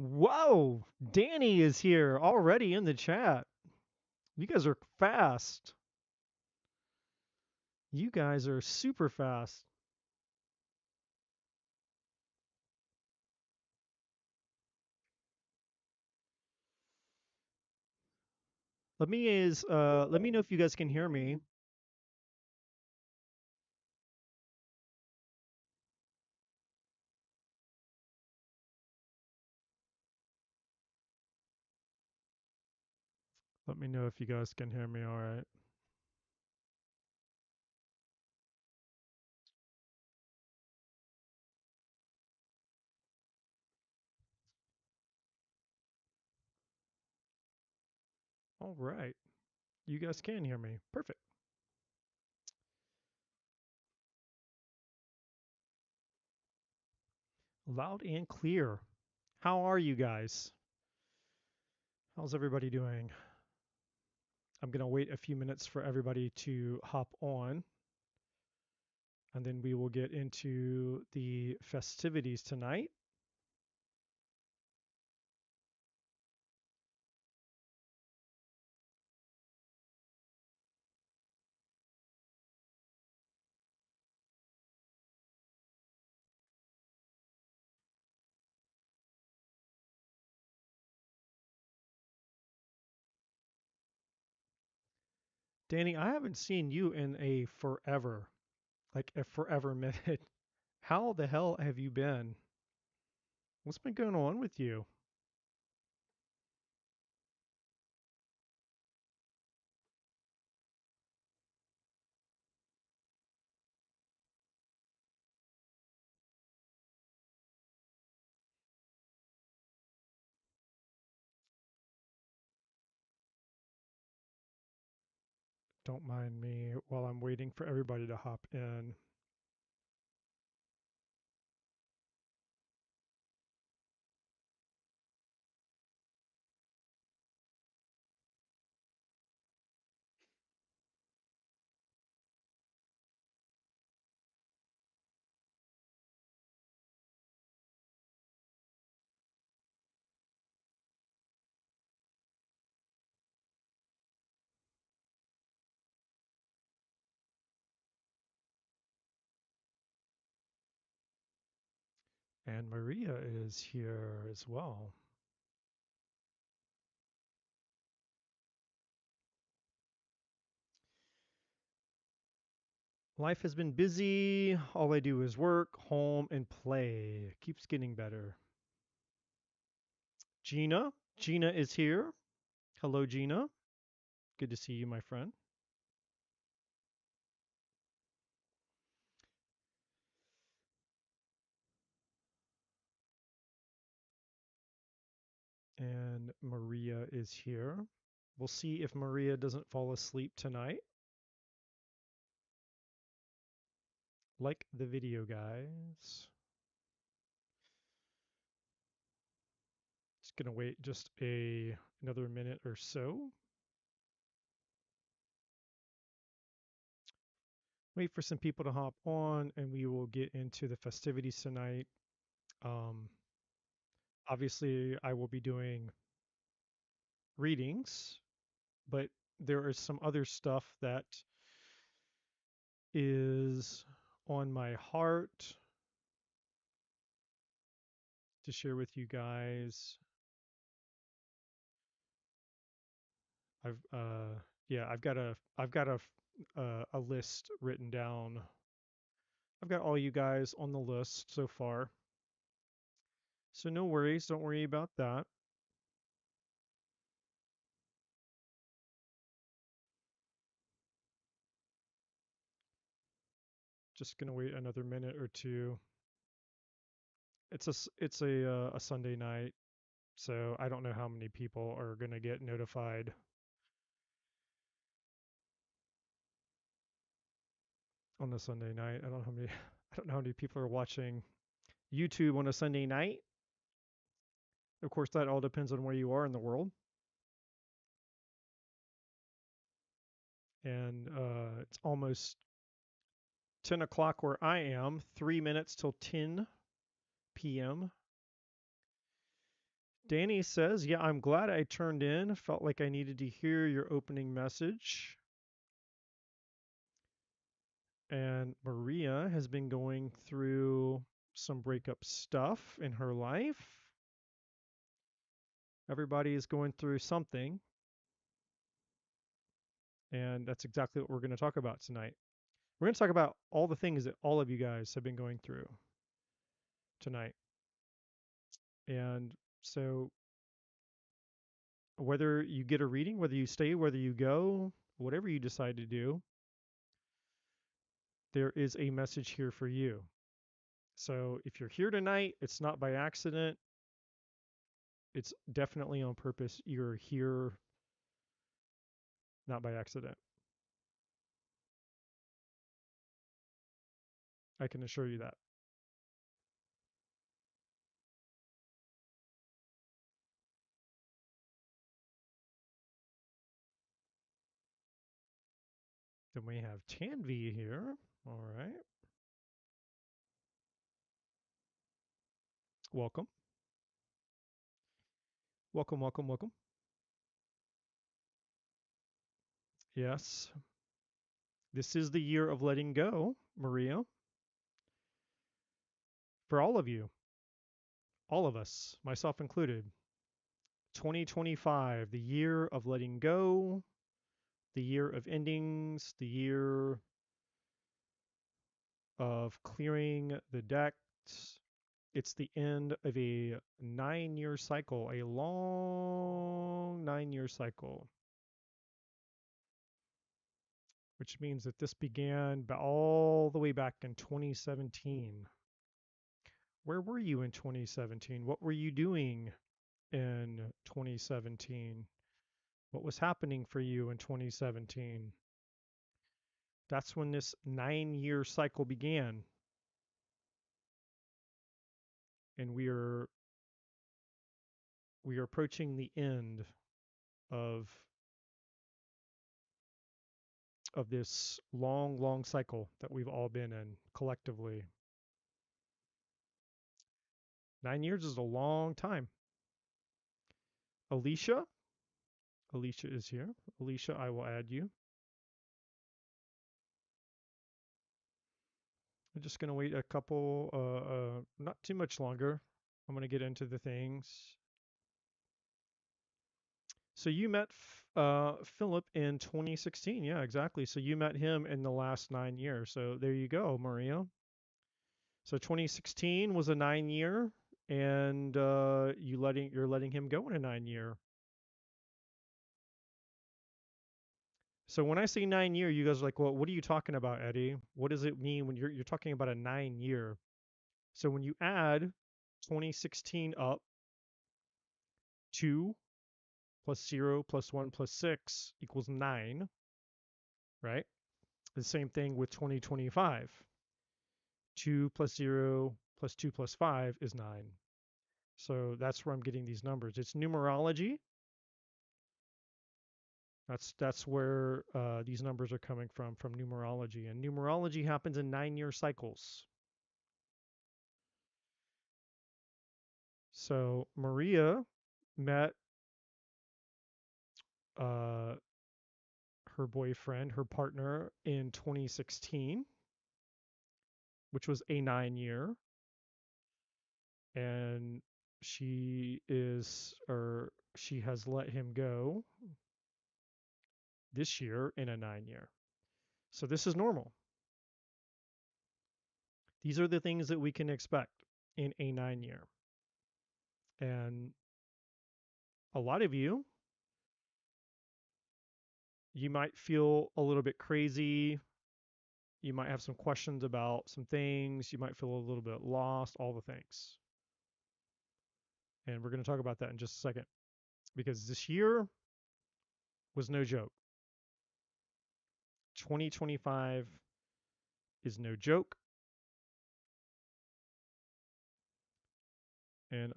Whoa! Danny is here already in the chat. You guys are fast. You guys are super fast. Let me know if you guys can hear me. Let me know if you guys can hear me all right. All right. You guys can hear me. Perfect. Loud and clear. How are you guys? How's everybody doing? I'm going to wait a few minutes for everybody to hop on, and then we will get into the festivities tonight. Danny, I haven't seen you in a forever, like a forever minute. How the hell have you been? What's been going on with you? Don't mind me while I'm waiting for everybody to hop in. And Maria is here as well. Life has been busy. All I do is work, home, and play. Keeps getting better. Gina is here. Hello, Gina. Good to see you, my friend. And Maria is here. We'll see if Maria doesn't fall asleep tonight. Like the video, guys. Just gonna wait just another minute or so. Wait for some people to hop on, and we will get into the festivities tonight. Um, Obviously, I will be doing readings, but there is some other stuff that is on my heart to share with you guys. I've yeah, I've got a list written down. I've got all you guys on the list so far. So no worries, don't worry about that. Just gonna wait another minute or two. It's a Sunday night, so I don't know how many people are gonna get notified on a Sunday night. I don't know how many I don't know how many people are watching YouTube on a Sunday night. Of course, that all depends on where you are in the world. And it's almost 10 o'clock where I am, 3 minutes till 10 p.m. Danny says, yeah, I'm glad I turned in. Felt like I needed to hear your opening message. And Maria has been going through some breakup stuff in her life. Everybody is going through something. And that's exactly what we're going to talk about tonight. We're going to talk about all the things that all of you guys have been going through tonight. And so, whether you get a reading, whether you stay, whether you go, whatever you decide to do, there is a message here for you. So, if you're here tonight, it's not by accident, it's definitely on purpose. You're here not by accident. I can assure you that. Then we have Tanvi here. All right. Welcome. Welcome, welcome, welcome. Yes. This is the year of letting go, Maria, for all of you, all of us, myself included. 2025, the year of letting go, the year of endings, the year of clearing the decks. It's the end of a 9-year cycle, a long 9-year cycle, which means that this began all the way back in 2017. Where were you in 2017? What were you doing in 2017? What was happening for you in 2017? That's when this 9-year cycle began. And we are approaching the end of this long, long cycle that we've all been in collectively. 9 years is a long time. Alicia? Alicia is here. Alicia, I will add you. I'm just going to wait a couple, not too much longer. I'm going to get into the things. So you met Philip in 2016. Yeah, exactly. So you met him in the last 9 years. So there you go, Maria. So 2016 was a 9 year, and you're letting him go in a 9 year. So when I say 9 year, you guys are like, well, what are you talking about, Eddie? What does it mean when you're talking about a 9 year? So when you add 2016 up, 2 plus 0 plus 1 plus 6 equals 9, right? The same thing with 2025. 2 plus 0 plus 2 plus 5 is 9. So that's where I'm getting these numbers. It's numerology. That's where these numbers are coming from numerology. And numerology happens in 9-year cycles. So Maria met uh, her boyfriend, her partner, in 2016, which was a 9 year. And she has let him go this year in a 9 year. So this is normal. These are the things that we can expect in a 9 year. And a lot of you might feel a little bit crazy. You might have some questions about some things. You might feel a little bit lost, all the things. And we're going to talk about that in just a second, because this year was no joke. 2025 is no joke. And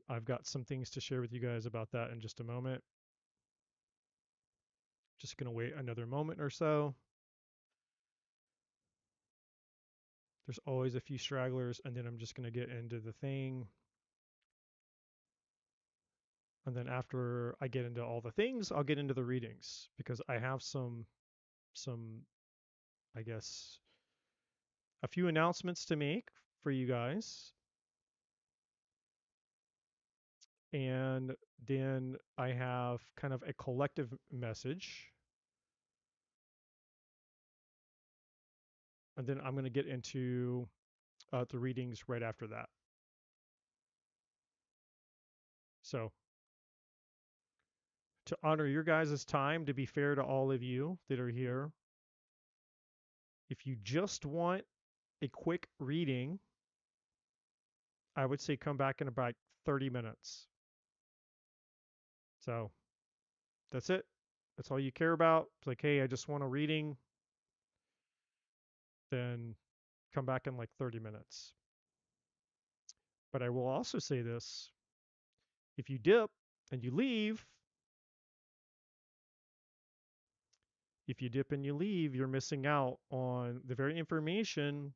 I've got some things to share with you guys about that in just a moment. Just going to wait another moment or so. There's always a few stragglers, and then I'm just going to get into the thing. And then after I get into all the things, I'll get into the readings because I have some I guess a few announcements to make for you guys. And then I have kind of a collective message. And then I'm going to get into the readings right after that. So, to honor your guys' time, to be fair to all of you that are here, if you just want a quick reading, I would say come back in about 30 minutes. So, that's it. That's all you care about. It's like, hey, I just want a reading. Then come back in like 30 minutes. But I will also say this, if you dip and you leave, if you dip and you leave, you're missing out on the very information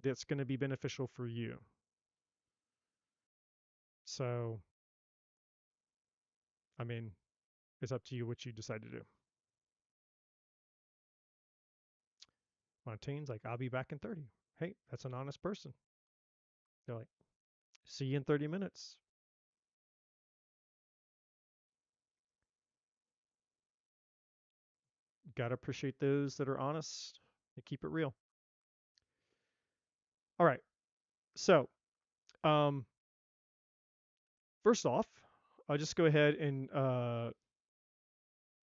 that's going to be beneficial for you. So, I mean, it's up to you what you decide to do. Montaigne's like, I'll be back in 30. Hey, that's an honest person. They're like, see you in 30 minutes. Got to appreciate those that are honest and keep it real. All right. So, um, first off, I'll just go ahead and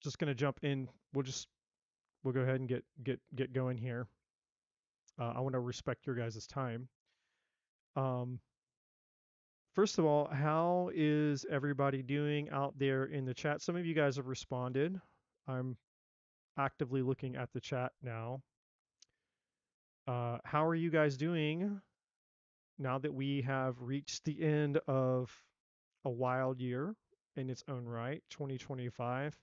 just going to jump in. We'll go ahead and get going here. I want to respect your guys' time. Um, First of all, how is everybody doing out there in the chat? Some of you guys have responded. I'm actively looking at the chat now. How are you guys doing now that we have reached the end of a wild year in its own right, 2025?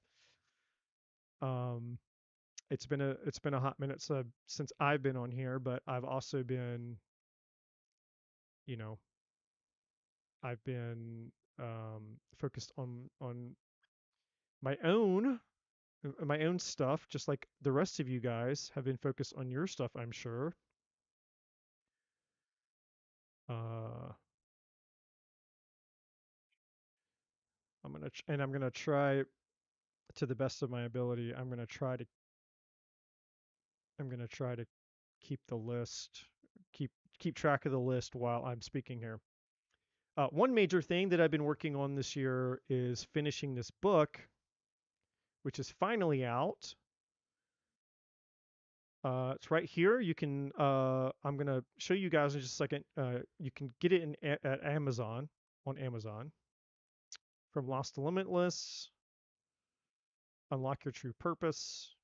Um, it's been a hot minute since I've been on here, but I've also been, you know, I've been focused on my own stuff, just like the rest of you guys have been focused on your stuff, I'm sure. Uh, I'm gonna try to the best of my ability. I'm gonna try to keep the list, keep keep track of the list while I'm speaking here. One major thing that I've been working on this year is finishing this book, which is finally out. It's right here. You can. I'm gonna show you guys in just a second. You can get it at Amazon on Amazon. From Lost to Limitless, Unlock Your True Purpose.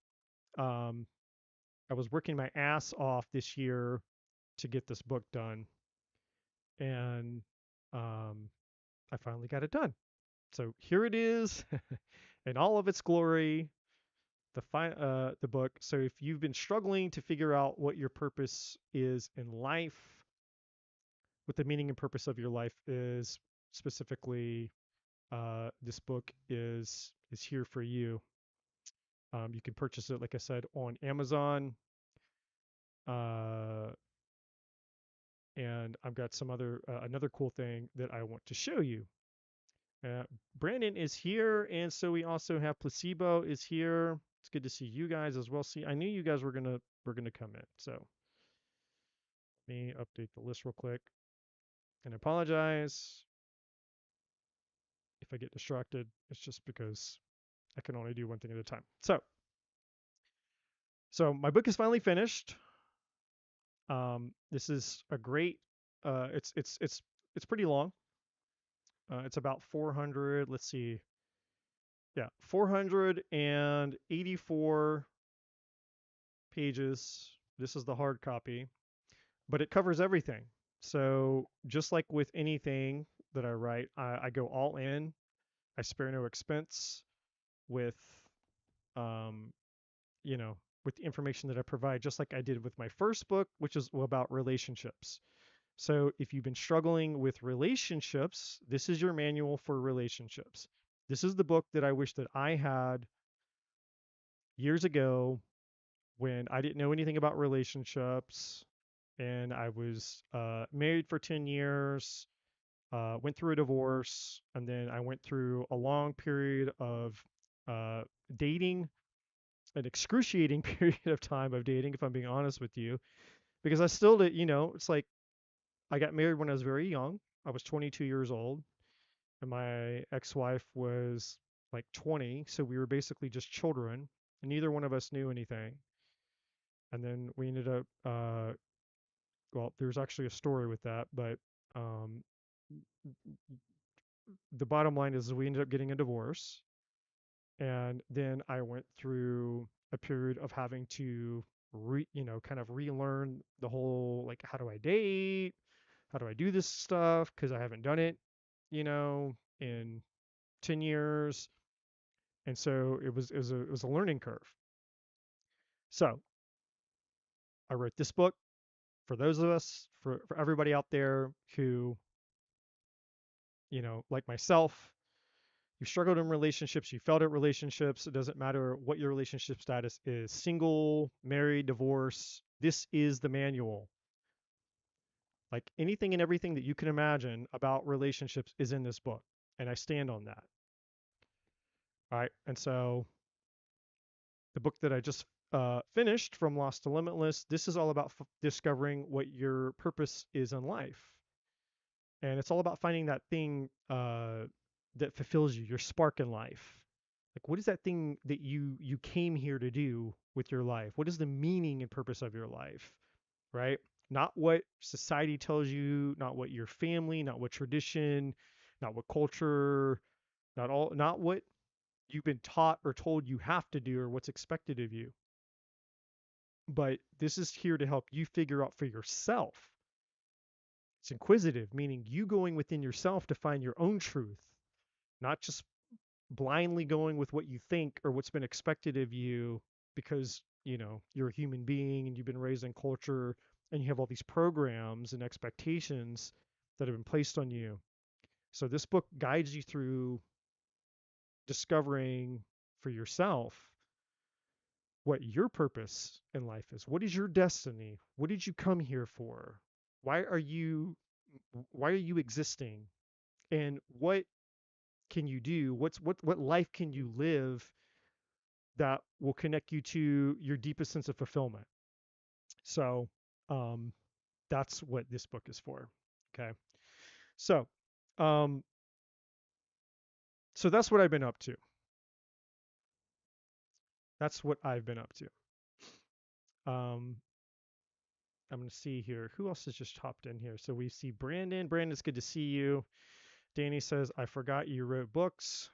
Um, I was working my ass off this year to get this book done, and I finally got it done. So here it is in all of its glory, the book. So if you've been struggling to figure out what your purpose is in life, what the meaning and purpose of your life is, specifically, this book is here for you. You can purchase it, like I said, on Amazon. Uh, and I've got some another cool thing that I want to show you. Uh, Brandon is here, and so we also have Placebo is here. It's good to see you guys as well. See, I knew you guys were gonna come in. So let me update the list real quick. And I apologize if I get distracted. It's just because I can only do one thing at a time. So my book is finally finished. This is a great. It's pretty long. It's about 400. Let's see. Yeah, 484 pages. This is the hard copy, but it covers everything. So just like with anything that I write, I go all in. I spare no expense with, um, you know, with the information that I provide, just like I did with my first book, which is about relationships. So if you've been struggling with relationships, this is your manual for relationships. This is the book that I wish that I had years ago when I didn't know anything about relationships and I was married for 10 years, went through a divorce, and then I went through a long period of uh, dating, an excruciating period of time of dating, if I'm being honest with you, because I still did, it's like I got married when I was very young. I was 22 years old, and my ex-wife was like 20, so we were basically just children, and neither one of us knew anything. And then we ended up, well, there's actually a story with that, but um, the bottom line is we ended up getting a divorce, and then I went through a period of having to kind of relearn the whole like how do I date, how do I do this stuff because I haven't done it, in 10 years. And so it was a learning curve. So I wrote this book for those of us, for everybody out there who, like myself, you struggled in relationships, you failed at relationships. It doesn't matter what your relationship status is, single, married, divorce. This is the manual. Like anything and everything that you can imagine about relationships is in this book. And I stand on that. All right. And so the book that I just finished, From Lost to Limitless, this is all about discovering what your purpose is in life. And it's all about finding that thing that fulfills you, your spark in life. Like, what is that thing that you came here to do with your life? What is the meaning and purpose of your life, right? Not what society tells you, not what your family, not what tradition, not what culture, not what you've been taught or told you have to do or what's expected of you. But this is here to help you figure out for yourself. It's inquisitive, meaning you going within yourself to find your own truth, not just blindly going with what you think or what's been expected of you because, you're a human being and you've been raised in culture and you have all these programs and expectations that have been placed on you. So this book guides you through discovering for yourself what your purpose in life is. What is your destiny? What did you come here for? Why are you why are you existing? And what can you do? What life can you live that will connect you to your deepest sense of fulfillment? So, um, that's what this book is for. Okay. So, um, so that's what I've been up to. That's what I've been up to. Um, I'm going to see here. Who else has just hopped in here? So we see Brandon. Brandon, it's good to see you. Danny says, I forgot you wrote books.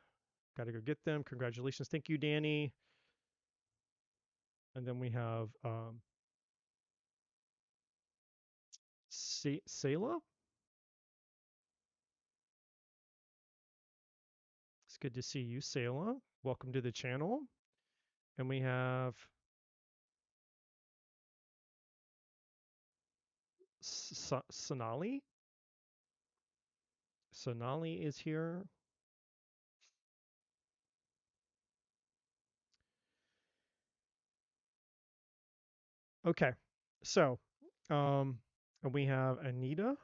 Got to go get them. Congratulations. Thank you, Danny. And then we have Selah. It's good to see you, Selah. Welcome to the channel. And we have Sonali. Sonali is here. Okay. So, and we have Anita.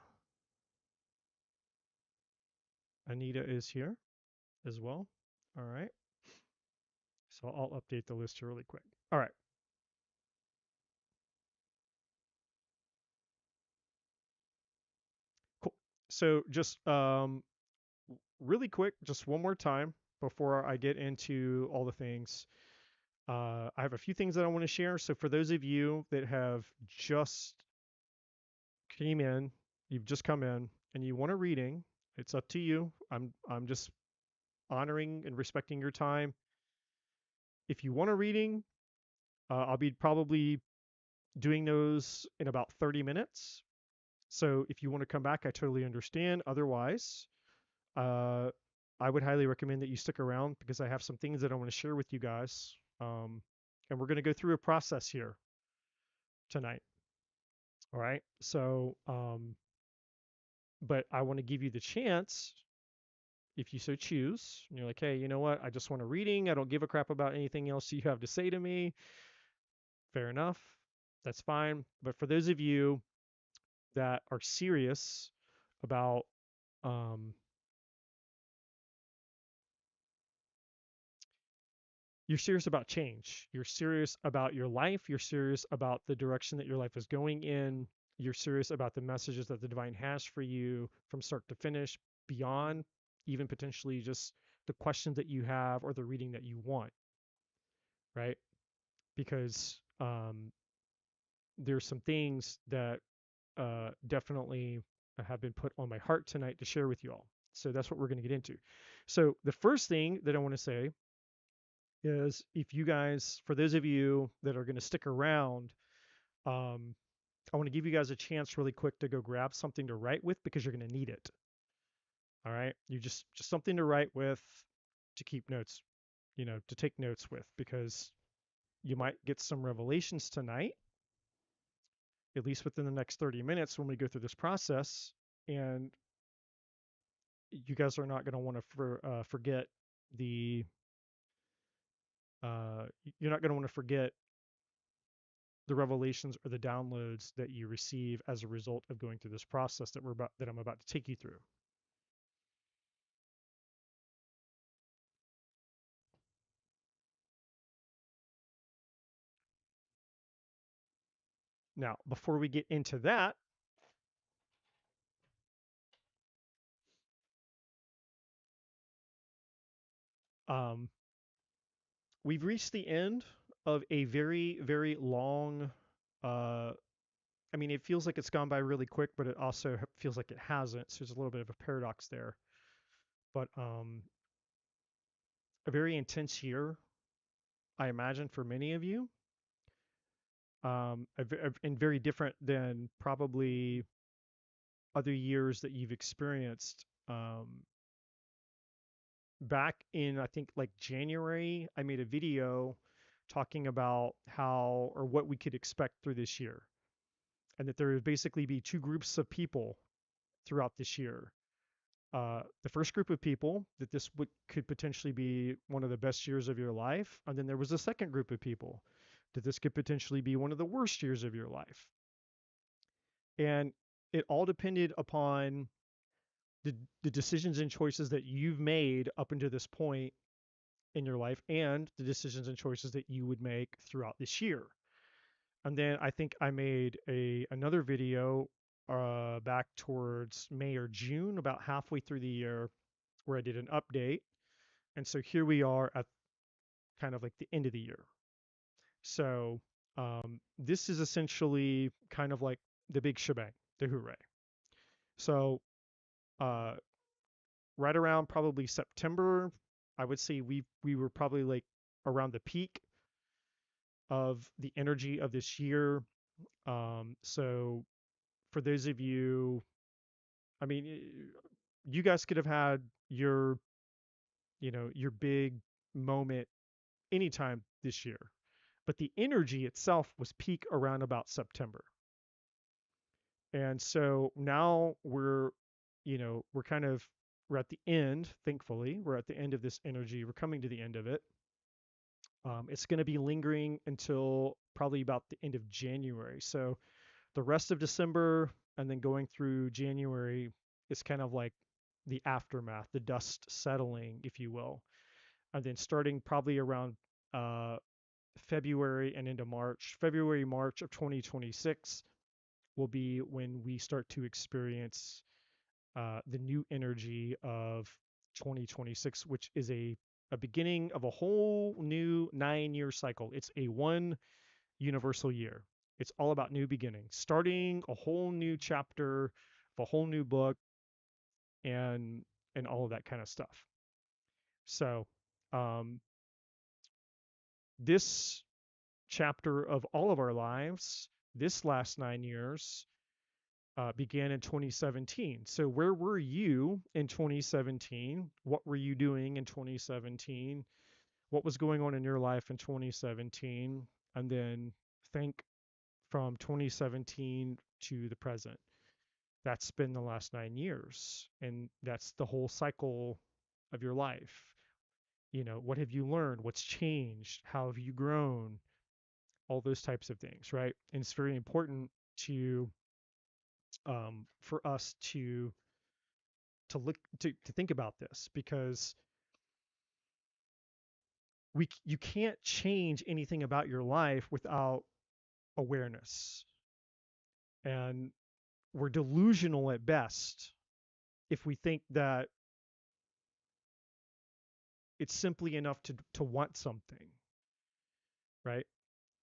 Anita is here as well. All right. So I'll update the list here really quick. All right. Cool. So just really quick, just one more time before I get into all the things. I have a few things that I want to share. So for those of you that have just came in, you've just come in and you want a reading, it's up to you. I'm just honoring and respecting your time. If you want a reading, I'll be probably doing those in about 30 minutes. So if you want to come back, I totally understand. Otherwise, uh, I would highly recommend that you stick around because I have some things that I want to share with you guys. And we're going to go through a process here tonight. All right. So, but I want to give you the chance if you so choose. And you're like, hey, you know what? I just want a reading. I don't give a crap about anything else you have to say to me. Fair enough. That's fine. But for those of you that are serious about um, you're serious about change. You're serious about your life. You're serious about the direction that your life is going in. You're serious about the messages that the divine has for you from start to finish, beyond even potentially just the questions that you have or the reading that you want, right? Because there's some things that definitely have been put on my heart tonight to share with you all. So that's what we're going to get into. So the first thing that I want to say is, if you guys, for those of you that are going to stick around, um, I want to give you guys a chance really quick to go grab something to write with, because you're going to need it. All right. You just something to write with, to keep notes, to take notes with, because you might get some revelations tonight, at least within the next 30 minutes when we go through this process. And you guys are not going to want to forget the, you're not going to want to forget the revelations or the downloads that you receive as a result of going through this process that I'm about to take you through. Now, before we get into that, um, we've reached the end of a very, very long. Uh, I mean, it feels like it's gone by really quick, but it also feels like it hasn't. So there's a little bit of a paradox there. But a very intense year, I imagine, for many of you, and very different than probably other years that you've experienced. Back in, I think, like January, I made a video talking about how, or what we could expect through this year, and that there would basically be two groups of people throughout this year. The first group of people, that could potentially be one of the best years of your life, and then there was a second group of people that this could potentially be one of the worst years of your life. And it all depended upon the decisions and choices that you've made up until this point in your life, and the decisions and choices that you would make throughout this year. And then I think I made another video back towards May or June, about halfway through the year, where I did an update. And so here we are at kind of like the end of the year. So this is essentially kind of like the big shebang, the hooray. So uh, right around probably September, I would say we were probably like around the peak of the energy of this year. So for those of you, I mean, you guys could have had your big moment anytime this year, but the energy itself was peak around about September. And so now we're kind of, we're at the end, thankfully, we're at the end of this energy. We're coming to the end of it. It's going to be lingering until probably about the end of January. So the rest of December and then going through January is kind of like the aftermath, the dust settling, if you will. And then starting probably around uh, February and into March, February, March of 2026 will be when we start to experience the new energy of 2026, which is a beginning of a whole new 9-year cycle. It's a one universal year. It's all about new beginnings, starting a whole new chapter of a whole new book, and all of that kind of stuff. So um, this chapter of all of our lives, this last 9 years, began in 2017. So where were you in 2017? What were you doing in 2017? What was going on in your life in 2017? And then think from 2017 to the present. That's been the last 9 years. And that's the whole cycle of your life? What have you learned? What's changed? How have you grown? All those types of things, right? And it's very important to for us to think about this, because you can't change anything about your life without awareness. And we're delusional at best if we think that it's simply enough to want something, right?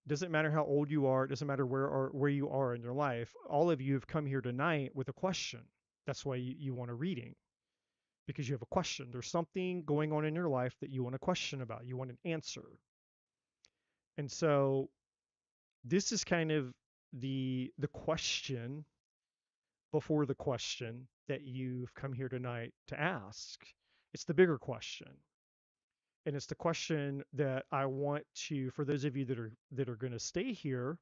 Doesn't matter how old you are, it doesn't matter where you are in your life. All of you have come here tonight with a question. That's why you want a reading, because you have a question. There's something going on in your life that you want a question about. You want an answer. And so this is kind of the question before the question that you've come here tonight to ask. It's the bigger question. And it's the question that I want to, for those of you that are going to stay here,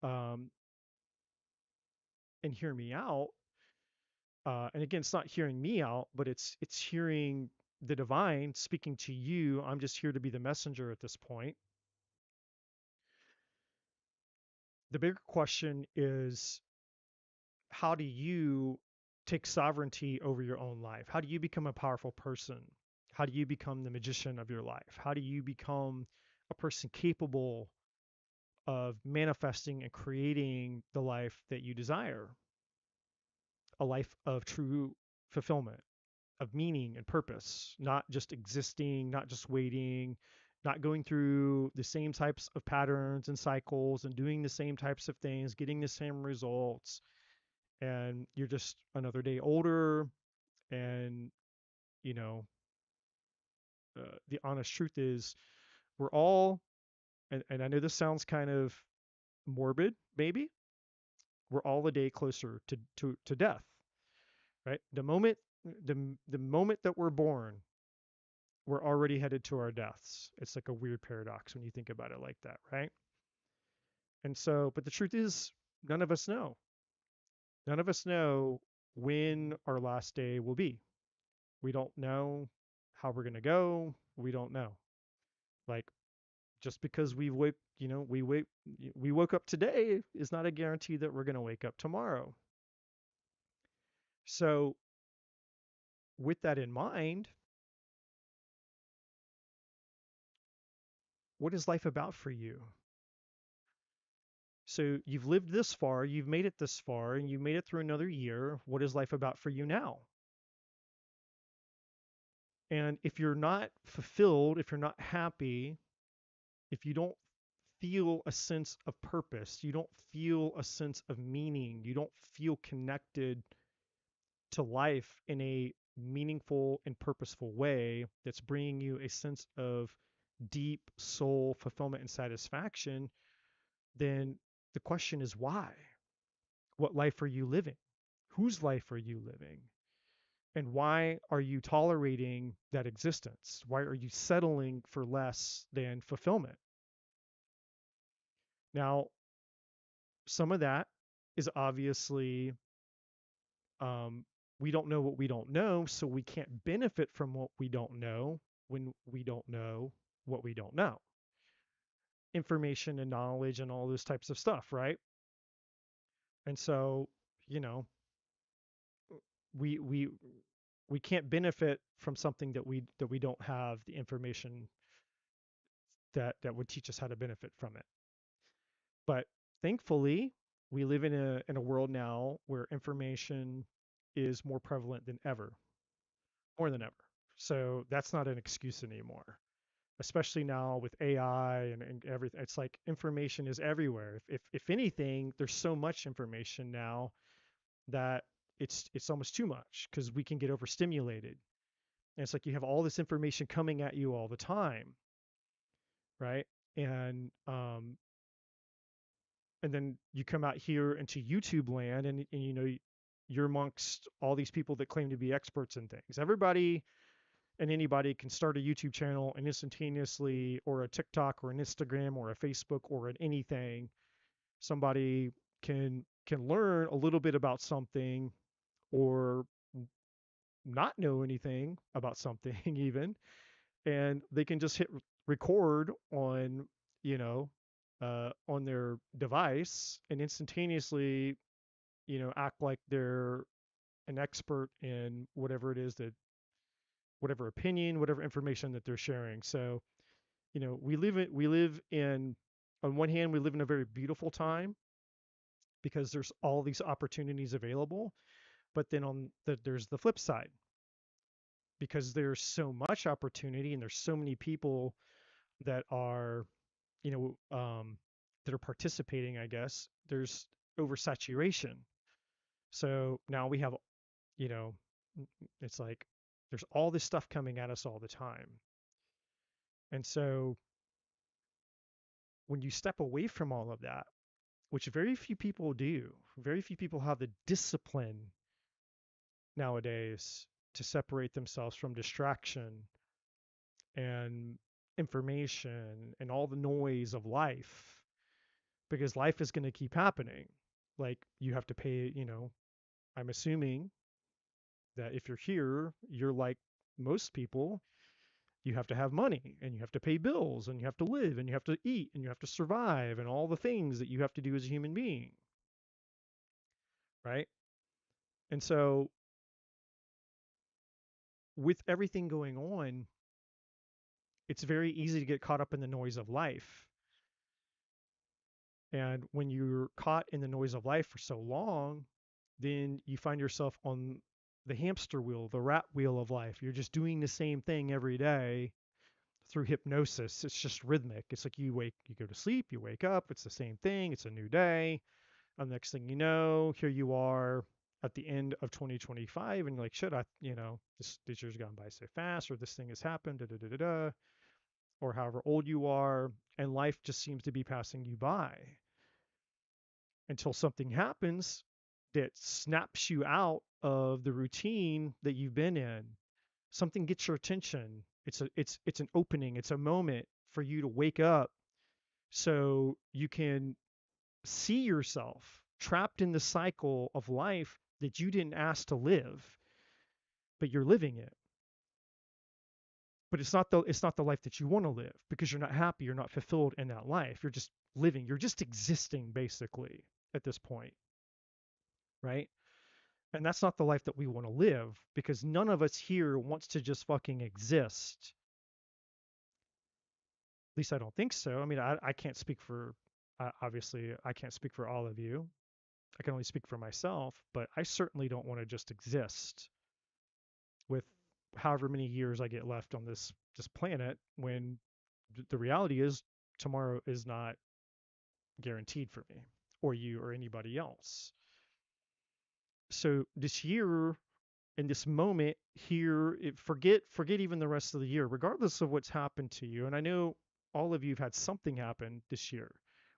um, and hear me out. And again, it's not hearing me out, but it's hearing the divine speaking to you. I'm just here to be the messenger at this point. The bigger question is, how do you take sovereignty over your own life? How do you become a powerful person? How do you become the magician of your life? How do you become a person capable of manifesting and creating the life that you desire? A life of true fulfillment, of meaning and purpose, not just existing, not just waiting, not going through the same types of patterns and cycles and doing the same types of things, getting the same results, and you're just another day older. And you know the honest truth is, we're all, and I know this sounds kind of morbid, maybe, we're all a day closer to death, right? The moment that we're born, we're already headed to our deaths. It's like a weird paradox when you think about it like that, right? And so, but the truth is, none of us know. None of us know when our last day will be. We don't know how we're going to go. We don't know. Like, just because we woke up today is not a guarantee that we're going to wake up tomorrow. So, with that in mind, what is life about for you? So you've lived this far, you've made it this far, and you made it through another year. What is life about for you now? And if you're not fulfilled, if you're not happy, if you don't feel a sense of purpose, you don't feel a sense of meaning, you don't feel connected to life in a meaningful and purposeful way that's bringing you a sense of deep soul fulfillment and satisfaction, then the question is why? What life are you living? Whose life are you living? And why are you tolerating that existence? Why are you settling for less than fulfillment? Now, some of that is obviously, we don't know what we don't know, so we can't benefit from what we don't know when we don't know what we don't know. Information and knowledge and all those types of stuff, right? And so, you know, we we we can't benefit from something that we don't have the information that would teach us how to benefit from it. But thankfully, we live in a world now where information is more prevalent than ever, more than ever. So that's not an excuse anymore, especially now with AI and everything. It's like information is everywhere. If anything, there's so much information now that it's almost too much, because we can get overstimulated. And it's like you have all this information coming at you all the time, right? And and then you come out here into YouTube land, and you're amongst all these people that claim to be experts in things. Everybody and anybody can start a YouTube channel and instantaneously, or a TikTok or an Instagram or a Facebook or an anything, somebody can learn a little bit about something, or not know anything about something even, and they can just hit record on, you know, on their device and instantaneously, act like they're an expert in whatever it is that, whatever opinion, whatever information that they're sharing. So, we live in, on one hand, we live in a very beautiful time because there's all these opportunities available, but then there's the flip side because there's so much opportunity and there's so many people that are, you know, um, that are participating, I guess. There's oversaturation. So now we have, you know, it's like there's all this stuff coming at us all the time. And so when you step away from all of that, which very few people do, very few people have the discipline nowadays to separate themselves from distraction and information and all the noise of life, because life is going to keep happening. Like you have to pay, I'm assuming that if you're here, you're like most people, you have to have money and you have to pay bills and you have to live and you have to eat and you have to survive and all the things that you have to do as a human being, right? And so with everything going on, it's very easy to get caught up in the noise of life. And when you're caught in the noise of life for so long, then you find yourself on the hamster wheel, the rat wheel of life. You're just doing the same thing every day through hypnosis. It's just rhythmic. It's like you go to sleep, you wake up, it's the same thing, it's a new day. And the next thing you know, here you are at the end of 2025, and you're like, shit, this year's gone by so fast, or this thing has happened, da da da da da, or however old you are, and life just seems to be passing you by until something happens that snaps you out of the routine that you've been in. Something gets your attention. It's an opening. It's a moment for you to wake up so you can see yourself trapped in the cycle of life that you didn't ask to live, but you're living it. But it's not the life that you want to live because you're not happy, you're not fulfilled in that life. You're just living, you're just existing basically at this point, right? And that's not the life that we want to live because none of us here wants to just fucking exist. At least I don't think so. I mean, I can't speak for, obviously, I can't speak for all of you. I can only speak for myself, but I certainly don't want to just exist with however many years I get left on this planet when the reality is tomorrow is not guaranteed for me or you or anybody else. So this year in this moment here, forget even the rest of the year, regardless of what's happened to you. And I know all of you have had something happen this year,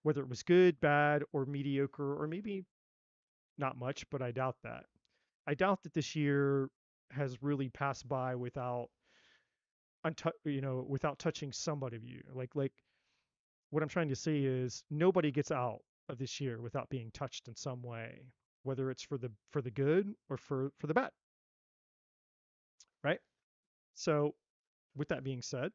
whether it was good, bad, or mediocre, or maybe not much, but I doubt that. I doubt that this year has really passed by without without touching somebody of you. Like what I'm trying to say is nobody gets out of this year without being touched in some way, whether it's for the good or for the bad, right? So with that being said,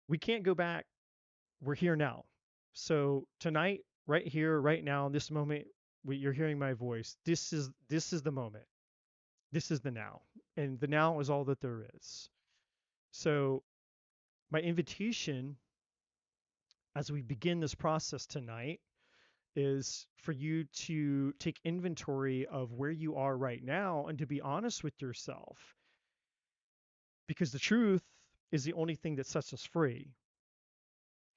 we can't go back. We're here now. So tonight, right here, right now, in this moment, you're hearing my voice. This is the moment. This is the now, and the now is all that there is. So my invitation as we begin this process tonight is for you to take inventory of where you are right now and to be honest with yourself, because the truth is the only thing that sets us free.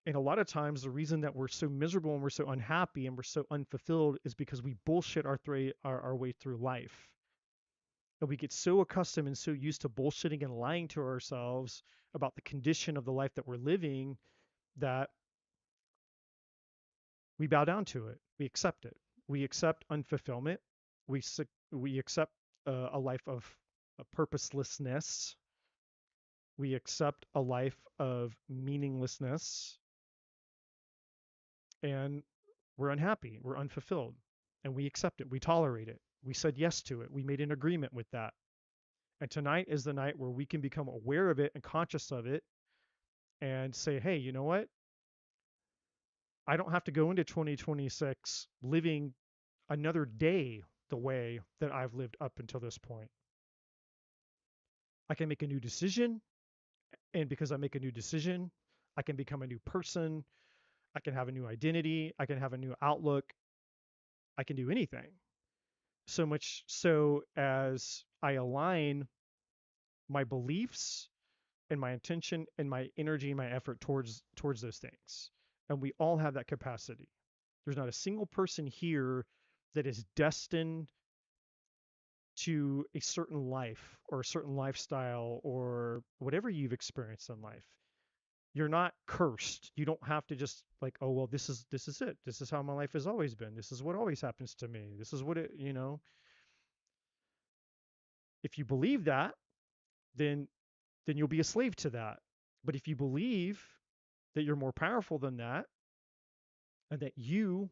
And a lot of times, the reason that we're so miserable and we're so unhappy and we're so unfulfilled is because we bullshit our way through life. And we get so accustomed and so used to bullshitting and lying to ourselves about the condition of the life that we're living that we bow down to it. We accept it. We accept unfulfillment. We accept a life of purposelessness. We accept a life of meaninglessness, and we're unhappy. We're unfulfilled. and we accept it. We tolerate it. We said yes to it. We made an agreement with that. And tonight is the night where we can become aware of it and conscious of it and say, hey, you know what? I don't have to go into 2026 living another day the way that I've lived up until this point. I can make a new decision. And because I make a new decision, I can become a new person. I can have a new identity. I can have a new outlook. I can do anything. So much so as I align my beliefs and my intention and my energy and my effort towards those things. And we all have that capacity. There's not a single person here that is destined to a certain life or a certain lifestyle or whatever you've experienced in life. You're not cursed. You don't have to just like, oh well, this is it. This is how my life has always been. This is what always happens to me. This is what it, if you believe that, then you'll be a slave to that. But if you believe that you're more powerful than that and that you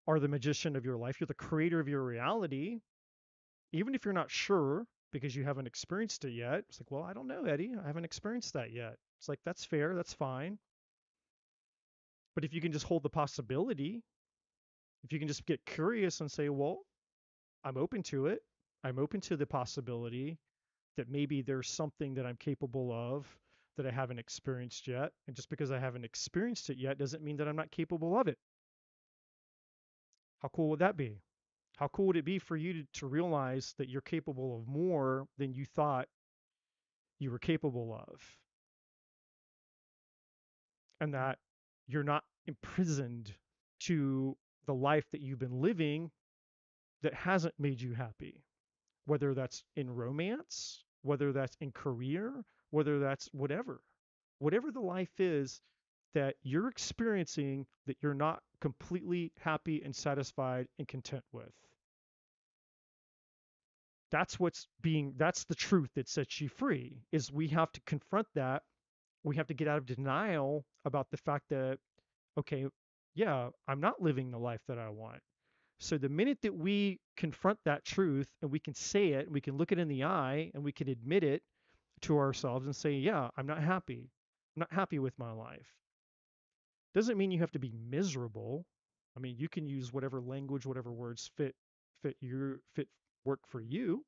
are the magician of your life, you're the creator of your reality, even if you're not sure because you haven't experienced it yet. It's like, well, I don't know, Eddie. I haven't experienced that yet. It's like, that's fair. That's fine. But if you can just hold the possibility, if you can just get curious and say, well, I'm open to it. I'm open to the possibility that maybe there's something that I'm capable of that I haven't experienced yet. And just because I haven't experienced it yet doesn't mean that I'm not capable of it. How cool would that be? How cool would it be for you to realize that you're capable of more than you thought you were capable of? And that you're not imprisoned to the life that you've been living that hasn't made you happy, whether that's in romance, whether that's in career, whether that's whatever the life is that you're experiencing that you're not completely happy and satisfied and content with. That's the truth that sets you free. Is we have to confront that. We have to get out of denial about the fact that, okay, yeah, I'm not living the life that I want. So the minute that we confront that truth and we can say it, we can look it in the eye and we can admit it to ourselves and say, yeah, I'm not happy. I'm not happy with my life. Doesn't mean you have to be miserable. I mean, you can use whatever language, whatever words fit work for you,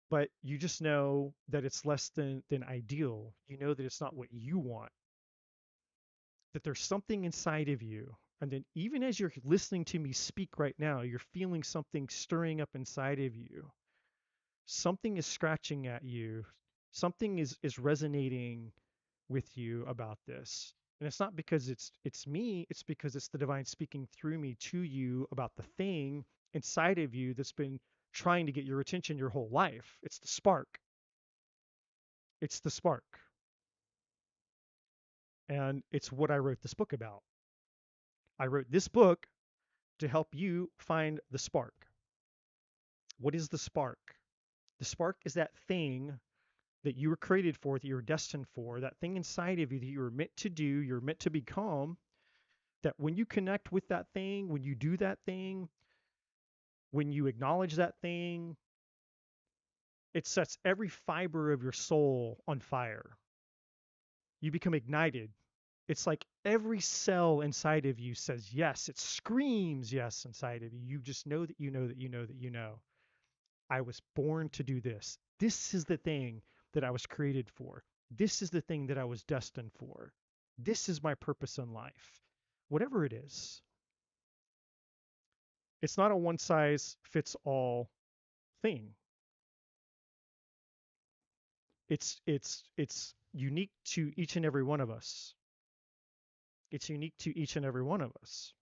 but you just know that it's less than ideal. You know that it's not what you want. That there's something inside of you. And then even as you're listening to me speak right now, you're feeling something stirring up inside of you. Something is scratching at you. Something is resonating with you about this. And it's not because it's me, it's because it's the divine speaking through me to you about the thing inside of you that's been trying to get your attention your whole life. It's the spark. It's the spark. And it's what I wrote this book about. I wrote this book to help you find the spark. What is the spark? The spark is that thing that you were created for, that you were destined for, that thing inside of you that you were meant to do, you're meant to become, that when you connect with that thing, when you do that thing, when you acknowledge that thing, it sets every fiber of your soul on fire. You become ignited. It's like every cell inside of you says yes. It screams yes inside of you. You just know that you know that you know that you know. I was born to do this. This is the thing that I was created for. This is the thing that I was destined for. This is my purpose in life. Whatever it is. It's not a one size fits all thing. It's unique to each and every one of us. It's unique to each and every one of us.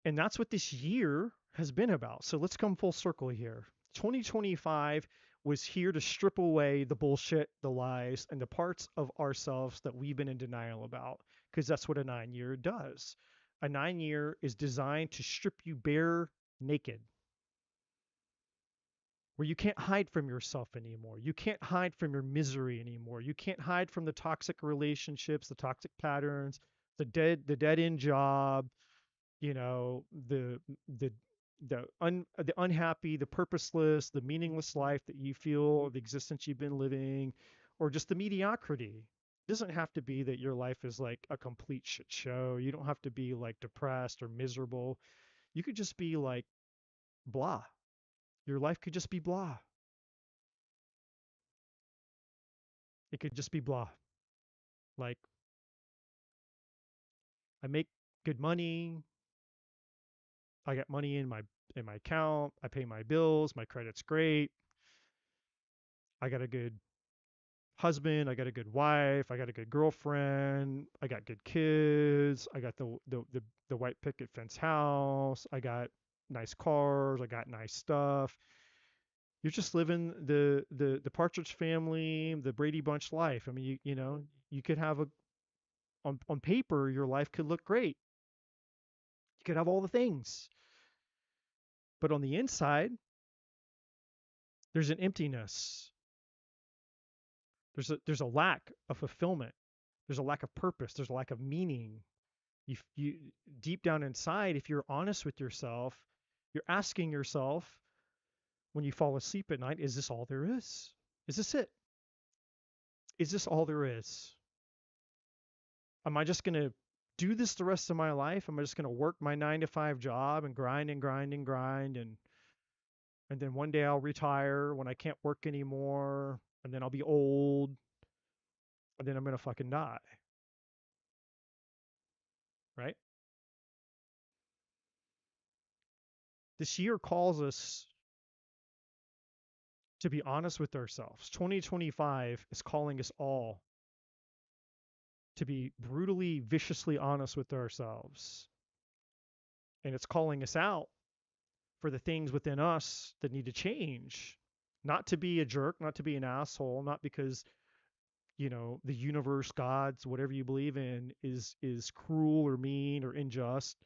And that's what this year has been about. So let's come full circle here. 2025 was here to strip away the bullshit, the lies, and the parts of ourselves that we've been in denial about, because that's what a 9-year does. A 9-year is designed to strip you bare naked, where you can't hide from yourself anymore. You can't hide from your misery anymore. You can't hide from the toxic relationships, the toxic patterns, the dead end job, you know, the the unhappy, the purposeless, the meaningless life that you feel, or the existence you've been living, or just the mediocrity. It doesn't have to be that your life is like a complete shit show. You don't have to be like depressed or miserable. You could just be like blah. Your life could just be blah. It could just be blah. Like, I make good money. I got money in my account. I pay my bills. My credit's great. I got a good husband. I got a good wife. I got a good girlfriend. I got good kids. I got the white picket fence house. I got nice cars. I got nice stuff. You're just living the Partridge Family, the Brady Bunch life. I mean, you know, you could have a on paper your life could look great. You could have all the things, but on the inside, there's an emptiness. There's a lack of fulfillment. There's a lack of purpose. There's a lack of meaning. You deep down inside, if you're honest with yourself, you're asking yourself when you fall asleep at night, is this all there is? Is this it? Is this all there is? Am I just going to do this the rest of my life? Am I just going to work my 9 to 5 job and grind and grind and grind and then one day I'll retire when I can't work anymore and then I'll be old and then I'm going to fucking die, right? This year calls us to be honest with ourselves. 2025 is calling us all to be brutally, viciously honest with ourselves. And it's calling us out for the things within us that need to change. Not to be a jerk, not to be an asshole, not because, you know, the universe, gods, whatever you believe in is cruel or mean or unjust,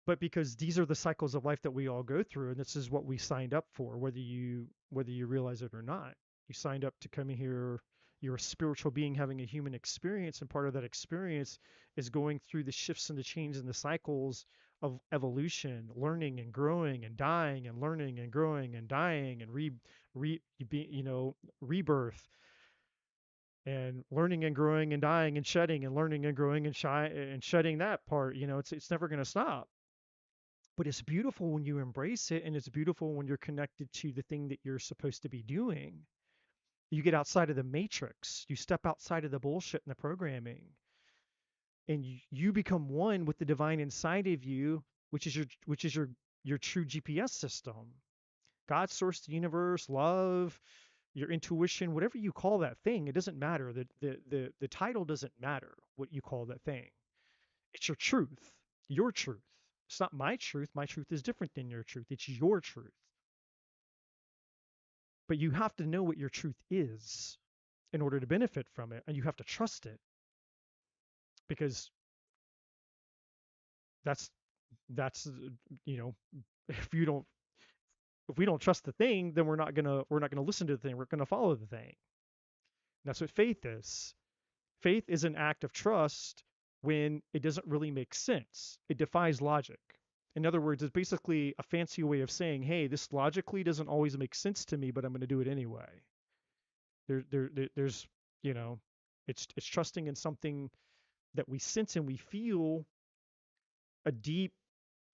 but because these are the cycles of life that we all go through, and this is what we signed up for, whether you realize it or not. You signed up to come in here. You're a spiritual being having a human experience, and part of that experience is going through the shifts and the changes and the cycles of evolution, learning and growing and dying and learning and growing and dying and you know, rebirth and learning and growing and dying and shedding and learning and growing and and shedding that part. You know, it's never going to stop, but it's beautiful when you embrace it, and it's beautiful when you're connected to the thing that you're supposed to be doing. You get outside of the matrix, you step outside of the bullshit and the programming, and you become one with the divine inside of you, which is your true GPS system. God, source, the universe, love, your intuition, whatever you call that thing, it doesn't matter. The title doesn't matter what you call that thing. It's your truth, your truth. It's not my truth. My truth is different than your truth. It's your truth. But you have to know what your truth is in order to benefit from it, and you have to trust it, because that's that's you know, if you don't if we don't trust the thing, then we're not gonna listen to the thing. We're gonna follow the thing. And that's what faith is. Faith is an act of trust when it doesn't really make sense. It defies logic. In other words, it's basically a fancy way of saying, hey, this logically doesn't always make sense to me, but I'm going to do it anyway. There's, you know, it's trusting in something that we sense and we feel a deep,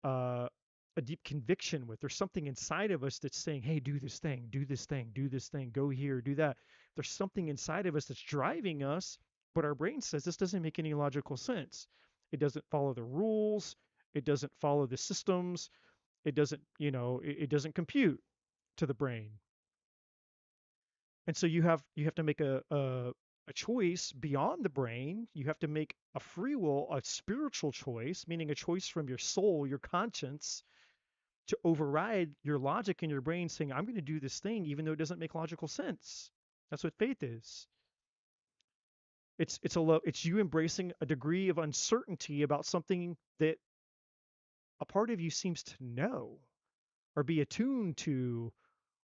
uh, a deep conviction with. There's something inside of us that's saying, hey, do this thing, do this thing, do this thing, go here, do that. There's something inside of us that's driving us, but our brain says this doesn't make any logical sense. It doesn't follow the rules. It doesn't follow the systems. It doesn't, you know, it doesn't compute to the brain. And so you have to make a choice beyond the brain. You have to make a free will, a spiritual choice, meaning a choice from your soul, your conscience, to override your logic in your brain saying, I'm going to do this thing even though it doesn't make logical sense. That's what faith is. It's you embracing a degree of uncertainty about something that a part of you seems to know or be attuned to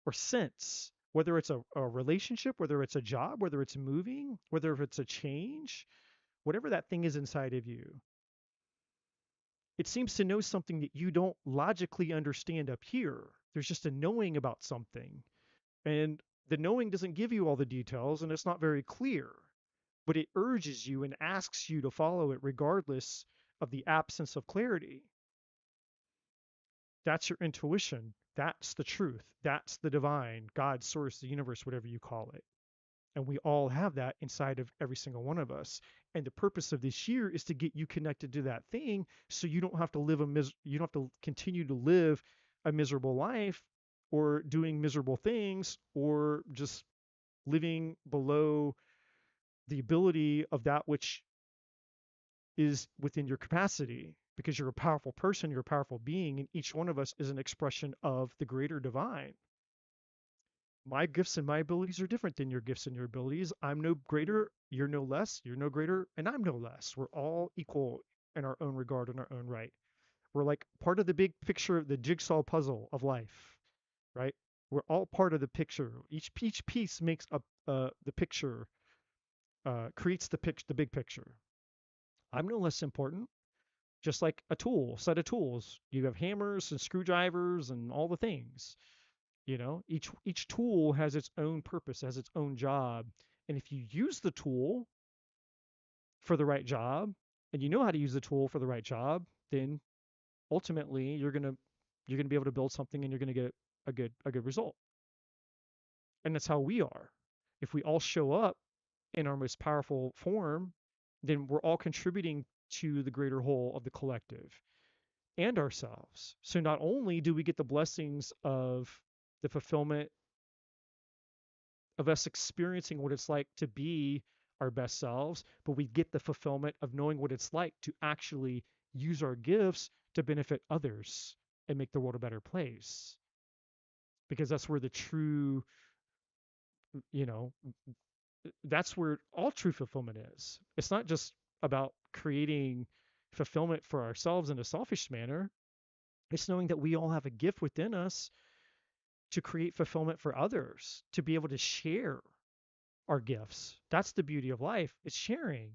or sense, whether it's a relationship, whether it's a job, whether it's moving, whether it's a change, whatever that thing is inside of you, it seems to know something that you don't logically understand up here. There's just a knowing about something. And the knowing doesn't give you all the details and it's not very clear, but it urges you and asks you to follow it regardless of the absence of clarity. That's your intuition. That's the truth. That's the divine, God, source, the universe, whatever you call it. And we all have that inside of every single one of us. And the purpose of this year is to get you connected to that thing so you don't have to you don't have to continue to live a miserable life or doing miserable things or just living below the ability of that which is within your capacity, because you're a powerful person, you're a powerful being, and each one of us is an expression of the greater divine. My gifts and my abilities are different than your gifts and your abilities. I'm no greater, you're no less, you're no greater, and I'm no less. We're all equal in our own regard, in our own right. We're like part of the big picture, the jigsaw puzzle of life, right? We're all part of the picture. Each piece makes up the picture, creates the big picture. I'm no less important. Just like a tool, set of tools. You have hammers and screwdrivers and all the things. You know, each tool has its own purpose, has its own job. And if you use the tool for the right job, and you know how to use the tool for the right job, then ultimately you're gonna be able to build something and you're gonna get a good result. And that's how we are. If we all show up in our most powerful form, then we're all contributing to the greater whole of the collective and ourselves. So not only do we get the blessings of the fulfillment of us experiencing what it's like to be our best selves, but we get the fulfillment of knowing what it's like to actually use our gifts to benefit others and make the world a better place. Because that's where the true, you know, that's where all true fulfillment is. It's not just about creating fulfillment for ourselves in a selfish manner. It's knowing that we all have a gift within us to create fulfillment for others, to be able to share our gifts. That's the beauty of life. It's sharing.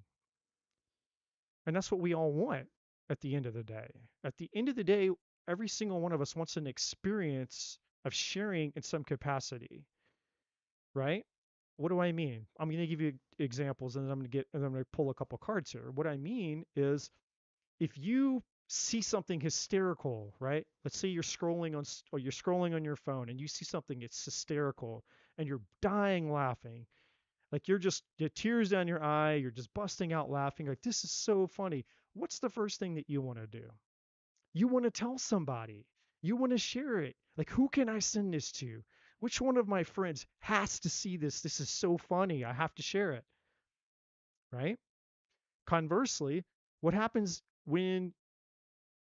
And that's what we all want at the end of the day. At the end of the day, every single one of us wants an experience of sharing in some capacity, right? What do I mean? I'm going to give you examples and then I'm going to pull a couple cards here. What I mean is if you see something hysterical, right? Let's say you're scrolling on your phone and you see something it's hysterical and you're dying laughing. Like you're just the tears down your eye, you're just busting out laughing. Like this is so funny. What's the first thing that you want to do? You want to tell somebody. You want to share it. Like who can I send this to? Which one of my friends has to see this? This is so funny. I have to share it, right? Conversely, what happens when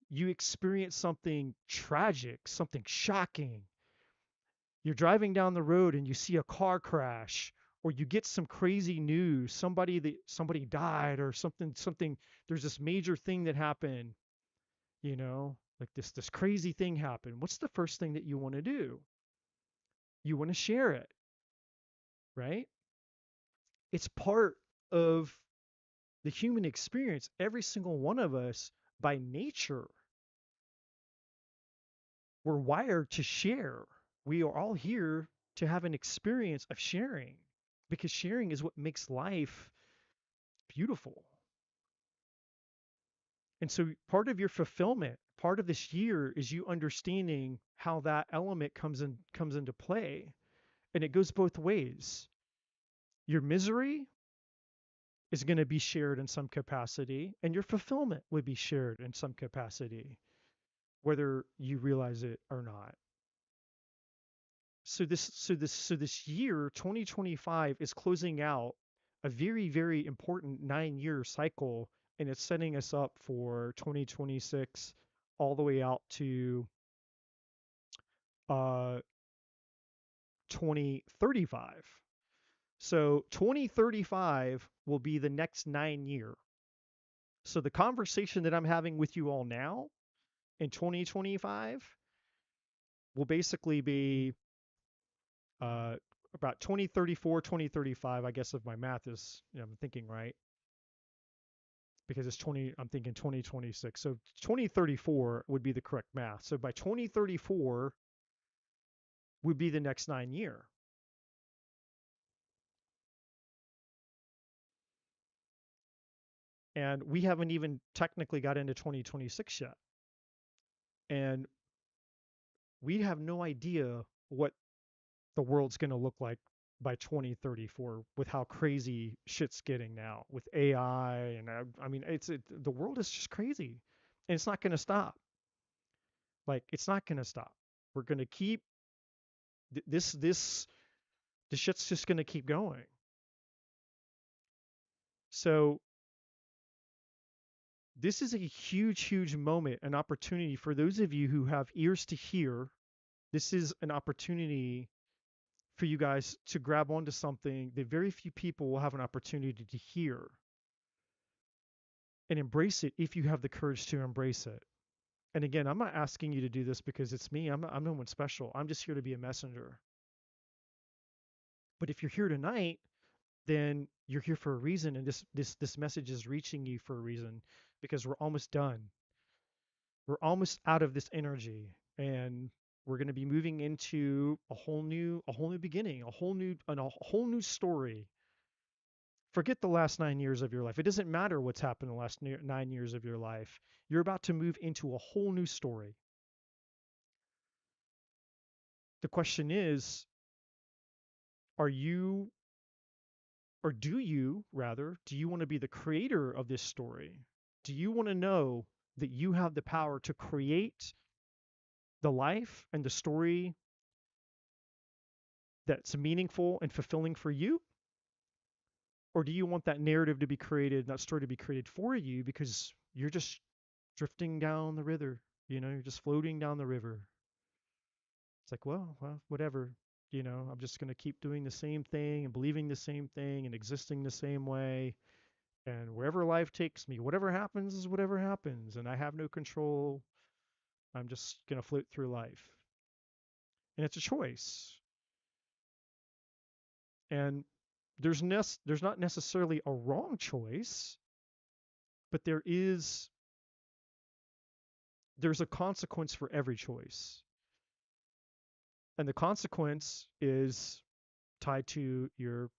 you experience something tragic, something shocking? You're driving down the road and you see a car crash or you get some crazy news, somebody died or something there's this major thing that happened, like this crazy thing happened. What's the first thing that you want to do? You want to share it, right? It's part of the human experience. Every single one of us by nature, we're wired to share. We are all here to have an experience of sharing because sharing is what makes life beautiful. And so part of your fulfillment, part of this year is you understanding how that element comes into play. And it goes both ways. Your misery is going to be shared in some capacity and your fulfillment would be shared in some capacity, whether you realize it or not. So this year 2025 is closing out a very very important 9-year cycle, and it's setting us up for 2026 all the way out to uh 2035. So 2035 will be the next 9 year. So the conversation that I'm having with you all now in 2025 will basically be uh, about 2034, 2035, I guess if my math is, I'm thinking right. because it's 20, I'm thinking 2026. So 2034 would be the correct math. So by 2034 would be the next 9 year. And we haven't even technically got into 2026 yet. And we have no idea what the world's going to look like by 2034 with how crazy shit's getting now with AI. And I mean, the world is just crazy and it's not going to stop. Like, it's not going to stop. We're going to keep the shit's just going to keep going. So this is a huge, huge moment, an opportunity for those of you who have ears to hear. This is an opportunity for you guys to grab onto something that very few people will have an opportunity to hear and embrace it if you have the courage to embrace it. And again, I'm not asking you to do this because it's me. I'm no one special. I'm just here to be a messenger. But if you're here tonight, then you're here for a reason, and this message is reaching you for a reason, because we're almost done. We're almost out of this energy, and we're going to be moving into a whole new beginning, a whole new story. Forget the last 9 years of your life. It doesn't matter what's happened in the last 9 years of your life. You're about to move into a whole new story. The question is, are you, or do you want to be the creator of this story? Do you want to know that you have the power to create the life and the story that's meaningful and fulfilling for you? Or do you want that narrative to be created, that story to be created for you, because you're just drifting down the river, you're just floating down the river. It's like, well, whatever, I'm just going to keep doing the same thing and believing the same thing and existing the same way. And wherever life takes me, whatever happens is whatever happens. And I have no control. I'm just going to float through life. And it's a choice. And there's not necessarily a wrong choice, but there's a consequence for every choice. And the consequence is tied to your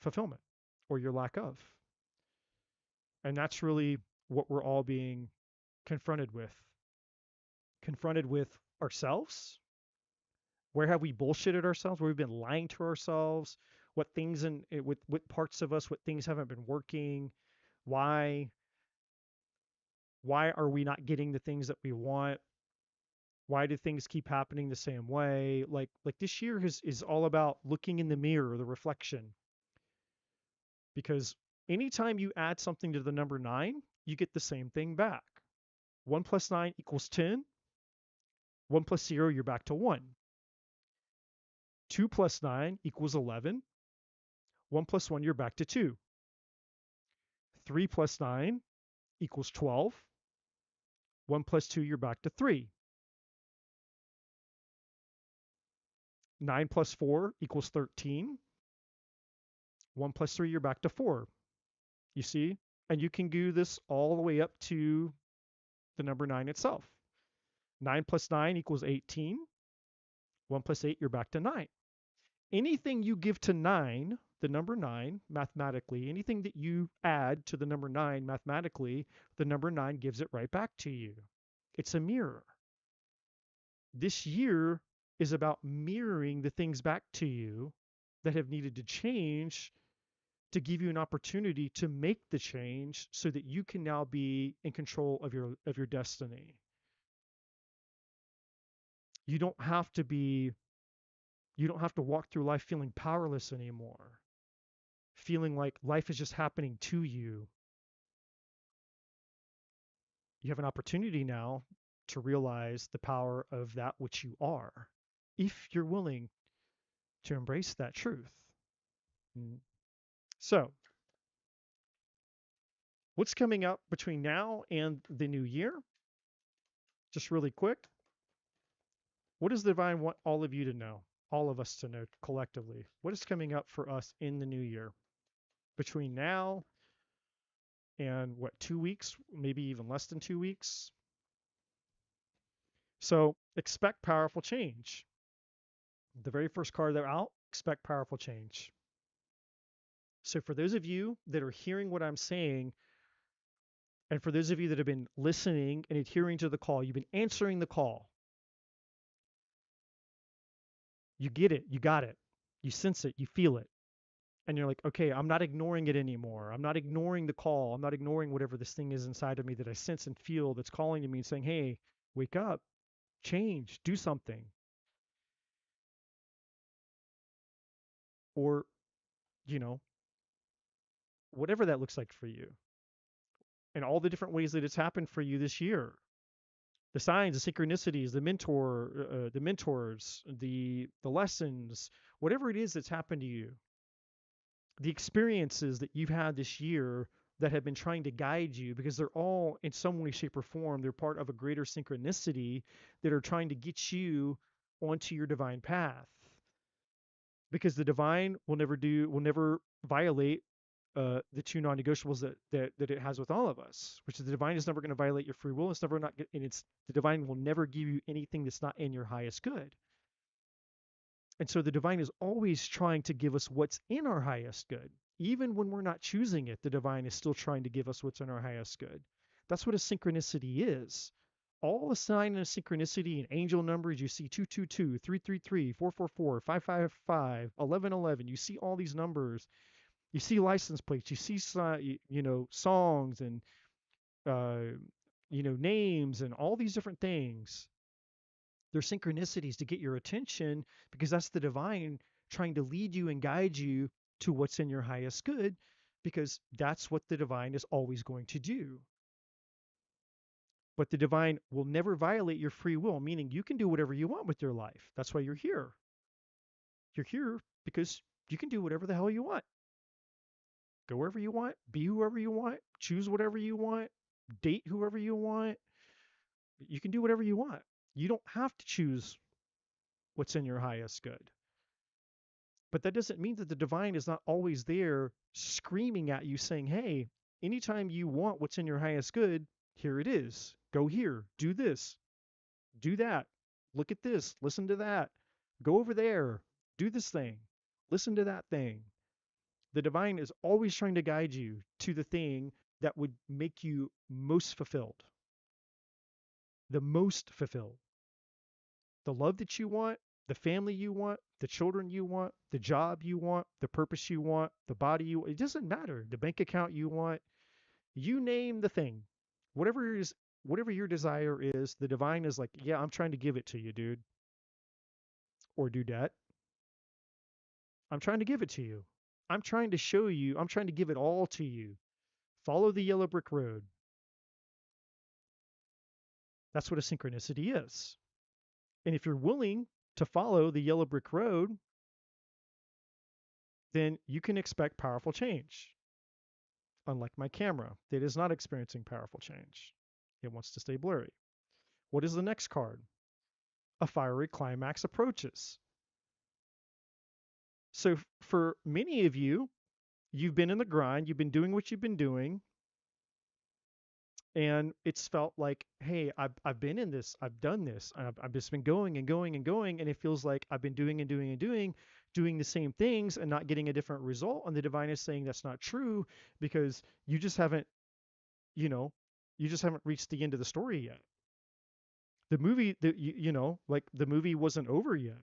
fulfillment or your lack of. And that's really what we're all being confronted with. Confronted with ourselves. Where have we bullshitted ourselves? Where we've been lying to ourselves? What things what parts of us, what things haven't been working? Why are we not getting the things that we want? Why do things keep happening the same way? Like this year is all about looking in the mirror, the reflection. Because anytime you add something to the number 9, you get the same thing back. 1 plus 9 equals 10. 1 plus 0, you're back to 1. 2 plus 9 equals 11. 1 plus 1, you're back to 2. 3 plus 9 equals 12. 1 plus 2, you're back to 3. 9 plus 4 equals 13. 1 plus 3, you're back to 4. You see? And you can do this all the way up to the number 9 itself. 9 plus 9 equals 18. 1 plus 8, you're back to 9. Anything you give to 9, the number 9, mathematically, anything that you add to the number 9 mathematically, the number 9 gives it right back to you. It's a mirror. This year is about mirroring the things back to you that have needed to change to give you an opportunity to make the change so that you can now be in control of your destiny. You don't have to walk through life feeling powerless anymore, feeling like life is just happening to you. You have an opportunity now to realize the power of that which you are, if you're willing to embrace that truth. So, what's coming up between now and the new year? Just really quick. What does the divine want all of you to know? All of us to know collectively. What is coming up for us in the new year? Between now and what, 2 weeks, maybe even less than 2 weeks. So expect powerful change. The very first card they're out, expect powerful change. So for those of you that are hearing what I'm saying, and for those of you that have been listening and adhering to the call, you've been answering the call. You get it, you got it, you sense it, you feel it. And you're like, okay, I'm not ignoring it anymore. I'm not ignoring the call. I'm not ignoring whatever this thing is inside of me that I sense and feel that's calling to me and saying, hey, wake up, change, do something. Or, you know, whatever that looks like for you. And all the different ways that it's happened for you this year. The signs, the synchronicities, the mentors, the lessons, whatever it is that's happened to you, the experiences that you've had this year that have been trying to guide you, because they're all in some way, shape, or form, they're part of a greater synchronicity that are trying to get you onto your divine path. Because the divine will never violate the two non-negotiables that it has with all of us, which is the divine is never going to violate your free will. It's never not, and it's the divine will never give you anything that's not in your highest good. And so the divine is always trying to give us what's in our highest good. Even when we're not choosing it, the divine is still trying to give us what's in our highest good. That's what a synchronicity is. All the sign of synchronicity and angel numbers, you see 222, 333, 444, 555, 1111. You see all these numbers. You see license plates. You see, songs and, uh, names and all these different things. They're synchronicities to get your attention because that's the divine trying to lead you and guide you to what's in your highest good, because that's what the divine is always going to do. But the divine will never violate your free will, meaning you can do whatever you want with your life. That's why you're here. You're here because you can do whatever the hell you want. Go wherever you want, be whoever you want, choose whatever you want, date whoever you want. You can do whatever you want. You don't have to choose what's in your highest good. But that doesn't mean that the divine is not always there screaming at you saying, hey, anytime you want what's in your highest good, here it is. Go here, do this, do that, look at this, listen to that, go over there, do this thing, listen to that thing. The divine is always trying to guide you to the thing that would make you most fulfilled, the most fulfilled. The love that you want, the family you want, the children you want, the job you want, the purpose you want, the body you want. It doesn't matter. The bank account you want, you name the thing. Whatever is whatever your desire is, the divine is like, yeah, I'm trying to give it to you, dude. Or dudette. I'm trying to give it to you. I'm trying to show you, I'm trying to give it all to you. Follow the yellow brick road. That's what a synchronicity is. And if you're willing to follow the yellow brick road, then you can expect powerful change. Unlike my camera, that is not experiencing powerful change. It wants to stay blurry. What is the next card? A fiery climax approaches. So for many of you, you've been in the grind, you've been doing what you've been doing, and it's felt like, hey, I've been in this, I've done this, I've just been going and going and going, and it feels like I've been doing and doing and doing the same things and not getting a different result. And the divine is saying that's not true because you just haven't, you know, you just haven't reached the end of the story yet. The movie that like the movie wasn't over yet.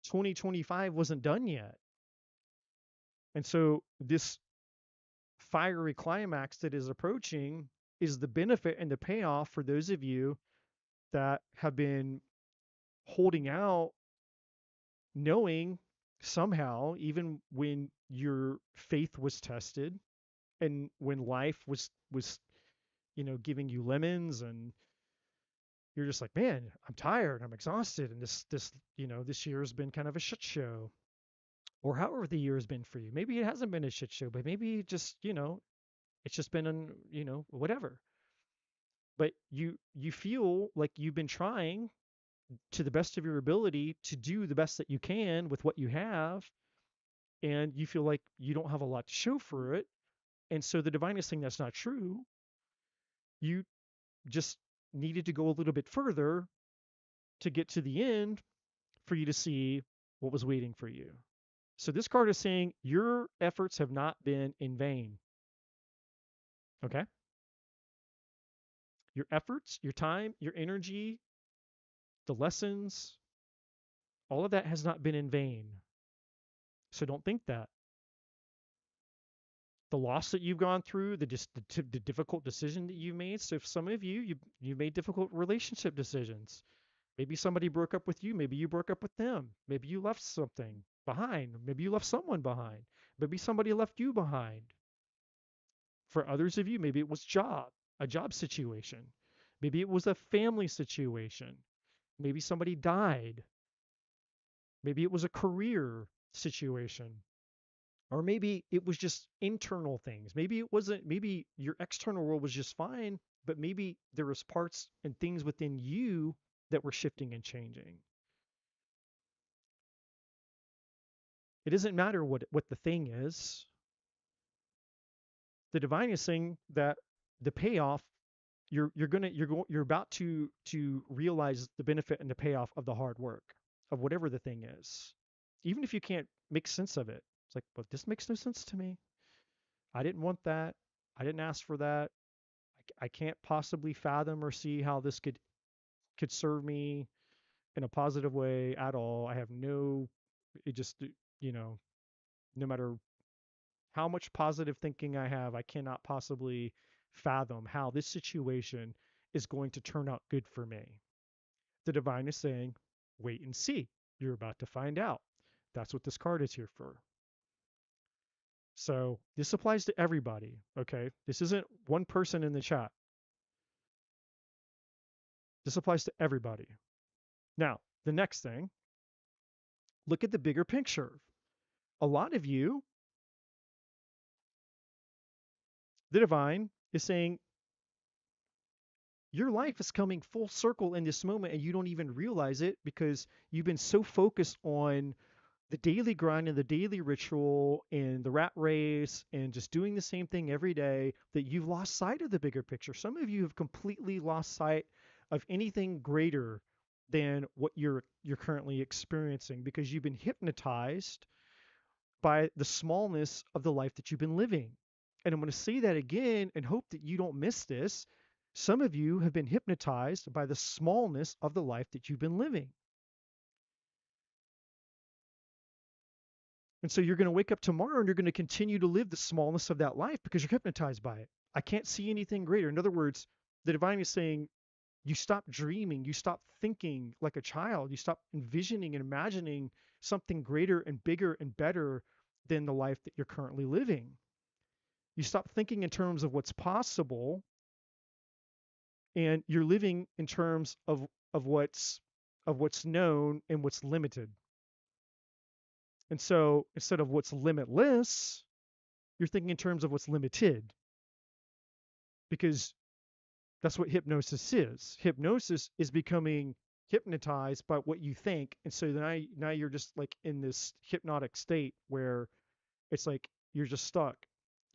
2025 wasn't done yet. And so this fiery climax that is approaching is the benefit and the payoff for those of you that have been holding out, knowing somehow, even when your faith was tested and when life was giving you lemons, and you're just like, man, I'm tired, I'm exhausted, and this year has been kind of a shit show. Or however the year has been for you. Maybe it hasn't been a shit show, but maybe just, it's just been whatever. But you feel like you've been trying to the best of your ability to do the best that you can with what you have, and you feel like you don't have a lot to show for it. And so the divine is saying that's not true. You just needed to go a little bit further to get to the end for you to see what was waiting for you. So this card is saying your efforts have not been in vain. Okay? Your efforts, your time, your energy, the lessons, all of that has not been in vain. So don't think that. The loss that you've gone through, the difficult decision that you made. So if some of you made difficult relationship decisions. Maybe somebody broke up with you. Maybe you broke up with them. Maybe you left something behind. Maybe you left someone behind. Maybe somebody left you behind. For others of you, maybe it was a job situation. Maybe it was a family situation. Maybe somebody died. Maybe it was a career situation. Or maybe it was just internal things. Maybe it wasn't, maybe your external world was just fine, but maybe there was parts and things within you that were shifting and changing. It doesn't matter what the thing is. The divine is saying that the payoff you're about to realize the benefit and the payoff of the hard work of whatever the thing is. Even if you can't make sense of it. It's like, but this makes no sense to me. I didn't want that. I didn't ask for that. I can't possibly fathom or see how this could serve me in a positive way at all. I have no it just you know, no matter how much positive thinking I have, I cannot possibly fathom how this situation is going to turn out good for me. The divine is saying, wait and see. You're about to find out. That's what this card is here for. So this applies to everybody, okay? This isn't one person in the chat. This applies to everybody. Now, the next thing, look at the bigger picture. A lot of you, the divine is saying, your life is coming full circle in this moment and you don't even realize it because you've been so focused on the daily grind and the daily ritual and the rat race and just doing the same thing every day that you've lost sight of the bigger picture. Some of you have completely lost sight of anything greater than what you're currently experiencing because you've been hypnotized by the smallness of the life that you've been living. And I'm going to say that again and hope that you don't miss this. Some of you have been hypnotized by the smallness of the life that you've been living. And so you're going to wake up tomorrow and you're going to continue to live the smallness of that life because you're hypnotized by it. I can't see anything greater. In other words, the divine is saying, you stop dreaming, you stop thinking like a child, you stop envisioning and imagining something greater and bigger and better than the life that you're currently living. You stop thinking in terms of what's possible and you're living in terms of what's known and what's limited. And so instead of what's limitless, you're thinking in terms of what's limited because that's what hypnosis is. Hypnosis is becoming hypnotized by what you think. And so now you're just like in this hypnotic state where it's like you're just stuck.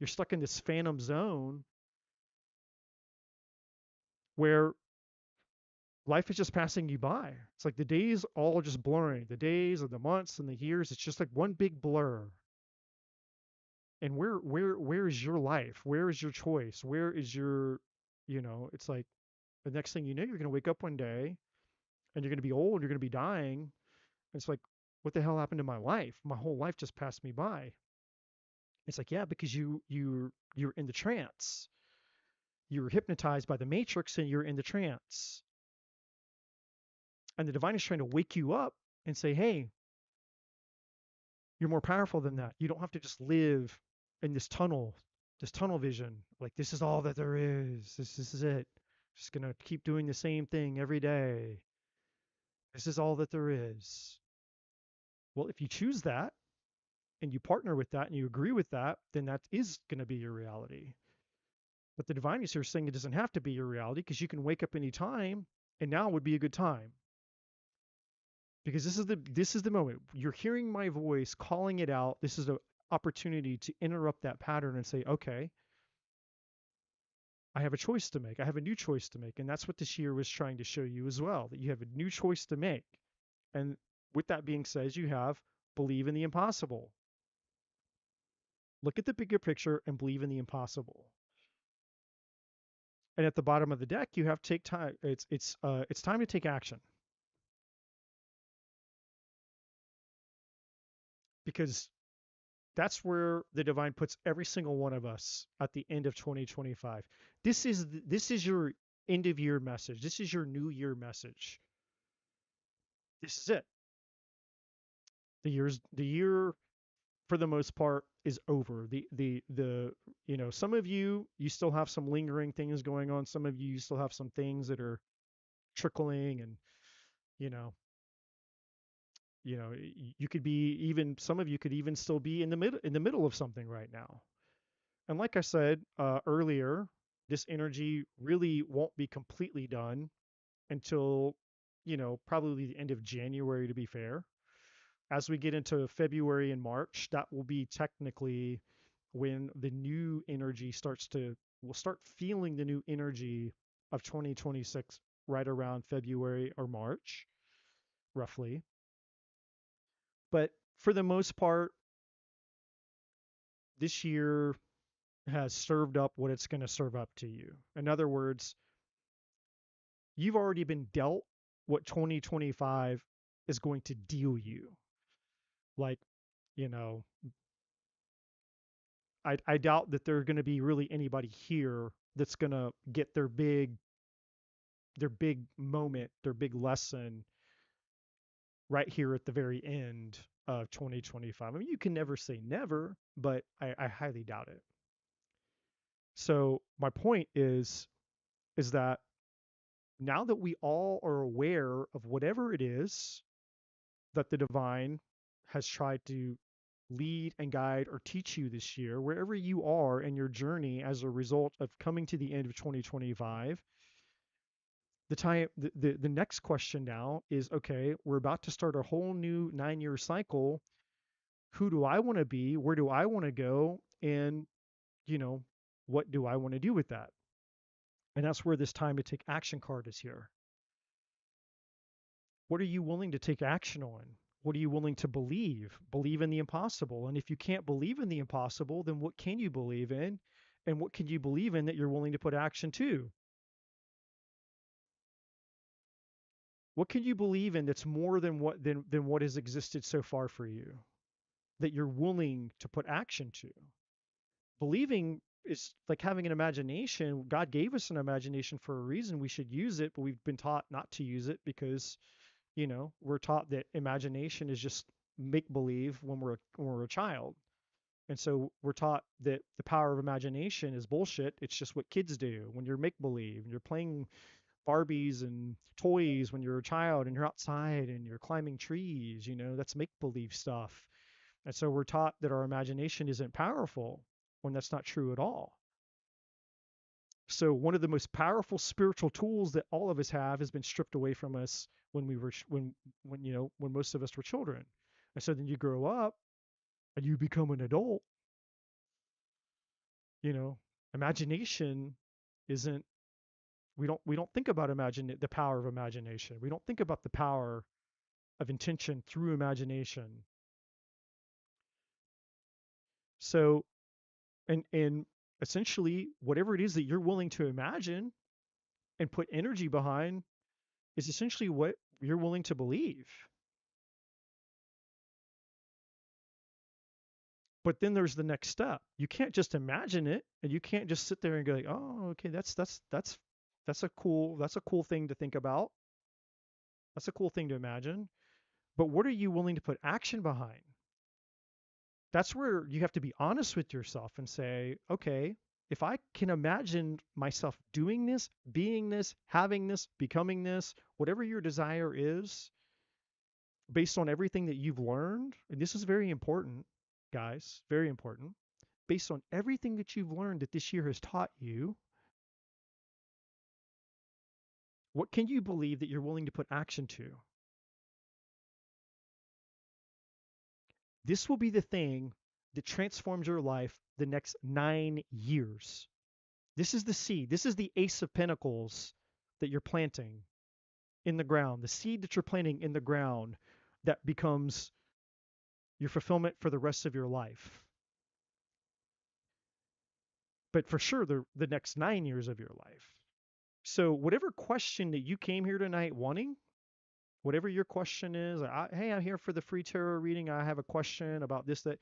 You're stuck in this phantom zone where life is just passing you by. It's like the days all just blurring. The days and the months and the years, it's just like one big blur. And where is your life? Where is your choice? Where is your, it's like the next thing you know, you're going to wake up one day and you're going to be old, you're going to be dying. And it's like, what the hell happened to my life? My whole life just passed me by. It's like, yeah, because you're in the trance. You were hypnotized by the matrix and you're in the trance. And the divine is trying to wake you up and say, hey, you're more powerful than that. You don't have to just live in this tunnel vision. Like, this is all that there is. This is it. Just going to keep doing the same thing every day. This is all that there is. Well, if you choose that and you partner with that and you agree with that, then that is going to be your reality. But the divine is here saying it doesn't have to be your reality because you can wake up any time and now would be a good time. Because this is the moment. You're hearing my voice calling it out. This is an opportunity to interrupt that pattern and say, okay, I have a choice to make. I have a new choice to make. And that's what this year was trying to show you as well, that you have a new choice to make. And with that being said, you have believe in the impossible. Look at the bigger picture and believe in the impossible. And at the bottom of the deck, you have take time. It's time to take action, because that's where the divine puts every single one of us at the end of 2025. This is your end of year message. This is your new year message. This is it. The year for the most part is over. The some of you still have some lingering things going on. Some of you still have some things that are trickling, and you know you could be, even some of you could even still be in the middle of something right now. And like I said earlier, this energy really won't be completely done until probably the end of January, to be fair. As we get into February and March, that will be technically when the new energy we'll start feeling the new energy of 2026 right around February or March, roughly. But for the most part, this year has served up what it's going to serve up to you. In other words, you've already been dealt what 2025 is going to deal you. Like, you know, I doubt that there's going to be really anybody here that's going to get their big moment, their big lesson right here at the very end of 2025. I mean, you can never say never, but I highly doubt it. So my point is that now that we all are aware of whatever it is that the divine has tried to lead and guide or teach you this year, wherever you are in your journey as a result of coming to the end of 2025, the next question now is, okay, we're about to start a whole new 9-year cycle. Who do I want to be? Where do I want to go? And, you know, what do I want to do with that? And that's where this time to take action card is here. What are you willing to take action on? What are you willing to believe? Believe in the impossible. And if you can't believe in the impossible, then what can you believe in? And what can you believe in that you're willing to put action to? What can you believe in that's more than what has existed so far for you, that you're willing to put action to? Believing is like having an imagination. God gave us an imagination for a reason. We should use it, but we've been taught not to use it because we're taught that imagination is just make believe when we're a child. And so we're taught that the power of imagination is bullshit. It's just what kids do when you're make believe and you're playing Barbies and toys when you're a child and you're outside and you're climbing trees, that's make believe stuff. And so we're taught that our imagination isn't powerful when that's not true at all. So one of the most powerful spiritual tools that all of us have has been stripped away from us when we were when most of us were children. And so then you grow up and you become an adult. you know Imagination isn't, we don't think about the power of imagination. We don't think about the power of intention through imagination. So, and essentially whatever it is that you're willing to imagine and put energy behind is essentially what you're willing to believe. But then there's the next step. You can't just imagine it, and you can't just sit there and go like, "Oh, okay, that's a cool thing to think about. That's a cool thing to imagine." But what are you willing to put action behind? That's where you have to be honest with yourself and say, "Okay, if I can imagine myself doing this, being this, having this, becoming this, whatever your desire is, based on everything that you've learned," and this is very important, guys, very important, based on everything that you've learned that this year has taught you, what can you believe that you're willing to put action to? This will be the thing that transforms your life the next 9 years. This is the seed. This is the Ace of Pentacles that you're planting in the ground, the seed that you're planting in the ground that becomes your fulfillment for the rest of your life. But for sure, the next 9 years of your life. So, whatever question that you came here tonight wanting, whatever your question is, hey, I'm here for the free tarot reading. I have a question about this, that.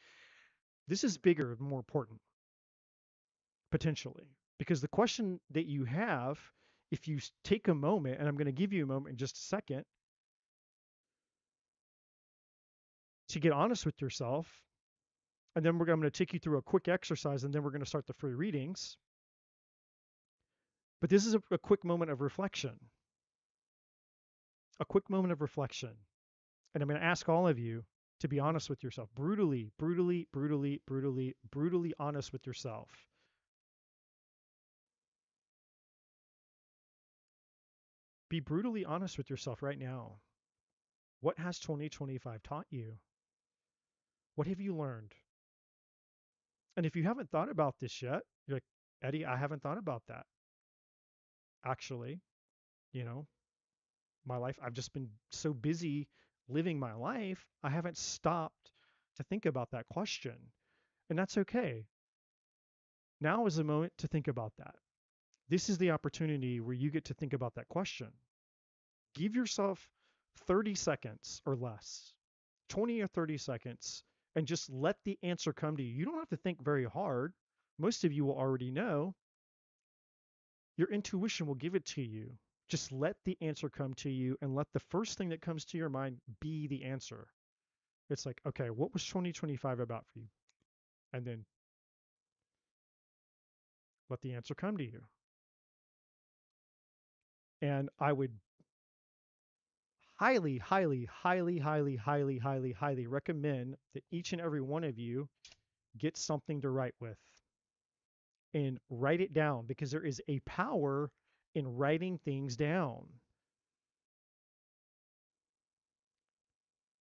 This is bigger and more important, potentially. Because the question that you have, if you take a moment, and I'm going to give you a moment in just a second, to get honest with yourself, and then I'm going to take you through a quick exercise, and then we're going to start the free readings. But this is a quick moment of reflection. A quick moment of reflection. And I'm going to ask all of you to be honest with yourself. Brutally, brutally, brutally, brutally, brutally honest with yourself. Be brutally honest with yourself right now. What has 2025 taught you? What have you learned? And if you haven't thought about this yet, you're like, Eddie, I haven't thought about that. Actually, you know, my life, I've just been so busy living my life, I haven't stopped to think about that question. And that's okay. Now is the moment to think about that. This is the opportunity where you get to think about that question. Give yourself 30 seconds or less, 20 or 30 seconds, and just let the answer come to you. You don't have to think very hard. Most of you will already know. Your intuition will give it to you. Just let the answer come to you and let the first thing that comes to your mind be the answer. It's like, okay, what was 2025 about for you? And then let the answer come to you. And I would highly, highly, highly, highly, highly, highly, highly recommend that each and every one of you get something to write with and write it down, because there is a power in writing things down.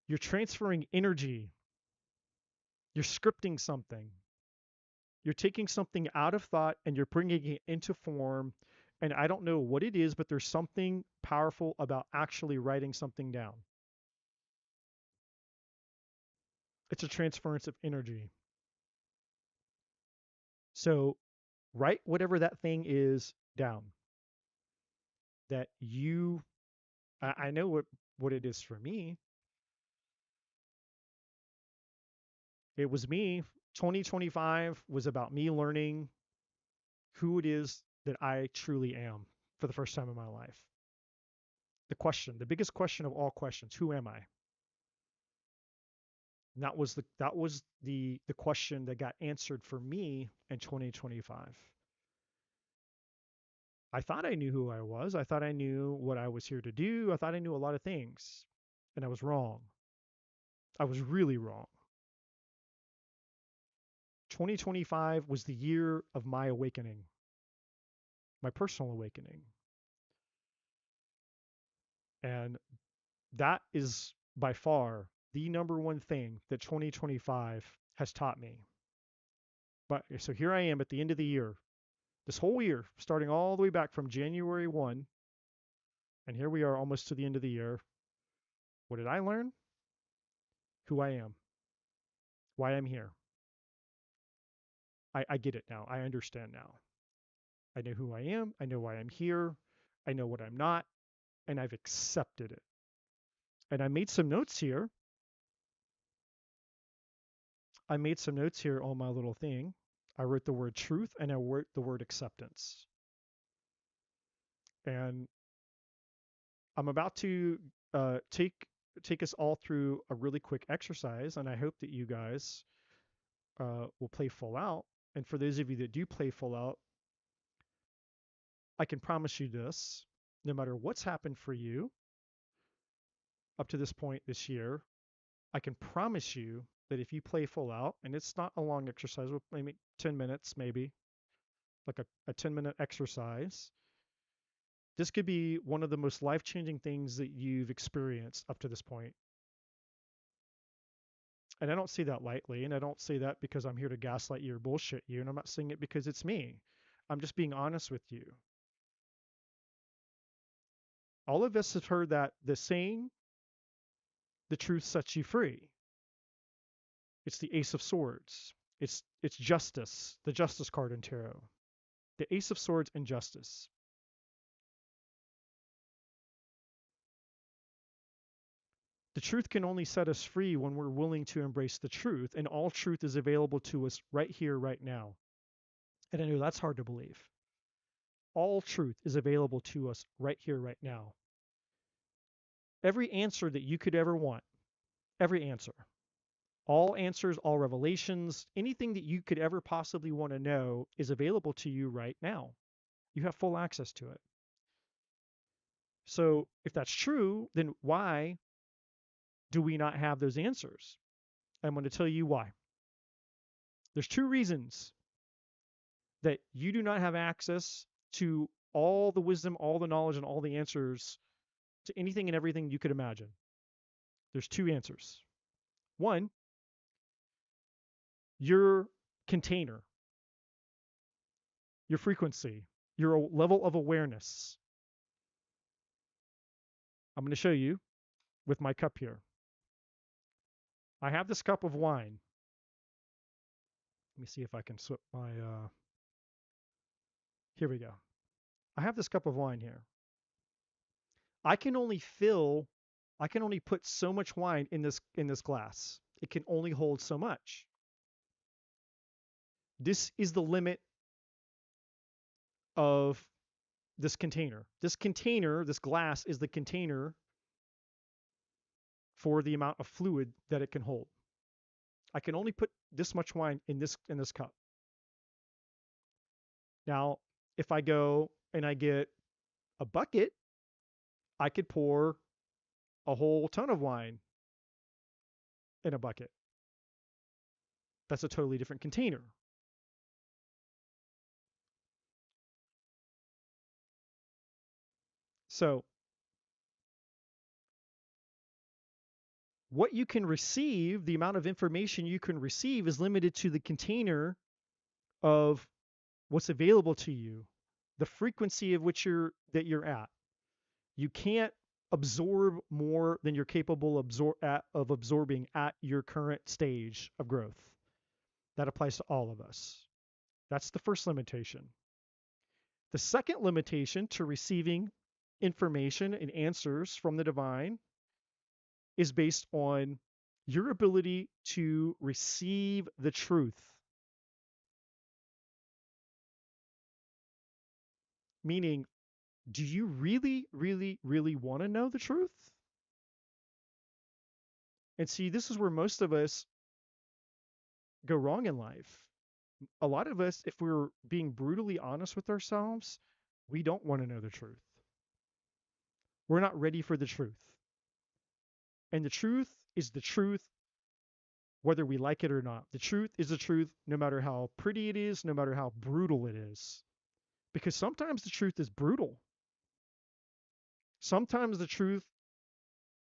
You're transferring energy. You're scripting something. You're taking something out of thought and you're bringing it into form. And I don't know what it is, but there's something powerful about actually writing something down. It's a transference of energy. So write whatever that thing is down that you, I know what it is for me. It was me. 2025 was about me learning who it is that I truly am for the first time in my life. The question, the biggest question of all questions, who am I? And that was the question that got answered for me in 2025. I thought I knew who I was. I thought I knew what I was here to do. I thought I knew a lot of things, and I was wrong. I was really wrong. 2025 was the year of my awakening, my personal awakening. And that is by far the number one thing that 2025 has taught me. But so here I am at the end of the year, this whole year, starting all the way back from January 1, and here we are almost to the end of the year. What did I learn? Who I am, why I'm here. I get it now. I understand now. I know who I am. I know why I'm here. I know what I'm not, and I've accepted it. And I made some notes here. I made some notes here on my little thing. I wrote the word truth and I wrote the word acceptance. And I'm about to take us all through a really quick exercise, and I hope that you guys will play full out. And for those of you that do play full out, I can promise you this: no matter what's happened for you up to this point this year, I can promise you that if you play full out, and it's not a long exercise, maybe 10 minutes, maybe like a 10-minute exercise, this could be one of the most life-changing things that you've experienced up to this point. And I don't say that lightly, and I don't say that because I'm here to gaslight you or bullshit you, and I'm not saying it because it's me. I'm just being honest with you. All of us have heard that the saying, the truth sets you free. It's the Ace of Swords. It's justice, the justice card in tarot. The Ace of Swords and justice. The truth can only set us free when we're willing to embrace the truth, and all truth is available to us right here, right now. And I know that's hard to believe. All truth is available to us right here, right now. Every answer that you could ever want, every answer, all answers, all revelations, anything that you could ever possibly want to know is available to you right now. You have full access to it. So if that's true, then why do we not have those answers? I'm going to tell you why. There's two reasons that you do not have access to all the wisdom, all the knowledge, and all the answers to anything and everything you could imagine. There's two answers. One, your container, your frequency, your level of awareness. I'm going to show you with my cup here. I have this cup of wine. Let me see if I can swap my, here we go. I have this cup of wine here. I can only put so much wine in this glass. It can only hold so much. This is the limit of this container. This container, this glass is the container for the amount of fluid that it can hold. I can only put this much wine in this cup. Now, if I go and I get a bucket, I could pour a whole ton of wine in a bucket. That's a totally different container. So what you can receive, the amount of information you can receive is limited to the container of what's available to you, the frequency of which you're at. You can't absorb more than you're capable of absorbing at your current stage of growth. That applies to all of us. That's the first limitation. The second limitation to receiving information and answers from the divine is based on your ability to receive the truth. Meaning, do you really, really, really want to know the truth? And see, this is where most of us go wrong in life. A lot of us, if we're being brutally honest with ourselves, we don't want to know the truth. We're not ready for the truth. And the truth is the truth, whether we like it or not. The truth is the truth, no matter how pretty it is, no matter how brutal it is. Because sometimes the truth is brutal. Sometimes the truth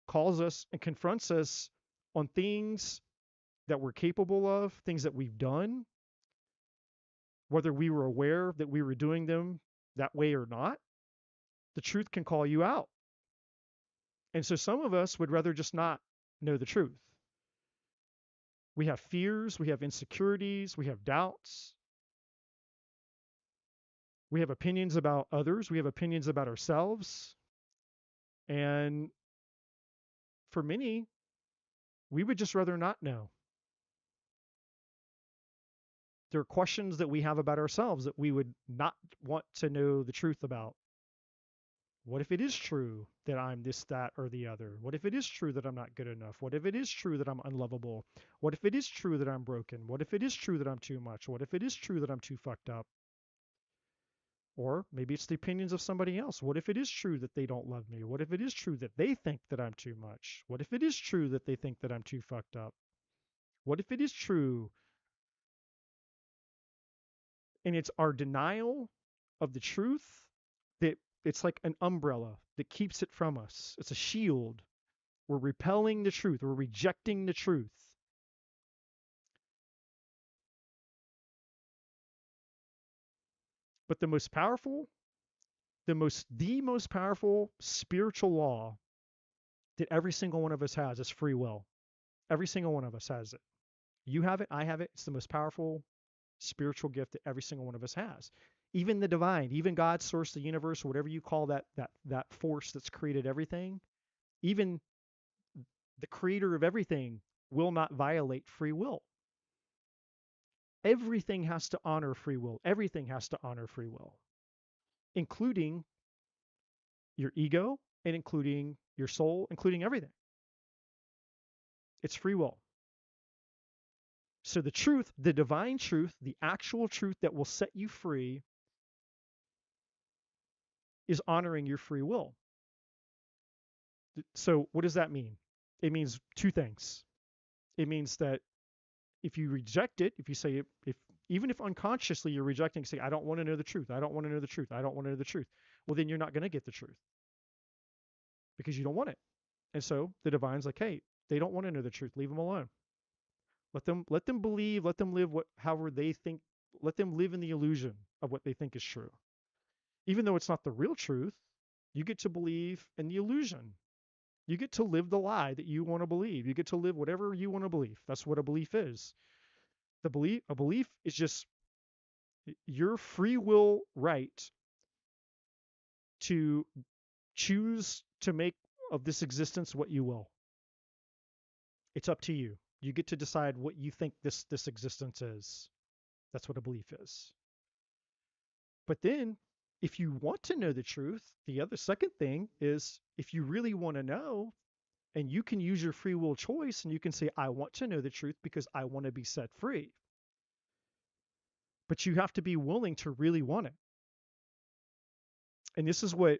calls us and confronts us on things that we're capable of, things that we've done, whether we were aware that we were doing them that way or not. The truth can call you out. And so some of us would rather just not know the truth. We have fears, we have insecurities, we have doubts. We have opinions about others, we have opinions about ourselves. And for many, we would just rather not know. There are questions that we have about ourselves that we would not want to know the truth about. What if it is true that I'm this, that, or the other? What if it is true that I'm not good enough? What if it is true that I'm unlovable? What if it is true that I'm broken? What if it is true that I'm too much? What if it is true that I'm too fucked up? Or maybe it's the opinions of somebody else. What if it is true that they don't love me? What if it is true that they think that I'm too much? What if it is true that they think that I'm too fucked up? What if it is true? And it's our denial of the truth that it's like an umbrella that keeps it from us. It's a shield. We're repelling the truth. We're rejecting the truth. But the most powerful spiritual law that every single one of us has is free will. Every single one of us has it. You have it, I have it. It's the most powerful spiritual gift that every single one of us has. Even the divine, even God's source, the universe, whatever you call that force that's created everything, even the creator of everything will not violate free will. Everything has to honor free will. Everything has to honor free will, including your ego and including your soul, including everything. It's free will. So the truth, the divine truth, the actual truth that will set you free is honoring your free will. So what does that mean? It means two things. It means that if you reject it, if you say, if even if unconsciously you're rejecting, say, I don't want to know the truth, I don't want to know the truth, I don't want to know the truth, well, then you're not going to get the truth because you don't want it. And so the divine's like, hey, they don't want to know the truth. Leave them alone. Let them believe, let them live however they think, let them live in the illusion of what they think is true. Even though it's not the real truth, you get to believe in the illusion. You get to live the lie that you want to believe. You get to live whatever you want to believe. That's what a belief is. A belief is just your free will right to choose to make of this existence what you will. It's up to you. You get to decide what you think this existence is. That's what a belief is. But then if you want to know the truth, the other second thing is if you really want to know, and you can use your free will choice and you can say, I want to know the truth because I want to be set free. But you have to be willing to really want it. And this is what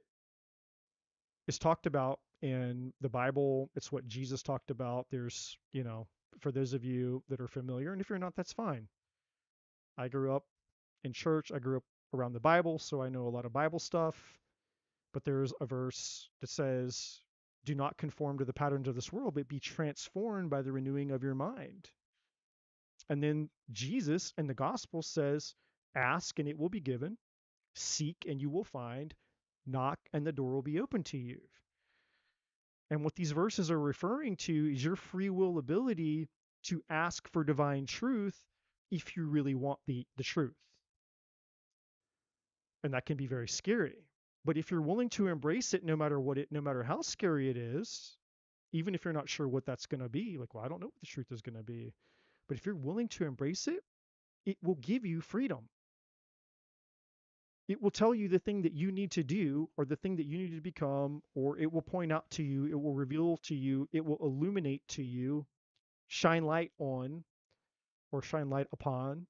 is talked about in the Bible. It's what Jesus talked about. There's, for those of you that are familiar, and if you're not, that's fine. I grew up in church. I grew up around the Bible, so I know a lot of Bible stuff. But there's a verse that says, do not conform to the patterns of this world, but be transformed by the renewing of your mind. And then Jesus in the gospel says, ask and it will be given, seek and you will find, knock and the door will be open to you. And what these verses are referring to is your free will ability to ask for divine truth if you really want the truth. And that can be very scary. But if you're willing to embrace it, no matter how scary it is, even if you're not sure what that's going to be, like, well, I don't know what the truth is going to be. But if you're willing to embrace it, it will give you freedom. It will tell you the thing that you need to do or the thing that you need to become, or it will point out to you, it will reveal to you, it will illuminate to you, shine light on or shine light upon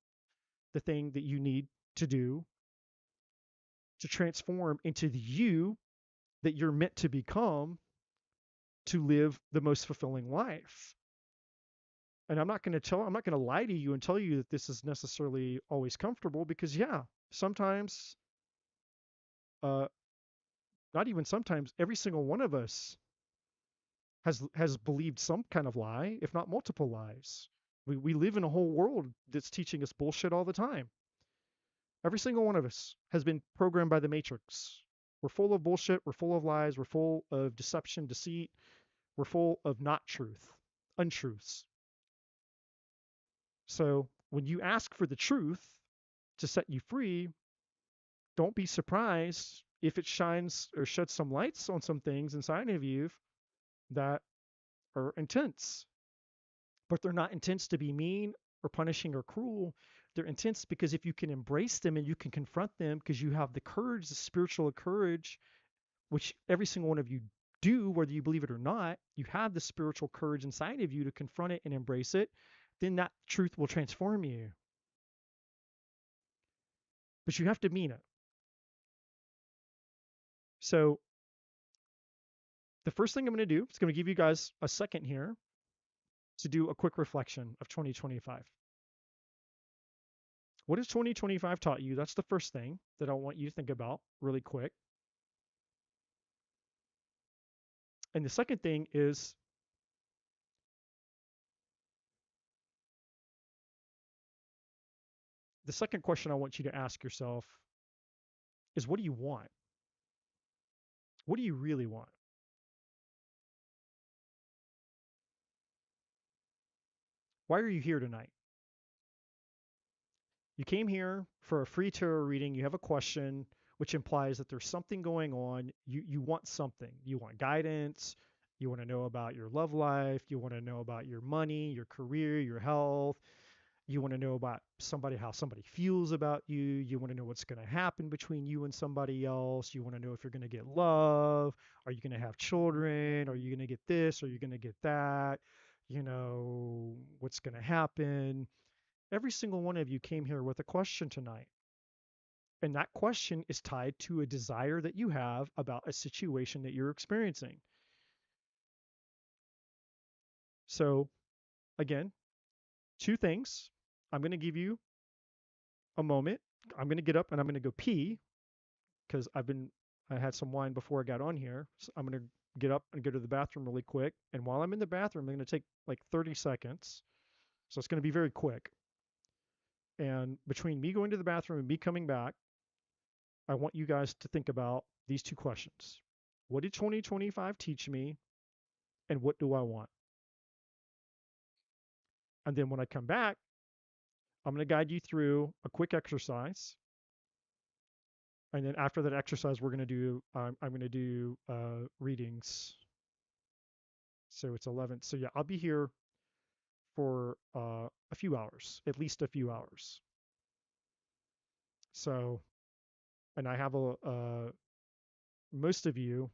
the thing that you need to do to transform into the you that you're meant to become to live the most fulfilling life. And I'm not going to lie to you and tell you that this is necessarily always comfortable because, yeah, sometimes, uh, not even sometimes, every single one of us has believed some kind of lie, if not multiple lies. We live in a whole world that's teaching us bullshit all the time. Every single one of us has been programmed by the matrix. We're full of bullshit. We're full of lies. We're full of deception, deceit. We're full of not truth, untruths. So when you ask for the truth to set you free, don't be surprised if it shines or sheds some lights on some things inside of you that are intense. But they're not intense to be mean or punishing or cruel. They're intense because if you can embrace them and you can confront them because you have the courage, the spiritual courage, which every single one of you do, whether you believe it or not, you have the spiritual courage inside of you to confront it and embrace it, then that truth will transform you. But you have to mean it. So the first thing I'm going to do is going to give you guys a second here to do a quick reflection of 2025. What has 2025 taught you? That's the first thing that I want you to think about really quick. And the second thing is the second question I want you to ask yourself is what do you want? What do you really want? Why are you here tonight? You came here for a free tarot reading. You have a question, which implies that there's something going on. You want something. You want guidance. You want to know about your love life. You want to know about your money, your career, your health. You want to know about somebody, how somebody feels about you. You want to know what's going to happen between you and somebody else. You want to know if you're going to get love. Are you going to have children? Are you going to get this? Are you going to get that? What's going to happen? Every single one of you came here with a question tonight. And that question is tied to a desire that you have about a situation that you're experiencing. So, again, two things. I'm going to give you a moment. I'm going to get up and I'm going to go pee because I had some wine before I got on here. So I'm going to get up and go to the bathroom really quick. And while I'm in the bathroom, I'm going to take like 30 seconds. So it's going to be very quick. And between me going to the bathroom and me coming back, I want you guys to think about these two questions. What did 2025 teach me? And what do I want? And then when I come back, I'm going to guide you through a quick exercise. And then after that exercise, we're going to do, I'm going to do readings. So it's 11. So yeah, I'll be here for a few hours, at least a few hours. So, and I have most of you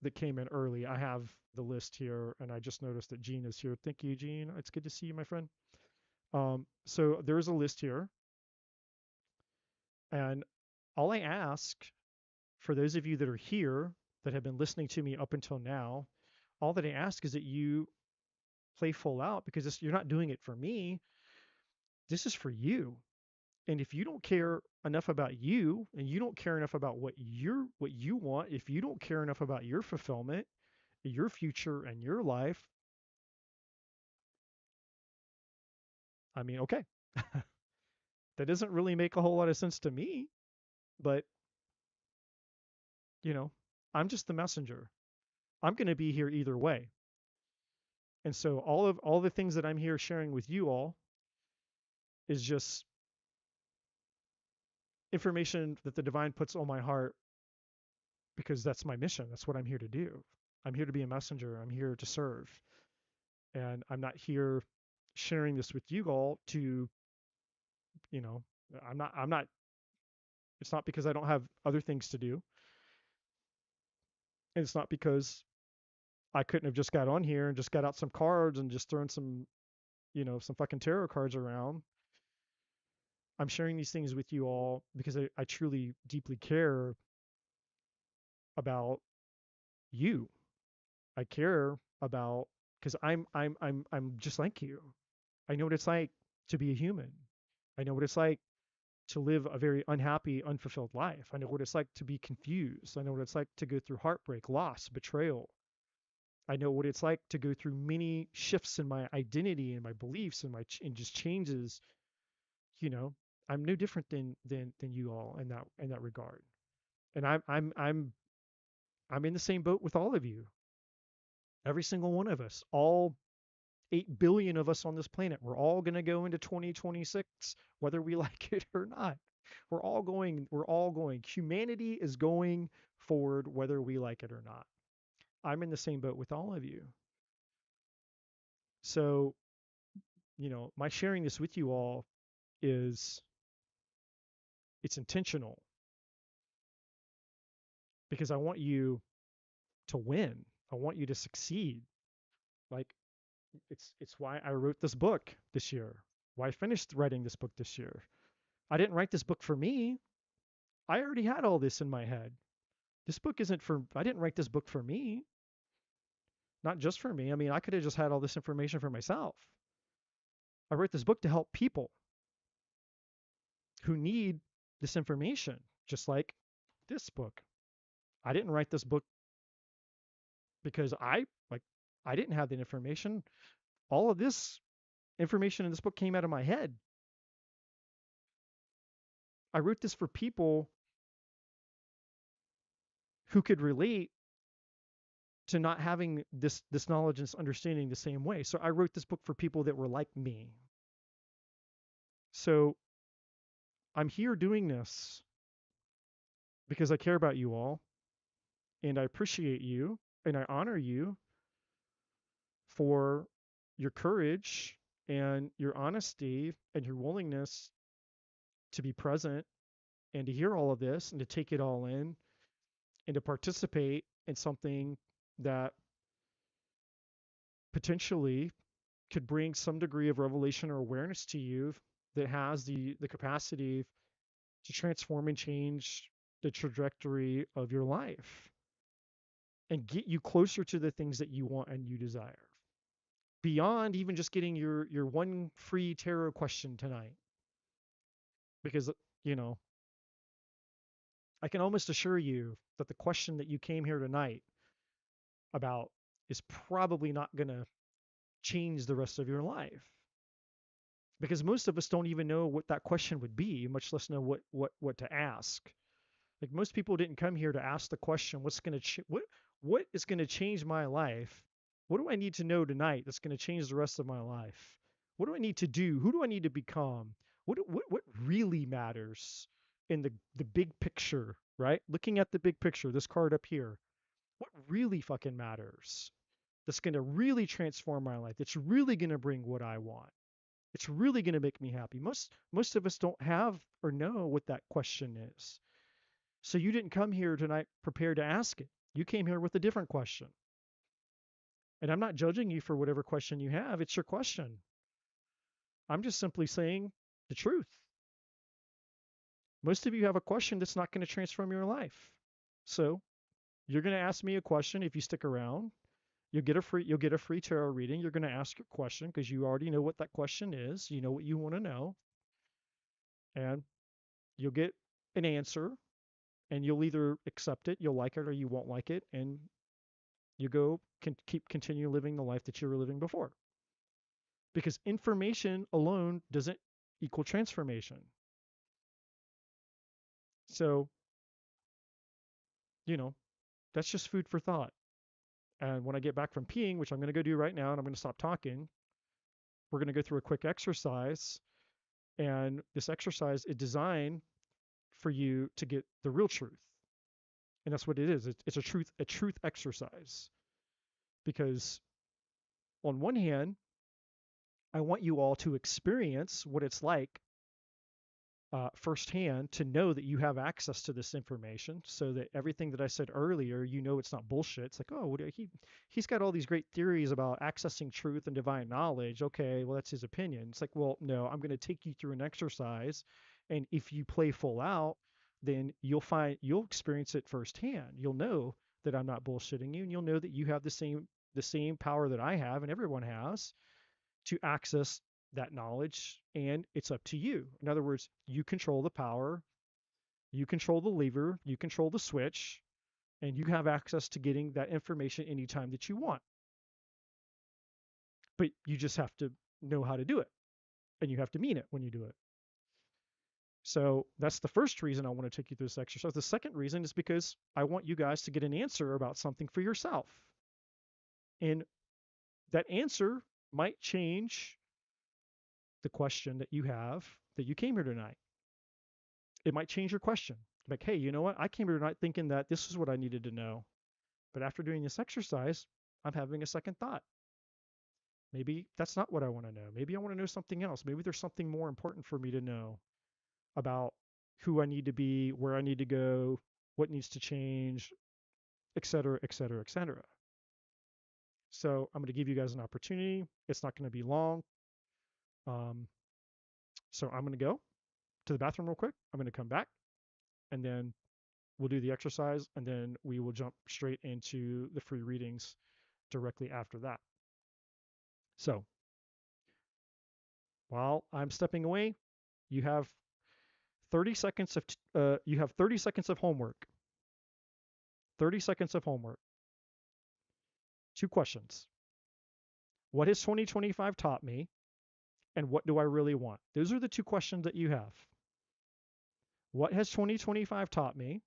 that came in early, I have the list here, and I just noticed that Gene is here. Thank you, Gene. It's good to see you, my friend. So there's a list here, and all I ask for those of you that are here that have been listening to me up until now, all that I ask is that you play full out because you're not doing it for me. This is for you. And if you don't care enough about you and you don't care enough about what you want, if you don't care enough about your fulfillment, your future and your life, I mean, okay. That doesn't really make a whole lot of sense to me, but you know, I'm just the messenger. I'm going to be here either way. And so all the things that I'm here sharing with you all is just information that the divine puts on my heart because that's my mission. That's what I'm here to do. I'm here to be a messenger. I'm here to serve. And I'm not here sharing this with you all to, you know, I'm not it's not because I don't have other things to do. And it's not because I couldn't have just got on here and just got out some cards and just thrown some, some fucking tarot cards around. I'm sharing these things with you all because I truly deeply care about you. I care about because I'm just like you. I know what it's like to be a human. I know what it's like to live a very unhappy, unfulfilled life. I know what it's like to be confused. I know what it's like to go through heartbreak, loss, betrayal. I know what it's like to go through many shifts in my identity and my beliefs and just changes. You know, I'm no different than you all in that regard. And I'm in the same boat with all of you. Every single one of us, all 8 billion of us on this planet, we're all going to go into 2026 whether we like it or not. We're all going. Humanity is going forward whether we like it or not. I'm in the same boat with all of you. So, my sharing this with you all is it's intentional because I want you to win. I want you to succeed. Like it's why I wrote this book this year. Why I finished writing this book this year. I didn't write this book for me. I already had all this in my head. This book isn't for I didn't write this book for me. Not just for me. I mean, I could have just had all this information for myself. I wrote this book to help people who need this information, just like this book. I didn't write this book because I didn't have the information. All of this information in this book came out of my head. I wrote this for people who could relate to not having this knowledge and this understanding the same way. So I wrote this book for people that were like me. So I'm here doing this because I care about you all and I appreciate you and I honor you for your courage and your honesty and your willingness to be present and to hear all of this and to take it all in and to participate in something that potentially could bring some degree of revelation or awareness to you that has the capacity to transform and change the trajectory of your life and get you closer to the things that you want and you desire. Beyond even just getting your one free tarot question tonight. Because, you know, I can almost assure you that the question that you came here tonight about is probably not going to change the rest of your life. Because most of us don't even know what that question would be, much less know what to ask. Like most people didn't come here to ask the question, what is going to change my life? What do I need to know tonight that's going to change the rest of my life? What do I need to do? Who do I need to become? What really matters in the big picture, right? Looking at the big picture, this card up here. What really fucking matters? That's going to really transform my life. It's really going to bring what I want. It's really going to make me happy. Most of us don't have or know what that question is. So you didn't come here tonight prepared to ask it. You came here with a different question. And I'm not judging you for whatever question you have. It's your question. I'm just simply saying the truth. Most of you have a question that's not going to transform your life. So you're going to ask me a question if you stick around. You'll get a free tarot reading. You're going to ask your question because you already know what that question is. You know what you want to know. And you'll get an answer and you'll either accept it, you'll like it, or you won't like it, and you continue living the life that you were living before. Because information alone doesn't equal transformation. So, you know, that's just food for thought. And when I get back from peeing, which I'm going to go do right now, and I'm going to stop talking, we're going to go through a quick exercise. And this exercise is designed for you to get the real truth. And that's what it is. It's a truth exercise. Because on one hand, I want you all to experience what it's like firsthand to know that you have access to this information so that everything that I said earlier, you know, it's not bullshit. It's like, oh, he's got all these great theories about accessing truth and divine knowledge. Okay, well, that's his opinion. It's like, well, no, I'm going to take you through an exercise. And if you play full out, then you'll experience it firsthand. You'll know that I'm not bullshitting you, and you'll know that you have the same power that I have and everyone has to access that knowledge, and it's up to you. In other words, you control the power, you control the lever, you control the switch, and you have access to getting that information anytime that you want. But you just have to know how to do it, and you have to mean it when you do it. So that's the first reason I want to take you through this exercise. The second reason is because I want you guys to get an answer about something for yourself. And that answer might change the question that you have that you came here tonight. It might change your question. Like, hey, you know what? I came here tonight thinking that this is what I needed to know. But after doing this exercise, I'm having a second thought. Maybe that's not what I want to know. Maybe I want to know something else. Maybe there's something more important for me to know about who I need to be, where I need to go, what needs to change, et cetera, et cetera, et cetera. So I'm going to give you guys an opportunity. It's not going to be long. So I'm going to go to the bathroom real quick. I'm going to come back, and then we'll do the exercise, and then we will jump straight into the free readings directly after that. So while I'm stepping away, you have 30 seconds of homework. 30 seconds of homework. 2 questions. What has 2025 taught me? And what do I really want? Those are the 2 questions that you have. What has 2025 taught me?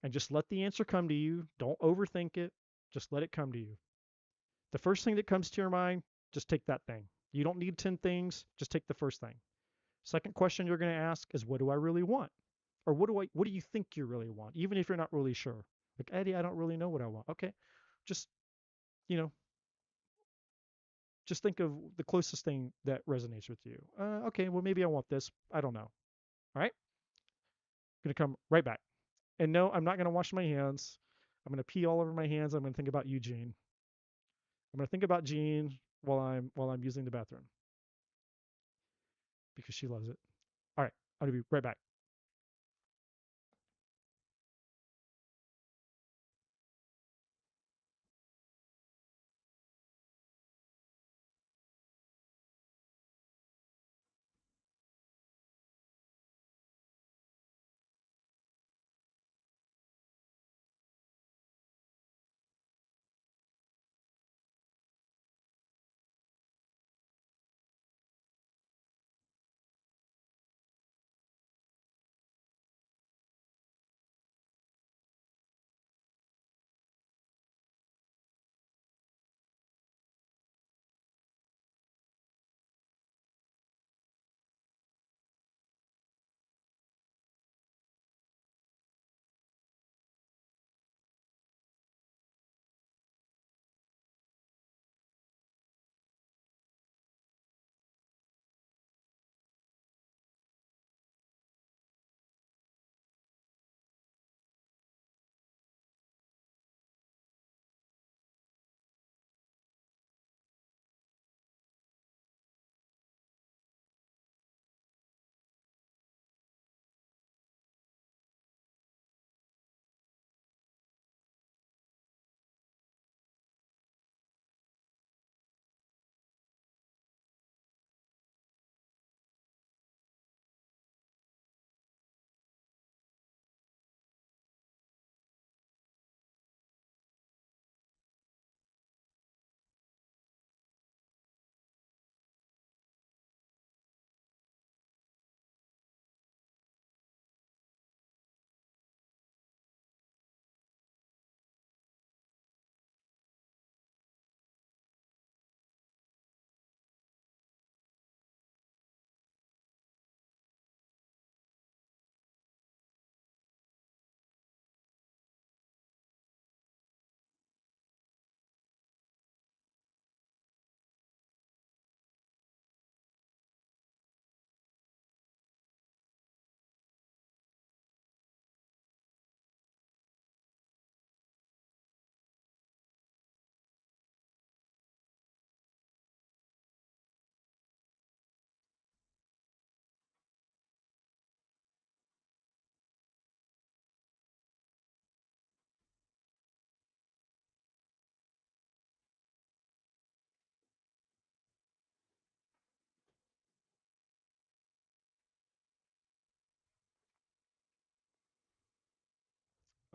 and just let the answer come to you. Don't overthink it. Just let it come to you. The first thing that comes to your mind, just take that thing. You don't need 10 things, just take the first thing. Second question you're going to ask is, what do I really want? Or what do you think you really want? Even if you're not really sure. Like, Eddie, I don't really know what I want. Okay. Just, you know, just think of the closest thing that resonates with you. Okay, well, maybe I want this. I don't know. All right. Going to come right back. And no, I'm not going to wash my hands. I'm going to pee all over my hands. I'm going to think about Eugene. I'm going to think about Jean while I'm using the bathroom because she loves it. All right. I'll be right back.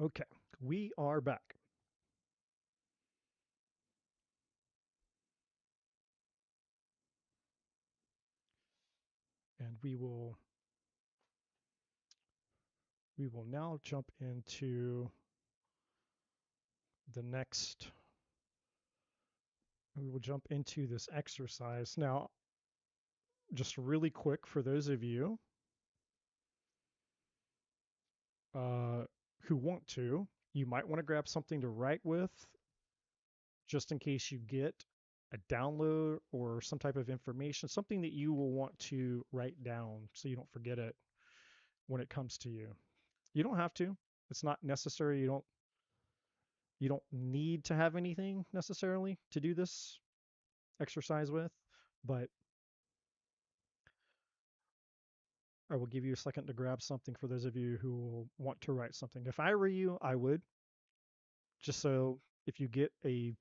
Okay. We are back. And we will now jump into the next we will jump into this exercise. Now, just really quick for those of you uh, who want to, you might want to grab something to write with just in case you get a download or some type of information, something that you will want to write down so you don't forget it when it comes to you. You don't have to. It's not necessary. You don't need to have anything necessarily to do this exercise with, but I will give you a second to grab something for those of you who will want to write something. If I were you, I would, just so if you get a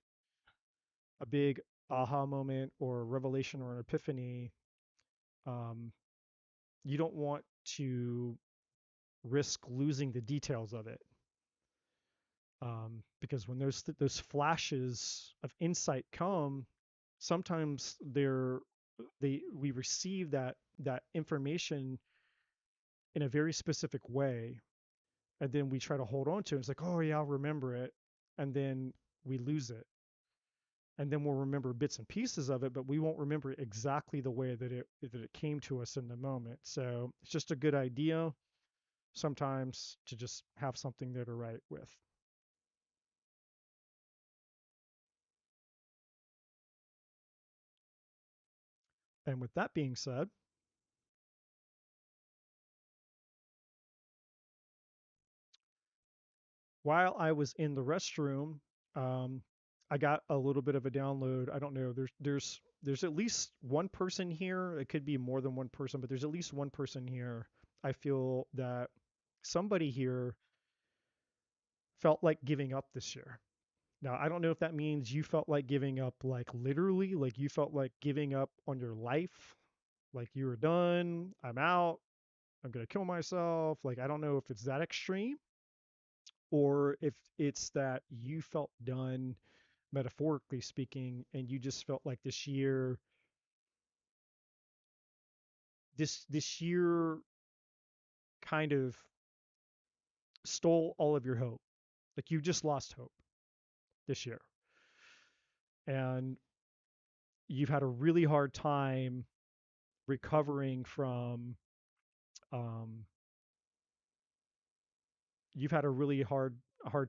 big aha moment or revelation or an epiphany, um, you don't want to risk losing the details of it. Because when those flashes of insight come, sometimes we receive that information in a very specific way, and then we try to hold on to it. It's like, oh yeah, I'll remember it, and then we lose it, and then we'll remember bits and pieces of it, but we won't remember exactly the way that it came to us in the moment. So it's just a good idea sometimes to just have something there to write with. And with that being said, while I was in the restroom, um, I got a little bit of a download. I don't know. There's at least one person here. It could be more than one person, but there's at least one person here. I feel that somebody here felt like giving up this year. Now, I don't know if that means you felt like giving up, like literally, like you felt like giving up on your life, like you were done, I'm out, I'm going to kill myself. Like, I don't know if it's that extreme or if it's that you felt done, metaphorically speaking, and you just felt like this year kind of stole all of your hope. Like you just lost hope this year. And you've had a really hard time recovering from um, you've had a really hard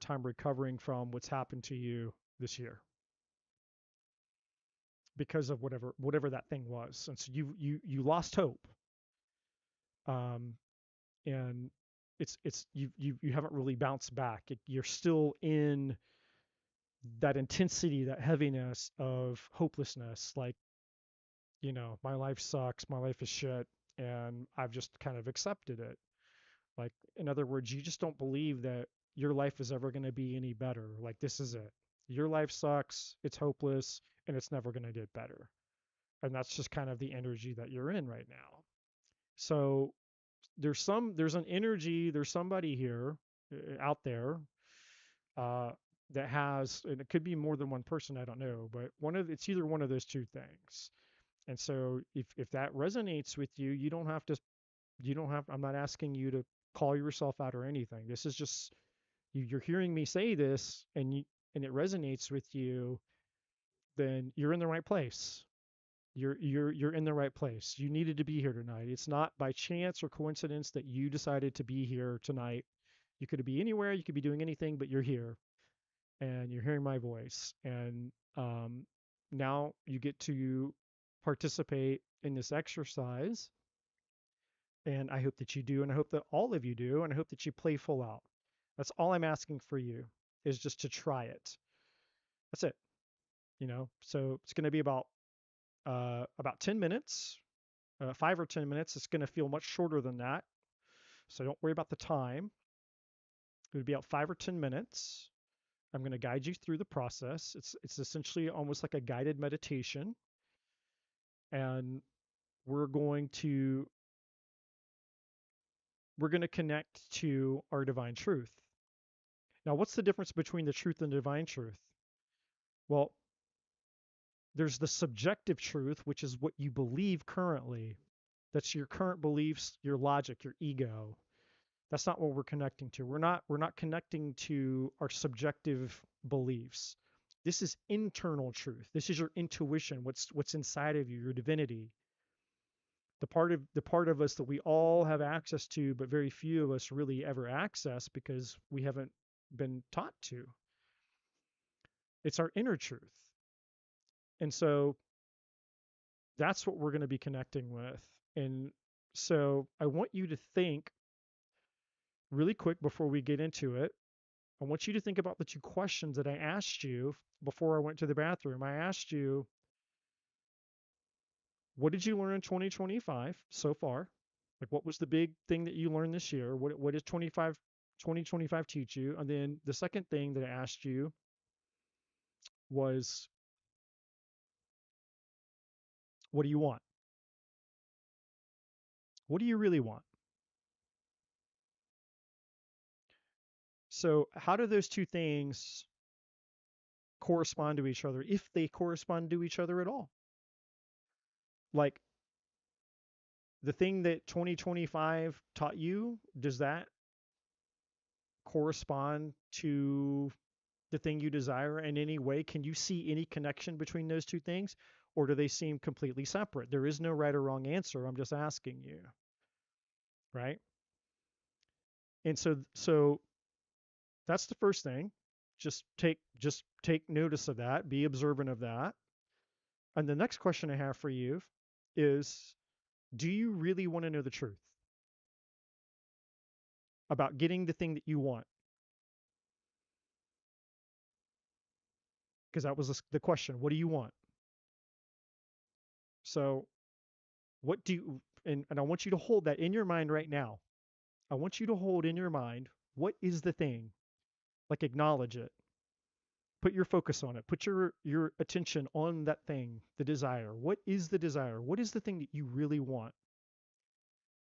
time recovering from what's happened to you this year because of whatever that thing was. And so you lost hope. Um, and it's you haven't really bounced back. You're still in that intensity, that heaviness of hopelessness. Like, my life sucks, my life is shit, and I've just kind of accepted it. Like, in other words, you just don't believe that your life is ever going to be any better. Like, this is it. Your life sucks, it's hopeless, and it's never going to get better. And that's just kind of the energy that you're in right now. So there's an energy, there's somebody here out there uh, that has, and it could be more than one person, I don't know, but it's either one of those two things. And so if that resonates with you, you don't have, I'm not asking you to call yourself out or anything. This is just you're hearing me say this and it resonates with you, then you're in the right place. You're in the right place. You needed to be here tonight. It's not by chance or coincidence that you decided to be here tonight. You could be anywhere, you could be doing anything, but you're here and you're hearing my voice. And now you get to participate in this exercise. And I hope that you do, and I hope that all of you do, and I hope that you play full out. That's all I'm asking for you is just to try it. That's it. So it's going to be about 10 minutes, 5 or 10 minutes. It's going to feel much shorter than that. So don't worry about the time. It would be about 5 or 10 minutes. I'm going to guide you through the process. It's essentially almost like a guided meditation, and we're going to we're going to connect to our divine truth. Now, what's the difference between the truth and divine truth? Well, there's the subjective truth, which is what you believe currently. That's your current beliefs, your logic, your ego. That's not what we're connecting to. We're not connecting to our subjective beliefs. This is internal truth. This is your intuition, what's inside of you, your divinity. The part of us that we all have access to, but very few of us really ever access because we haven't been taught to. It's our inner truth. And so that's what we're going to be connecting with. And so I want you to think really quick before we get into it. I want you to think about the two questions that I asked you before I went to the bathroom. I asked you, what did you learn in 2025 so far? Like, what was the big thing that you learned this year? What does 2025 teach you? And then the second thing that I asked you was, what do you want? What do you really want? So, how do those two things correspond to each other, if they correspond to each other at all? Like, the thing that 2025 taught you, does that correspond to the thing you desire in any way? Can you see any connection between those two things? Or do they seem completely separate? There is no right or wrong answer. I'm just asking you, right? And so that's the first thing. Just take notice of that, be observant of that. And the next question I have for you is, do you really want to know the truth about getting the thing that you want? Because that was the question. What do you want? So, what do you, and I want you to hold that in your mind right now. I want you to hold in your mind, what is the thing? Like, acknowledge it. Put your focus on it. Put your attention on that thing, the desire. What is the desire? What is the thing that you really want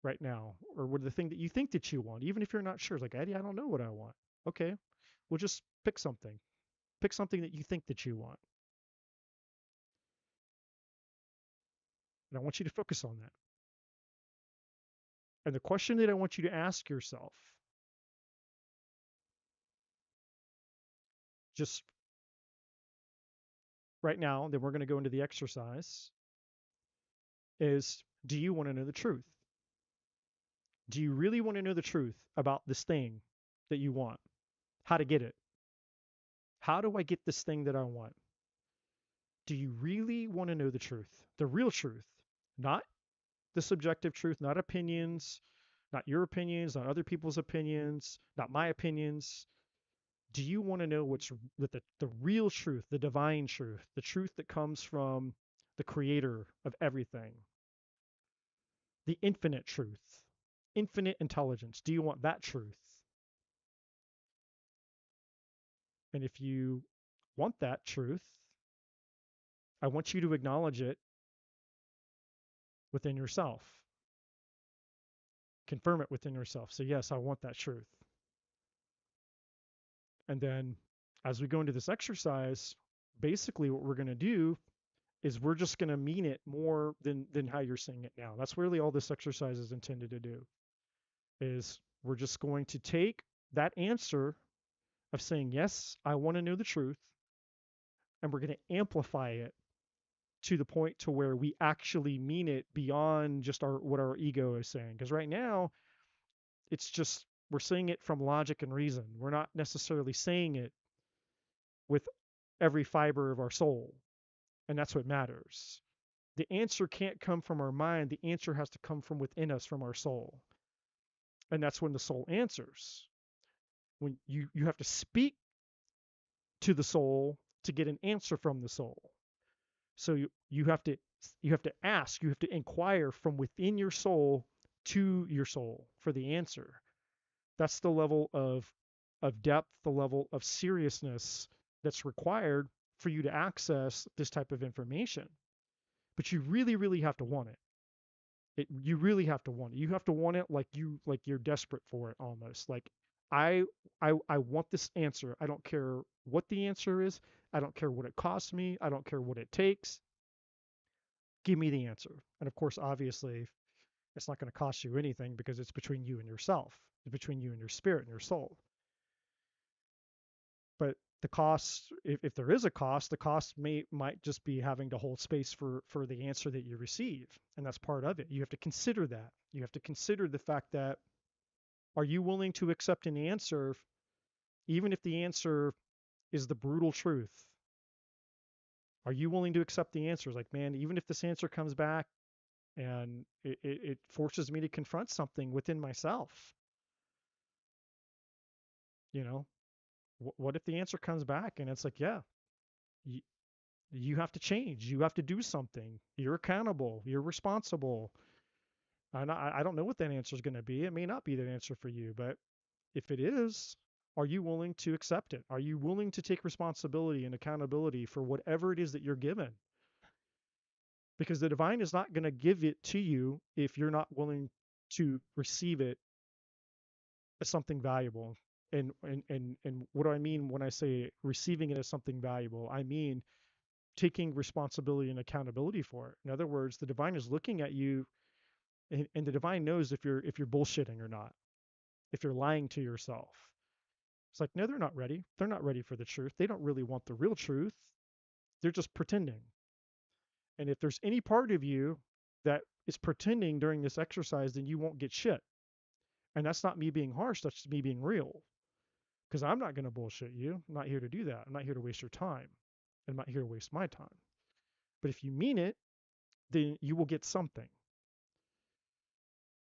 right now? Or what the thing that you think that you want, even if you're not sure? It's like, Eddie, I don't know what I want. Okay, well, just pick something. Pick something that you think that you want. And I want you to focus on that. And the question that I want you to ask yourself, just right now, then we're going to go into the exercise, is, do you want to know the truth? Do you really want to know the truth about this thing that you want? How to get it? How do I get this thing that I want? Do you really want to know the truth? The real truth, not the subjective truth, not opinions, not your opinions, not other people's opinions, not my opinions. Do you want to know what's the real truth, the divine truth, the truth that comes from the creator of everything, the infinite truth, infinite intelligence? Do you want that truth? And if you want that truth, I want you to acknowledge it within yourself. Confirm it within yourself. Say, yes, I want that truth. And then as we go into this exercise, basically what we're going to do is we're just going to mean it more than how you're saying it now. That's really all this exercise is intended to do. Is we're just going to take that answer of saying, yes, I want to know the truth, and we're going to amplify it to the point to where we actually mean it beyond just what our ego is saying. Because right now, it's just we're saying it from logic and reason. We're not necessarily saying it with every fiber of our soul, and that's what matters. The answer can't come from our mind. The answer has to come from within us, from our soul. And that's when the soul answers. When you have to speak to the soul to get an answer from the soul. So you have to ask, you have to inquire from within your soul to your soul for the answer. That's the level of depth, the level of seriousness that's required for you to access this type of information. But you really, really have to want it. You really have to want it. You have to want it like you're desperate for it almost. Like I I want this answer. I don't care what the answer is. I don't care what it costs me. I don't care what it takes. Give me the answer. And of course, obviously, it's not going to cost you anything because it's between you and yourself. It's between you and your spirit and your soul. But the cost, if there is a cost, the cost might just be having to hold space for the answer that you receive, and that's part of it. You have to consider that. You have to consider the fact that, are you willing to accept an answer, even if the answer is the brutal truth? Are you willing to accept the answers? Like, man, even if this answer comes back and it forces me to confront something within myself, you know, what if the answer comes back and it's like, yeah, you have to change. You have to do something. You're accountable. You're responsible. And I don't know what that answer is going to be. It may not be that answer for you, but if it is, are you willing to accept it? Are you willing to take responsibility and accountability for whatever it is that you're given? Because the divine is not going to give it to you if you're not willing to receive it as something valuable. And what do I mean when I say receiving it as something valuable? I mean taking responsibility and accountability for it. In other words, the divine is looking at you, and the divine knows if you're bullshitting or not, if you're lying to yourself, It's like, no, they're not ready. They're not ready for the truth. They don't really want the real truth. They're just pretending. And if there's any part of you that is pretending during this exercise, then you won't get shit. And that's not me being harsh. That's just me being real. Because I'm not going to bullshit you. I'm not here to do that. I'm not here to waste your time. I'm not here to waste my time. But if you mean it, then you will get something.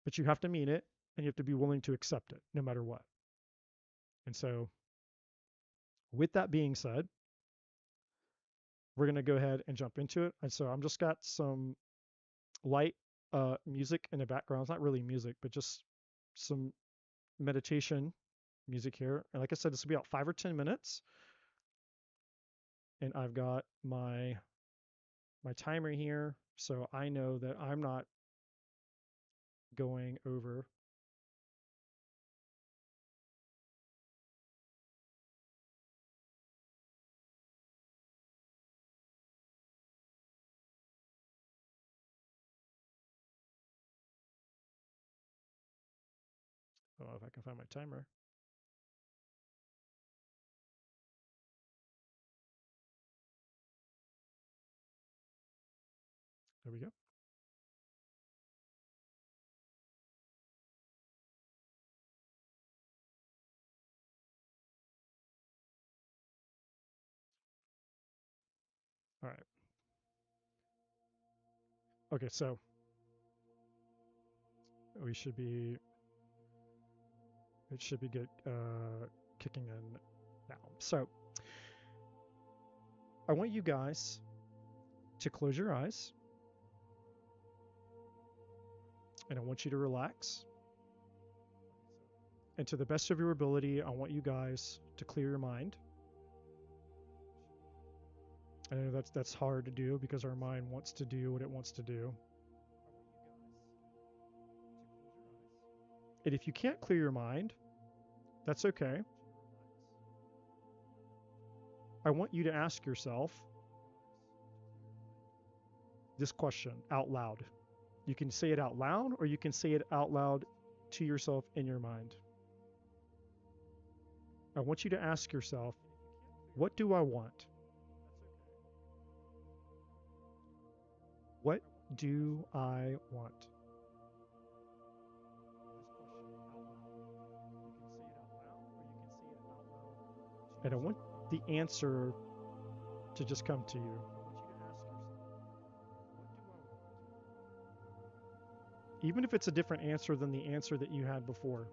But you have to mean it, and you have to be willing to accept it no matter what. And so, with that being said, we're going to go ahead and jump into it. And so I'm just got some light music in the background. It's not really music, but just some meditation music here. And like I said, this will be about 5 or 10 minutes. And I've got my timer here, so I know that I'm not going over. Oh, if I can find my timer. There we go. All right. Okay, so we should be, it should be good, kicking in now. So I want you guys to close your eyes, and I want you to relax. And to the best of your ability, I want you guys to clear your mind. I know that's hard to do because our mind wants to do what it wants to do. And if you can't clear your mind, that's okay. I want you to ask yourself this question out loud. You can say it out loud, or you can say it out loud to yourself in your mind. I want you to ask yourself, what do I want? What do I want? And I want the answer to just come to you. Even if it's a different answer than the answer that you had before,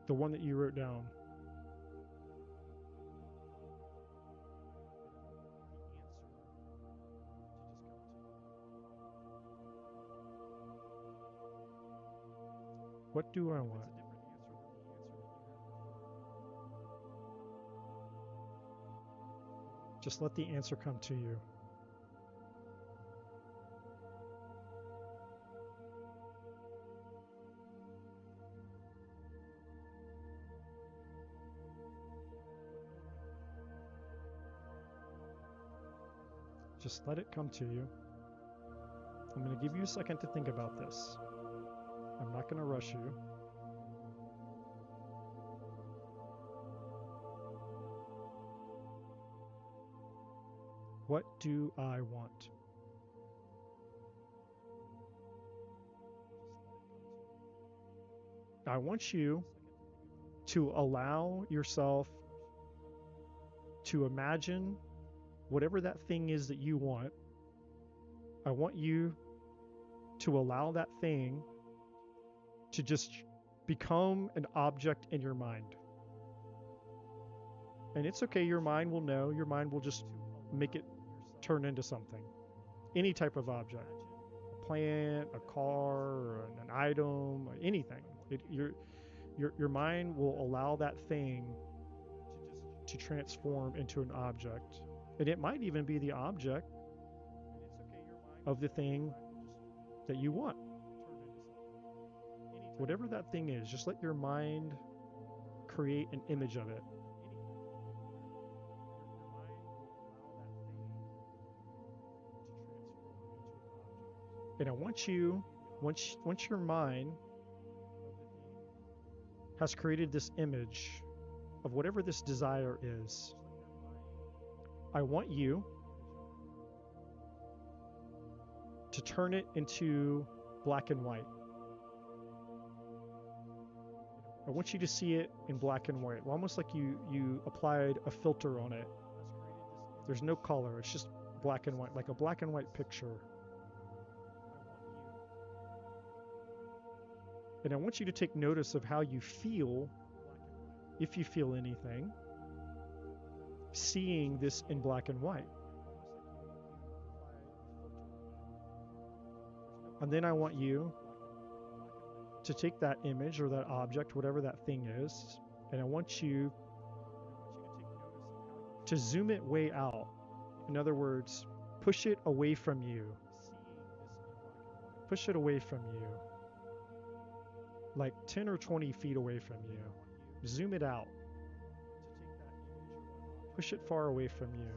the one that you wrote down. What do I want? Just let the answer come to you. Just let it come to you. I'm going to give you a second to think about this. I'm not going to rush you. What do I want? I want you to allow yourself to imagine whatever that thing is that you want. I want you to allow that thing to just become an object in your mind. And it's okay, your mind will know, your mind will just make it turn into something. Any type of object. A plant, a car, an item, anything. Your mind will allow that thing to transform into an object. And it might even be the object of the thing that you want. Whatever that thing is, just let your mind create an image of it. And I want you, once your mind has created this image of whatever this desire is. I want you to turn it into black and white. I want you to see it in black and white, almost like you applied a filter on it. There's no color, it's just black and white, like a black and white picture. And I want you to take notice of how you feel, if you feel anything, seeing this in black and white. And then I want you to take that image or that object, whatever that thing is, and I want you to zoom it way out. In other words, push it away from you. Push it away from you. Like 10 or 20 feet away from you. Zoom it out. Push it far away from you.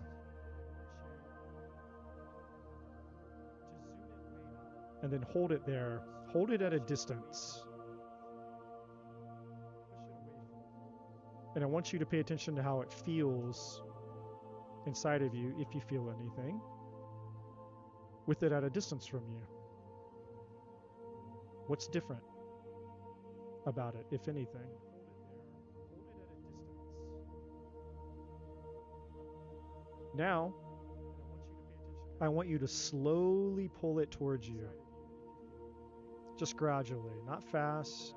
And then hold it there. Hold it at a distance. And I want you to pay attention to how it feels inside of you, if you feel anything, with it at a distance from you. What's different about it, if anything? Now, I want you to slowly pull it towards you. Just gradually, not fast,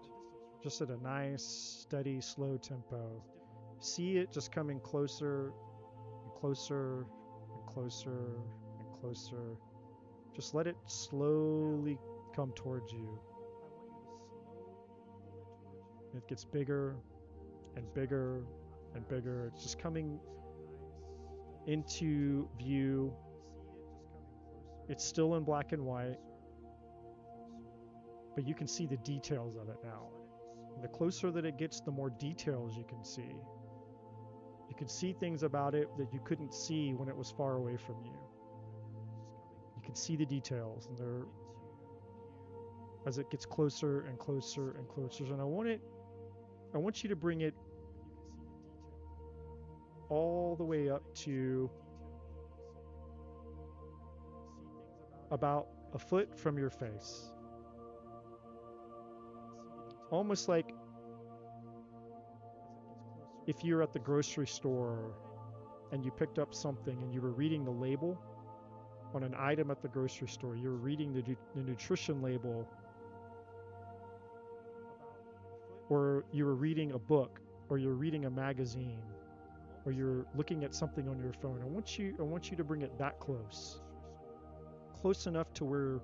just at a nice, steady, slow tempo. See it just coming closer and closer and closer and closer. Just let it slowly come towards you. It gets bigger and bigger and bigger. It's just coming into view. It's still in black and white, but you can see the details of it now. And the closer that it gets, the more details you can see. You can see things about it that you couldn't see when it was far away from you. You can see the details, and they're, as it gets closer and closer and closer. And I want you to bring it all the way up to about a foot from your face. Almost like if you're at the grocery store and you picked up something and you were reading the label on an item at the grocery store, you were reading the nutrition label, or you were reading a book, or you're reading a magazine, or you're looking at something on your phone. I want you to bring it that close enough to where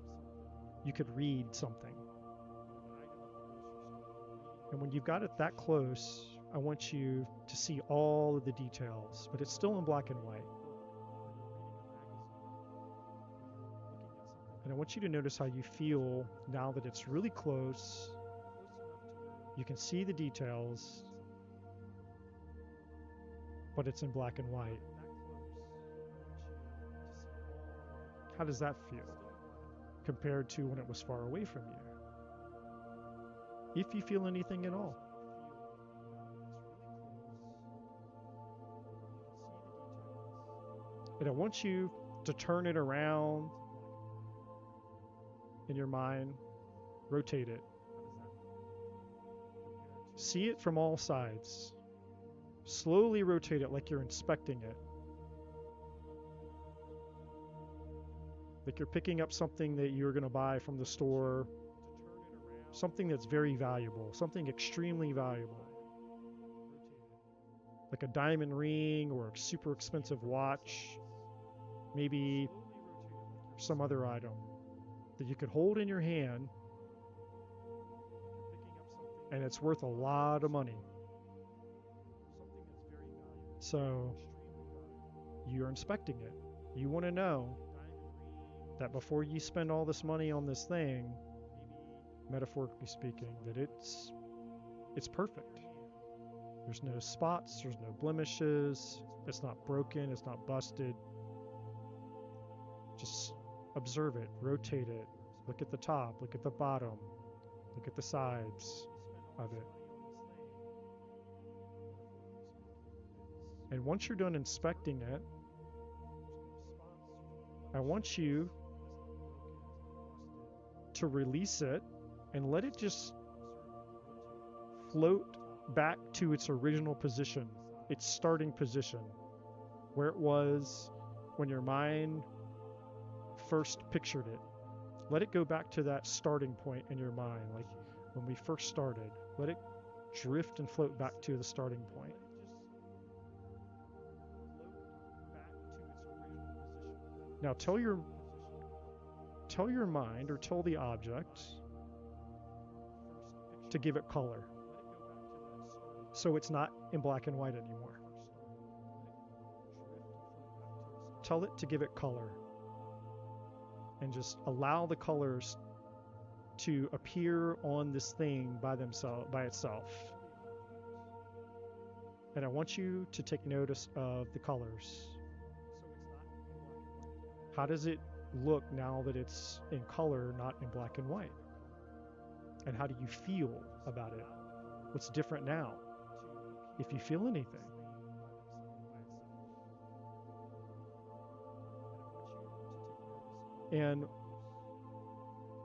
you could read something. And when you've got it that close, I want you to see all of the details, but it's still in black and white. And I want you to notice how you feel now that it's really close. You can see the details, but it's in black and white. How does that feel compared to when it was far away from you? If you feel anything at all. And I want you to turn it around in your mind, rotate it. See it from all sides. Slowly rotate it like you're inspecting it. Like you're picking up something that you're going to buy from the store. Something that's very valuable, something extremely valuable. Like a diamond ring or a super expensive watch. Maybe some other item that you could hold in your hand, and it's worth a lot of money. So you're inspecting it. You want to know that before you spend all this money on this thing, metaphorically speaking, that it's perfect. There's no spots, there's no blemishes, it's not broken, it's not busted. Just observe it, rotate it, look at the top, look at the bottom, look at the sides of it. And once you're done inspecting it, I want you to release it and let it just float back to its original position, its starting position, where it was when your mind first pictured it. Let it go back to that starting point in your mind, like when we first started. Let it drift and float back to the starting point. Now tell your mind, or tell the object, to give it color, so it's not in black and white anymore. Tell it to give it color, and just allow the colors to appear on this thing by itself. And I want you to take notice of the colors. How does it look now that it's in color, not in black and white? And how do you feel about it? What's different now, if you feel anything? And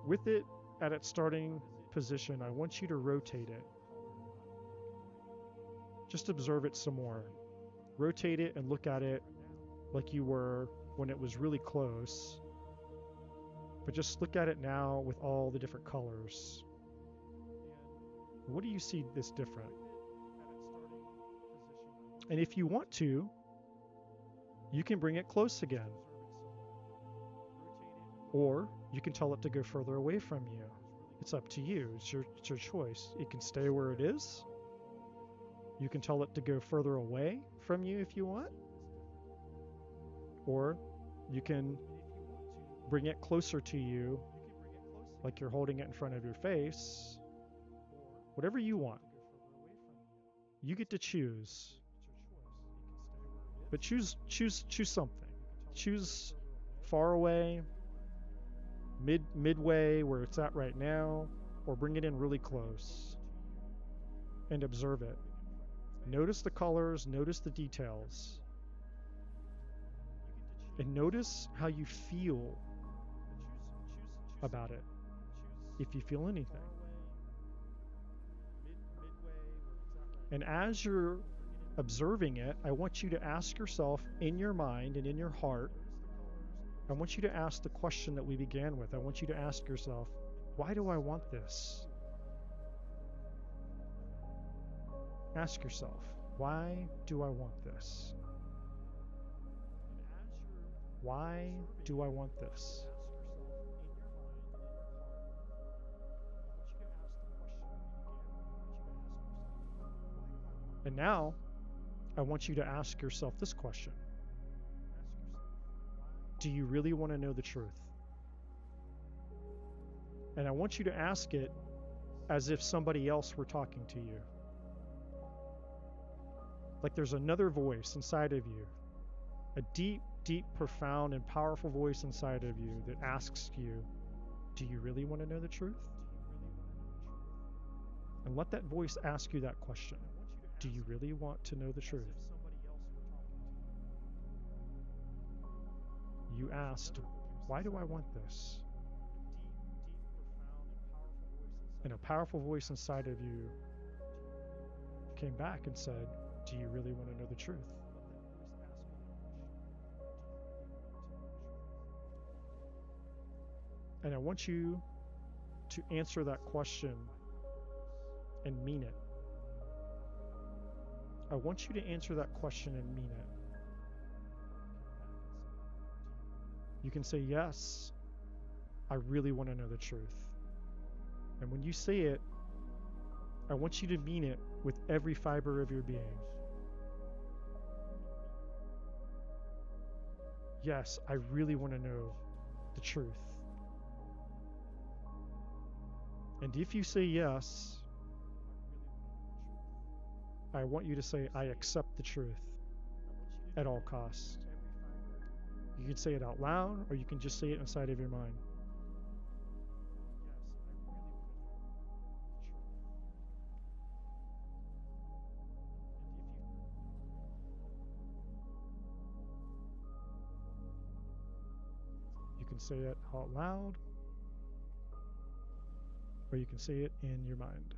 with it at its starting position, I want you to rotate it. Just observe it some more. Rotate it and look at it like you were when it was really close. But just look at it now with all the different colors. What do you see that's different? And if you want to, you can bring it close again. Or you can tell it to go further away from you. It's up to you. It's your choice. It can stay where it is. You can tell it to go further away from you if you want. Or you can bring it closer to you, like you're holding it in front of your face. Whatever you want. You get to choose. But choose something. Choose far away, midway where it's at right now, or bring it in really close and observe it. Notice the colors, notice the details, and notice how you feel about it, if you feel anything. And as you're observing it, I want you to ask yourself in your mind and in your heart, I want you to ask the question that we began with. I want you to ask yourself, why do I want this? Ask yourself, why do I want this? Why do I want this? And now, I want you to ask yourself this question. Do you really want to know the truth? And I want you to ask it as if somebody else were talking to you. Like there's another voice inside of you, a deep, deep, profound, and powerful voice inside of you that asks you, do you really want to know the truth? And let that voice ask you that question. Do you really want to know the truth? You asked, why do I want this? And a powerful voice inside of you came back and said, do you really want to know the truth? And I want you to answer that question and mean it. I want you to answer that question and mean it. You can say, yes, I really want to know the truth. And when you say it, I want you to mean it with every fiber of your being. Yes, I really want to know the truth. And if you say yes, I want you to say, I accept the truth at all costs. You can say it out loud, or you can just say it inside of your mind. can say it out loud, or you can say it in your mind.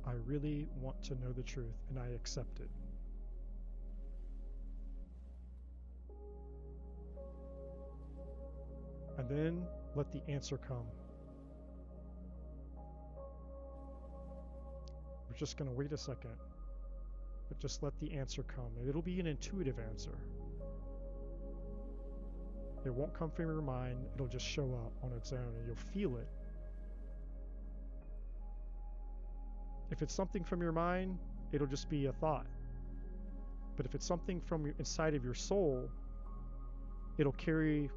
I really want to know the truth, and I accept it. And then let the answer come. We're just going to wait a second, but just let the answer come. And it'll be an intuitive answer. It won't come from your mind. It'll just show up on its own, and you'll feel it. If it's something from your mind, it'll just be a thought. But if it's something from inside of your soul, it'll carry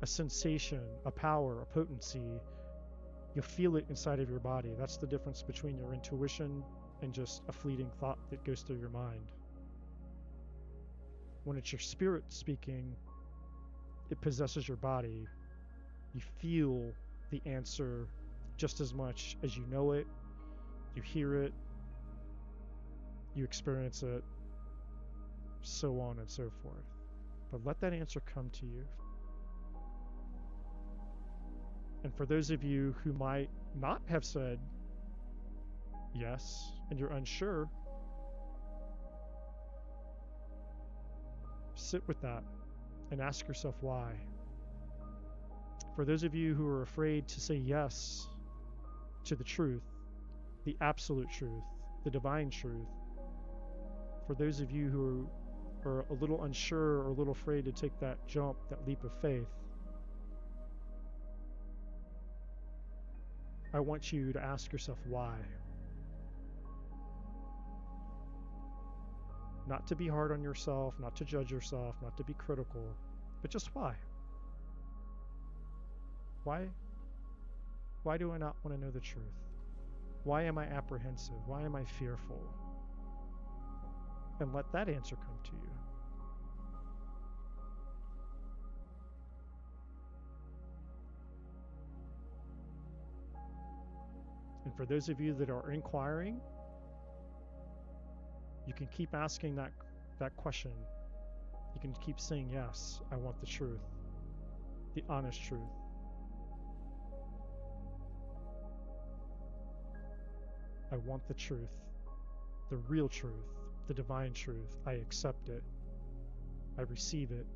a sensation, a power, a potency. You'll feel it inside of your body. That's the difference between your intuition and just a fleeting thought that goes through your mind. When it's your spirit speaking, it possesses your body. You feel the answer just as much as you know it. You hear it, you experience it, so on and so forth. But let that answer come to you. And for those of you who might not have said yes, and you're unsure, sit with that and ask yourself why. For those of you who are afraid to say yes to the truth, the absolute truth, the divine truth, for those of you who are a little unsure or a little afraid to take that jump, that leap of faith, I want you to ask yourself why. Not to be hard on yourself, not to judge yourself, not to be critical, but just why? Why do I not want to know the truth? Why am I apprehensive? Why am I fearful? And let that answer come to you. And for those of you that are inquiring, you can keep asking that question. You can keep saying, yes, I want the truth, the honest truth. I want the truth, the real truth, the divine truth. I accept it. I receive it.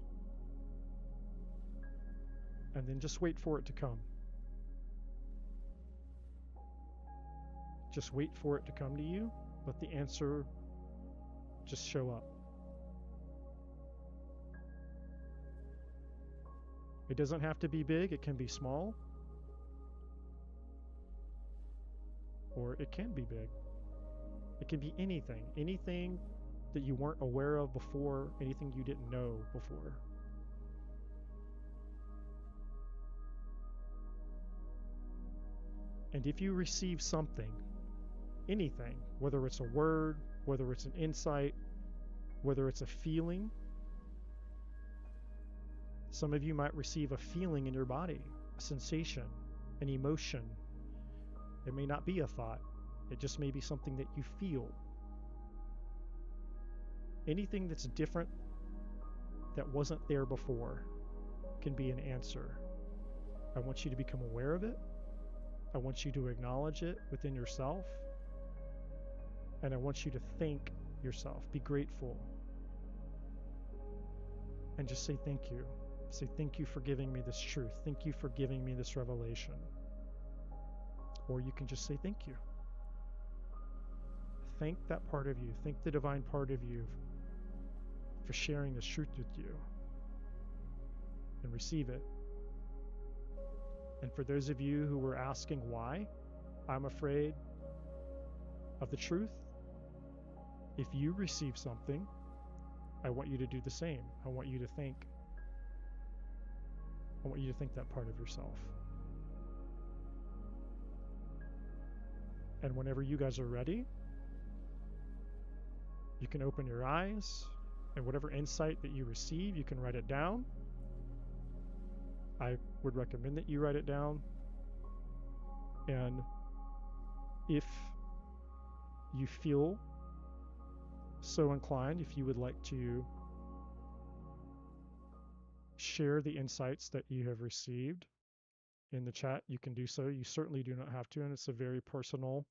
And then just wait for it to come. Just wait for it to come to you. Let the answer just show up. It doesn't have to be big. It can be small. Or it can be big. It can be anything. Anything that you weren't aware of before. Anything you didn't know before. And if you receive something, anything, whether it's a word, whether it's an insight, whether it's a feeling, some of you might receive a feeling in your body, a sensation, an emotion. It may not be a thought. It just may be something that you feel. Anything that's different that wasn't there before can be an answer. I want you to become aware of it. I want you to acknowledge it within yourself. And I want you to thank yourself. Be grateful. And just say thank you. Say thank you for giving me this truth. Thank you for giving me this revelation. Or you can just say thank you. Thank that part of you. Thank the divine part of you for sharing this truth with you. And receive it. And for those of you who were asking why I'm afraid of the truth, if you receive something, I want you to do the same. I want you to thank that part of yourself. And whenever you guys are ready, you can open your eyes, and whatever insight that you receive, you can write it down. I would recommend that you write it down. And if you feel so inclined, if you would like to share the insights that you have received in the chat, you can do so. You certainly do not have to, and it's a very personal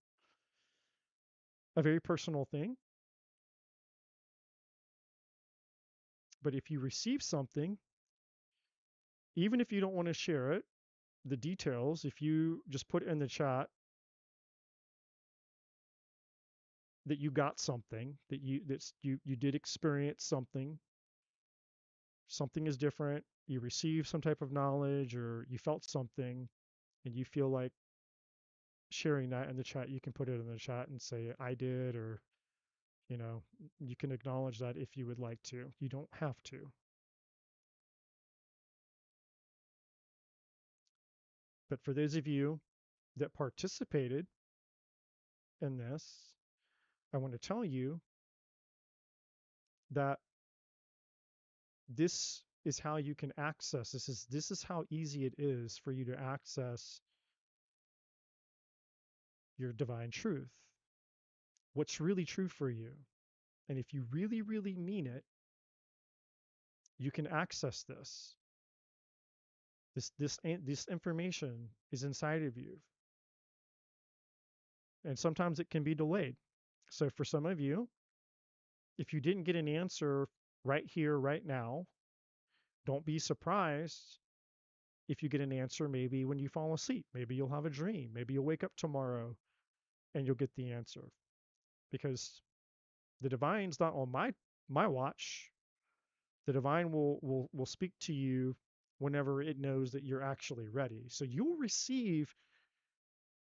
thing. But if you receive something, even if you don't want to share it, the details, if you just put in the chat that you got something, that you did experience something, something is different, you received some type of knowledge or you felt something and you feel like sharing that in the chat, you can put it in the chat and say I did, or you know, you can acknowledge that if you would like to. You don't have to. But for those of you that participated in this, I want to tell you that this is how you can access this is how easy it is for you to access your divine truth, what's really true for you. And if you really, really mean it, you can access this. This information is inside of you. And sometimes it can be delayed. So for some of you, if you didn't get an answer right here, right now, don't be surprised if you get an answer maybe when you fall asleep. Maybe you'll have a dream. Maybe you'll wake up tomorrow and you'll get the answer. Because the divine's not on my watch. The divine will speak to you whenever it knows that you're actually ready. So you'll receive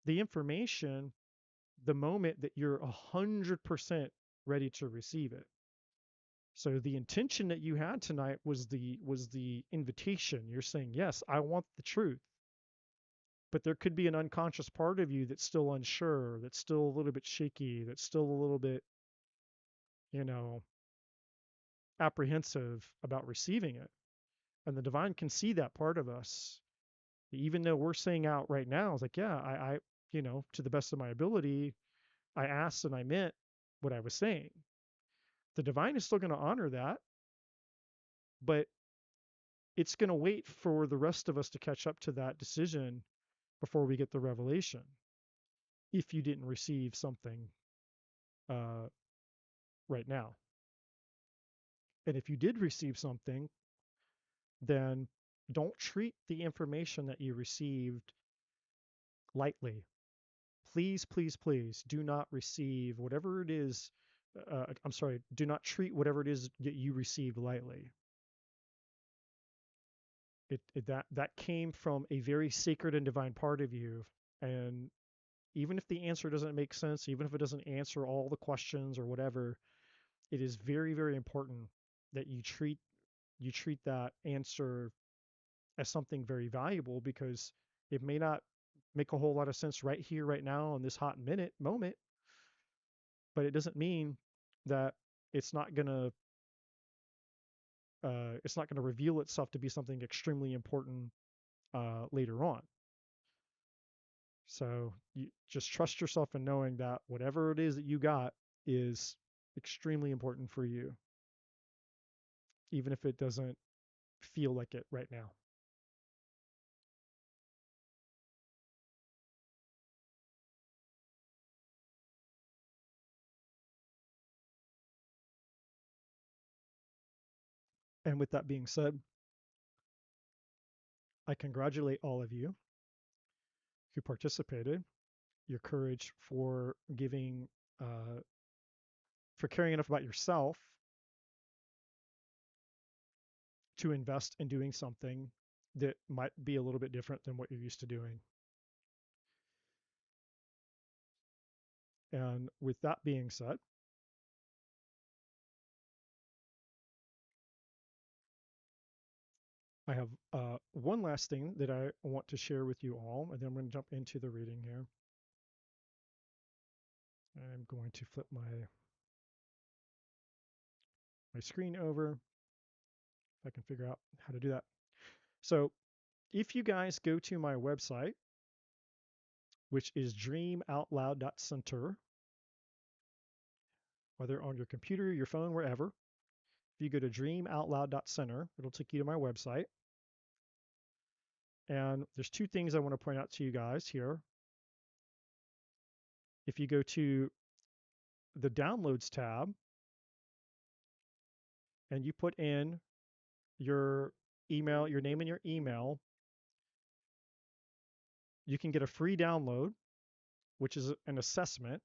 the information the moment that you're 100% ready to receive it. So the intention that you had tonight was the invitation. You're saying, yes, I want the truth. But there could be an unconscious part of you that's still unsure, that's still a little bit shaky, that's still a little bit, you know, apprehensive about receiving it. And the divine can see that part of us. Even though we're saying out right now, it's like, yeah, I to the best of my ability, I asked and I meant what I was saying. The divine is still going to honor that, but it's going to wait for the rest of us to catch up to that decision before we get the revelation. If you didn't receive something uh, right now. And if you did receive something, then don't treat the information that you received lightly. Please, please, please do not receive whatever it is. Do not treat whatever it is that you received lightly. That came from a very sacred and divine part of you. And even if the answer doesn't make sense, even if it doesn't answer all the questions or whatever, it is very, very important that you treat that answer as something very valuable, because it may not make a whole lot of sense right here, right now, in this hot moment, but it doesn't mean that it's not gonna reveal itself to be something extremely important later on. So you just trust yourself in knowing that whatever it is that you got is extremely important for you, even if it doesn't feel like it right now. And with that being said, I congratulate all of you who participated, your courage for giving, for caring enough about yourself to invest in doing something that might be a little bit different than what you're used to doing. And with that being said, I have one last thing that I want to share with you all, and then I'm going to jump into the reading here. I'm going to flip my screen over, if I can figure out how to do that. So if you guys go to my website, which is dreamoutloud.center, whether on your computer, your phone, wherever. If you go to dreamoutloud.center, it'll take you to my website. And there's two things I want to point out to you guys here. If you go to the Downloads tab and you put in your email, your name and your email, you can get a free download, which is an assessment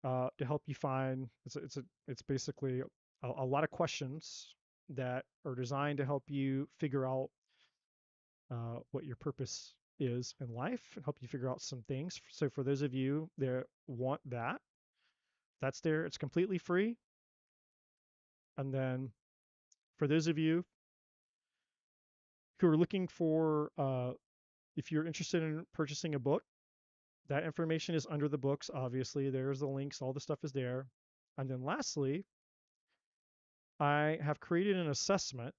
to help you find. It's basically a lot of questions that are designed to help you figure out what your purpose is in life and help you figure out some things. So for those of you that want that, that's there. It's completely free. And then for those of you who are looking for, if you're interested in purchasing a book, that information is under the books. Obviously, there's the links, all the stuff is there. And then lastly, I have created an assessment.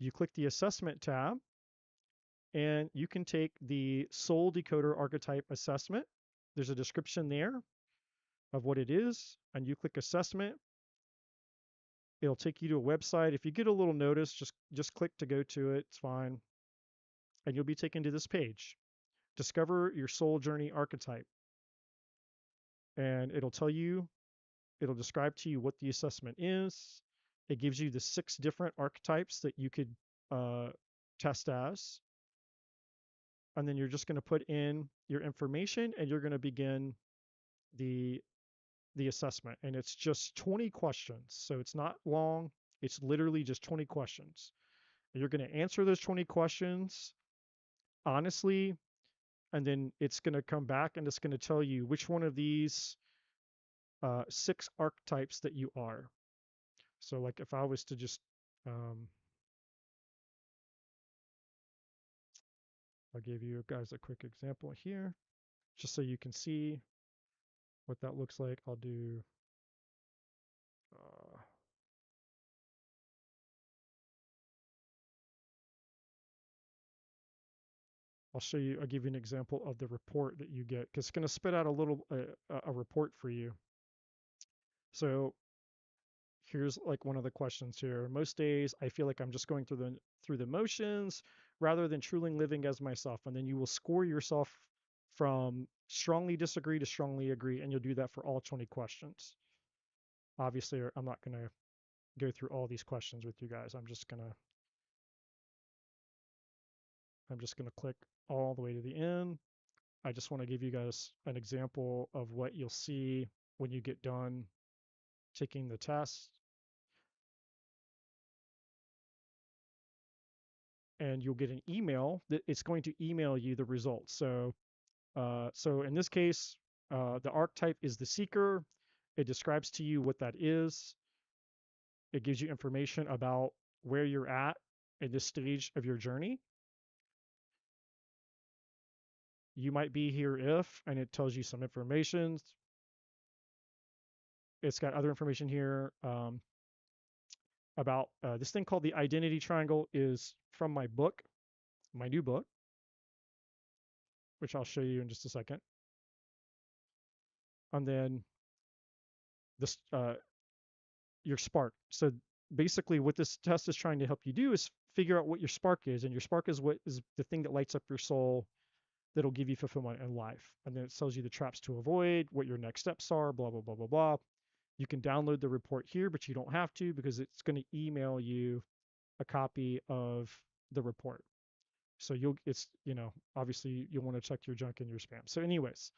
You click the assessment tab and you can take the soul decoder archetype assessment. There's a description there of what it is, and you click assessment. It'll take you to a website. If you get a little notice, just click to go to it. It's fine. And you'll be taken to this page. Discover your soul journey archetype. And it'll describe to you what the assessment is. It gives you the 6 different archetypes that you could test as. And then you're just going to put in your information and you're going to begin the assessment. And it's just 20 questions. So it's not long. It's literally just 20 questions. And you're going to answer those 20 questions honestly, and then it's going to come back and it's going to tell you which one of these 6 archetypes that you are. So like if I was to just, I'll give you guys a quick example here, just so you can see what that looks like. I'll do, I'll give you an example of the report that you get, because it's going to spit out a report for you. So here's like one of the questions here. Most days I feel like I'm just going through the motions rather than truly living as myself. And then you will score yourself from strongly disagree to strongly agree, and you'll do that for all 20 questions. Obviously, I'm not going to go through all these questions with you guys. I'm just going to click all the way to the end. I just want to give you guys an example of what you'll see when you get done taking the test. And you'll get an email that it's going to email you the results. So in this case, the archetype is the seeker. It describes to you what that is. It gives you information about where you're at in this stage of your journey. You might be here if, and it tells you some information. It's got other information here about this thing called the identity triangle is from my book, my new book, which I'll show you in just a second. And then this your spark. So basically what this test is trying to help you do is figure out what your spark is, and your spark is what is the thing that lights up your soul that'll give you fulfillment in life. And then it tells you the traps to avoid, what your next steps are, blah, blah, blah, blah, blah. You can download the report here, but you don't have to because it's going to email you a copy of the report. So obviously you'll want to check your junk and your spam. So anyways,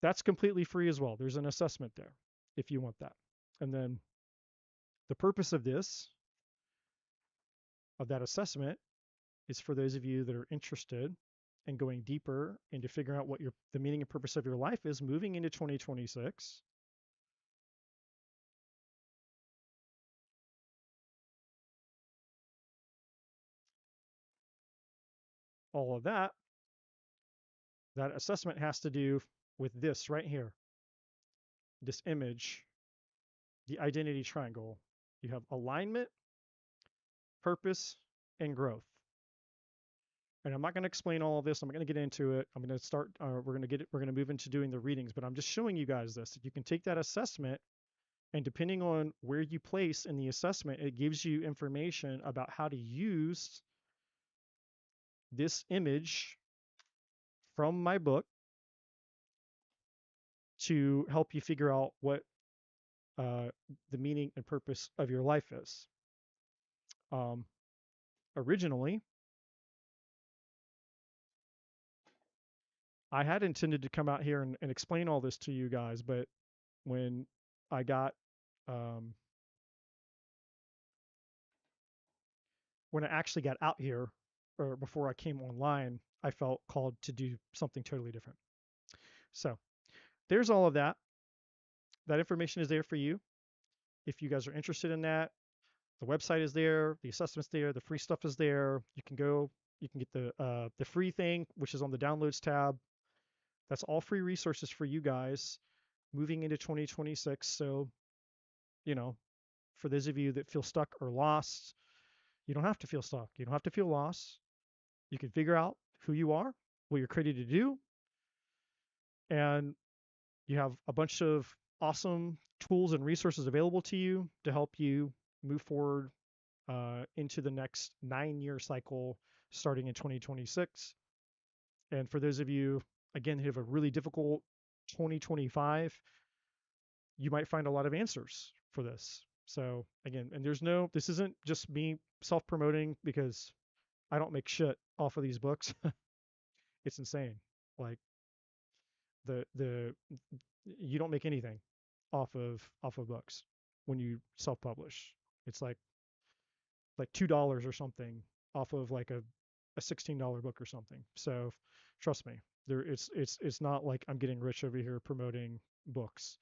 that's completely free as well. There's an assessment there if you want that. And then the purpose of that assessment is for those of you that are interested in going deeper into figuring out what the meaning and purpose of your life is moving into 2026. All of that assessment has to do with this right here, this image, the identity triangle. You have alignment, purpose, and growth. And I'm not going to explain all of this. I'm not going to get into it. I'm going to start. We're going to move into doing the readings. But I'm just showing you guys this. You can take that assessment, and depending on where you place in the assessment, it gives you information about how to use this image from my book to help you figure out what uh, the meaning and purpose of your life is. Um, Originally, I had intended to come out here and explain all this to you guys, but when I got um, when I actually got out here, or before I came online, I felt called to do something totally different. So there's all of that. That information is there for you. If you guys are interested in that, the website is there, the assessment's there, the free stuff is there. You can go, you can get the free thing, which is on the downloads tab. That's all free resources for you guys moving into 2026. So, you know, for those of you that feel stuck or lost, you don't have to feel stuck. You don't have to feel lost. You can figure out who you are, what you're created to do, and you have a bunch of awesome tools and resources available to you to help you move forward into the next 9-year cycle starting in 2026. And for those of you, again, who have a really difficult 2025, you might find a lot of answers for this. So again, and this isn't just me self-promoting because I don't make shit off of these books. It's insane. Like the you don't make anything off of books when you self-publish. It's like $2 or something off of like a $16 book or something. So trust me, it's not like I'm getting rich over here promoting books,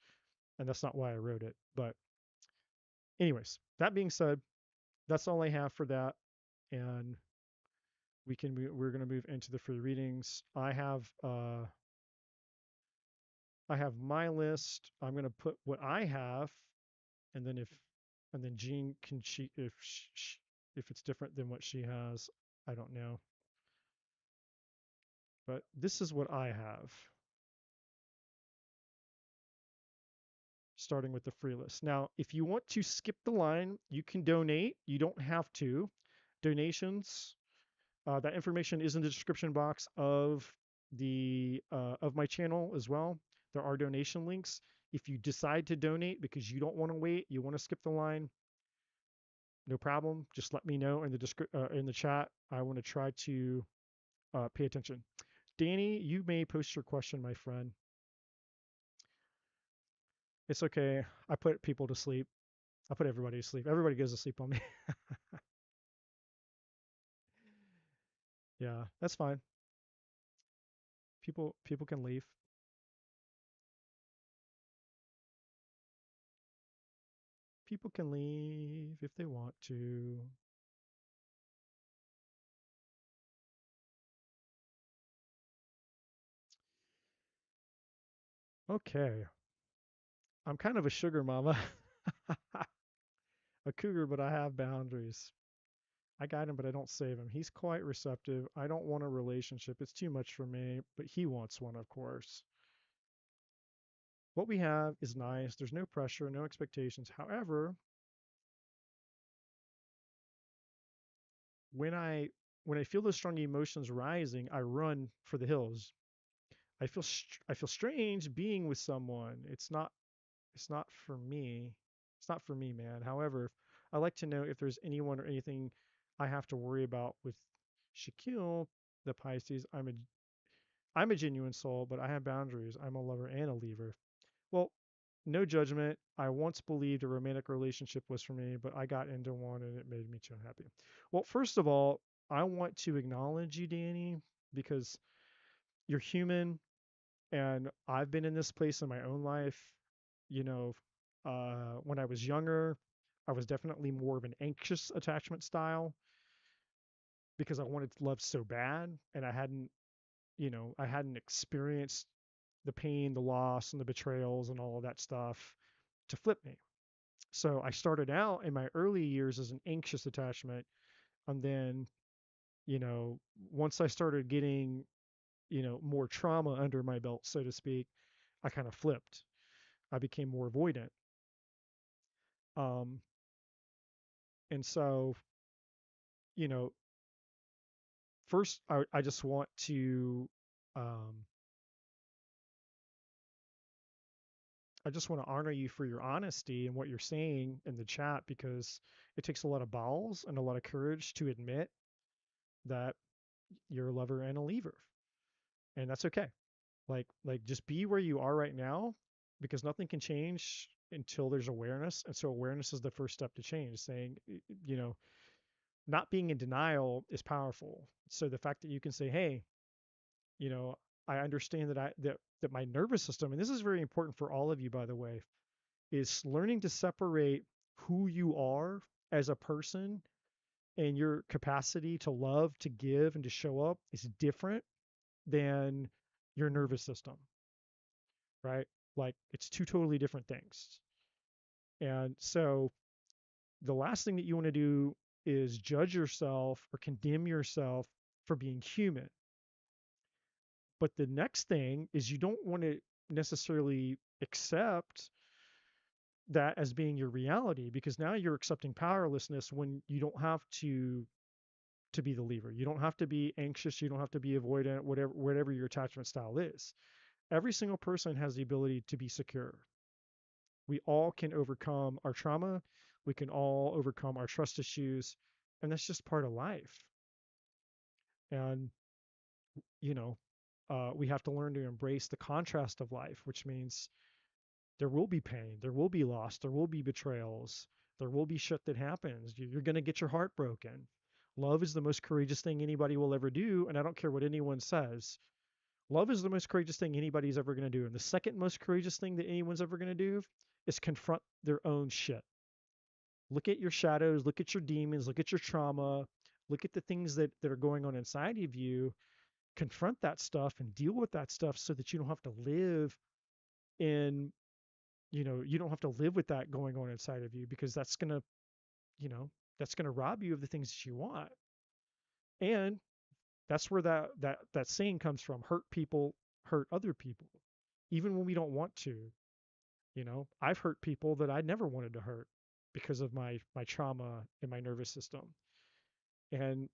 and that's not why I wrote it. But anyways, that being said, that's all I have for that, and we're going to move into the free readings. I have my list. I'm going to put what I have, and then Jean can if it's different than what she has. I don't know, but this is what I have, starting with the free list. Now, if you want to skip the line, you can donate. You don't have to. Donations, that information is in the description box of my channel as well. There are donation links. If you decide to donate because you don't want to wait, you want to skip the line, no problem. Just let me know in the chat. I want to try to pay attention. Danny, you may post your question, my friend. It's okay. I put people to sleep. I put everybody to sleep. Everybody goes to sleep on me. Yeah, that's fine. People can leave. People can leave if they want to. Okay. I'm kind of a sugar mama. A cougar, but I have boundaries. I got him, but I don't save him. He's quite receptive. I don't want a relationship. It's too much for me, but he wants one, of course. What we have is nice. There's no pressure, no expectations. However, when I when I feel those strong emotions rising, I run for the hills. I feel strange being with someone. It's not for me. It's not for me, man. However, I like to know if there's anyone or anything I have to worry about with Shaquille, the Pisces. I'm a genuine soul, but I have boundaries. I'm a lover and a leaver. Well, no judgment. I once believed a romantic relationship was for me, but I got into one and it made me too unhappy. Well, first of all, I want to acknowledge you, Danny, because you're human, and I've been in this place in my own life. You know, when I was younger, I was definitely more of an anxious attachment style because I wanted love so bad, and I hadn't experienced the pain, the loss, and the betrayals and all of that stuff to flip me. So I started out in my early years as an anxious attachment, and then, you know, once I started getting, more trauma under my belt, so to speak, I kind of flipped. I became more avoidant. Um, and so, you know, first, I just want to, um, I just want to honor you for your honesty and what you're saying in the chat, because it takes a lot of balls and a lot of courage to admit that you're a lover and a leaver, and that's okay. Like just be where you are right now, because nothing can change until there's awareness. And so awareness is the first step to change. Saying, you know, not being in denial is powerful. So the fact that you can say, hey, you know, I understand that my nervous system, and this is very important for all of you, by the way, is learning to separate who you are as a person, and your capacity to love, to give, and to show up is different than your nervous system, right? Like it's two totally different things. And so the last thing that you want to do is judge yourself or condemn yourself for being human. But the next thing is you don't want to necessarily accept that as being your reality, because now you're accepting powerlessness when you don't have to be the lever. You don't have to be anxious, you don't have to be avoidant, whatever your attachment style is. Every single person has the ability to be secure. We all can overcome our trauma. We can all overcome our trust issues. And that's just part of life. And, you know, we have to learn to embrace the contrast of life, which means there will be pain, there will be loss, there will be betrayals, there will be shit that happens. You're going to get your heart broken. Love is the most courageous thing anybody will ever do. And I don't care what anyone says. Love is the most courageous thing anybody's ever going to do. And the second most courageous thing that anyone's ever going to do is confront their own shit. Look at your shadows, look at your demons, look at your trauma, look at the things that are going on inside of you, confront that stuff and deal with that stuff so that you don't have to live in, you don't have to live with that going on inside of you, because that's going to, you know, that's going to rob you of the things that you want. And that's where that saying comes from: hurt people hurt other people, even when we don't want to. I've hurt people that I never wanted to hurt because of my trauma and my nervous system. And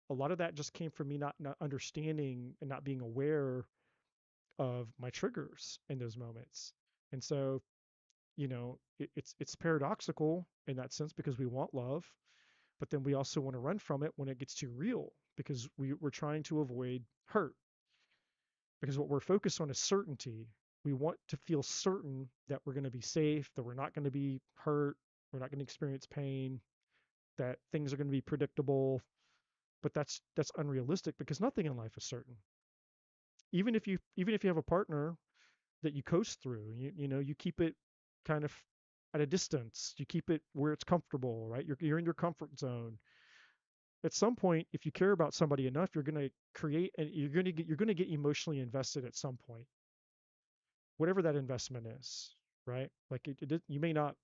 a lot of that just came from me not understanding and not being aware of my triggers in those moments. And so, it's paradoxical in that sense, because we want love, but then we also want to run from it when it gets too real, because we're trying to avoid hurt. Because what we're focused on is certainty. We want to feel certain that we're going to be safe, that we're not going to be hurt, we're not going to experience pain, that things are going to be predictable. But that's unrealistic, because nothing in life is certain. Even if you have a partner that you coast through, you keep it kind of at a distance. You keep it where it's comfortable, right? You're in your comfort zone. At some point, if you care about somebody enough, you're going to create, and you're going to get emotionally invested at some point, whatever that investment is, right? Like it may not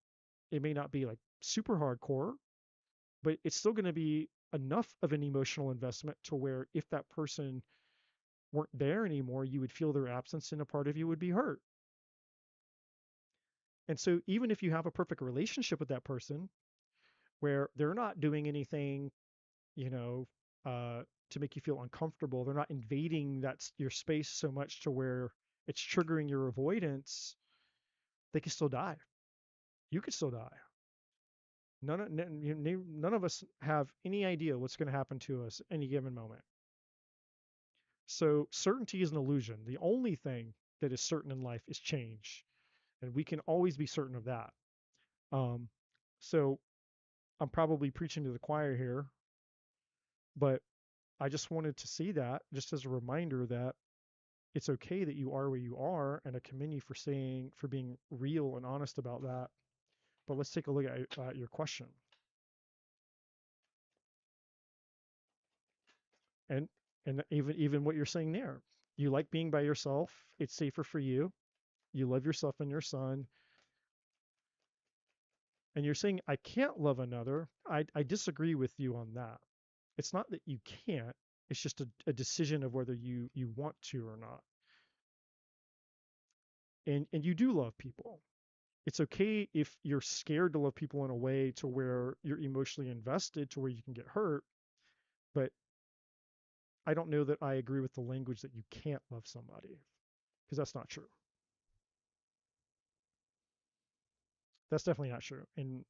be like super hardcore, but it's still going to be enough of an emotional investment to where if that person weren't there anymore, you would feel their absence and a part of you would be hurt. And so even if you have a perfect relationship with that person where they're not doing anything, you know, to make you feel uncomfortable, they're not invading your space so much to where it's triggering your avoidance, they can still die. You could still die. None of us have any idea what's going to happen to us at any given moment. So certainty is an illusion. The only thing that is certain in life is change, and we can always be certain of that. Um, so I'm probably preaching to the choir here, but I just wanted to see that just as a reminder that it's okay that you are where you are, and I commend you for being real and honest about that. But let's take a look at your question. And even what you're saying there. You like being by yourself. It's safer for you. You love yourself and your son. And you're saying I can't love another. I disagree with you on that. It's not that you can't, it's just a decision of whether you want to or not. And you do love people. It's okay if you're scared to love people in a way to where you're emotionally invested to where you can get hurt, but I don't know that I agree with the language that you can't love somebody because that's not true. That's definitely not true. And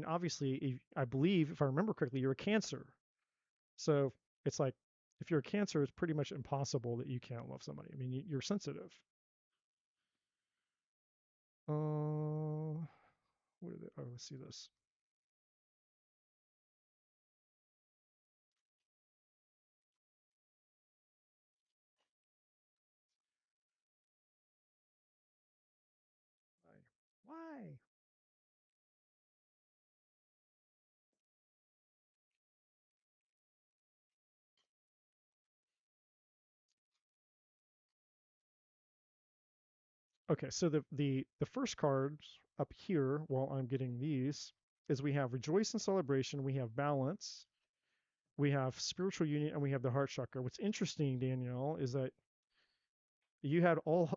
obviously, I believe, if I remember correctly, you're a Cancer. So it's like if you're a Cancer, it's pretty much impossible that you can't love somebody. I mean, you're sensitive. What are they? Oh, let's see this. Why? Why? Okay, so the first cards up here, while I'm getting these, is we have rejoice and celebration, we have balance, we have spiritual union, and we have the heart chakra. What's interesting, Danielle, is that you had all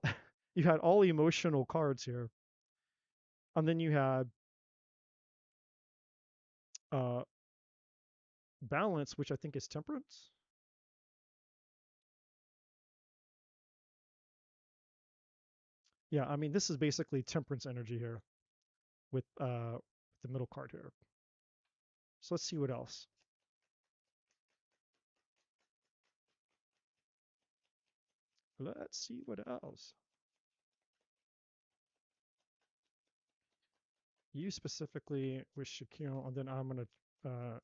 you had all emotional cards here, and then you had uh, balance, which I think is temperance. Yeah, I mean this is basically temperance energy here with the middle card here. So let's see what else. Let's see what else. You specifically with Shaquille, and then I'm gonna.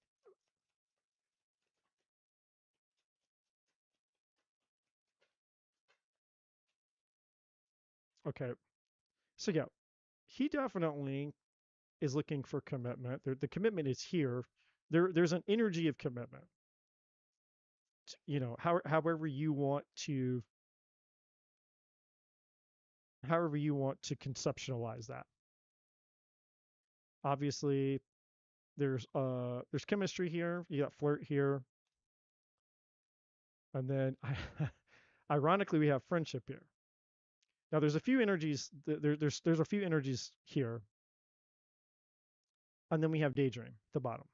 Okay, so yeah, he definitely is looking for commitment. The commitment is here. There's an energy of commitment. You know, however you want to, however you want to conceptualize that. Obviously, there's chemistry here. You got flirt here, and then ironically we have friendship here. Now there's a few energies. There's a few energies here, and then we have daydream at the bottom.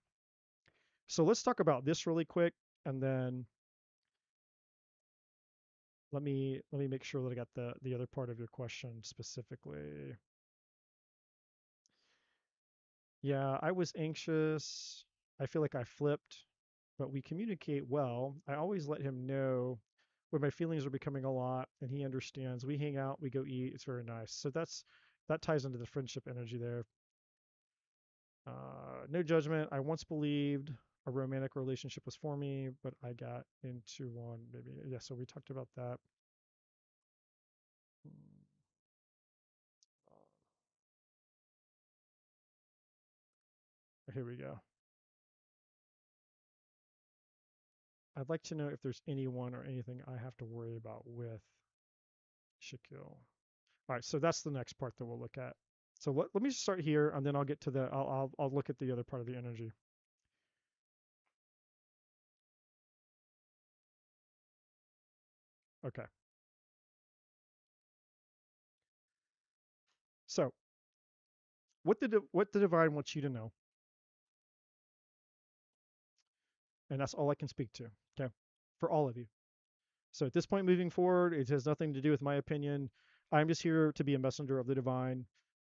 So let's talk about this really quick, and then let me make sure that I got the other part of your question specifically. Yeah, I was anxious. I feel like I flipped, but we communicate well. I always let him know when my feelings are becoming a lot, and he understands. We hang out, we go eat. It's very nice. So that ties into the friendship energy there. No judgment. I once believed a romantic relationship was for me, but I got into one. Maybe yeah. So we talked about that. Hmm, Here we go. I'd like to know if there's anyone or anything I have to worry about with Shaquille. All right, so that's the next part that we'll look at. So let me start here, and then I'll get to the. I'll look at the other part of the energy. Okay. So what the divine wants you to know, and that's all I can speak to. Okay, for all of you. So at this point, moving forward, it has nothing to do with my opinion. I'm just here to be a messenger of the divine,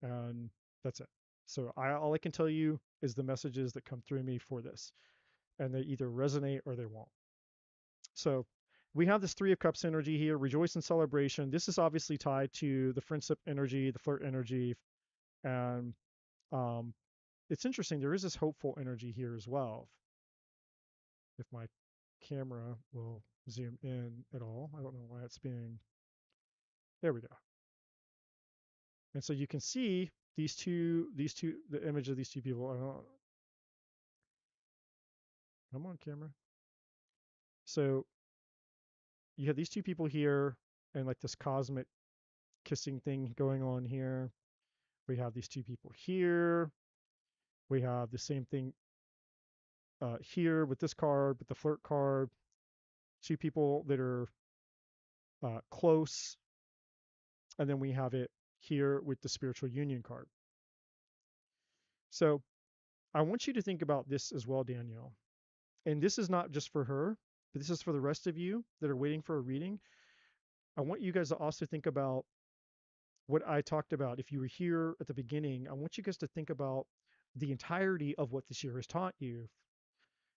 and that's it. So all I can tell you is the messages that come through me for this, and they either resonate or they won't. So we have this Three of Cups energy here, rejoice and celebration. This is obviously tied to the friendship energy, the flirt energy, and um, it's interesting. There is this hopeful energy here as well. If my camera will zoom in at all, I don't know why it's being. There we go. And so you can see the image of these two people. I'm on camera. So you have these two people here, and like this cosmic kissing thing going on here. We have these two people here. We have the same thing. here with this card, with the flirt card, two people that are close, and then we have it here with the spiritual union card. So I want you to think about this as well, Danielle. And this is not just for her, but this is for the rest of you that are waiting for a reading. I want you guys to also think about what I talked about. If you were here at the beginning, I want you guys to think about the entirety of what this year has taught you.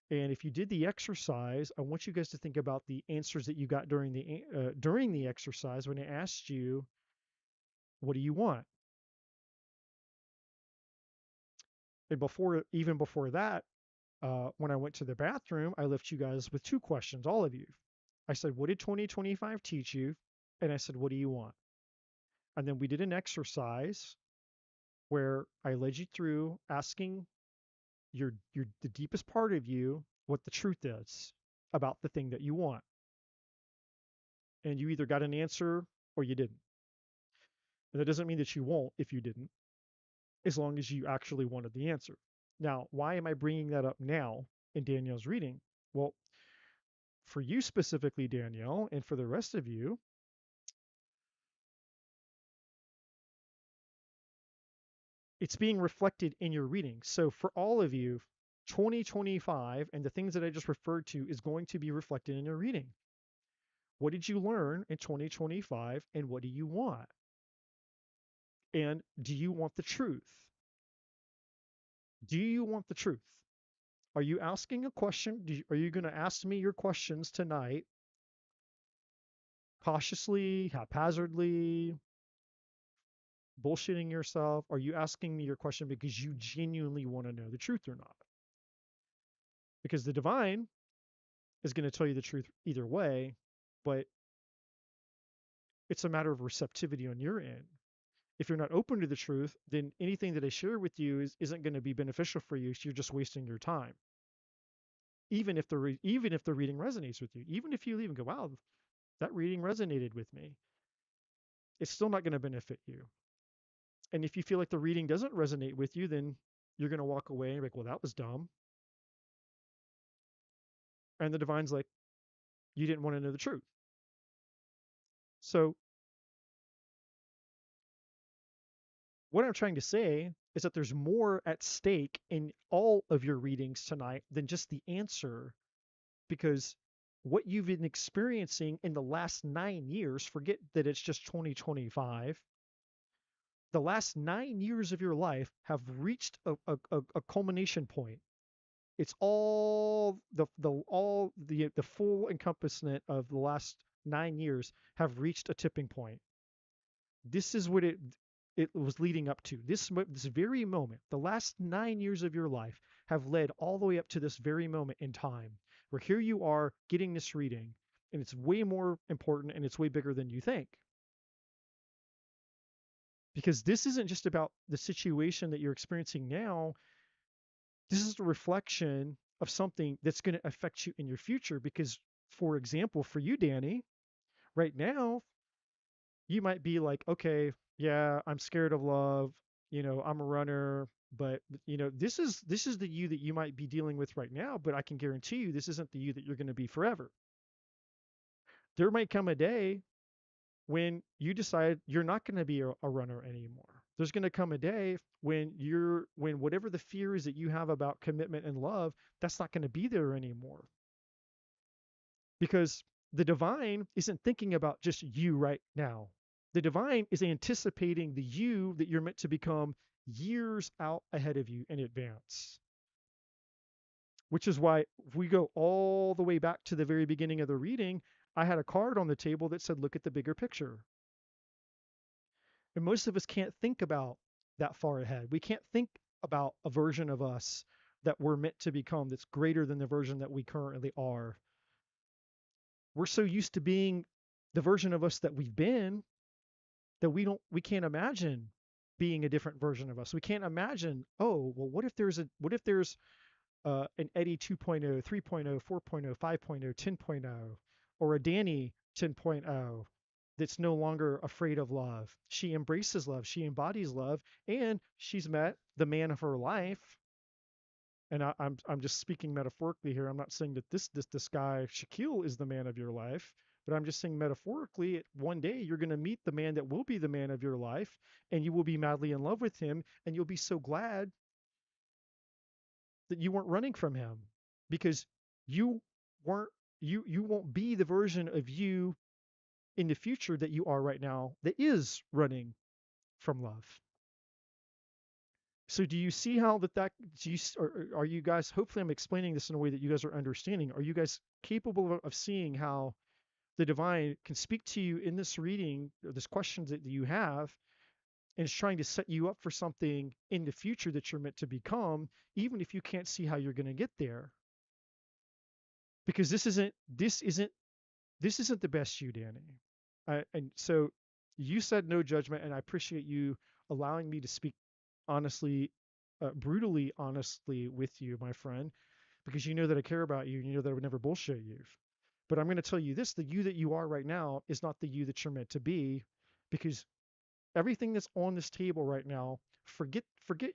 And if you did the exercise, I want you guys to think about the answers that you got during the exercise when I asked you, "What do you want?" And even before that, when I went to the bathroom, I left you guys with two questions, all of you. I said, "What did 2025 teach you?" And I said, "What do you want?" And then we did an exercise where I led you through asking the deepest part of you what the truth is about the thing that you want. And you either got an answer or you didn't. And that doesn't mean that you won't if you didn't, as long as you actually wanted the answer. Now, why am I bringing that up now in Danielle's reading? Well, for you specifically, Danielle, and for the rest of you, it's being reflected in your reading. So for all of you, 2025 and the things that I just referred to is going to be reflected in your reading. What did you learn in 2025 and what do you want? And do you want the truth? Do you want the truth? Are you asking a question? Are you going to ask me your questions tonight, cautiously, haphazardly, bullshitting yourself? Are you asking me your question because you genuinely want to know the truth or not? Because the divine is going to tell you the truth either way, but it's a matter of receptivity on your end. If you're not open to the truth, then anything that I share with you isn't going to be beneficial for you. So you're just wasting your time. Even if the reading resonates with you, even if you leave and go, "Wow, that reading resonated with me," it's still not going to benefit you. And if you feel like the reading doesn't resonate with you, then you're going to walk away and be like, "Well, that was dumb." And the divine's like, "You didn't want to know the truth." So what I'm trying to say is that there's more at stake in all of your readings tonight than just the answer, because what you've been experiencing in the last 9 years, forget that it's just 2025, the last 9 years of your life have reached a culmination point. It's all the full encompassment of the last 9 years have reached a tipping point. This is what it was leading up to. This very moment, the last 9 years of your life have led all the way up to this very moment in time, where here you are getting this reading, and it's way more important and it's way bigger than you think. Because this isn't just about the situation that you're experiencing now. This is a reflection of something that's going to affect you in your future. Because, for example, for you, Danny, right now, you might be like, "Okay, yeah, I'm scared of love. I'm a runner." But this is the you that you might be dealing with right now, but I can guarantee you this isn't the you that you're going to be forever. There might come a day when you decide you're not going to be a runner anymore. There's going to come a day when whatever the fear is that you have about commitment and love, that's not going to be there anymore. Because the divine isn't thinking about just you right now. The divine is anticipating the you that you're meant to become years out ahead of you in advance. Which is why, if we go all the way back to the very beginning of the reading, I had a card on the table that said, "Look at the bigger picture." And most of us can't think about that far ahead. We can't think about a version of us that we're meant to become that's greater than the version that we currently are. We're so used to being the version of us that we've been that we can't imagine being a different version of us. We can't imagine, "Oh, well, what if there's an Eddie 2.0, 3.0, 4.0, 5.0, 10.0, or a Danny 10.0 that's no longer afraid of love. She embraces love, she embodies love, and she's met the man of her life." and I'm just speaking metaphorically here. I'm not saying that this guy Shaquille is the man of your life, but I'm just saying metaphorically, one day you're going to meet the man that will be the man of your life, and you will be madly in love with him, and you'll be so glad that you weren't running from him, because you weren't you won't be the version of you in the future that you are right now that is running from love. So do you see how that do you, are you guys, hopefully I'm explaining this in a way that you guys are understanding, are you guys capable of seeing how the divine can speak to you in this reading, or this questions that you have, and is trying to set you up for something in the future that you're meant to become, even if you can't see how you're going to get there? Because this isn't the best you, Danny. And so you said no judgment, and I appreciate you allowing me to speak honestly, brutally honestly with you, my friend, because you know that I care about you, and you know that I would never bullshit you. But I'm going to tell you this: the you that you are right now is not the you that you're meant to be, because everything that's on this table right now, forget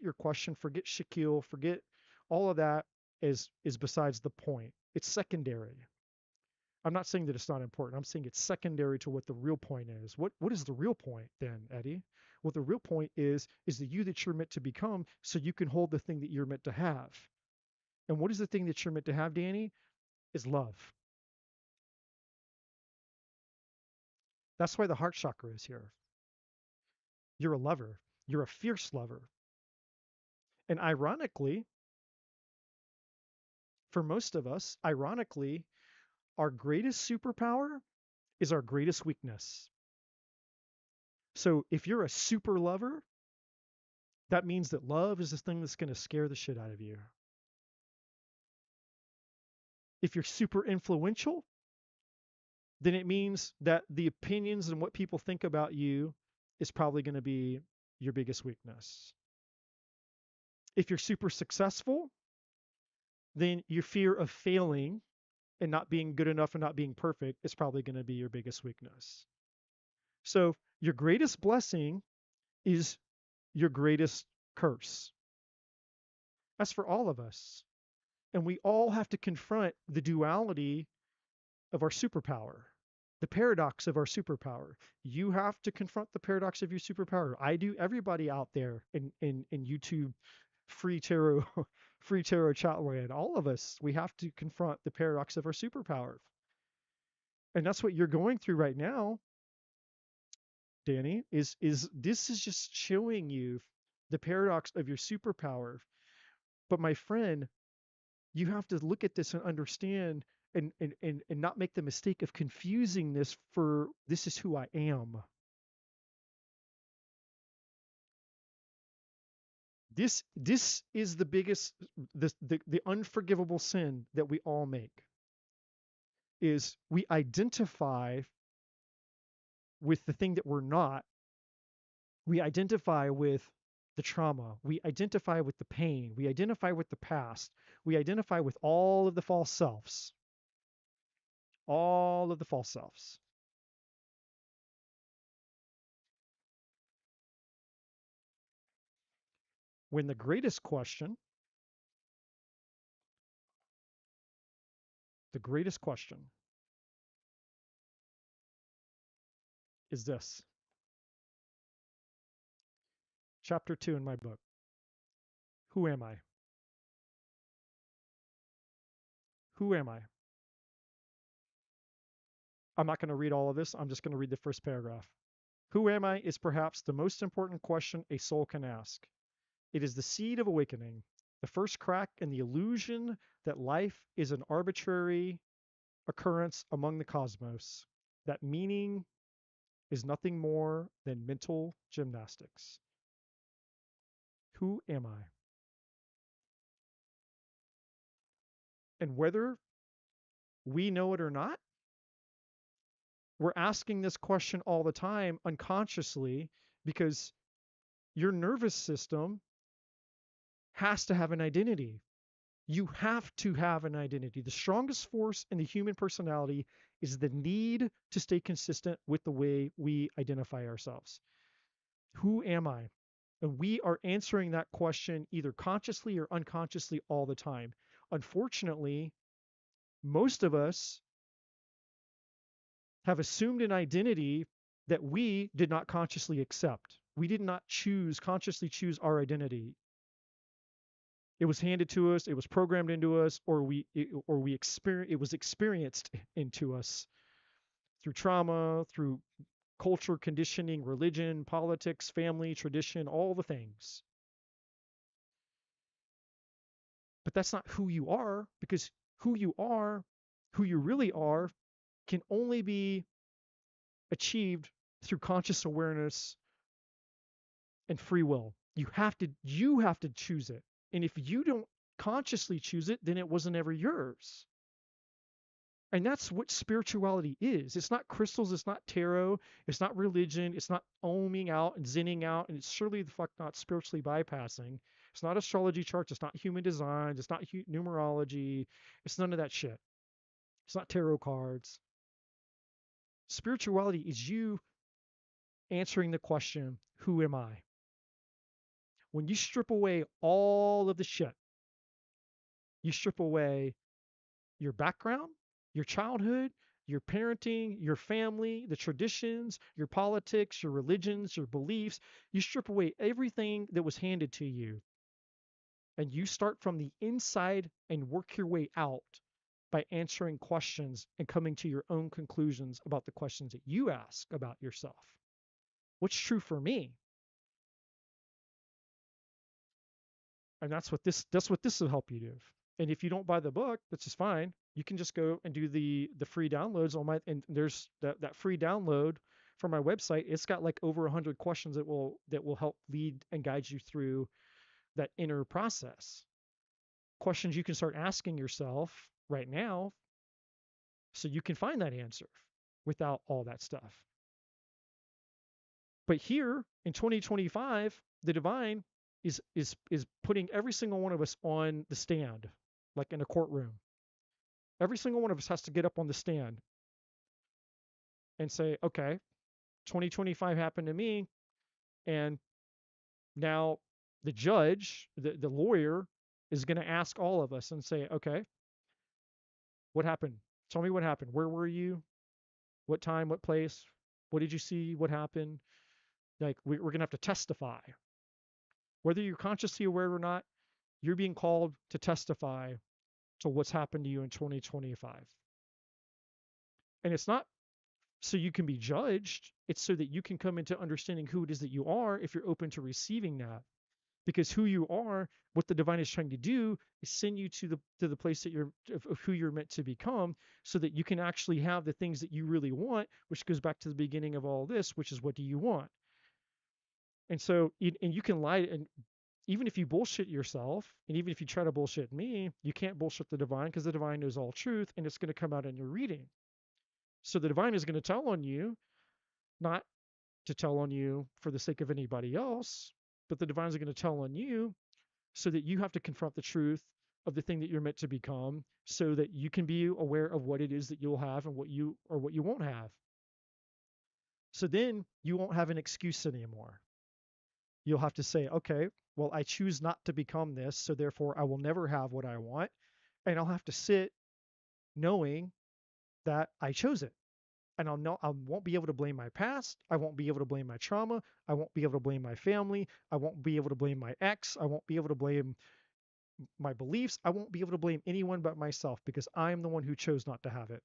your question, forget Shaquille, forget all of that, is besides the point. It's secondary. I'm not saying that it's not important. I'm saying it's secondary to what the real point is. What is the real point then, Eddie? What the real point is the you that you're meant to become, so you can hold the thing that you're meant to have. And what is the thing that you're meant to have, Danny? Is love. That's why the heart chakra is here. You're a lover. You're a fierce lover. And ironically, for most of us, ironically, our greatest superpower is our greatest weakness. So if you're a super lover, that means that love is the thing that's going to scare the shit out of you. If you're super influential, then it means that the opinions and what people think about you is probably going to be your biggest weakness. If you're super successful, then your fear of failing and not being good enough and not being perfect is probably going to be your biggest weakness. So your greatest blessing is your greatest curse. That's for all of us. And we all have to confront the duality of our superpower, the paradox of our superpower. You have to confront the paradox of your superpower. I do. Everybody out there in YouTube, free tarot, free tarot chat land, all of us, we have to confront the paradox of our superpower. And that's what you're going through right now, Danny, is this is just showing you the paradox of your superpower. But my friend, you have to look at this and understand, and not make the mistake of confusing this for this is who I am. This is the biggest, the unforgivable sin that we all make, is we identify with the thing that we're not. We identify with the trauma. We identify with the pain. We identify with the past. We identify with all of the false selves. All of the false selves. When the greatest question is this. Chapter 2 in my book. Who am I? Who am I? I'm not going to read all of this. I'm just going to read the first paragraph. Who am I is perhaps the most important question a soul can ask. It is the seed of awakening, the first crack in the illusion that life is an arbitrary occurrence among the cosmos, that meaning is nothing more than mental gymnastics. Who am I? And whether we know it or not, we're asking this question all the time unconsciously, because your nervous system has to have an identity. You have to have an identity. The strongest force in the human personality is the need to stay consistent with the way we identify ourselves. Who am I? And we are answering that question either consciously or unconsciously all the time. Unfortunately, most of us have assumed an identity that we did not consciously accept. We did not consciously choose our identity. It was handed to us, it was programmed into us, or it was experienced into us through trauma, through culture, conditioning, religion, politics, family, tradition, all the things. But that's not who you are, because who you really are, can only be achieved through conscious awareness and free will. You have to choose it. And if you don't consciously choose it, then it wasn't ever yours. And that's what spirituality is. It's not crystals, it's not tarot, it's not religion, it's not oming out and zenning out, and it's surely the fuck not spiritually bypassing. It's not astrology charts, it's not human design, it's not numerology, it's none of that shit. It's not tarot cards. Spirituality is you answering the question, who am I? When you strip away all of the shit, you strip away your background, your childhood, your parenting, your family, the traditions, your politics, your religions, your beliefs. You strip away everything that was handed to you. And you start from the inside and work your way out by answering questions and coming to your own conclusions about the questions that you ask about yourself. What's true for me? And that's what this will help you do. And if you don't buy the book, that's just fine. You can just go and do the free downloads on my, and there's that free download from my website. It's got like over 100 questions that will help lead and guide you through that inner process. Questions you can start asking yourself right now so you can find that answer without all that stuff. But here in 2025, the divine is putting every single one of us on the stand, like in a courtroom. Every single one of us has to get up on the stand and say, okay, 2025 happened to me, and now the judge, the lawyer, is going to ask all of us and say, okay, what happened? Tell me what happened. Where were you? What time? What place? What did you see? What happened? Like, we're going to have to testify. Whether you're consciously aware or not, you're being called to testify to what's happened to you in 2025. And it's not so you can be judged, it's so that you can come into understanding who it is that you are if you're open to receiving that. Because who you are, what the divine is trying to do is send you to the place that of who you're meant to become, so that you can actually have the things that you really want, which goes back to the beginning of all this, which is, what do you want? And so, and you can lie, and even if you bullshit yourself, and even if you try to bullshit me, you can't bullshit the divine, because the divine knows all truth, and it's going to come out in your reading. So the divine is going to tell on you, not to tell on you for the sake of anybody else, but the divine is going to tell on you so that you have to confront the truth of the thing that you're meant to become, so that you can be aware of what it is that you'll have and what you won't have. So then you won't have an excuse anymore. You'll have to say, okay, well, I choose not to become this, so therefore I will never have what I want. And I'll have to sit knowing that I chose it. And I won't be able to blame my past. I won't be able to blame my trauma. I won't be able to blame my family. I won't be able to blame my ex. I won't be able to blame my beliefs. I won't be able to blame anyone but myself, because I am the one who chose not to have it.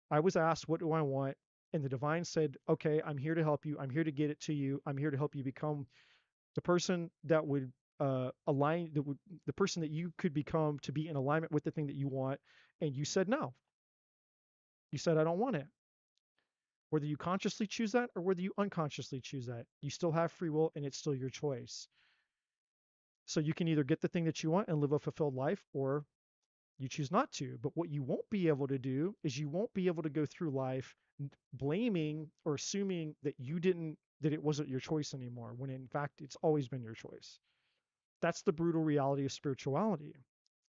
I was asked, what do I want? And the divine said, okay, I'm here to help you. I'm here to get it to you. I'm here to help you become the person that would the person that you could become, to be in alignment with the thing that you want. And you said no. You said, I don't want it. Whether you consciously choose that or whether you unconsciously choose that, you still have free will, and it's still your choice. So you can either get the thing that you want and live a fulfilled life, or you choose not to. But what you won't be able to do is, you won't be able to go through life blaming or assuming that it wasn't your choice anymore, when in fact it's always been your choice. That's the brutal reality of spirituality.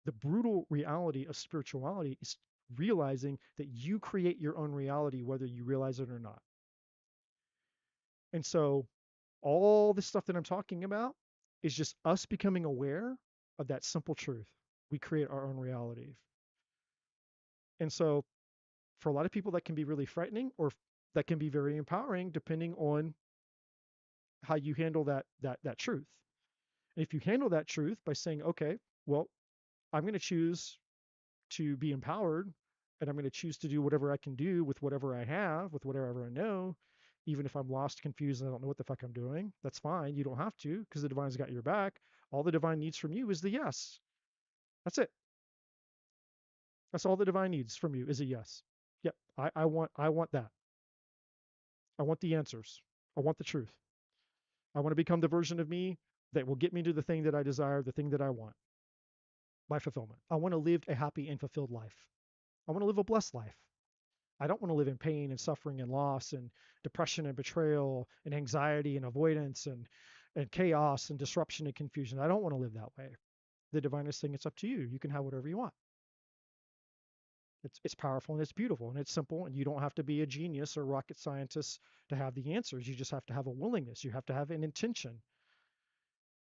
The brutal reality of spirituality is realizing that you create your own reality, whether you realize it or not. And so All this stuff that I'm talking about is just us becoming aware of that simple truth. We create our own reality. And so for a lot of people that can be really frightening, or that can be very empowering depending on how you handle that truth. And if you handle that truth by saying, okay, well, I'm going to choose to be empowered, and I'm going to choose to do whatever I can do with whatever I have, with whatever I know, even if I'm lost, confused, and I don't know what the fuck I'm doing. That's fine. You don't have to, because the divine's got your back. All the divine needs from you is the yes. That's it. That's all the divine needs from you is a yes. Yep. I want that. I want the answers. I want the truth. I want to become the version of me that will get me to the thing that I desire, the thing that I want, my fulfillment. I want to live a happy and fulfilled life. I want to live a blessed life. I don't want to live in pain and suffering and loss and depression and betrayal and anxiety and avoidance and chaos and disruption and confusion. I don't want to live that way. The divine is saying it's up to you. You can have whatever you want. It's powerful and it's beautiful and it's simple, and you don't have to be a genius or rocket scientist to have the answers. You just have to have a willingness. You have to have an intention,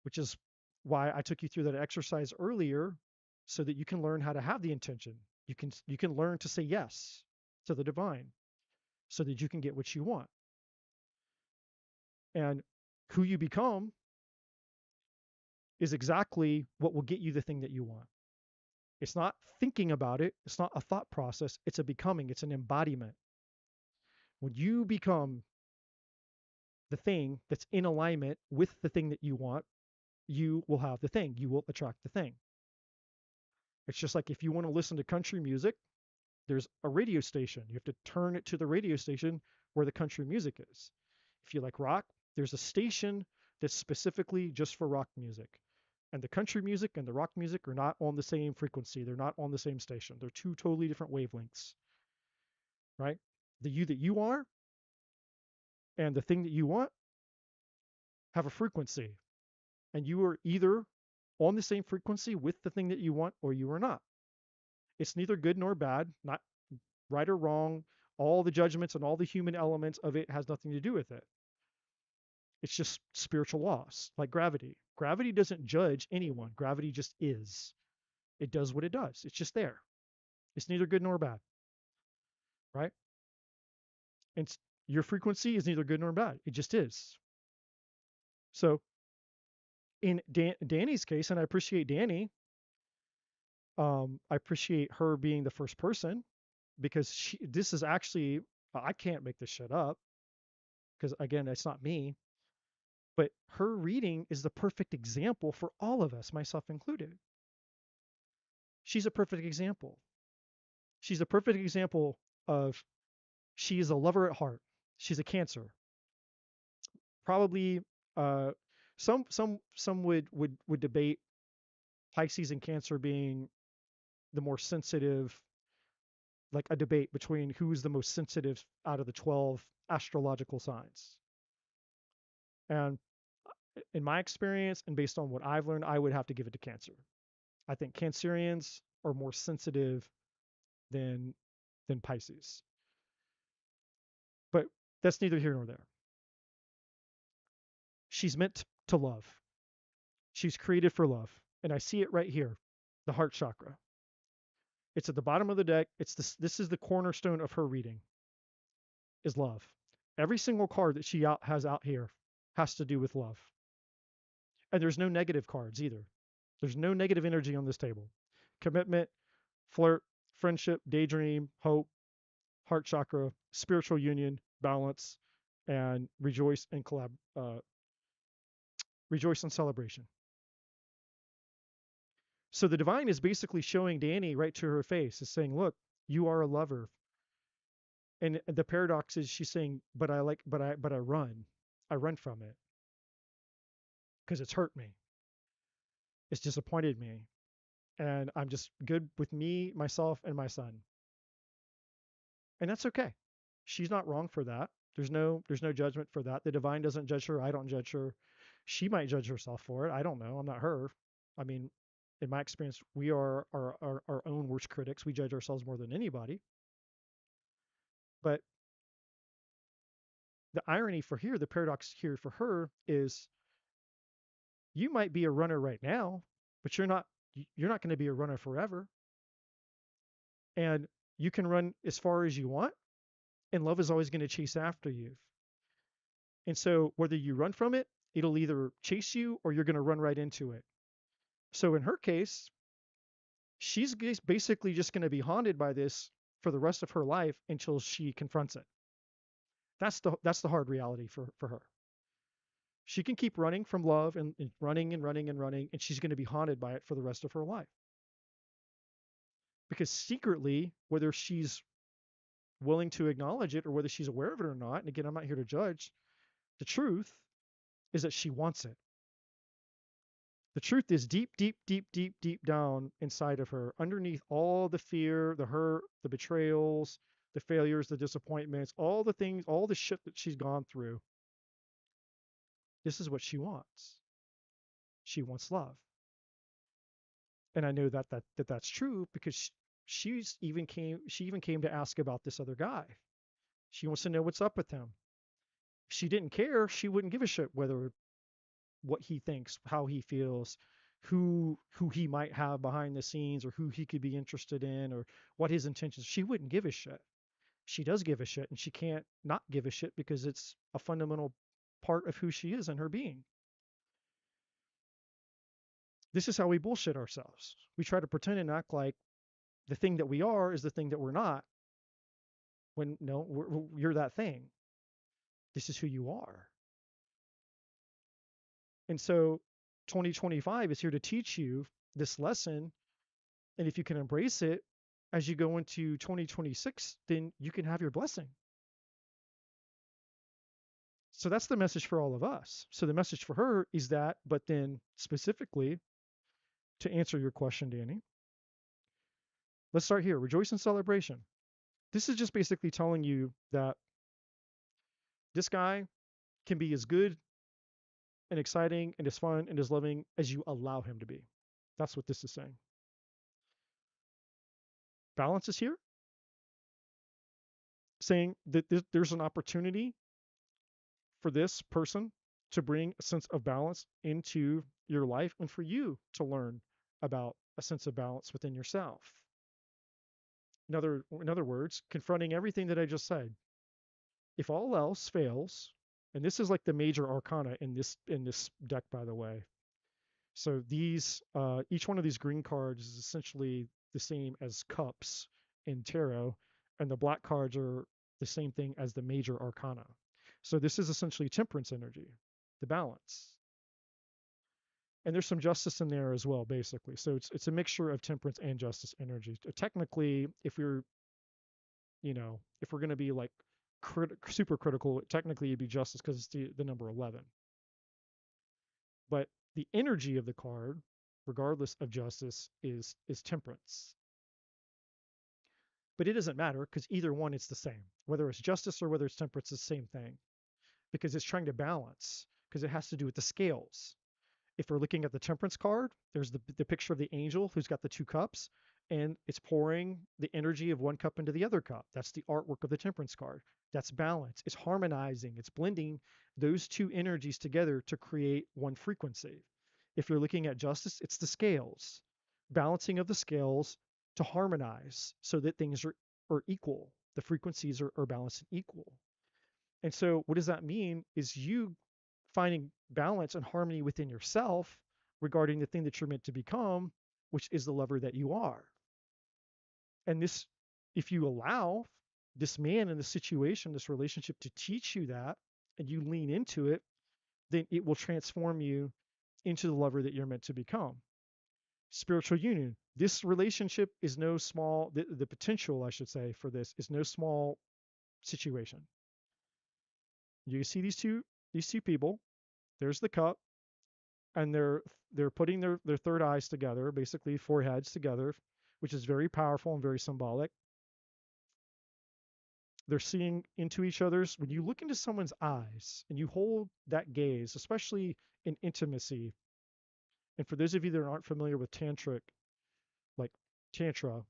which is why I took you through that exercise earlier, so that you can learn how to have the intention. You can learn to say yes to the divine so that you can get what you want. And who you become is exactly what will get you the thing that you want. It's not thinking about it. It's not a thought process. It's a becoming. It's an embodiment. When you become the thing that's in alignment with the thing that you want, you will have the thing. You will attract the thing. It's just like if you want to listen to country music, there's a radio station. You have to turn it to the radio station where the country music is. If you like rock, there's a station that's specifically just for rock music. And the country music and the rock music are not on the same frequency. They're not on the same station. They're two totally different wavelengths, right? The you that you are and the thing that you want have a frequency. And you are either on the same frequency with the thing that you want, or you are not. It's neither good nor bad, not right or wrong. All the judgments and all the human elements of it has nothing to do with it. It's just spiritual laws, like gravity. Gravity doesn't judge anyone. Gravity just is. It does what it does. It's just there. It's neither good nor bad, right? And your frequency is neither good nor bad. It just is. So in Danny's case, and I appreciate Danny, I appreciate her being the first person, because this is actually, I can't make this shit up, because again, it's not me, but her reading is the perfect example for all of us, myself included. She's a perfect example. She's a perfect example of, she is a lover at heart. She's a Cancer. Probably some would debate Pisces and Cancer being the more sensitive, like a debate between who's the most sensitive out of the 12 astrological signs. And in my experience and based on what I've learned, I would have to give it to Cancer. I think Cancerians are more sensitive than Pisces. But that's neither here nor there. She's meant to love. She's created for love. And I see it right here, the heart chakra. It's at the bottom of the deck. This is the cornerstone of her reading, is love. Every single card that she has out here has to do with love. And there's no negative cards either. There's no negative energy on this table. Commitment, flirt, friendship, daydream, hope, heart chakra, spiritual union, balance, and rejoice and rejoice and celebration. So the divine is basically showing Danny right to her face, is saying, look, you are a lover. And the paradox is she's saying, but I run. I run from it because it's hurt me. It's disappointed me. And I'm just good with me, myself, and my son. And that's okay. She's not wrong for that. There's no judgment for that. The divine doesn't judge her. I don't judge her. She might judge herself for it. I don't know. I'm not her. I mean, in my experience, we are our own worst critics. We judge ourselves more than anybody. But the irony for here, the paradox here for her is you might be a runner right now, but you're not going to be a runner forever. And you can run as far as you want, and love is always going to chase after you. And so whether you run from it, it'll either chase you or you're going to run right into it. So in her case, she's basically just going to be haunted by this for the rest of her life until she confronts it. That's the hard reality for her. She can keep running from love and running and running and running, and she's going to be haunted by it for the rest of her life. Because secretly, whether she's willing to acknowledge it or whether she's aware of it or not, and again, I'm not here to judge, the truth is that she wants it. The truth is deep, deep, deep, deep, deep down inside of her, underneath all the fear, the hurt, the betrayals, the failures, the disappointments, all the things, all the shit that she's gone through. This is what she wants. She wants love. And I know that's true because she even came to ask about this other guy. She wants to know what's up with him. If she didn't care, she wouldn't give a shit whether what he thinks, how he feels, who he might have behind the scenes or who he could be interested in or what his intentions. She wouldn't give a shit. She does give a shit and she can't not give a shit because it's a fundamental part of who she is and her being. This is how we bullshit ourselves. We try to pretend and act like the thing that we are is the thing that we're not. When no, you're that thing. This is who you are. And so 2025 is here to teach you this lesson. And if you can embrace it as you go into 2026, then you can have your blessing. So that's the message for all of us. So the message for her is that, but then specifically to answer your question, Danny, let's start here. Rejoice in celebration. This is just basically telling you that this guy can be as good and exciting and as fun and as loving as you allow him to be. That's what this is saying. Balance is here, saying that there's an opportunity for this person to bring a sense of balance into your life and for you to learn about a sense of balance within yourself. In other words, confronting everything that I just said. If all else fails, and this is like the major arcana in this deck, by the way. So these each one of these green cards is essentially the same as cups in tarot, and the black cards are the same thing as the major arcana. So this is essentially temperance energy, the balance. And there's some justice in there as well, basically. So it's a mixture of temperance and justice energy. Technically, if we're going to be like super critical, technically it'd be justice because it's the number 11. But the energy of the card, regardless of justice, is temperance. But it doesn't matter because either one, it's the same. Whether it's justice or whether it's temperance, it's the same thing because it's trying to balance because it has to do with the scales. If we're looking at the temperance card, there's the picture of the angel who's got the two cups and it's pouring the energy of one cup into the other cup. That's the artwork of the temperance card. That's balance. It's harmonizing. It's blending those two energies together to create one frequency. If you're looking at justice, it's the scales, balancing of the scales to harmonize so that things are equal. The frequencies are balanced and equal. And so what does that mean is you finding balance and harmony within yourself regarding the thing that you're meant to become, which is the lover that you are. And this, if you allow this man in this situation, this relationship to teach you that, and you lean into it, then it will transform you into the lover that you're meant to become. Spiritual union. This relationship is no small, the potential, I should say, for this is no small situation. You see these two people, there's the cup, and they're putting their third eyes together, basically foreheads together, which is very powerful and very symbolic. They're seeing into each other's. When you look into someone's eyes and you hold that gaze, especially in intimacy, and for those of you that aren't familiar with tantric, like tantra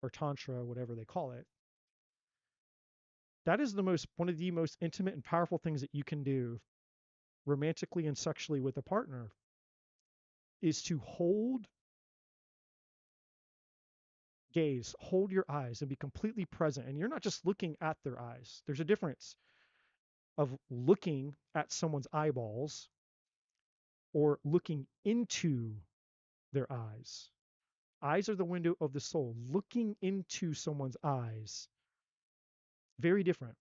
or tantra, whatever they call it, That is one of the most intimate and powerful things that you can do romantically and sexually with a partner is to hold your eyes and be completely present. And you're not just looking at their eyes. There's a difference of looking at someone's eyeballs or looking into their eyes. Eyes are the window of the soul. Looking into someone's eyes, very different.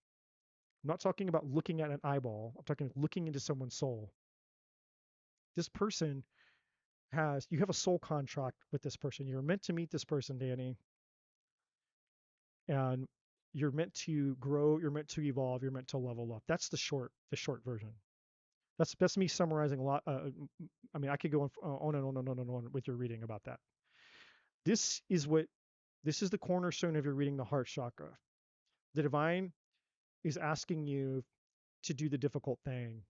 I'm not talking about looking at an eyeball. I'm talking looking into someone's soul. This person you have a soul contract with this person. You're meant to meet this person, Danny, and you're meant to grow, you're meant to evolve, you're meant to level up. That's the short version. That's me summarizing a lot. I mean, I could go on and on and on and on with your reading about that. This is the cornerstone of your reading, the heart chakra. The divine is asking you to do the difficult thing,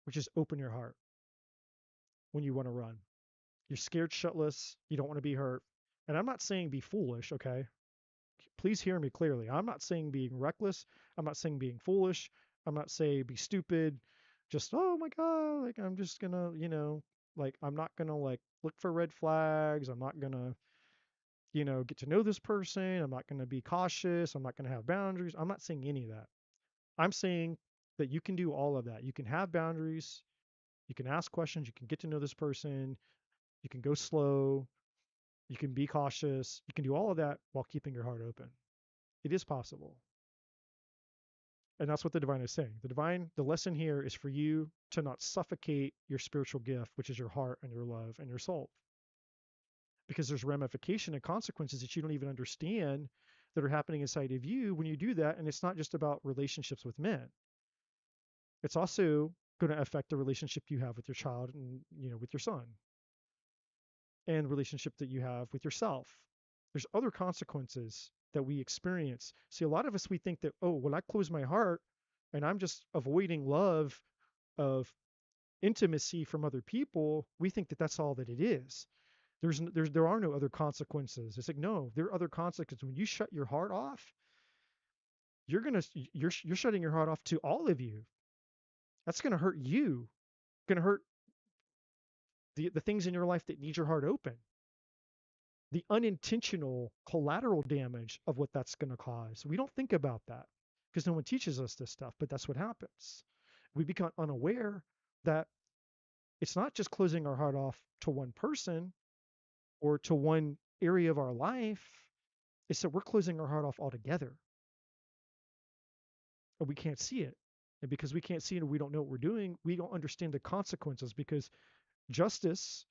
which is open your heart when you want to run. You're scared shitless. You don't want to be hurt. And I'm not saying be foolish, okay? Please hear me clearly. I'm not saying being reckless. I'm not saying being foolish. I'm not saying be stupid. Just, oh my God, like I'm just gonna, like I'm not gonna like look for red flags. I'm not gonna, get to know this person. I'm not gonna be cautious. I'm not gonna have boundaries. I'm not saying any of that. I'm saying that you can do all of that. You can have boundaries. You can ask questions. You can get to know this person. You can go slow. You can be cautious. You can do all of that while keeping your heart open. It is possible. And that's what the divine is saying. The lesson here is for you to not suffocate your spiritual gift, which is your heart and your love and your soul. Because there's ramification and consequences that you don't even understand that are happening inside of you when you do that. And it's not just about relationships with men. It's also going to affect the relationship you have with your child and, with your son, and the relationship that you have with yourself. There's other consequences that we experience. See, a lot of us, we think that, oh, when I close my heart and I'm just avoiding love of intimacy from other people, we think that that's all that it is. There are no other consequences. It's like, no, there are other consequences. When you shut your heart off, you're shutting your heart off to all of you. That's going to hurt you. Going to hurt the things in your life that need your heart open. The unintentional collateral damage of what that's going to cause. We don't think about that because no one teaches us this stuff, but that's what happens. We become unaware that it's not just closing our heart off to one person or to one area of our life. It's that we're closing our heart off altogether. And we can't see it. And because we can't see it and we don't know what we're doing, we don't understand the consequences, because justice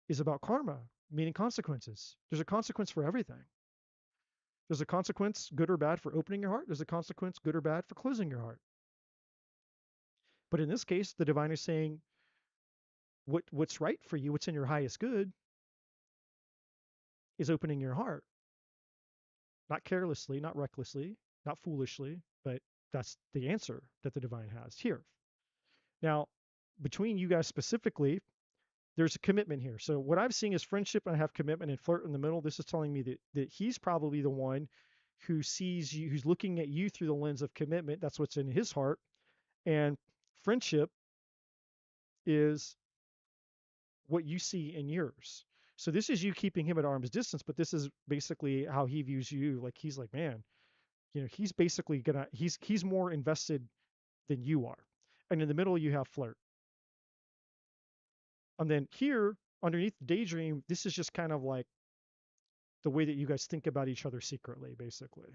is about karma, meaning consequences. There's a consequence for everything. There's a consequence, good or bad, for opening your heart. There's a consequence, good or bad, for closing your heart. But in this case, the divine is saying what's right for you, what's in your highest good, is opening your heart. Not carelessly, not recklessly, not foolishly, but that's the answer that the divine has here. Now, between you guys specifically, there's a commitment here. So what I'm seeing is friendship, and I have commitment and flirt in the middle. This is telling me that he's probably the one who sees you, who's looking at you through the lens of commitment. That's what's in his heart. And friendship is what you see in yours. So this is you keeping him at arm's distance, but this is basically how he views you. Like he's like, man, he's basically he's more invested than you are. And in the middle, you have flirt. And then here, underneath daydream, this is just kind of like the way that you guys think about each other secretly, basically.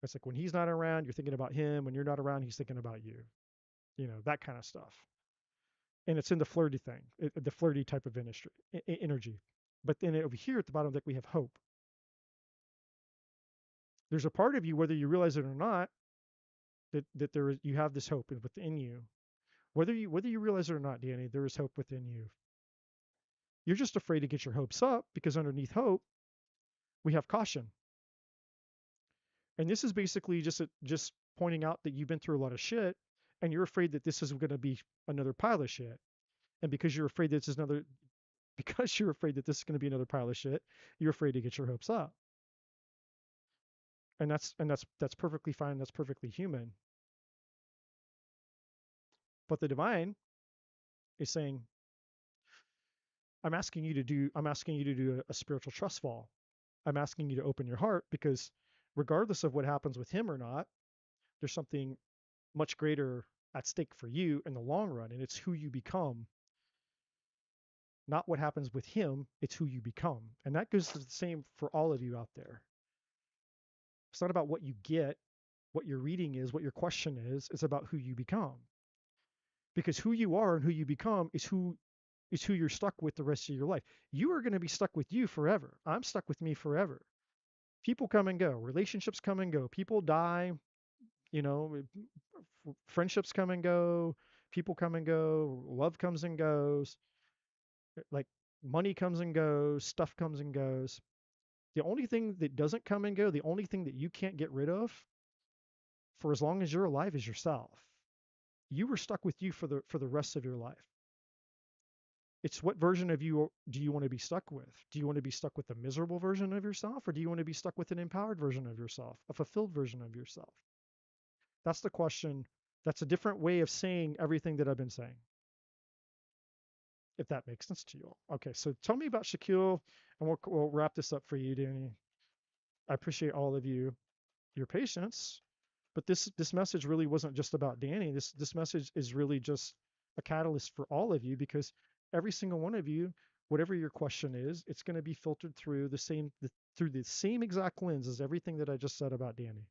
It's like when he's not around, you're thinking about him. When you're not around, he's thinking about you. That kind of stuff. And it's in the flirty thing, the flirty type of energy. But then over here at the bottom of the deck, we have hope. There's a part of you, whether you realize it or not, that you have this hope within you. Whether you realize it or not, Danny, there is hope within you. You're just afraid to get your hopes up because underneath hope, we have caution. And this is basically just pointing out that you've been through a lot of shit and you're afraid that this is going to be another pile of shit. And because you're afraid that this is going to be another pile of shit, you're afraid to get your hopes up. And that's perfectly fine. That's perfectly human. But the divine is saying, I'm asking you to do a spiritual trust fall. I'm asking you to open your heart because regardless of what happens with him or not, there's something much greater at stake for you in the long run, and it's who you become, not what happens with him, it's who you become. And that goes to the same for all of you out there. It's not about what you get, what your reading is, what your question is, it's about who you become. Because who you are and who you become is who you're stuck with the rest of your life. You are going to be stuck with you forever. I'm stuck with me forever. People come and go, relationships come and go, people die, you know, friendships come and go, people come and go, love comes and goes, like money comes and goes, stuff comes and goes. The only thing that doesn't come and go, the only thing that you can't get rid of for as long as you're alive is yourself. You were stuck with you for the rest of your life. It's what version of you do you want to be stuck with? Do you want to be stuck with a miserable version of yourself, or do you want to be stuck with an empowered version of yourself, a fulfilled version of yourself? That's the question. That's a different way of saying everything that I've been saying, if that makes sense to you. Okay, so tell me about Shaquille, and we'll wrap this up for you, Danny. I appreciate all of you, your patience, but this message really wasn't just about Danny. This message is really just a catalyst for all of you because every single one of you, whatever your question is, it's going to be filtered through through the same exact lens as everything that I just said about Danny.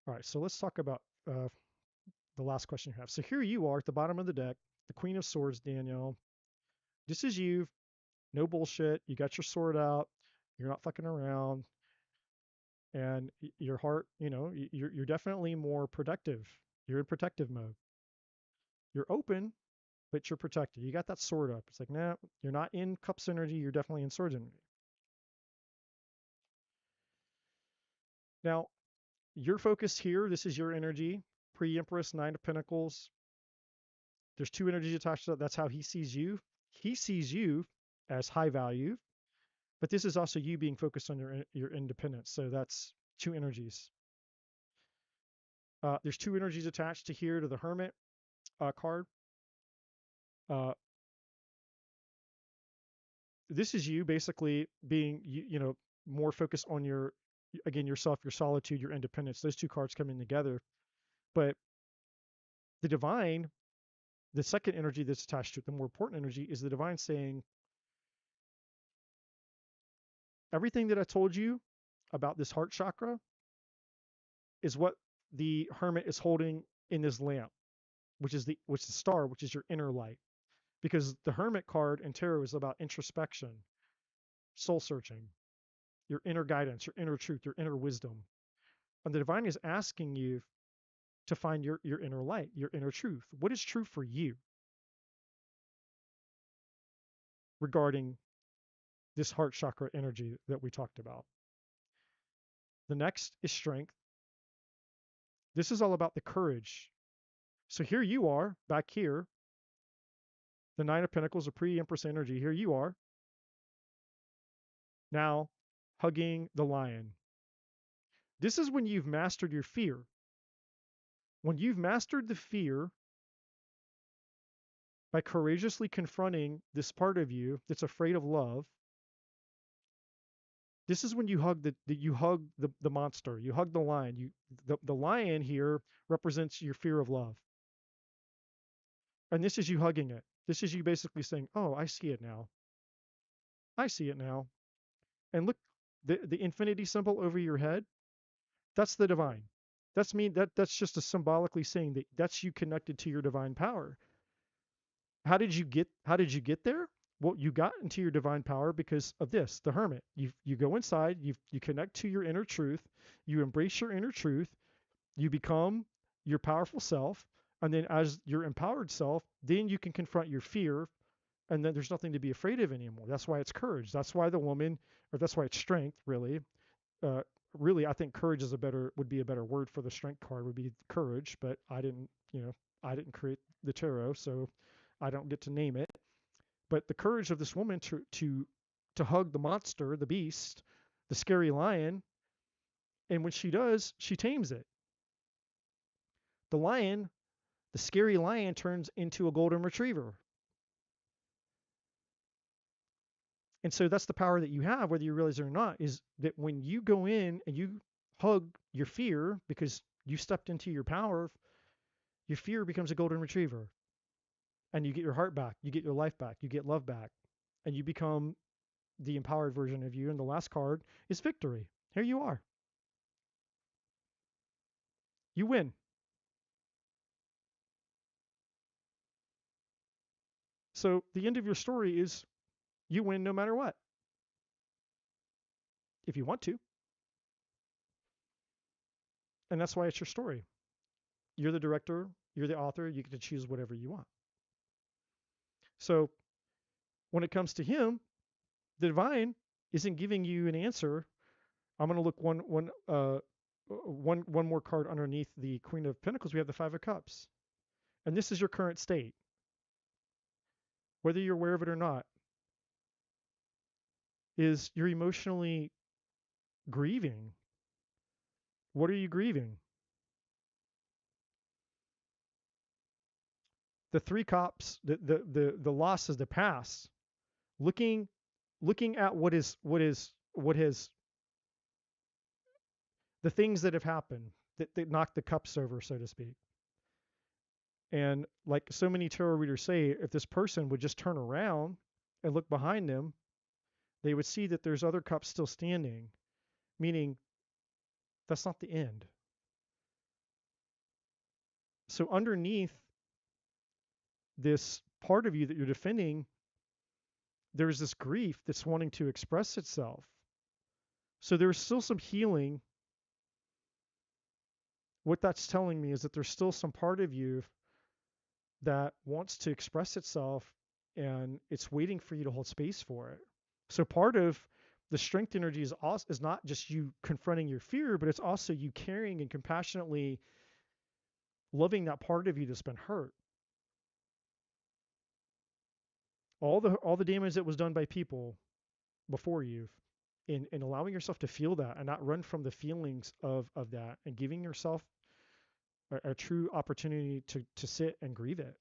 All right, so let's talk about the last question you have. So here you are at the bottom of the deck, the Queen of Swords, Danielle. This is you. No bullshit. You got your sword out. You're not fucking around. And your heart, you're definitely more protective. You're in protective mode. You're open, but you're protected. You got that sword up. It's like, nah, you're not in cups energy. You're definitely in swords energy. Now, your focus here, this is your energy. Pre-Empress, Nine of Pentacles. There's two energies attached to that. That's how he sees you. He sees you as high value, but this is also you being focused on your independence. So that's two energies. There's two energies attached to here to the Hermit card. This is you basically being more focused on yourself, your solitude, your independence. Those two cards coming together. But the divine, the second energy that's attached to it, the more important energy, is the divine saying, everything that I told you about this heart chakra is what the hermit is holding in this lamp, which is the star, which is your inner light. Because the hermit card in tarot is about introspection, soul searching, your inner guidance, your inner truth, your inner wisdom. And the divine is asking you to find your inner light, your inner truth. What is true for you regarding this heart chakra energy that we talked about? The next is strength. This is all about the courage. So here you are back here, the Nine of Pentacles, a pre-Empress energy. Here you are now hugging the lion. This is when you've mastered your fear. When you've mastered the fear by courageously confronting this part of you that's afraid of love, this is when you hug the monster, you hug the lion. The lion here represents your fear of love. And this is you hugging it. This is you basically saying, "Oh, I see it now. I see it now." And look, the infinity symbol over your head, that's the divine. That's just a symbolically saying that that's you connected to your divine power. How did you get there? Well, you got into your divine power because of this, the hermit. You go inside, you connect to your inner truth, you embrace your inner truth, you become your powerful self, and then as your empowered self, then you can confront your fear, and then there's nothing to be afraid of anymore. That's why it's courage. That's why the woman, or that's why it's strength, really. Uh, really, I think courage would be a better word for the strength card, would be courage, but I didn't create the tarot, so I don't get to name it. But the courage of this woman to hug the monster, the beast, the scary lion, and when she does, she tames it. The lion, the scary lion turns into a golden retriever. And so that's the power that you have, whether you realize it or not, is that when you go in and you hug your fear because you stepped into your fear becomes a golden retriever. And you get your heart back, you get your life back, you get love back, and you become the empowered version of you. And the last card is victory. Here you are. You win. So the end of your story is you win no matter what, if you want to. And that's why it's your story. You're the director, you're the author, you get to choose whatever you want. So when it comes to him, the divine isn't giving you an answer. I'm going to look one more card underneath the Queen of Pentacles. We have the Five of Cups. And this is your current state. Whether you're aware of it or not, is you're emotionally grieving. What are you grieving? The Three Cups, the loss is the past. Looking at what has the things that have happened that knocked the cups over, so to speak. And like so many tarot readers say, if this person would just turn around and look behind them, they would see that there's other cups still standing, meaning that's not the end. So underneath this part of you that you're defending, there's this grief that's wanting to express itself. So there's still some healing. What that's telling me is that there's still some part of you that wants to express itself, and it's waiting for you to hold space for it. So part of the strength energy is not just you confronting your fear, but it's also you caring and compassionately loving that part of you that's been hurt. All the damage that was done by people before you, in allowing yourself to feel that and not run from the feelings of that, and giving yourself a true opportunity to sit and grieve it.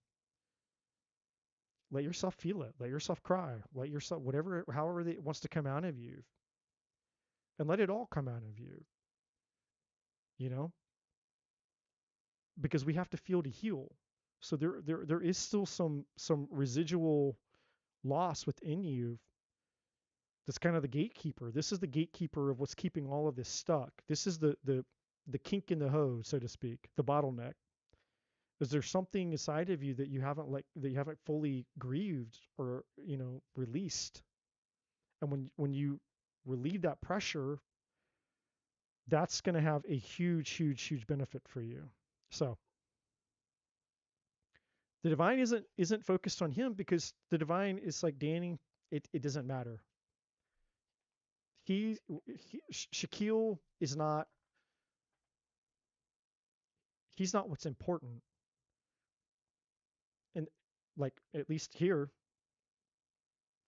Let yourself feel it. Let yourself cry. Let yourself, however it wants to come out of you, and let it all come out of you. You know, because we have to feel to heal. So there is still some residual loss within you. That's kind of the gatekeeper. This is the gatekeeper of what's keeping all of this stuck. This is the kink in the hose, so to speak, the bottleneck. Is there something inside of you that you haven't fully grieved or released? And when you relieve that pressure, that's going to have a huge benefit for you. So the divine isn't focused on him, because the divine is like Danny. It doesn't matter. Shaquille is not. He's not what's important. And like, at least here,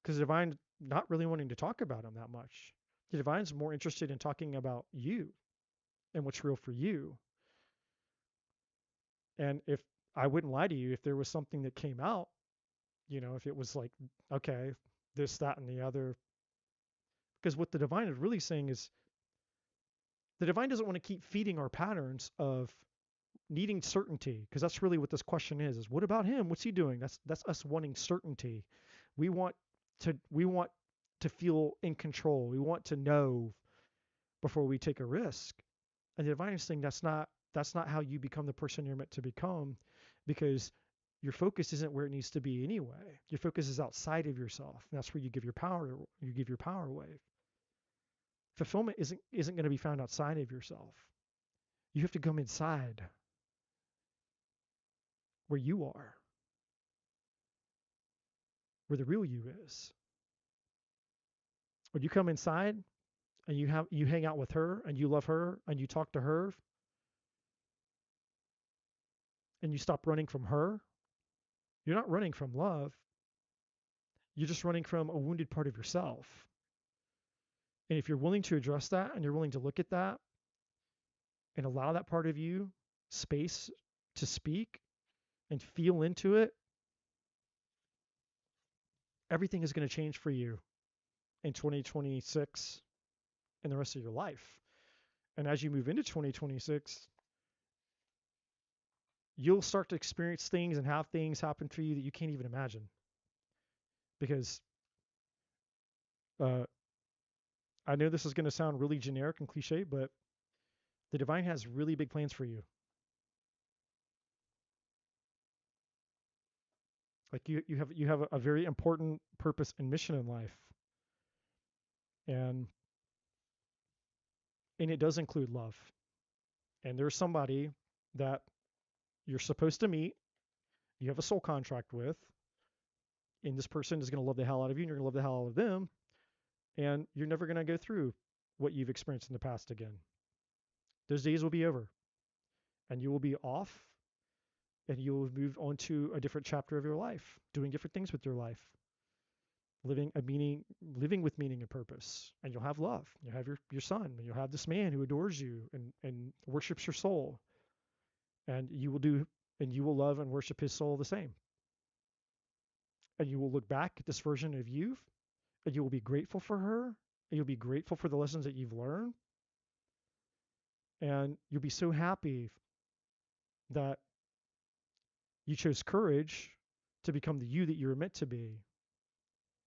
because the divine not really wanting to talk about him that much. The divine's more interested in talking about you and what's real for you. And if I wouldn't lie to you, if there was something that came out, if it was like, okay, this, that, and the other, because what the divine is really saying is the divine doesn't want to keep feeding our patterns of needing certainty, because that's really what this question is what about him? What's he doing? That's us wanting certainty. We want to feel in control. We want to know before we take a risk. And the divine is saying that's not how you become the person you're meant to become, because your focus isn't where it needs to be anyway. Your focus is outside of yourself. And that's where you give your power away. Fulfillment isn't going to be found outside of yourself. You have to come inside where you are, where the real you is. When you come inside and you hang out with her and you love her and you talk to her and you stop running from her, you're not running from love. You're just running from a wounded part of yourself. And if you're willing to address that and you're willing to look at that and allow that part of you space to speak and feel into it, everything is going to change for you in 2026 and the rest of your life. And as you move into 2026, you'll start to experience things and have things happen for you that you can't even imagine. Because I know this is going to sound really generic and cliche, but the divine has really big plans for you. Like you have a very important purpose and mission in life. And it does include love. And there's somebody that you're supposed to meet, you have a soul contract with, and this person is going to love the hell out of you, and you're going to love the hell out of them, and you're never going to go through what you've experienced in the past again. Those days will be over, and you will be off, and you will move on to a different chapter of your life, doing different things with your life, living with meaning and purpose. And you'll have love. You'll have your son, and you'll have this man who adores you and worships your soul. And you will love and worship his soul the same. And you will look back at this version of you, and you will be grateful for her, and you'll be grateful for the lessons that you've learned. And you'll be so happy that you chose courage to become the you that you were meant to be.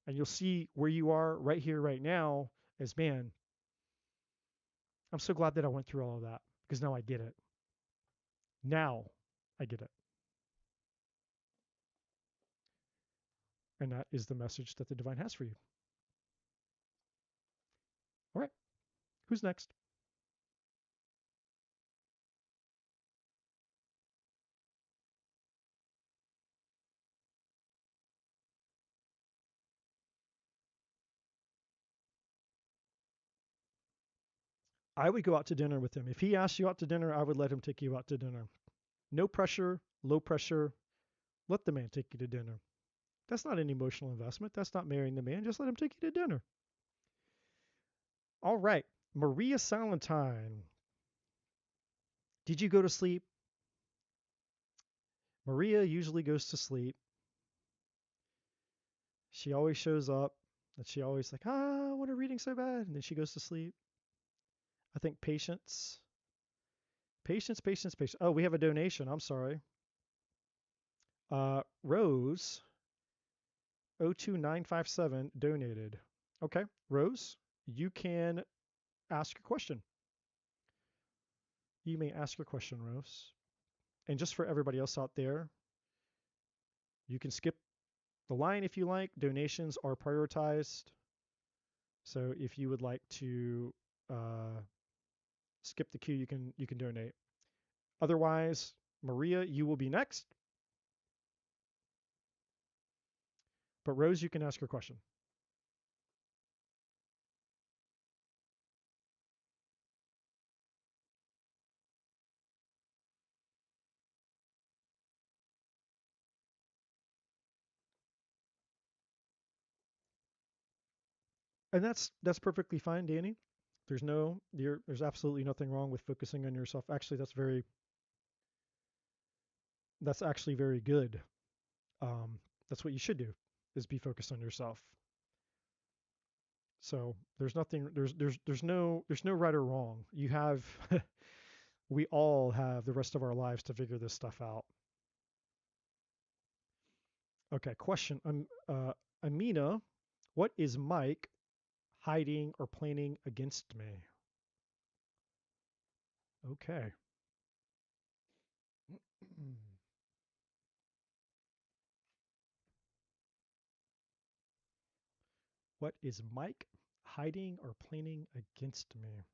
And you'll see where you are right here, right now, as, man, I'm so glad that I went through all of that, because now I get it. Now I get it. And that is the message that the divine has for you. All right. Who's next? I would go out to dinner with him. If he asked you out to dinner, I would let him take you out to dinner. No pressure, low pressure. Let the man take you to dinner. That's not an emotional investment. That's not marrying the man. Just let him take you to dinner. All right. Maria Salentine. Did you go to sleep? Maria usually goes to sleep. She always shows up. And she always like, I want a reading so bad. And then she goes to sleep. I think patience. Patience, patience, patience. Oh, we have a donation. I'm sorry. Rose 02957 donated. Okay, Rose, you can ask your question. You may ask your question, Rose. And just for everybody else out there, you can skip the line if you like. Donations are prioritized. So if you would like to skip the queue, you can donate. Otherwise, Maria, you will be next. But Rose, you can ask your question. And that's perfectly fine, Danny. There's absolutely nothing wrong with focusing on yourself. Actually, that's actually very good. That's what you should do, is be focused on yourself. So there's no right or wrong. You have we all have the rest of our lives to figure this stuff out. Okay, question. Amina, what is Mike hiding or planning against me? Okay. What is Mike hiding or planning against me?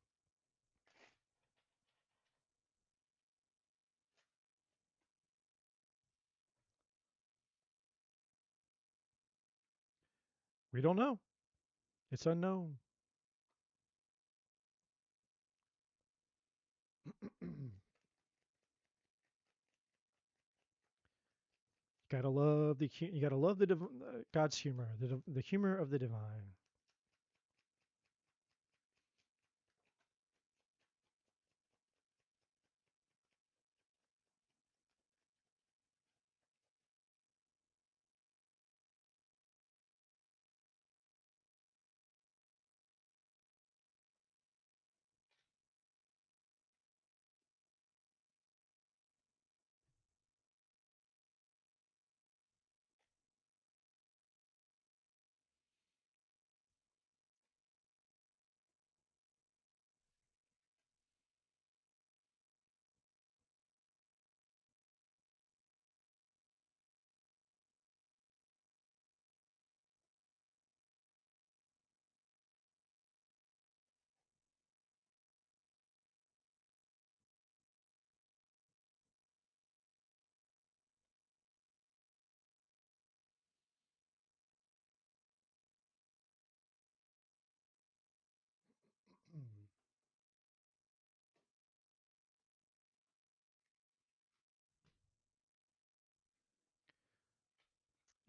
We don't know. It's unknown. You gotta love God's humor, the humor of the divine.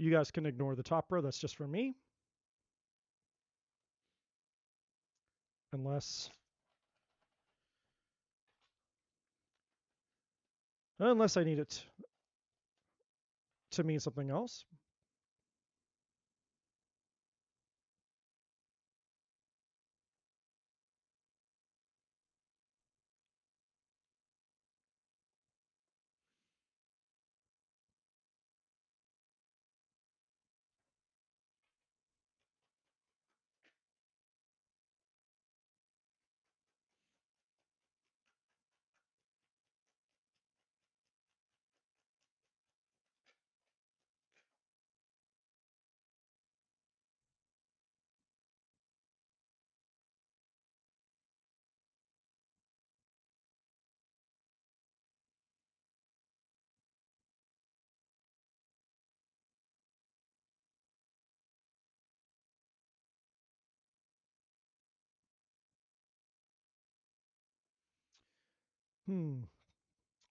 You guys can ignore the top row. That's just for me. Unless I need it to mean something else.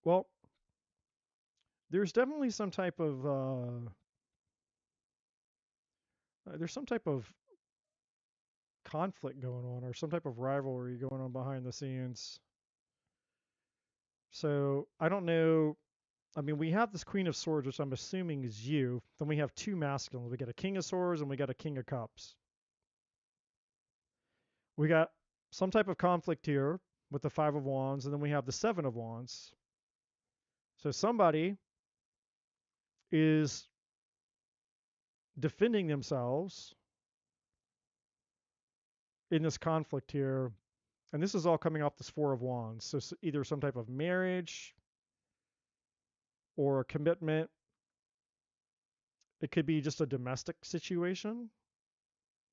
Well, there's definitely some type of there's some type of conflict going on or some type of rivalry going on behind the scenes. So I don't know. I mean, we have this Queen of Swords, which I'm assuming is you. Then we have two masculines. We got a King of Swords and we got a King of Cups. We got some type of conflict here with the Five of Wands, and then we have the Seven of Wands. So somebody is defending themselves in this conflict here. And this is all coming off this Four of Wands. So either some type of marriage or a commitment. It could be just a domestic situation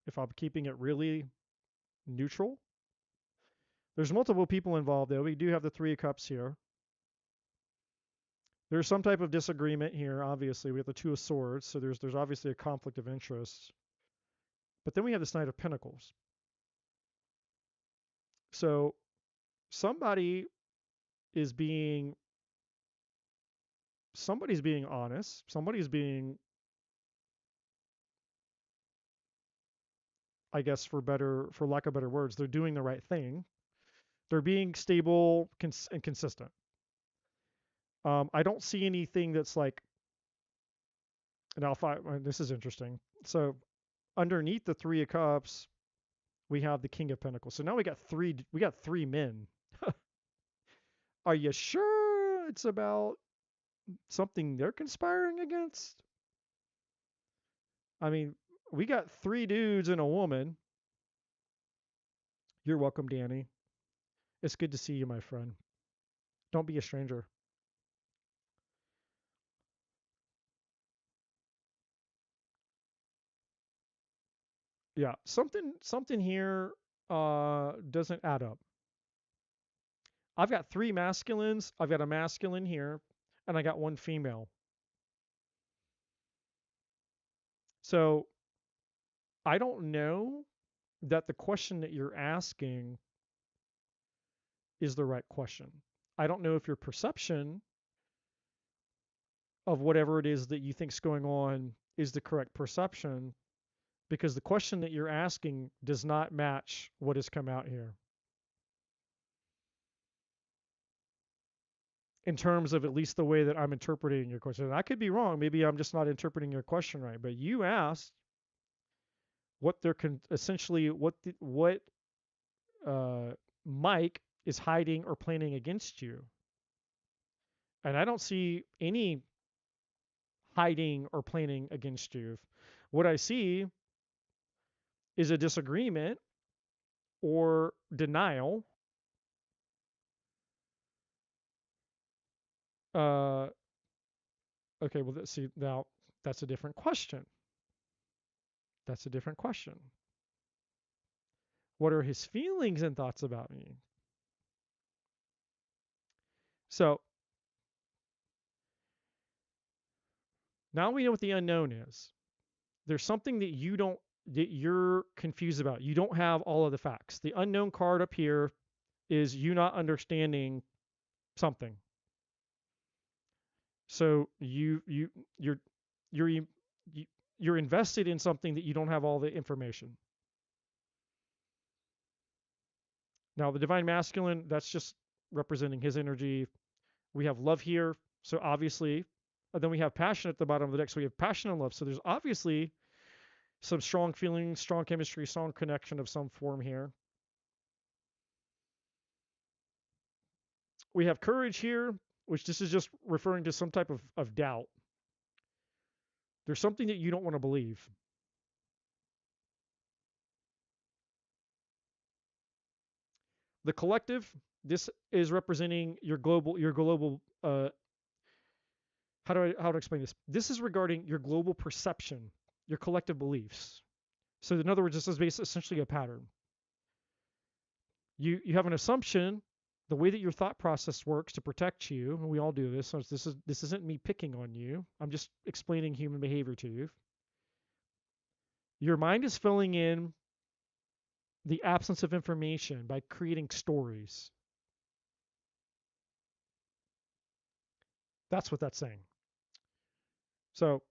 if I'm keeping it really neutral. There's multiple people involved, though. We do have the Three of Cups here. There's some type of disagreement here, obviously. We have the Two of Swords, so there's obviously a conflict of interest. But then we have this Knight of Pentacles. So somebody is being somebody's being honest. Somebody's being, I guess, for lack of better words, they're doing the right thing. They're being stable and consistent. I don't see anything that's like an alpha. This is interesting. So underneath the Three of Cups, we have the King of Pentacles. So now we got three men. Are you sure it's about something they're conspiring against? I mean, we got three dudes and a woman. You're welcome, Danny. It's good to see you, my friend. Don't be a stranger. Yeah, something here doesn't add up. I've got three masculines. I've got a masculine here, and I got one female. So I don't know that the question that you're asking is the right question. I don't know if your perception of whatever it is that you think's going on is the correct perception, because the question that you're asking does not match what has come out here. In terms of at least the way that I'm interpreting your question. And I could be wrong. Maybe I'm just not interpreting your question right. But you asked what they're essentially what Mike is hiding or planning against you. And I don't see any hiding or planning against you. What I see is a disagreement or denial. Uh, okay, well, let's see. Now, that's a different question. That's a different question. What are his feelings and thoughts about me? So now we know what the unknown is. There's something that you're confused about. You don't have all of the facts. The unknown card up here is you not understanding something. So you're you're invested in something that you don't have all the information. Now, the divine masculine, that's just representing his energy. We have love here, so obviously, and then we have passion at the bottom of the deck. So we have passion and love. So there's obviously some strong feelings, strong chemistry, strong connection of some form here. We have courage here, which this is just referring to some type of doubt. There's something that you don't want to believe. The collective, this is representing your global how to explain this? This is regarding your global perception, your collective beliefs. So in other words, this is essentially a pattern. You have an assumption, the way that your thought process works to protect you, and we all do this. So this isn't me picking on you. I'm just explaining human behavior to you. Your mind is filling in the absence of information by creating stories. That's what that's saying. So,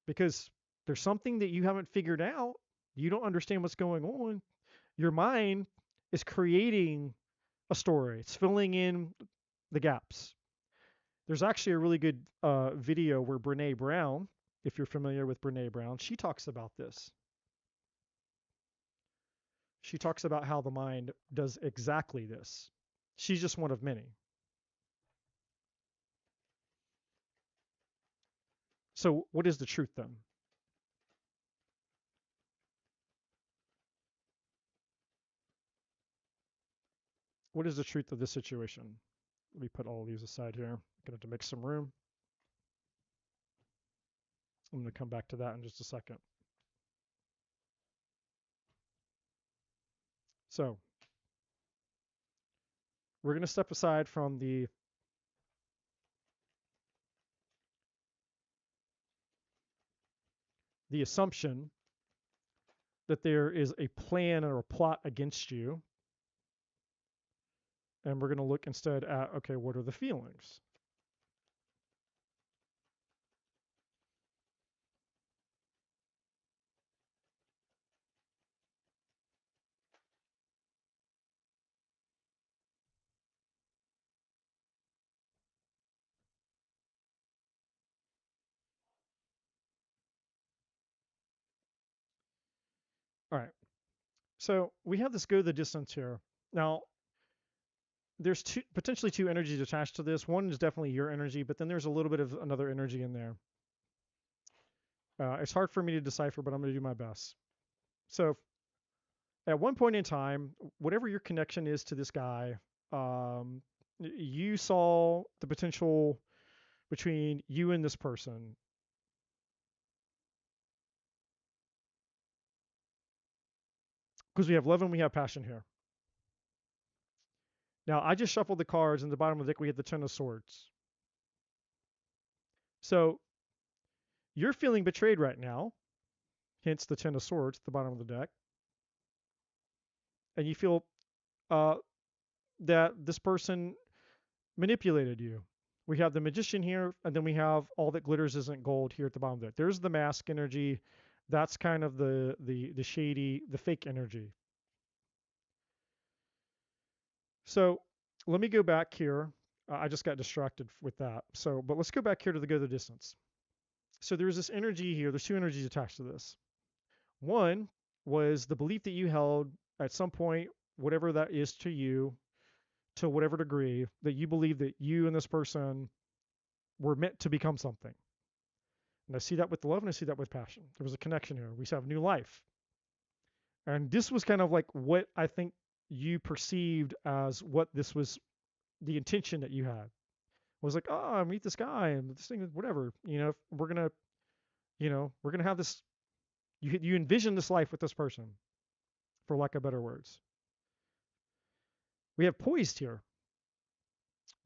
because there's something that you haven't figured out, you don't understand what's going on, your mind is creating a story. It's filling in the gaps. There's actually a really good video where Brene Brown, if you're familiar with Brene Brown, she talks about this. She talks about how the mind does exactly this. She's just one of many. So, what is the truth then? What is the truth of this situation? Let me put all of these aside here. I'm going to make some room. I'm going to come back to that in just a second. So, we're going to step aside from the assumption that there is a plan or a plot against you. And we're going to look instead at, okay, what are the feelings? All right. So we have this go the distance here. Now, there's potentially two energies attached to this. One is definitely your energy, but then there's a little bit of another energy in there. It's hard for me to decipher, but I'm going to do my best. So at one point in time, whatever your connection is to this guy, you saw the potential between you and this person. Because we have love and we have passion here. Now, I just shuffled the cards, and the bottom of the deck we had the Ten of Swords. So you're feeling betrayed right now, hence the Ten of Swords at the bottom of the deck. And you feel that this person manipulated you. We have the Magician here, and then we have all that glitters isn't gold here at the bottom of it. There's the mask energy. That's kind of the shady, the fake energy. So let me go back here. I just got distracted with that. So, but let's go back here to the go the distance. So there's this energy here. There's two energies attached to this. One was the belief that you held at some point, whatever that is to you, to whatever degree, that you believe that you and this person were meant to become something. And I see that with love and I see that with passion. There was a connection here. We have new life. And this was kind of like what I think you perceived as what this was, the intention that you had. Was like, oh, I meet this guy and this thing, whatever. We're gonna have this. You envision this life with this person, for lack of better words. We have poised here.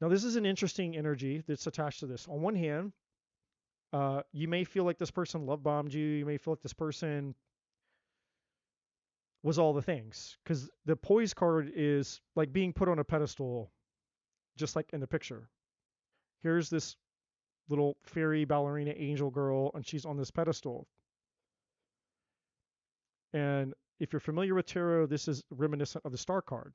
Now, this is an interesting energy that's attached to this. On one hand, you may feel like this person love bombed you. You may feel like this person was all the things, because the poise card is like being put on a pedestal, just like in the picture. Here's this little fairy ballerina angel girl, and she's on this pedestal. And if you're familiar with tarot, this is reminiscent of the star card.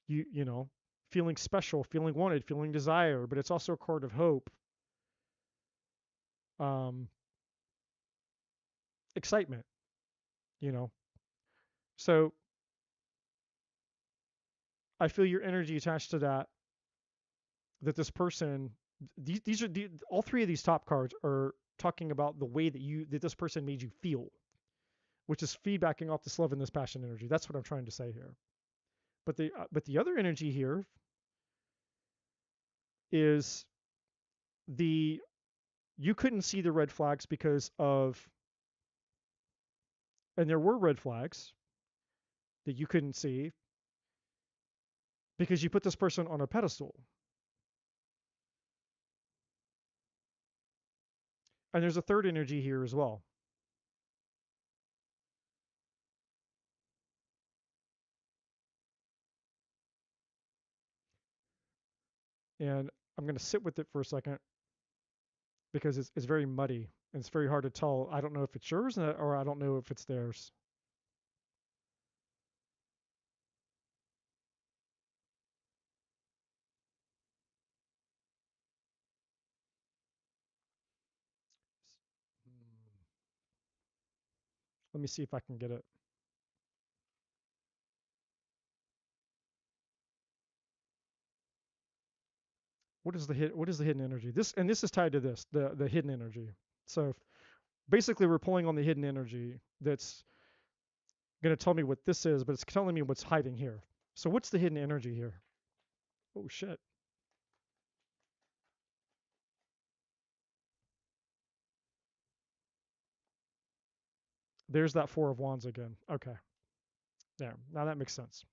You know, feeling special, feeling wanted, feeling desire, but it's also a card of hope, um, excitement, you know. So I feel your energy attached to that. That this person, these are all three of these top cards are talking about the way that this person made you feel, which is feedbacking off this love and this passion energy. That's what I'm trying to say here. But the other energy here is the you couldn't see the red flags because of, and there were red flags that you couldn't see because you put this person on a pedestal. And there's a third energy here as well. And I'm going to sit with it for a second because it's very muddy and it's very hard to tell. I don't know if it's yours or I don't know if it's theirs. Let me see if I can get it. What is the hidden energy? This is tied to the hidden energy. So basically we're pulling on the hidden energy that's going to tell me what this is, but it's telling me what's hiding here. So what's the hidden energy here? Oh shit. There's that 4 of wands again. Okay. There. Now that makes sense.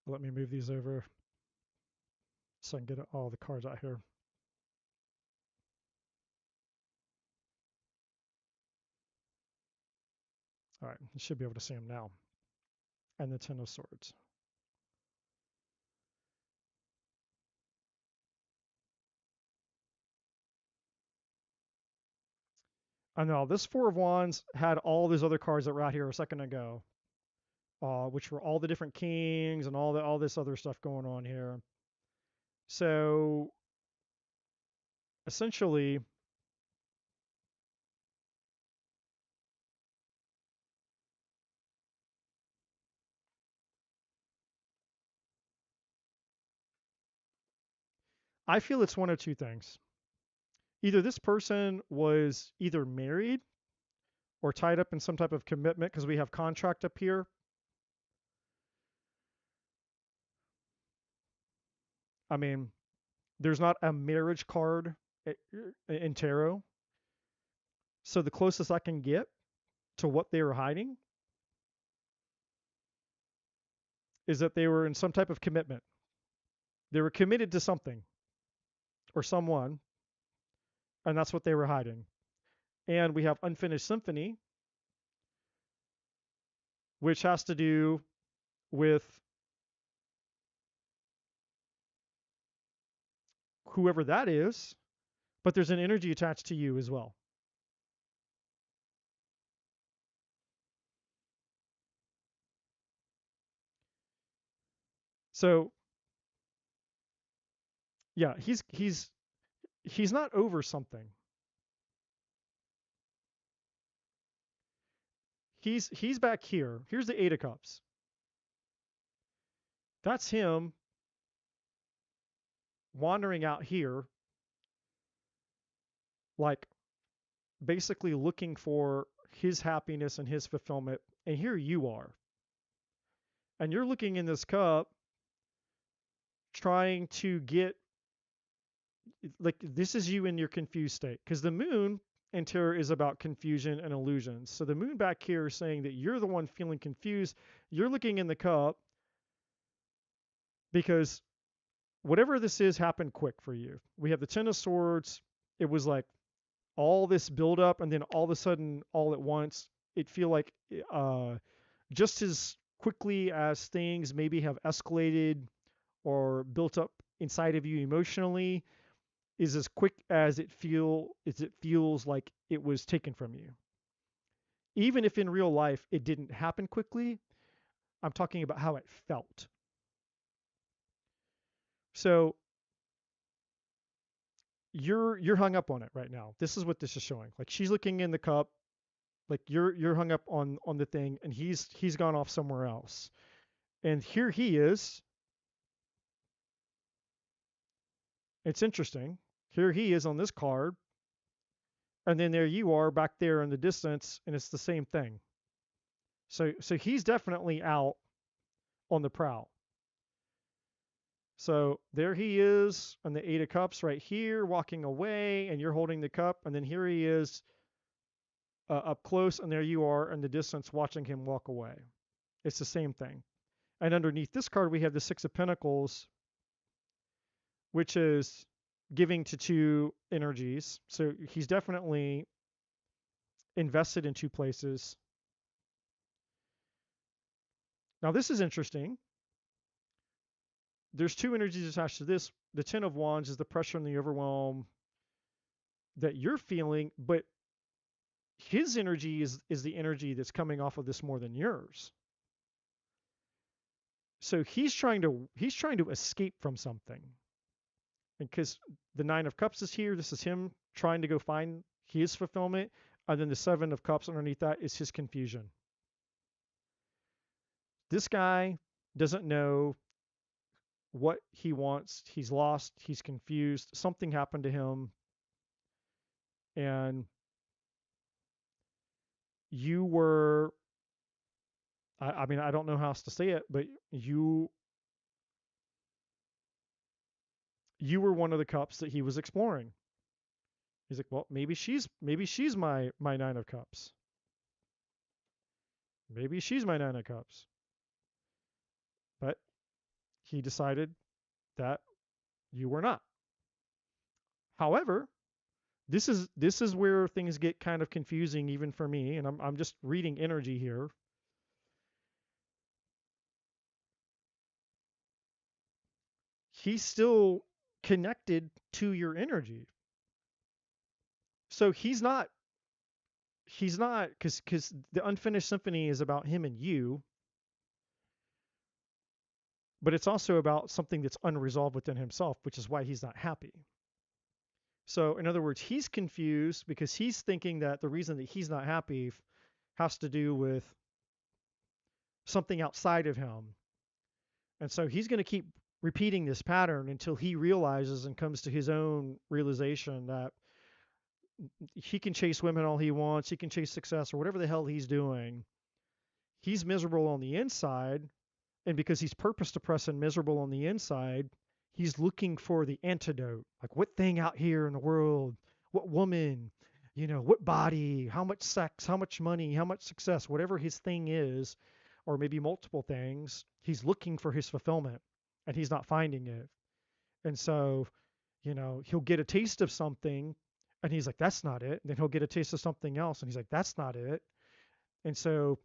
Let me move these over so I can get all the cards out here. All right, you should be able to see them now. And the 10 of swords. I know this 4 of wands had all these other cards that were out here a second ago, which were all the different kings and all this other stuff going on here. So essentially, I feel it's one of two things. Either this person was either married or tied up in some type of commitment because we have contract up here. I mean, there's not a marriage card in tarot. So the closest I can get to what they were hiding is that they were in some type of commitment. They were committed to something or someone, and that's what they were hiding. And we have unfinished symphony, which has to do with whoever that is, but there's an energy attached to you as well. So yeah, he's not over something. He's back here. Here's the 8 of cups. That's him wandering out here, like basically looking for his happiness and his fulfillment. And here you are. And you're looking in this cup trying to get, like, this is you in your confused state. Because the moon in tarot is about confusion and illusions. So the moon back here is saying that you're the one feeling confused. You're looking in the cup because whatever this is happened quick for you. We have the 10 of swords it was like all this buildup, and then all of a sudden, all at once, it feel like just as quickly as things maybe have escalated or built up inside of you emotionally, is as quick as it feels like it was taken from you. Even if in real life it didn't happen quickly, I'm talking about how it felt. So you're hung up on it right now. This is what this is showing. Like she's looking in the cup, like you're hung up on the thing, and he's gone off somewhere else. And here he is. It's interesting. Here he is on this card, and then there you are back there in the distance, and it's the same thing. So he's definitely out on the prowl. So there he is on the Eight of Cups right here, walking away, and you're holding the cup, and then here he is up close, and there you are in the distance watching him walk away. It's the same thing. And underneath this card, we have the Six of Pentacles, which is giving to two energies. So he's definitely invested in two places. Now, this is interesting. There's two energies attached to this. The Ten of Wands is the pressure and the overwhelm that you're feeling, but his energy is the energy that's coming off of this more than yours. So he's trying to escape from something. Because the Nine of Cups is here, this is him trying to go find his fulfillment, and then the Seven of Cups underneath that is his confusion. This guy doesn't know what he wants. He's lost. He's confused. Something happened to him, and you were. I mean, I don't know how else to say it, but you were one of the cups that he was exploring. He's like, well, maybe she's my Nine of Cups. Maybe she's my Nine of Cups. But he decided that you were not. However, this is where things get kind of confusing even for me, and I'm just reading energy here. He's still connected to your energy. So he's not because the unfinished symphony is about him and you, but it's also about something that's unresolved within himself, which is why he's not happy. So in other words, he's confused because he's thinking that the reason that he's not happy has to do with something outside of him. And so he's going to keep repeating this pattern until he realizes and comes to his own realization that he can chase women all he wants, he can chase success or whatever the hell he's doing. He's miserable on the inside, and because he's purpose depressed and miserable on the inside, he's looking for the antidote. Like what thing out here in the world, what woman, what body, how much sex, how much money, how much success, whatever his thing is, or maybe multiple things, he's looking for his fulfillment and he's not finding it. And so, he'll get a taste of something and he's like, that's not it. And then he'll get a taste of something else and he's like, that's not it. And so,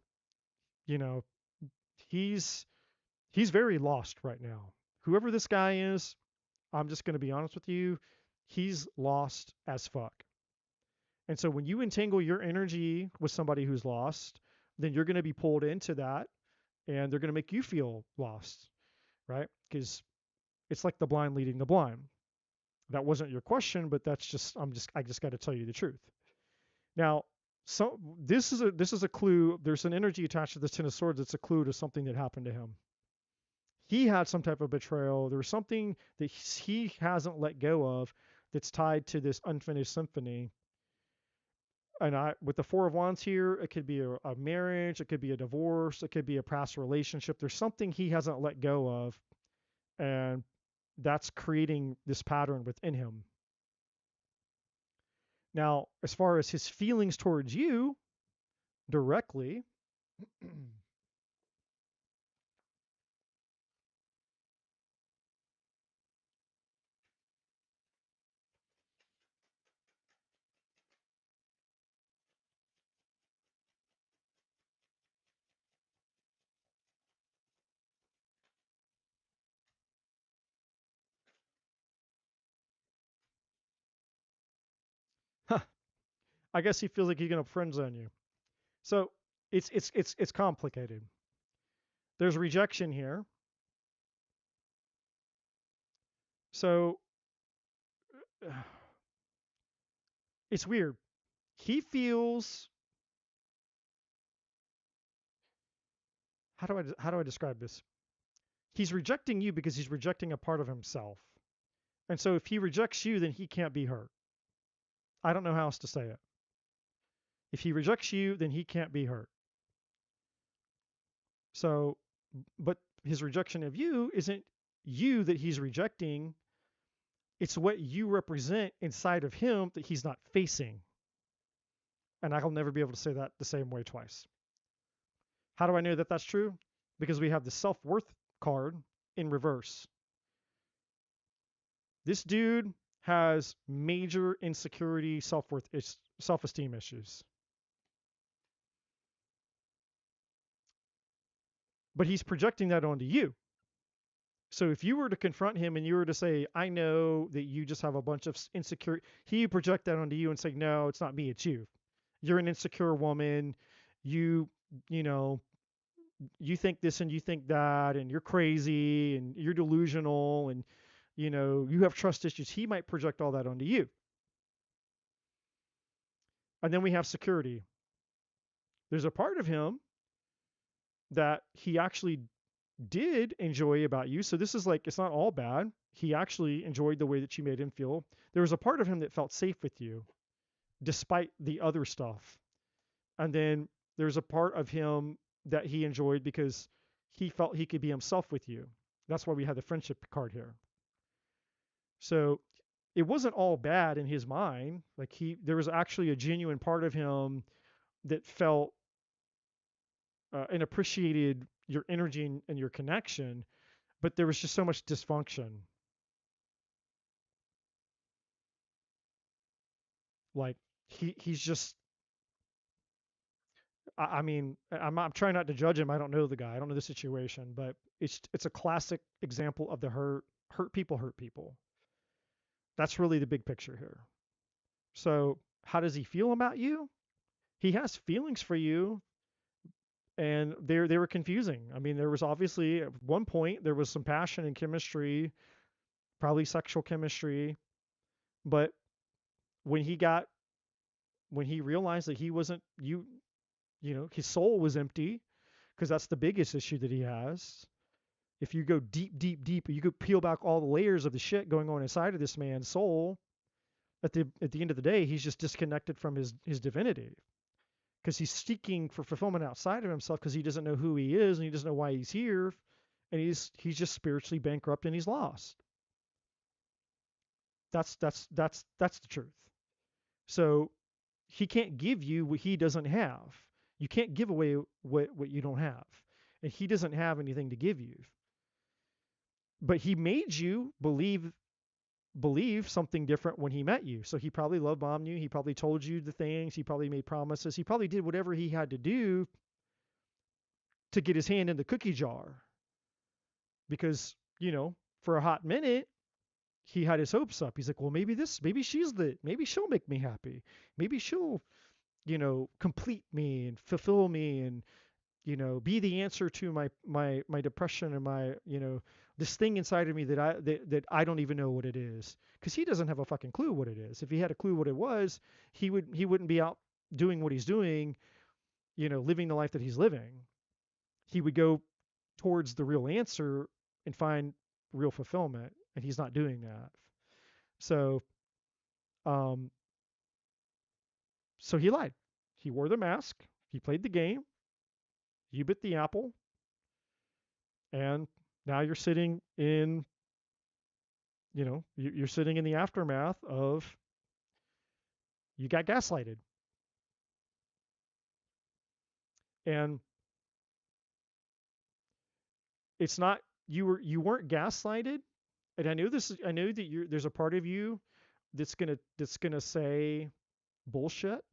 you know, he's he's very lost right now. Whoever this guy is, I'm just going to be honest with you, he's lost as fuck. And so when you entangle your energy with somebody who's lost, then you're going to be pulled into that and they're going to make you feel lost, right? Because it's like the blind leading the blind. That wasn't your question, but I just got to tell you the truth. Now, so this is a clue. There's an energy attached to this Ten of Swords. It's a clue to something that happened to him. He had some type of betrayal. There was something that he hasn't let go of that's tied to this unfinished symphony. And with the Four of Wands here, it could be a marriage, it could be a divorce, it could be a past relationship. There's something he hasn't let go of, and that's creating this pattern within him. Now, as far as his feelings towards you directly, I guess he feels like he's gonna friend zone you. So it's complicated. There's rejection here. So it's weird. He feels, how do I describe this? He's rejecting you because he's rejecting a part of himself. And so if he rejects you, then he can't be hurt. I don't know how else to say it. If he rejects you, then he can't be hurt. So, but his rejection of you isn't you that he's rejecting, it's what you represent inside of him that he's not facing. And I'll never be able to say that the same way twice. How do I know that that's true? Because we have the self-worth card in reverse. This dude has major insecurity, self-worth, self-esteem issues. But he's projecting that onto you. So if you were to confront him and you were to say, I know that you just have a bunch of insecurity, he would project that onto you and say, no, it's not me, it's you. You're an insecure woman. You, you know, you think this and you think that, and you're crazy and you're delusional and, you have trust issues. He might project all that onto you. And then we have security. There's a part of him that he actually did enjoy about you. So this is like, it's not all bad. He actually enjoyed the way that you made him feel. There was a part of him that felt safe with you despite the other stuff. And then there's a part of him that he enjoyed because he felt he could be himself with you. That's why we had the friendship card here. So it wasn't all bad in his mind. Like there was actually a genuine part of him that felt and appreciated your energy and your connection, but there was just so much dysfunction. Like he's just, I mean, I'm trying not to judge him. I don't know the guy. I don't know the situation, but it's a classic example of the hurt people hurt people. That's really the big picture here. So how does he feel about you? He has feelings for you, and they were confusing. I mean, there was obviously at one point there was some passion and chemistry, probably sexual chemistry, but when he got when he realized that he wasn't you, his soul was empty, because that's the biggest issue that he has. If you go deep, deep, deep, you could peel back all the layers of the shit going on inside of this man's soul. At the end of the day, he's just disconnected from his divinity, because he's seeking for fulfillment outside of himself, because he doesn't know who he is and he doesn't know why he's here, and he's just spiritually bankrupt and he's lost. That's the truth. So he can't give you what he doesn't have. You can't give away what you don't have, and he doesn't have anything to give you. But he made you believe something different when he met you. So he probably love bombed you. He probably told you the things. He probably made promises. He probably did whatever he had to do to get his hand in the cookie jar. Because, for a hot minute, he had his hopes up. He's like, well, maybe maybe she'll make me happy. Maybe she'll, complete me and fulfill me and, be the answer to my depression and my, this thing inside of me that I don't even know what it is, because he doesn't have a fucking clue what it is. If he had a clue what it was, he wouldn't be out doing what he's doing, living the life that he's living. He would go towards the real answer and find real fulfillment, and he's not doing that. So, um, so he lied. He wore the mask. He played the game. You bit the apple, and now you're sitting in, you're sitting in the aftermath of, you got gaslighted. And it's not, you weren't gaslighted. And I know that there's a part of you that's gonna say bullshit.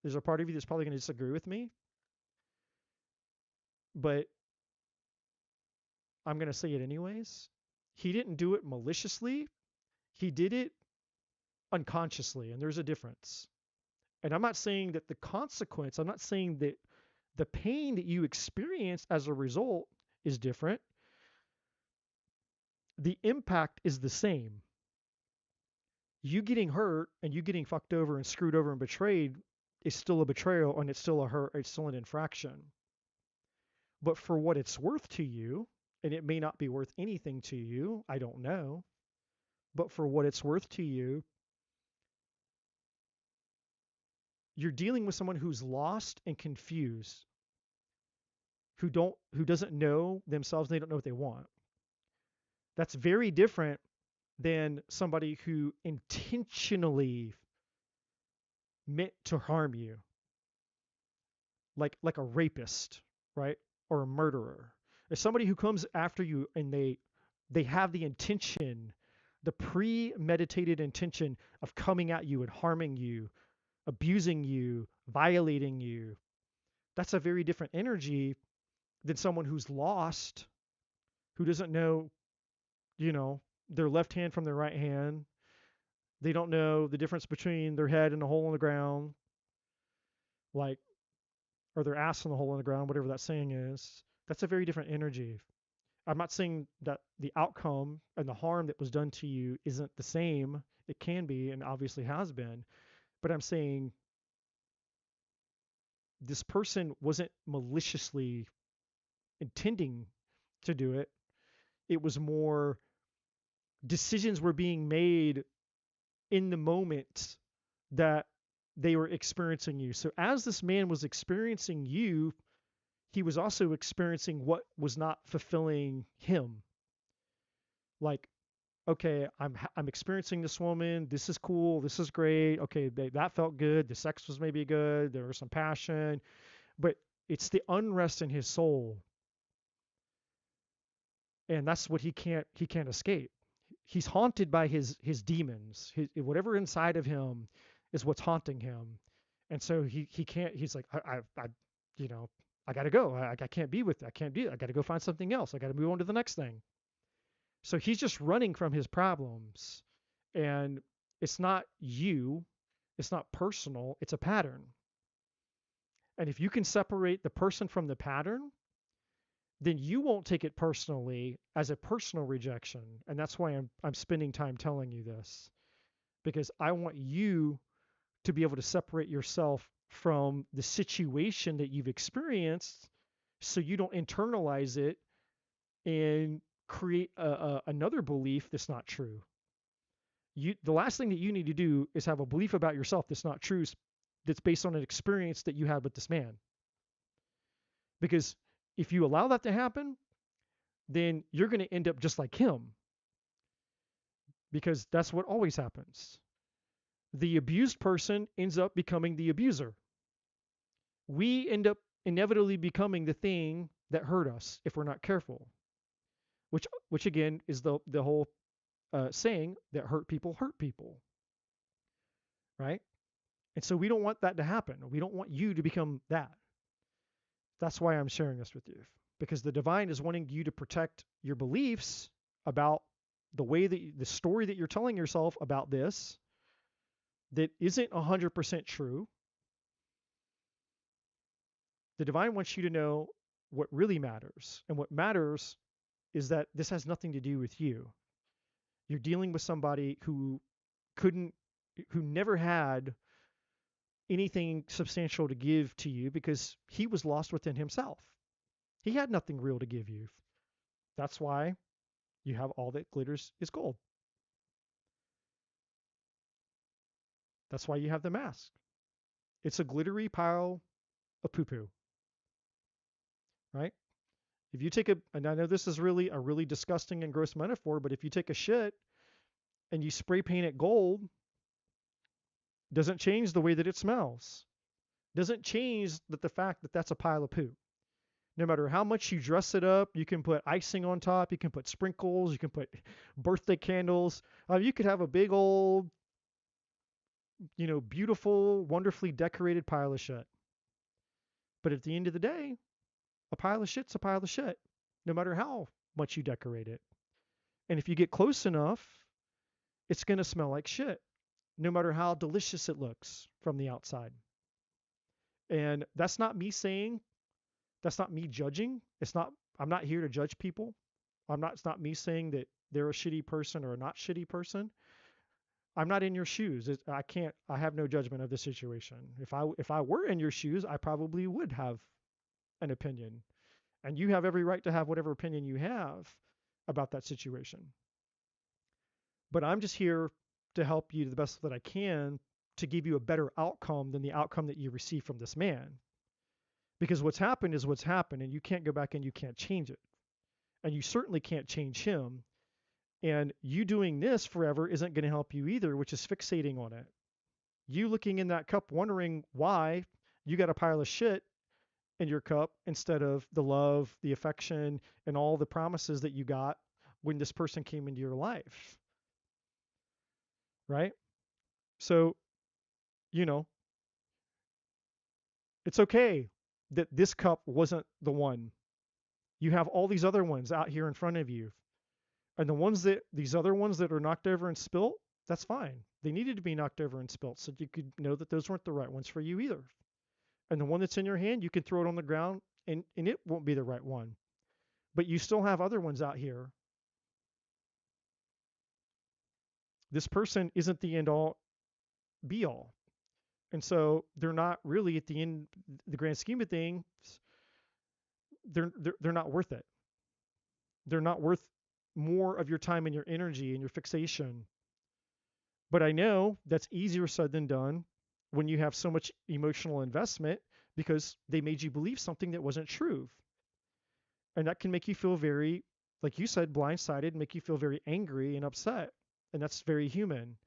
There's a part of you that's probably gonna disagree with me, but I'm gonna say it anyways. He didn't do it maliciously. He did it unconsciously, and there's a difference. And I'm not saying that the consequence, I'm not saying that the pain that you experience as a result is different. The impact is the same. You getting hurt and you getting fucked over and screwed over and betrayed is still a betrayal and it's still a hurt, it's still an infraction. But for what it's worth to you, and it may not be worth anything to you, I don't know, but for what it's worth to you, you're dealing with someone who's lost and confused, who doesn't know themselves, they don't know what they want. That's very different than somebody who intentionally meant to harm you, like a rapist, right? Or a murderer. If somebody who comes after you and they have the intention, the premeditated intention of coming at you and harming you, abusing you, violating you, that's a very different energy than someone who's lost, who doesn't know, you know, their left hand from their right hand. They don't know the difference between their head and a hole in the ground, like, or their ass in the hole in the ground, whatever that saying is. That's a very different energy. I'm not saying that the outcome and the harm that was done to you isn't the same. It can be and obviously has been. But I'm saying this person wasn't maliciously intending to do it. It was more decisions were being made in the moment that they were experiencing you. So as this man was experiencing you, he was also experiencing what was not fulfilling him. Like, okay, I'm experiencing this woman. This is cool. This is great. Okay, that felt good. The sex was maybe good. There was some passion, but it's the unrest in his soul, and that's what he can't escape. He's haunted by his demons. Whatever inside of him is what's haunting him, and so he can't. He's like, I you know, I gotta go. I can't be with. I can't do it. I gotta go find something else. I gotta move on to the next thing. So he's just running from his problems. And it's not you, it's not personal, it's a pattern. And if you can separate the person from the pattern, then you won't take it personally as a personal rejection. And that's why I'm spending time telling you this, because I want you to be able to separate yourself from the situation that you've experienced so you don't internalize it and create another belief that's not true. The last thing that you need to do is have a belief about yourself that's not true, that's based on an experience that you had with this man. Because if you allow that to happen, then you're going to end up just like him, because that's what always happens. The abused person ends up becoming the abuser. We end up inevitably becoming the thing that hurt us if we're not careful, which again is the whole saying that hurt people, right? And so we don't want that to happen. We don't want you to become that. That's why I'm sharing this with you, because the divine is wanting you to protect your beliefs about the way that the story that you're telling yourself about this that isn't 100% true. The divine wants you to know what really matters. And what matters is that this has nothing to do with you. You're dealing with somebody who never had anything substantial to give to you because he was lost within himself. He had nothing real to give you. That's why you have all that glitters is gold. That's why you have the mask. It's a glittery pile of poo-poo, right? If you take and I know this is really a really disgusting and gross metaphor, but if you take a shit and you spray paint it gold, doesn't change the way that it smells. Doesn't change the fact that that's a pile of poo. No matter how much you dress it up, you can put icing on top, you can put sprinkles, you can put birthday candles. You could have a big old, beautiful, wonderfully decorated pile of shit. But at the end of the day, a pile of shit's a pile of shit, no matter how much you decorate it. And if you get close enough, it's going to smell like shit. no matter how delicious it looks from the outside. And that's not me saying, that's not me judging. I'm not here to judge people. It's not me saying that they're a shitty person or a not shitty person. I'm not in your shoes. I have no judgment of the situation. If I were in your shoes, I probably would have an opinion. And you have every right to have whatever opinion you have about that situation. But I'm just here to help you to the best that I can to give you a better outcome than the outcome that you received from this man. Because what's happened is what's happened, and you can't go back and you can't change it. And you certainly can't change him. And you doing this forever isn't going to help you either, which is fixating on it. You looking in that cup wondering why you got a pile of shit in your cup instead of the love, the affection, and all the promises that you got when this person came into your life. Right? So, you know, it's okay that this cup wasn't the one. You have all these other ones out here in front of you. And these other ones that are knocked over and spilt, that's fine. They needed to be knocked over and spilt so you could know that those weren't the right ones for you either. And the one that's in your hand, you can throw it on the ground and it won't be the right one. But you still have other ones out here. This person isn't the end all be all. And so they're not really at the end, the grand scheme of things, they're not worth it. They're not worth more of your time and your energy and your fixation. But I know that's easier said than done when you have so much emotional investment because they made you believe something that wasn't true. And that can make you feel very, like you said, blindsided, make you feel very angry and upset. And that's very human.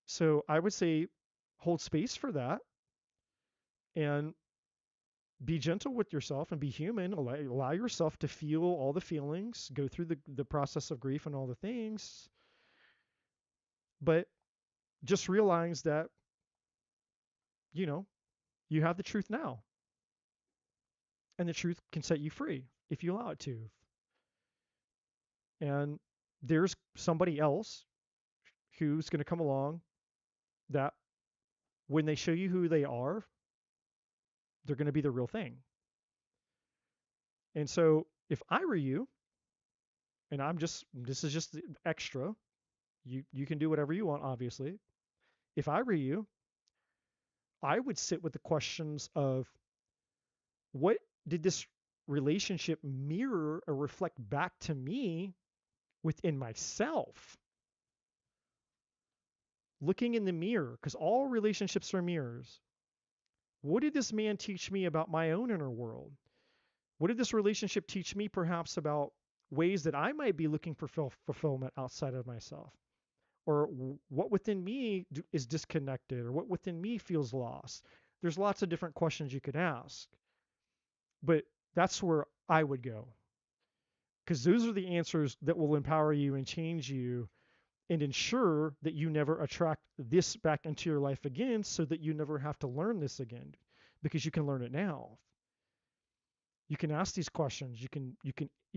So I would say hold space for that and be gentle with yourself and be human. Allow yourself to feel all the feelings, go through the process of grief and all the things. But just realize that, you know, you have the truth now. And the truth can set you free if you allow it to. And there's somebody else who's going to come along that when they show you who they are, they're going to be the real thing. And so if I were you, and this is just extra, you can do whatever you want, obviously. If I were you, I would sit with the questions of what did this relationship mirror or reflect back to me within myself? Looking in the mirror, because all relationships are mirrors. What did this man teach me about my own inner world? What did this relationship teach me perhaps about ways that I might be looking for fulfillment outside of myself? Or what within me is disconnected, or what within me feels lost? There's lots of different questions you could ask. But that's where I would go. Because those are the answers that will empower you and change you and ensure that you never attract this back into your life again so that you never have to learn this again because you can learn it now. You can ask these questions. You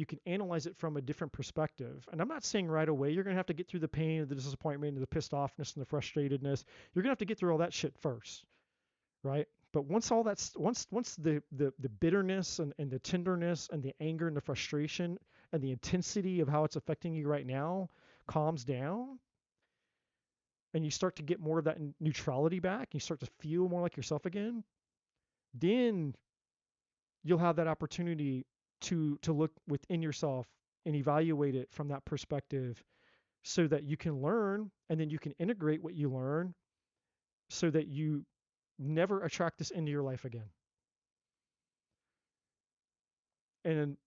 can analyze it from a different perspective. And I'm not saying right away you're going to have to get through the pain, the disappointment, the pissed offness, and the frustratedness. You're going to have to get through all that shit first, right? But once the bitterness and the tenderness and the anger and the frustration and the intensity of how it's affecting you right now calms down, and you start to get more of that neutrality back, you start to feel more like yourself again, then you'll have that opportunity to look within yourself and evaluate it from that perspective so that you can learn and then you can integrate what you learn so that you never attract this into your life again. And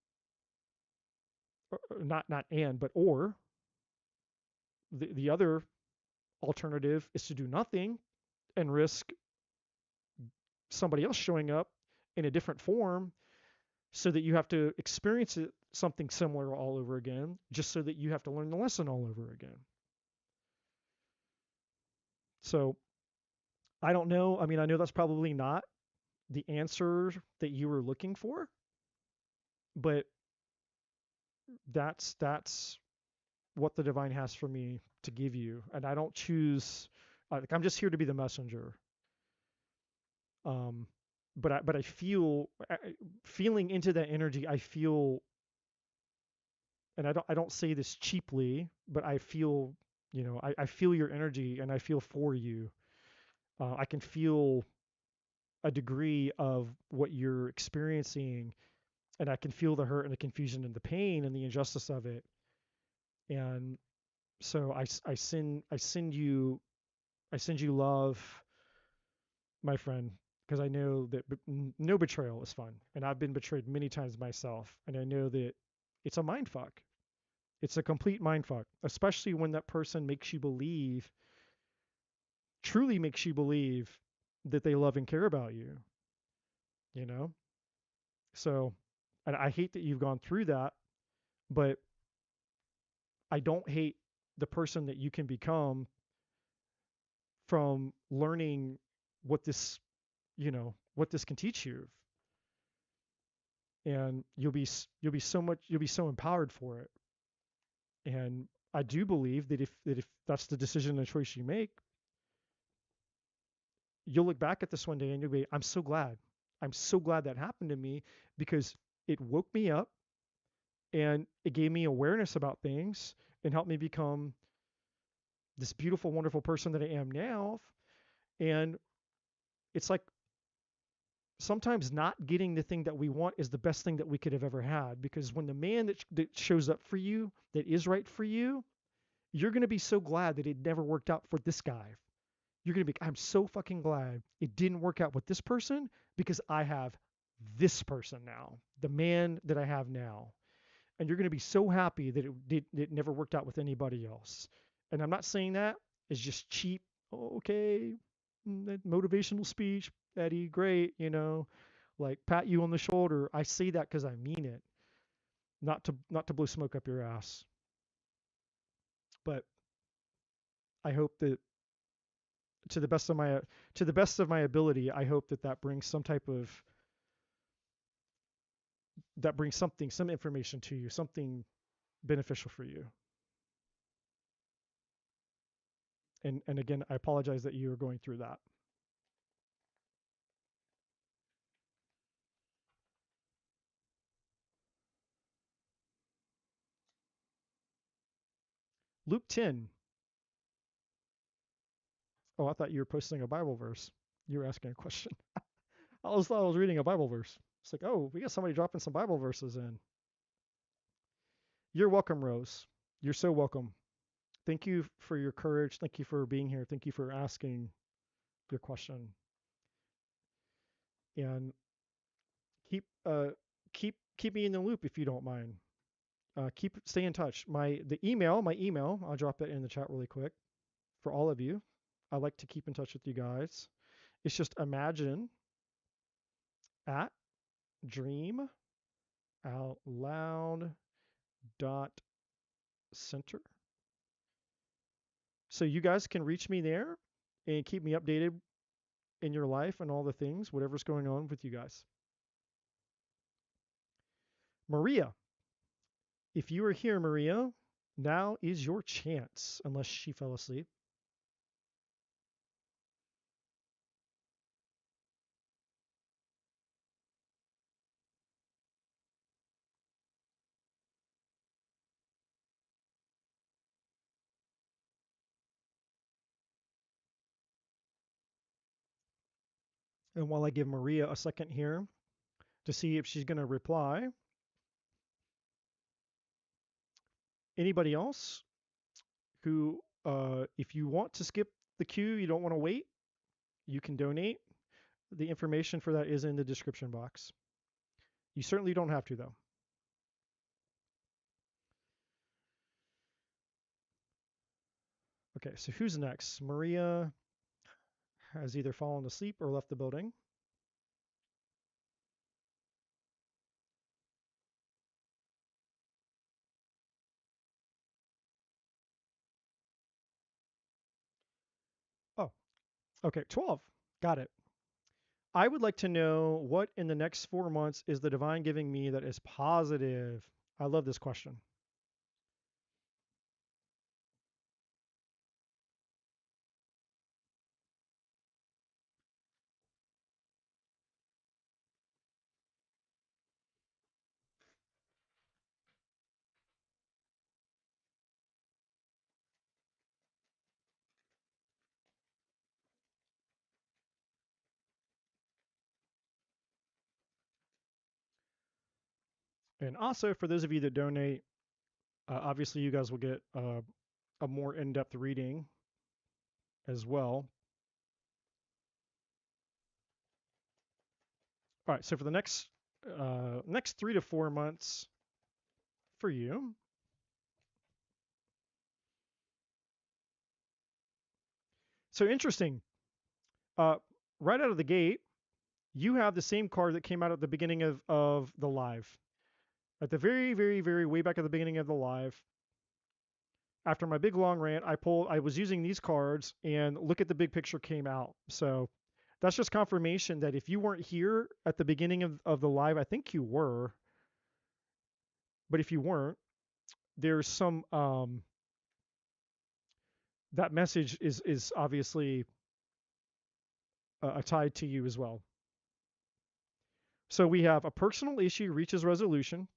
or the other alternative is to do nothing and risk somebody else showing up in a different form so that you have to experience something similar all over again, just so that you have to learn the lesson all over again. So I don't know. I mean, I know that's probably not the answer that you were looking for, but that's what the divine has for me to give you, and I don't choose. Like I'm just here to be the messenger. Um, but I feel feeling into that energy. I feel, and I don't say this cheaply, but I feel, I feel your energy and I feel for you. I can feel a degree of what you're experiencing, and I can feel the hurt and the confusion and the pain and the injustice of it. And so I send you love, my friend, because I know that no betrayal is fun, and I've been betrayed many times myself, and I know that it's a mind fuck. It's a complete mind fuck, especially when that person makes you believe, truly makes you believe that they love and care about you, you know? So, and I hate that you've gone through that, but I don't hate the person that you can become from learning what this, what this can teach you. And you'll be so empowered for it. And I do believe that if that's the decision and choice you make, you'll look back at this one day and you'll be, I'm so glad. I'm so glad that happened to me, because it woke me up and it gave me awareness about things and helped me become this beautiful, wonderful person that I am now. And it's like sometimes not getting the thing that we want is the best thing that we could have ever had, because when the man that shows up for you, that is right for you, you're going to be so glad that it never worked out for this guy. You're going to be, I'm so fucking glad it didn't work out with this person, because I have this person now, the man that I have now. And you're going to be so happy that it never worked out with anybody else. And I'm not saying that as just cheap, "Oh, okay, that motivational speech, Eddie, great, like pat you on the shoulder." I say that because I mean it, not to blow smoke up your ass. But I hope that to the best of my ability, I hope that brings some type of that brings something, some information to you, something beneficial for you. And again, I apologize that you are going through that. Luke 10. Oh, I thought you were posting a Bible verse. You were asking a question. I always thought I was reading a Bible verse. It's like, oh, we got somebody dropping some Bible verses in. You're welcome, Rose. You're so welcome. Thank you for your courage. Thank you for being here. Thank you for asking your question. And keep keep me in the loop if you don't mind. Stay in touch. My email. I'll drop it in the chat really quick for all of you. I like to keep in touch with you guys. It's just imagine at dream out loud dot center. So you guys can reach me there and keep me updated in your life and all the things, whatever's going on with you guys. Maria, if you are here, Maria, now is your chance, unless she fell asleep. And while I give Maria a second here to see if she's going to reply, anybody else who, if you want to skip the queue, you don't want to wait, you can donate. The information for that is in the description box. You certainly don't have to, though. Okay, so who's next? Maria has either fallen asleep or left the building. Oh, okay, 12. Got it. I would like to know what in the next 4 months is the divine giving me that is positive. I love this question. And also, for those of you that donate, obviously you guys will get a more in-depth reading as well. All right, so for the next 3 to 4 months for you, so interesting. Uh, right out of the gate, you have the same card that came out at the beginning of the live. At the very, very, very way back at the beginning of the live, after my big long rant, I was using these cards, and look at the big picture came out. So that's just confirmation that if you weren't here at the beginning of the live, I think you were, but if you weren't, there's some that message is obviously tied to you as well. So we have a personal issue reaches resolution.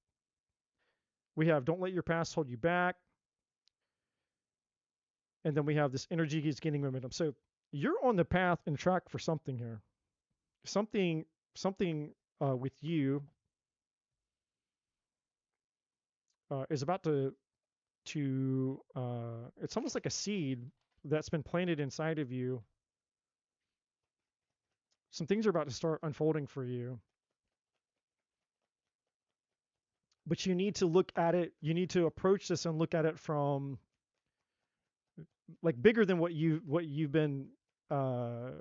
We have don't let your past hold you back. And then we have this energy is gaining momentum. So you're on the path and track for something here. Something with you is about to it's almost like a seed that's been planted inside of you. Some things are about to start unfolding for you. But you need to look at it, you need to approach this and look at it from like bigger than what you've been the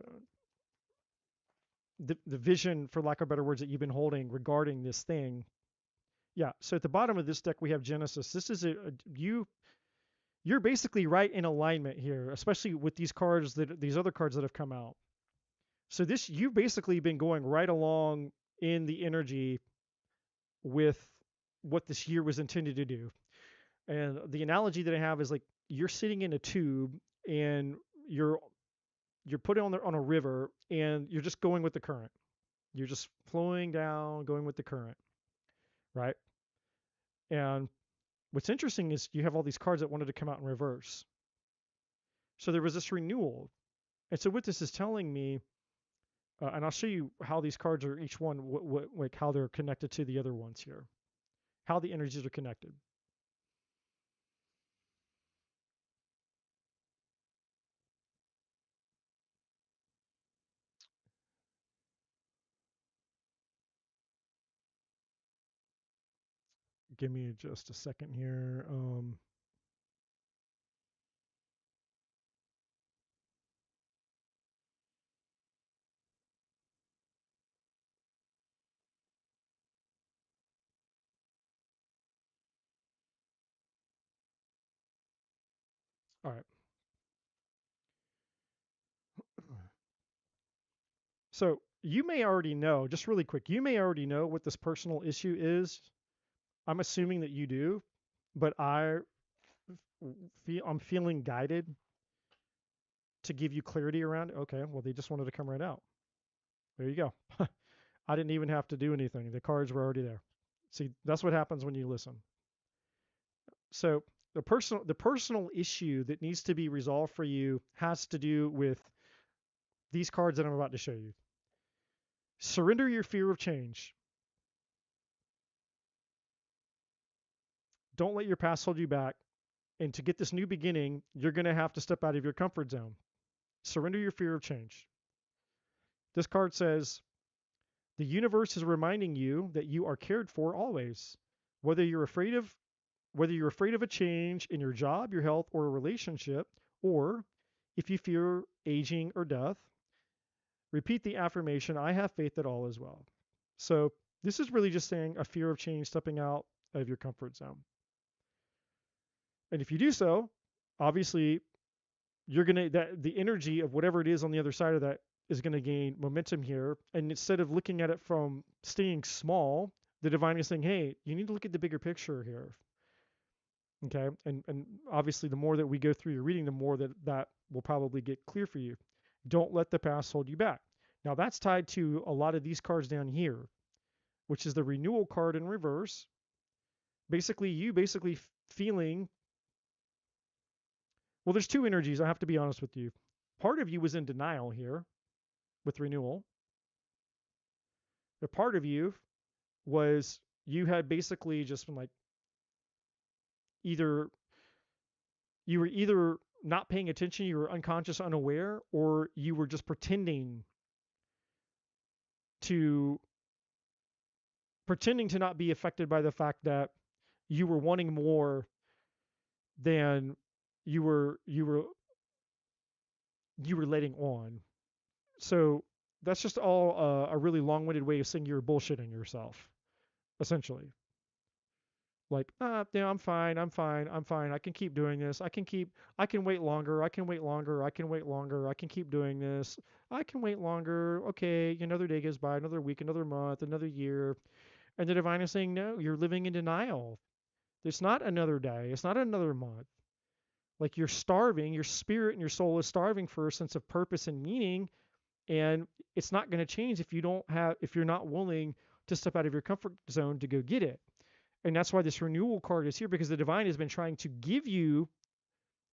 vision, for lack of better words, that you've been holding regarding this thing. Yeah. So at the bottom of this deck we have Genesis. This is you're basically right in alignment here, especially with these cards these other cards that have come out. So this you've basically been going right along in the energy with what this year was intended to do. And the analogy that I have is like you're sitting in a tube and you're put on a river and you're just going with the current. You're just flowing down, going with the current, right? And what's interesting is you have all these cards that wanted to come out in reverse. So there was this renewal. And so what this is telling me, and I'll show you how these cards are each one, like how they're connected to the other ones here, how the energies are connected. Give me just a second here. All right. So you may already know, just really quick, you may already know what this personal issue is. I'm assuming that you do, but I'm feeling guided to give you clarity around it. Okay, well, they just wanted to come right out. There you go. I didn't even have to do anything. The cards were already there. See, that's what happens when you listen. So the personal issue that needs to be resolved for you has to do with these cards that I'm about to show you. Surrender your fear of change. Don't let your past hold you back. And to get this new beginning, you're going to have to step out of your comfort zone. Surrender your fear of change. This card says, the universe is reminding you that you are cared for always. Whether you're afraid of a change in your job, your health, or a relationship, or if you fear aging or death, repeat the affirmation, I have faith that all is well. So this is really just saying a fear of change, stepping out of your comfort zone. And if you do so, obviously you're going to, the energy of whatever it is on the other side of that is going to gain momentum here. And instead of looking at it from staying small, the divine is saying, hey, you need to look at the bigger picture here. Okay. And obviously the more that we go through your reading, the more that will probably get clear for you. Don't let the past hold you back. Now that's tied to a lot of these cards down here, which is the renewal card in reverse. Basically, you feeling, well, there's two energies. I have to be honest with you. Part of you was in denial here with renewal. The part of you was you had basically just been like, either you were either not paying attention, you were unconscious, unaware, or you were just to pretending to not be affected by the fact that you were wanting more than you were you were you were letting on. So that's just all a really long-winded way of saying you're bullshitting yourself, essentially. Like, yeah, I'm fine, I'm fine, I'm fine. I can keep doing this. I can wait longer. I can wait longer. I can wait longer. I can keep doing this. I can wait longer. Okay, another day goes by, another week, another month, another year. And the divine is saying, no, you're living in denial. It's not another day. It's not another month. Like you're starving, your spirit and your soul is starving for a sense of purpose and meaning. And it's not going to change if you're not willing to step out of your comfort zone to go get it. And that's why this renewal card is here, because the divine has been trying to give you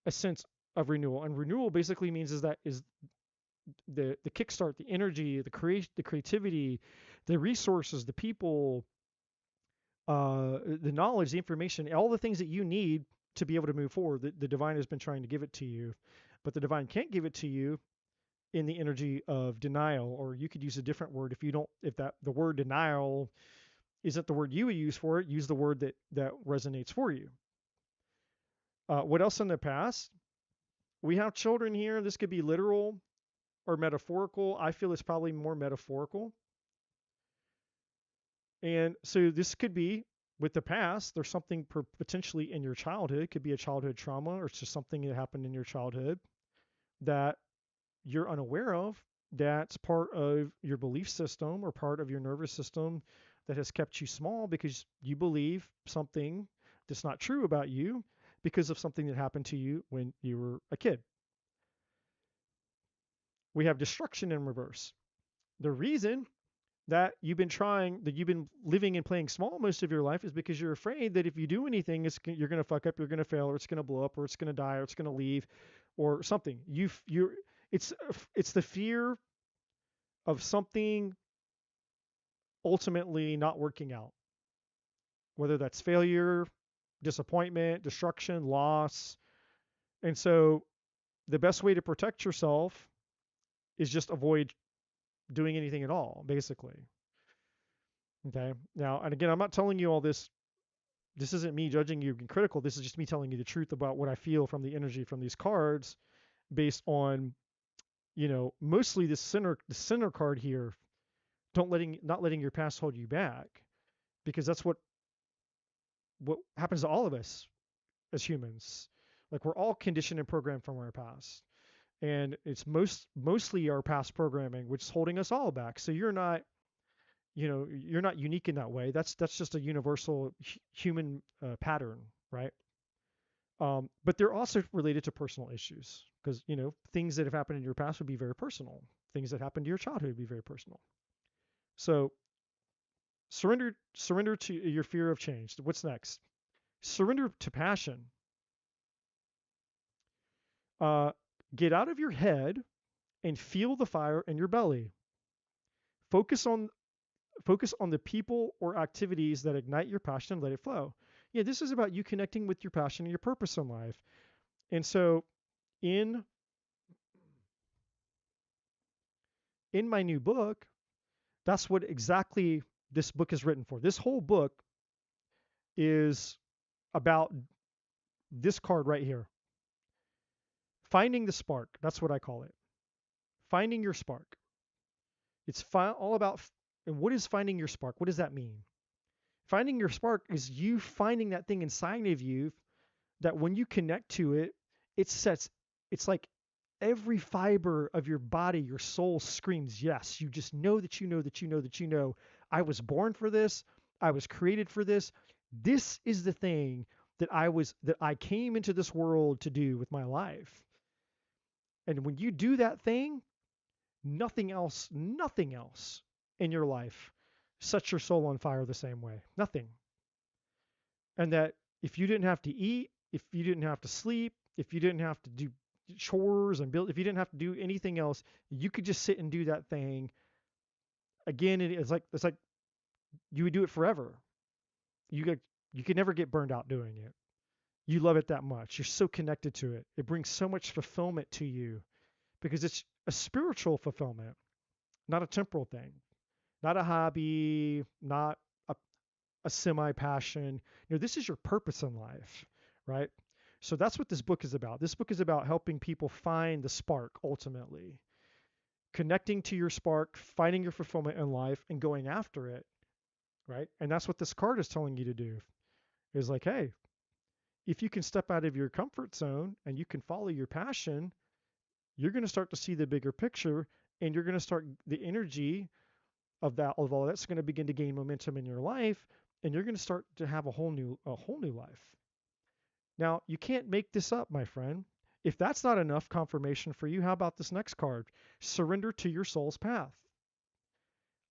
a sense of renewal. And renewal basically means is the kickstart, the energy, the creativity, the resources, the people, the knowledge, the information, all the things that you need to be able to move forward. The divine has been trying to give it to you, but the divine can't give it to you in the energy of denial. Or you could use a different word if the word denial isn't the word you would use for it. Use the word that resonates for you. What else in the past? We have children here. This could be literal or metaphorical. I feel it's probably more metaphorical. And so this could be with the past. There's something potentially in your childhood. It could be a childhood trauma, or it's just something that happened in your childhood that you're unaware of. That's part of your belief system or part of your nervous system that has kept you small because you believe something that's not true about you because of something that happened to you when you were a kid. We have destruction in reverse. The reason that you've been living and playing small most of your life is because you're afraid that if you do anything, you're going to fuck up, you're going to fail, or it's going to blow up, or it's going to die, or it's going to leave, or something. It's the fear of something ultimately not working out, whether that's failure, disappointment, destruction, loss. And so the best way to protect yourself is just avoid doing anything at all, basically. Okay. Now, and again, I'm not telling you all this. This isn't me judging you and critical. This is just me telling you the truth about what I feel from the energy from these cards based on, mostly the center card here. Not letting your past hold you back, because that's what happens to all of us as humans. Like we're all conditioned and programmed from our past. And it's mostly our past programming which is holding us all back. So you're not unique in that way. That's just a universal human pattern, right? But they're also related to personal issues because things that have happened in your past would be very personal. Things that happened to your childhood would be very personal. So surrender to your fear of change. What's next? Surrender to passion. Uh, get out of your head and feel the fire in your belly. Focus on the people or activities that ignite your passion and let it flow. Yeah, this is about you connecting with your passion and your purpose in life. And so in my new book, that's what exactly this book is written for. This whole book is about this card right here. Finding the spark. That's what I call it. Finding your spark. It's all about, and what is finding your spark? What does that mean? Finding your spark is you finding that thing inside of you that when you connect to it, it's like every fiber of your body, your soul screams yes. You just know that you know that you know that you know, I was born for this. I was created for this. This is the thing that I came into this world to do with my life. And when you do that thing, nothing else in your life sets your soul on fire the same way. Nothing. And that if you didn't have to eat, if you didn't have to sleep, if you didn't have to do chores and build, if you didn't have to do anything else, you could just sit and do that thing. Again, it's like you would do it forever. you get you can never get burned out doing it. You love it that much. You're so connected to it. It brings so much fulfillment to you because it's a spiritual fulfillment, not a temporal thing, not a hobby, not a, a semi passion. This is your purpose in life, right? So that's what this book is about. This book is about helping people find the spark ultimately, connecting to your spark, finding your fulfillment in life, and going after it, right? And that's what this card is telling you to do. Is like, hey, if you can step out of your comfort zone and you can follow your passion, you're going to start to see the bigger picture, and you're going to start the energy of all that's going to begin to gain momentum in your life, and you're going to start to have a whole new life. Now, you can't make this up, my friend. If that's not enough confirmation for you, how about this next card? Surrender to your soul's path.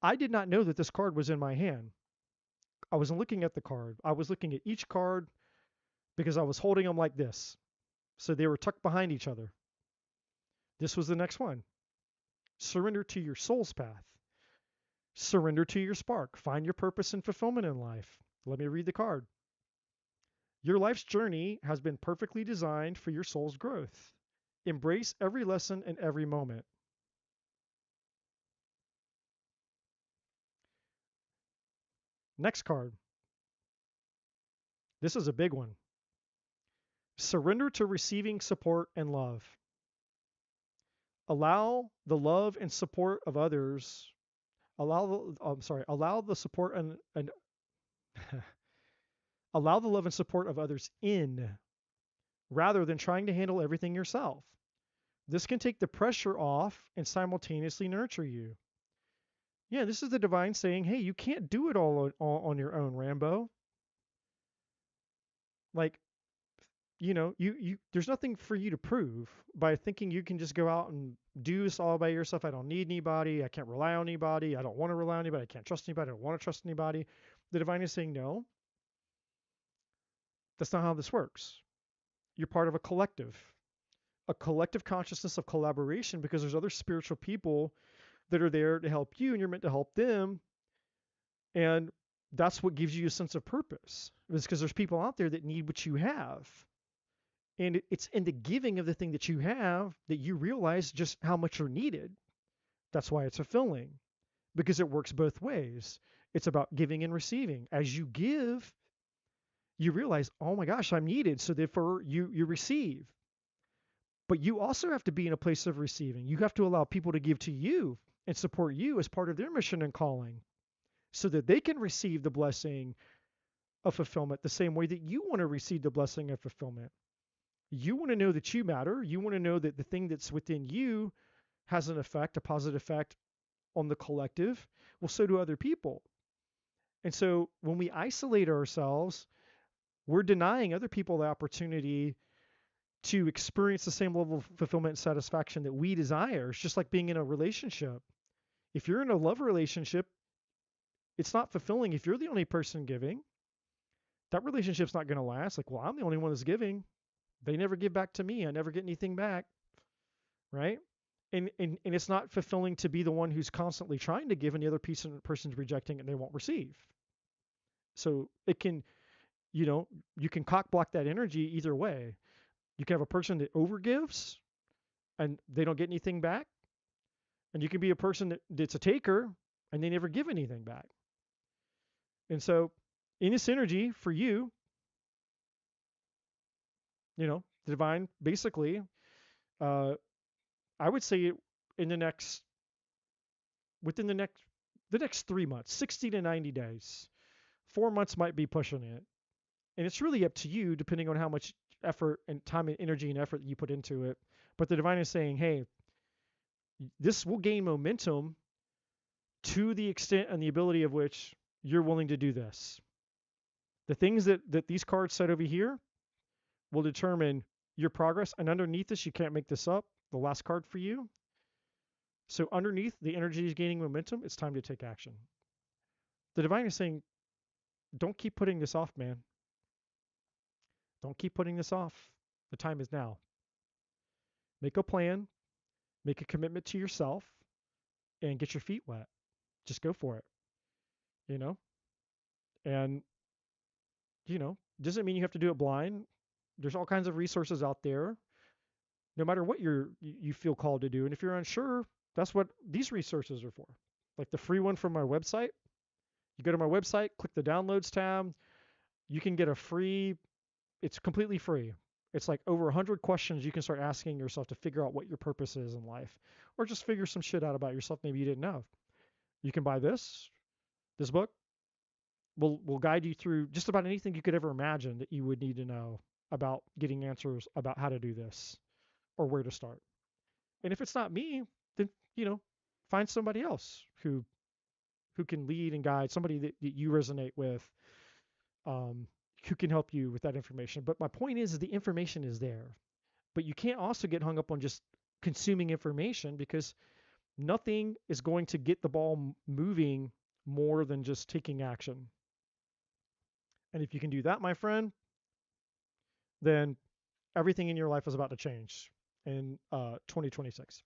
I did not know that this card was in my hand. I wasn't looking at the card. I was looking at each card because I was holding them like this. So they were tucked behind each other. This was the next one. Surrender to your soul's path. Surrender to your spark. Find your purpose and fulfillment in life. Let me read the card. Your life's journey has been perfectly designed for your soul's growth. Embrace every lesson and every moment. Next card. This is a big one. Surrender to receiving support and love. Allow the love and support of others. Allow the support and allow the love and support of others in rather than trying to handle everything yourself. This can take the pressure off and simultaneously nurture you. Yeah, this is the divine saying, hey, you can't do it all on your own, Rambo. Like, there's nothing for you to prove by thinking you can just go out and do this all by yourself. I don't need anybody. I can't rely on anybody. I don't want to rely on anybody. I can't trust anybody. I don't want to trust anybody. The divine is saying, no, that's not how this works. You're part of a collective consciousness of collaboration because there's other spiritual people that are there to help you and you're meant to help them. And that's what gives you a sense of purpose. It's because there's people out there that need what you have. And it's in the giving of the thing that you have that you realize just how much you're needed. That's why it's fulfilling, because it works both ways. It's about giving and receiving. As you give, you realize, oh my gosh, I'm needed. So therefore you receive. But you also have to be in a place of receiving. You have to allow people to give to you and support you as part of their mission and calling so that they can receive the blessing of fulfillment the same way that you want to receive the blessing of fulfillment. You want to know that you matter. You want to know that the thing that's within you has an effect, a positive effect on the collective. Well, so do other people. And so when we isolate ourselves, we're denying other people the opportunity to experience the same level of fulfillment and satisfaction that we desire. It's just like being in a relationship. If you're in a love relationship, it's not fulfilling if you're the only person giving. That relationship's not going to last. Like, well, I'm the only one that's giving. They never give back to me. I never get anything back. Right? And it's not fulfilling to be the one who's constantly trying to give and the other person's rejecting and they won't receive. So it can, you can cock block that energy either way. You can have a person that overgives and they don't get anything back. And you can be a person that's a taker and they never give anything back. And so in this energy for you, the divine basically, I would say in within the next 3 months, 60 to 90 days, 4 months might be pushing it. And it's really up to you depending on how much effort and time and energy and effort you put into it. But the divine is saying, hey, this will gain momentum to the extent and the ability of which you're willing to do this. The things that these cards said over here will determine your progress. And underneath this, you can't make this up, the last card for you. So underneath the energy is gaining momentum, it's time to take action. The divine is saying, don't keep putting this off, man. Don't keep putting this off. The time is now. Make a plan, make a commitment to yourself, and get your feet wet. Just go for it, you know? And Doesn't mean you have to do it blind. There's all kinds of resources out there, no matter what you feel called to do. And if you're unsure, that's what these resources are for. Like the free one from my website. You go to my website, click the downloads tab. You can get a free, it's completely free. It's like over 100 questions you can start asking yourself to figure out what your purpose is in life, or just figure some shit out about yourself maybe you didn't know. You can buy this book. Will guide you through just about anything you could ever imagine that you would need to know about getting answers about how to do this or where to start. And if it's not me, then find somebody else who can lead and guide, somebody that you resonate with, um, who can help you with that information. But my point is the information is there. But you can't also get hung up on just consuming information, because nothing is going to get the ball moving more than just taking action. And if you can do that, my friend, then everything in your life is about to change in 2026.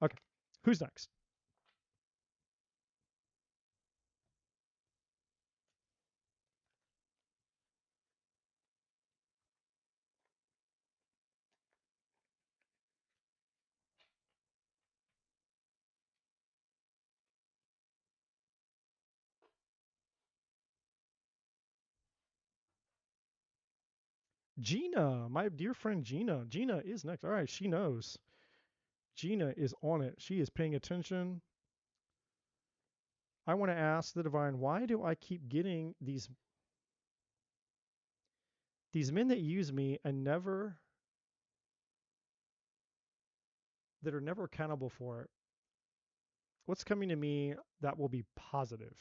Okay, who's next? Gina, my dear friend Gina. Gina is next. All right, she knows. Gina is on it. She is paying attention. I want to ask the divine, why do I keep getting these men that use me and never that are never accountable for it? What's coming to me that will be positive?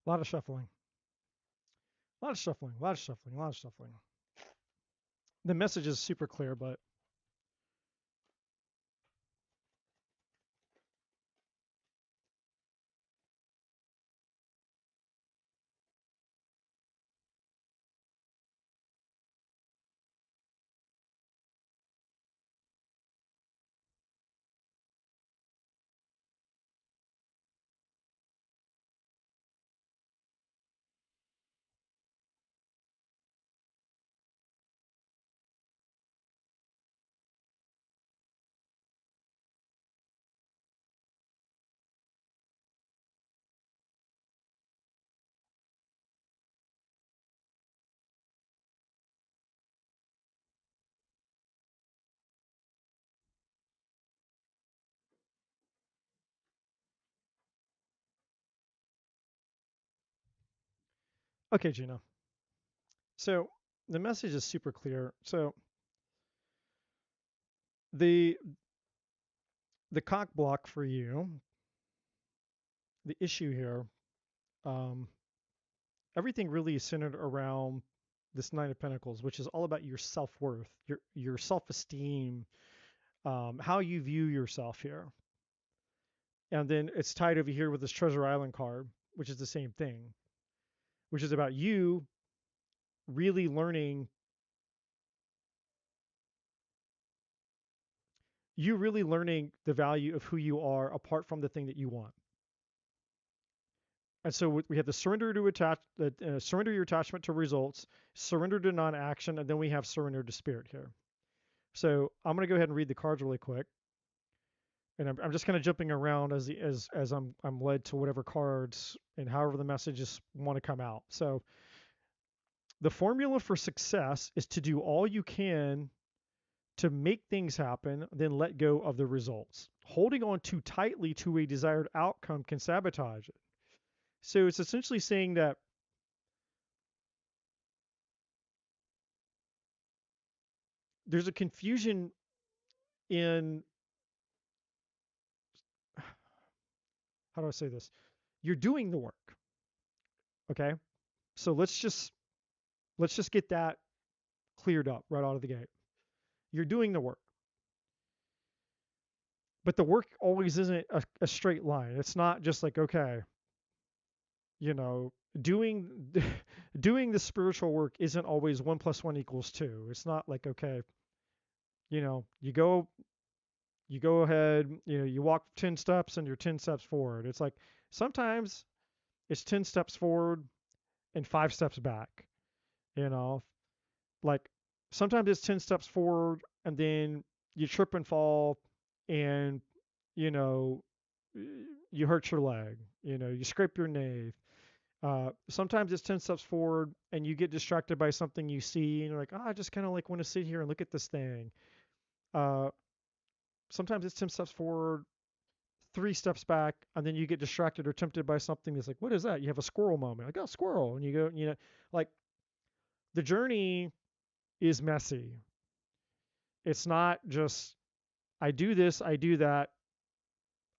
A lot of shuffling. A lot of shuffling. A lot of shuffling. A lot of shuffling. The message is super clear, but okay, Gina. So the message is super clear. So the the cock block for you, the issue here, um, everything really is centered around this Nine of Pentacles, which is all about your self worth, your self esteem, how you view yourself here. And then it's tied over here with this Treasure Island card, which is the same thing, which is about really learning, you really learning the value of who you are apart from the thing that you want. And so we have the surrender your attachment to results, surrender to non-action, and then we have surrender to spirit here. So I'm going to go ahead and read the cards really quick, and I'm just kind of jumping around as I'm led to whatever cards and however the messages want to come out. So the formula for success is to do all you can to make things happen, then let go of the results. Holding on too tightly to a desired outcome can sabotage it. So it's essentially saying that there's a confusion in, how do I say this? You're doing the work, okay? So let's just get that cleared up right out of the gate. You're doing the work, but the work always isn't a straight line. It's not just like, okay, you know, doing doing the spiritual work isn't always 1 + 1 = 2. It's not like, okay, you go ahead, you walk 10 steps and you're 10 steps forward. It's like sometimes it's 10 steps forward and 5 steps back, you know, like sometimes it's 10 steps forward and then you trip and fall and, you know, you hurt your leg, you scrape your knee. Sometimes it's 10 steps forward and you get distracted by something you see and you're like, oh, I just kind of like want to sit here and look at this thing. Uh, Sometimes it's 10 steps forward, 3 steps back, and then you get distracted or tempted by something that's like, what is that? You have a squirrel moment. Like, oh, squirrel. And you go, like the journey is messy. It's not just, I do this, I do that,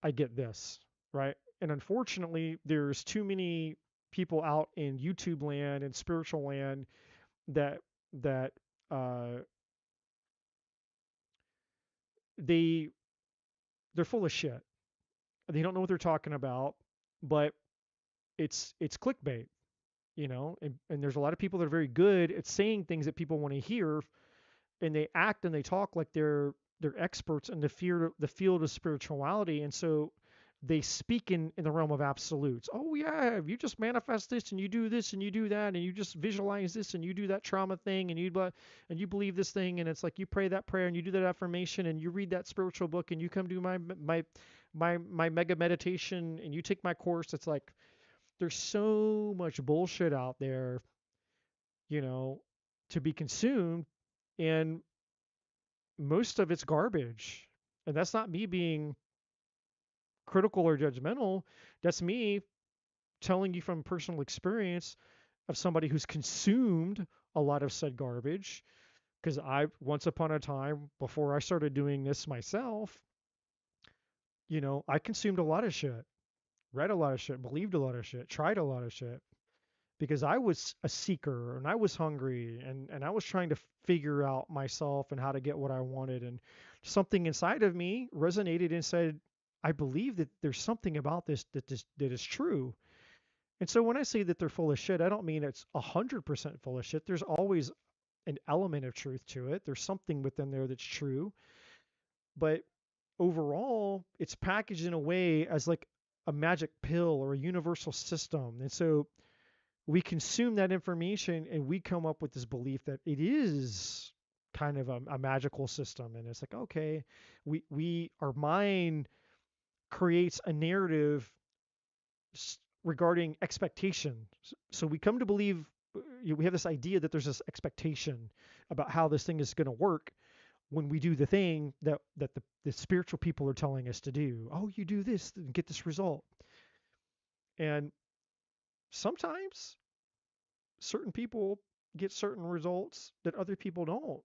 I get this, right? And unfortunately, there's too many people out in YouTube land and spiritual land that that uh, they they're full of shit. They don't know what they're talking about, but it's clickbait, and there's a lot of people that are very good at saying things that people want to hear, and they act and they talk like they're experts in the field of spirituality, and so they speak in the realm of absolutes. Oh yeah, you just manifest this and you do this and you do that and you just visualize this and you do that trauma thing and you believe this thing, and it's like you pray that prayer and you do that affirmation and you read that spiritual book and you come do my mega meditation and you take my course. It's like there's so much bullshit out there, you know, to be consumed, and most of it's garbage. And that's not me being critical or judgmental. That's me telling you from personal experience of somebody who's consumed a lot of said garbage. Because once upon a time, before I started doing this myself, I consumed a lot of shit. read a lot of shit, believed a lot of shit, tried a lot of shit because I was a seeker and I was hungry and I was trying to figure out myself and how to get what I wanted. And something inside of me resonated and said, I believe that there's something about that is true. And so when I say that they're full of shit, I don't mean it's 100% full of shit. There's always an element of truth to it. There's something within there that's true. But overall, it's packaged in a way as like a magic pill or a universal system. And so we consume that information and we come up with this belief that it is kind of a magical system. And it's like, okay, our mind creates a narrative regarding expectation. So we come to believe we have this idea that there's this expectation about how this thing is going to work when we do the thing that the spiritual people are telling us to do. Oh, you do this and get this result. And sometimes certain people get certain results that other people don't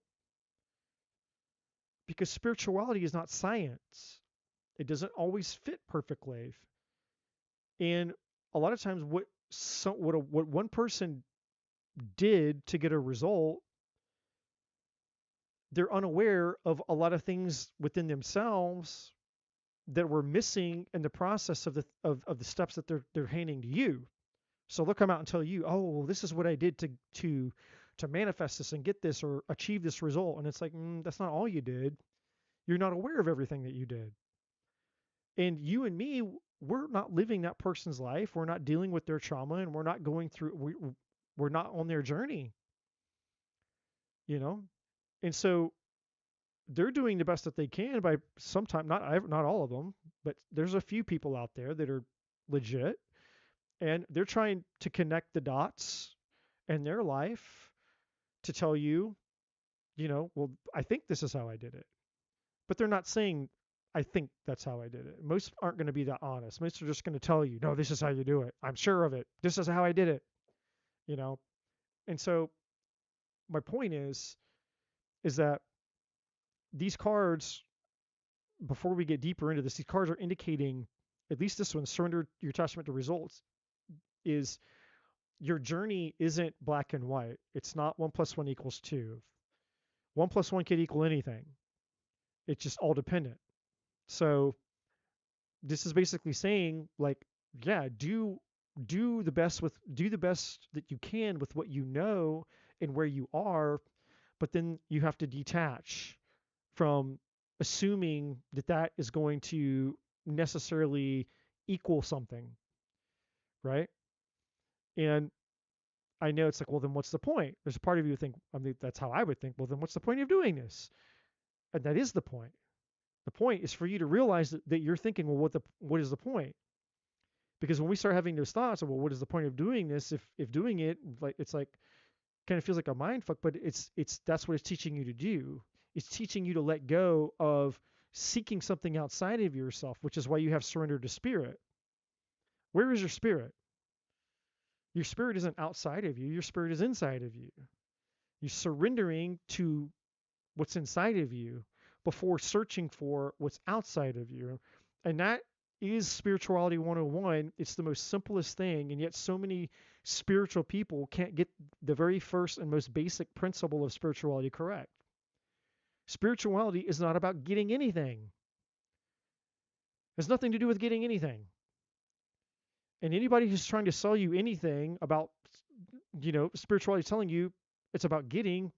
because spirituality is not science. It doesn't always fit perfectly. And a lot of times what one person did to get a result, they're unaware of a lot of things within themselves that were missing in the process of the steps that they're handing to you. So they'll come out and tell you, oh, well, this is what I did to manifest this and get this or achieve this result. And it's like, that's not all you did. You're not aware of everything that you did. And you and me, we're not living that person's life. We're not dealing with their trauma, and we're not going through. We're not on their journey. You know, and so they're doing the best that they can by sometimes not all of them, but there's a few people out there that are legit, and they're trying to connect the dots in their life to tell you, well, I think this is how I did it. But they're not saying, I think that's how I did it. Most aren't going to be that honest. Most are just going to tell you, no, this is how you do it. I'm sure of it. This is how I did it. You know? And so my point is that these cards, before we get deeper into this, these cards are indicating, at least this one, surrender your attachment to results, is your journey isn't black and white. It's not 1 + 1 = 2. 1 + 1 could equal anything. It's just all dependent. So this is basically saying, like, yeah, do the best that you can with what you know and where you are, but then you have to detach from assuming that that is going to necessarily equal something, right? And I know it's like, well, then what's the point? There's a part of you who think, I mean, that's how I would think. Well, then what's the point of doing this? And that is the point. The point is for you to realize that you're thinking, well, what is the point? Because when we start having those thoughts of, well, what is the point of doing this? If doing it, like, it's like kind of feels like a mind fuck, but it's that's what it's teaching you to do. It's teaching you to let go of seeking something outside of yourself, which is why you have surrender to spirit. Where is your spirit? Your spirit isn't outside of you. Your spirit is inside of you. You're surrendering to what's inside of you before searching for what's outside of you. And that is spirituality 101. It's the most simplest thing, and yet so many spiritual people can't get the very first and most basic principle of spirituality correct. Spirituality is not about getting anything. It has nothing to do with getting anything. And anybody who's trying to sell you anything about, spirituality telling you it's about getting,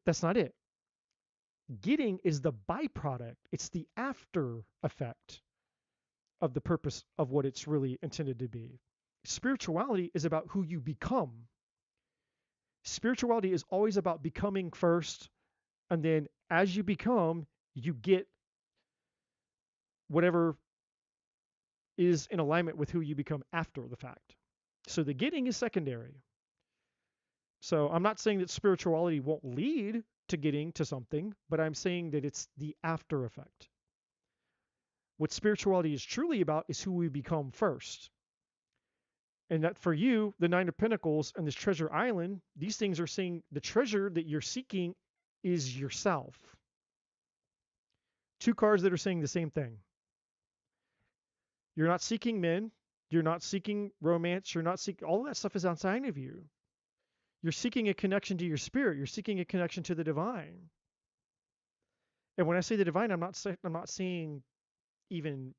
that's not it. Getting is the byproduct. It's the after effect of the purpose of what it's really intended to be. Spirituality is about who you become. Spirituality is always about becoming first, and then as you become, you get whatever is in alignment with who you become after the fact. So the getting is secondary. So I'm not saying that spirituality won't lead to getting to something, but I'm saying that it's the after effect. What spirituality is truly about is who we become first. And that for you, the Nine of Pentacles and this treasure island, these things are saying the treasure that you're seeking is yourself. Two cards that are saying the same thing. You're not seeking men. You're not seeking romance. You're not seeking, all of that stuff is outside of you. You're seeking a connection to your spirit. You're seeking a connection to the divine. And when I say the divine, I'm not seeing even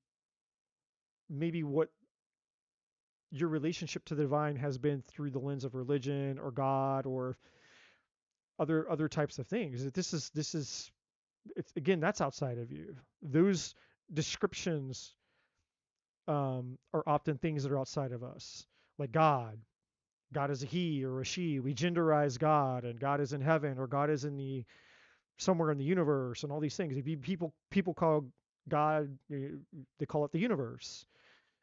maybe what your relationship to the divine has been through the lens of religion or God or other types of things. This is it's again, that's outside of you. Those descriptions are often things that are outside of us, like God. God is a he or a she. We genderize God, and God is in heaven, or God is in the somewhere in the universe, and all these things. If you, people call God, they call it the universe,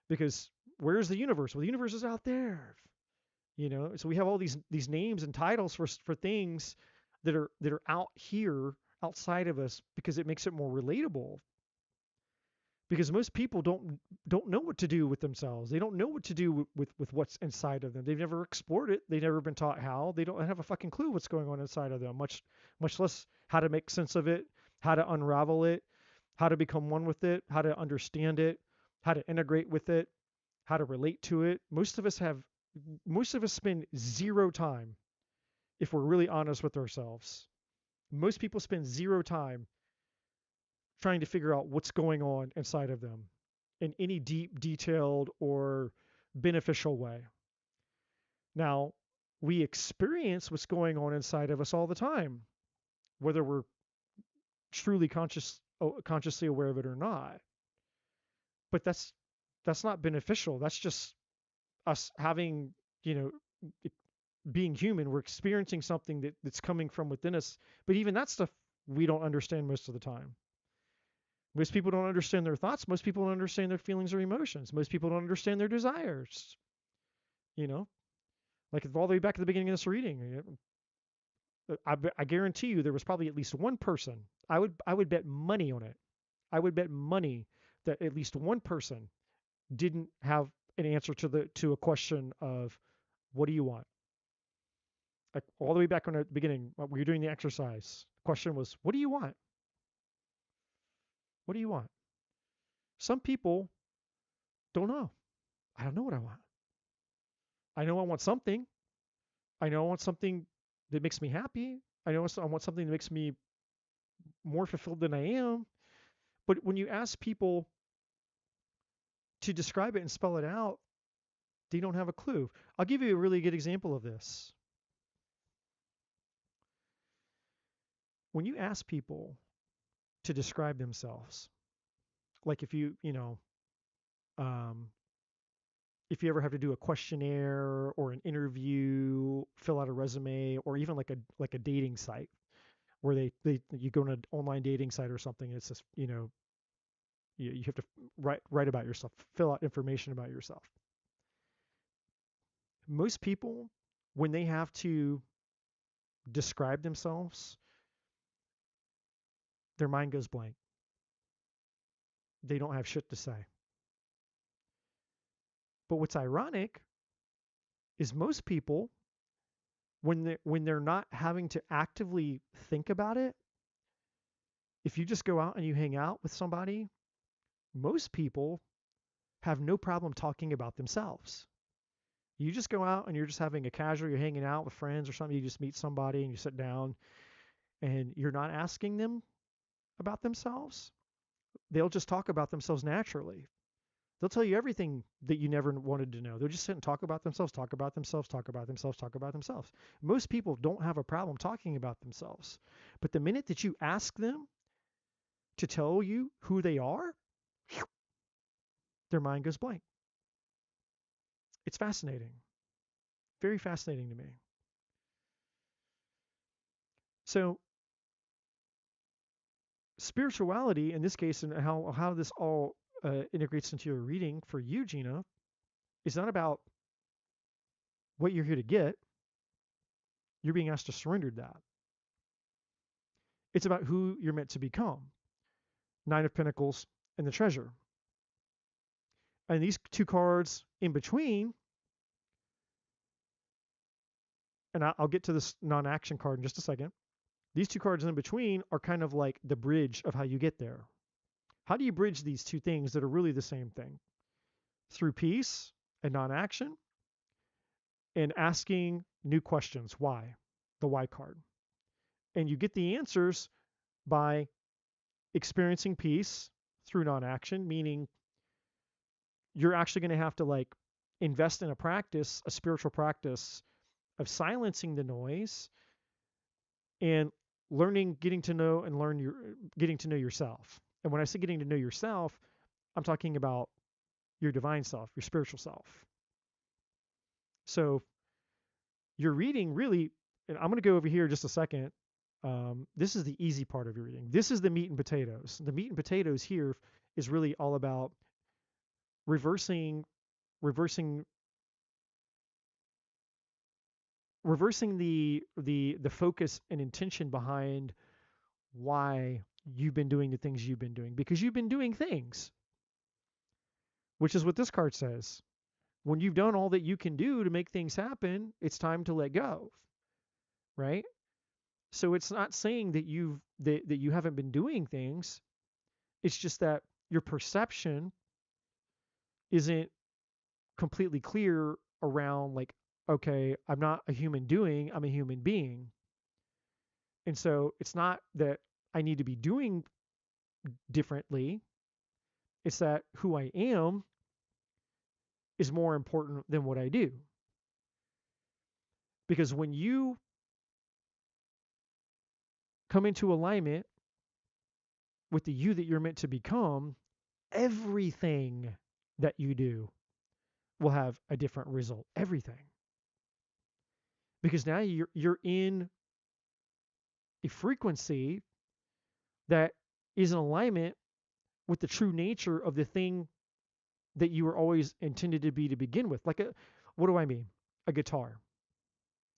because where's the universe? Well, the universe is out there, you know. So we have all these names and titles for things that are out here, outside of us, because it makes it more relatable. Because most people don't know what to do with themselves. They don't know what to do with what's inside of them. They've never explored it. They've never been taught how. They don't have a fucking clue what's going on inside of them, much less how to make sense of it, how to unravel it, how to become one with it, how to understand it, how to integrate with it, how to relate to it. Most of us spend zero time, if we're really honest with ourselves. Most people spend zero time trying to figure out what's going on inside of them in any deep, detailed, or beneficial way. Now, we experience what's going on inside of us all the time, whether we're truly consciously aware of it or not. But that's not beneficial. That's just us having, you know, being human. We're experiencing something that's coming from within us. But even that stuff we don't understand most of the time. Most people don't understand their thoughts. Most people don't understand their feelings or emotions. Most people don't understand their desires. You know, like all the way back at the beginning of this reading, I guarantee you there was probably at least one person. I would bet money on it. I would bet money that at least one person didn't have an answer to a question of what do you want? Like all the way back on the beginning, when you're doing the exercise, the question was, what do you want? What do you want? Some people don't know. I don't know what I want. I know I want something. I know I want something that makes me happy. I know I want something that makes me more fulfilled than I am. But when you ask people to describe it and spell it out, they don't have a clue. I'll give you a really good example of this. When you ask people to describe themselves, like um, if you ever have to do a questionnaire or an interview, fill out a resume, or even like a dating site where you go on an online dating site or something, it's just, you have to write about yourself, fill out information about yourself. Most people, when they have to describe themselves, their mind goes blank. They don't have shit to say. But what's ironic is most people, when they're not having to actively think about it, if you just go out and you hang out with somebody, most people have no problem talking about themselves. You just go out and you're just having a casual, you're hanging out with friends or something, you just meet somebody and you sit down and you're not asking them about themselves. They'll just talk about themselves naturally. They'll tell you everything that you never wanted to know. They'll just sit and talk about themselves, talk about themselves, talk about themselves, talk about themselves. Most people don't have a problem talking about themselves. But the minute that you ask them to tell you who they are, their mind goes blank. It's fascinating. Very fascinating to me. So spirituality in this case, and how this all integrates into your reading for you, Gina, is not about what you're here to get. You're being asked to surrender that. It's about who you're meant to become. Nine of Pentacles and the Treasure. And these two cards in between, and I'll get to this non-action card in just a second. These two cards in between are kind of like the bridge of how you get there. How do you bridge these two things that are really the same thing? through peace and non-action and asking new questions. Why? The why card. And you get the answers by experiencing peace through non-action, meaning you're actually going to have to like invest in a practice, a spiritual practice of silencing the noise and learning, getting to know yourself. And when I say getting to know yourself, I'm talking about your divine self, your spiritual self. So your reading really, and I'm going to go over here just a second. This is the easy part of your reading. This is the meat and potatoes. The meat and potatoes here is really all about reversing reversing reversing the focus and intention behind why you've been doing the things you've been doing, because you've been doing things, which is what this card says. When you've done all that you can do to make things happen, it's time to let go, right? So it's not saying that you haven't been doing things. It's just that your perception isn't completely clear around like, okay, I'm not a human doing, I'm a human being. And so it's not that I need to be doing differently. It's that who I am is more important than what I do. Because when you come into alignment with the you that you're meant to become, everything that you do will have a different result. Everything. Because now you're in a frequency that is in alignment with the true nature of the thing that you were always intended to be to begin with. Like what do I mean? A guitar.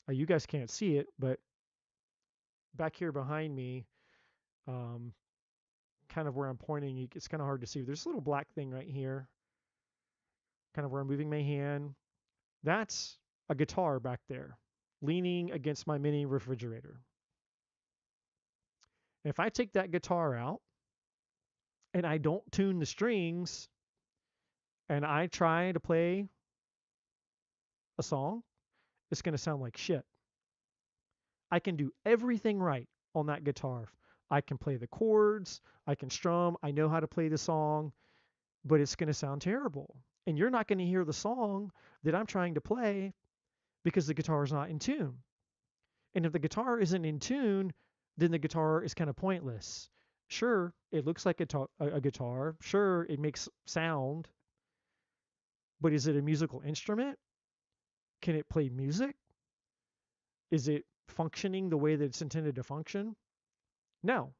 You guys can't see it, but back here behind me, um, kind of where I'm pointing, it's kind of hard to see. There's a little black thing right here, kind of where I'm moving my hand. That's a guitar back there, leaning against my mini refrigerator. And if I take that guitar out and I don't tune the strings and I try to play a song, it's going to sound like shit. I can do everything right on that guitar. I can play the chords, I can strum, I know how to play the song, but it's going to sound terrible. And you're not going to hear the song that I'm trying to play because the guitar is not in tune. And if the guitar isn't in tune, then the guitar is kind of pointless. Sure, it looks like a guitar. Sure, it makes sound. But is it a musical instrument? Can it play music? Is it functioning the way that it's intended to function? No.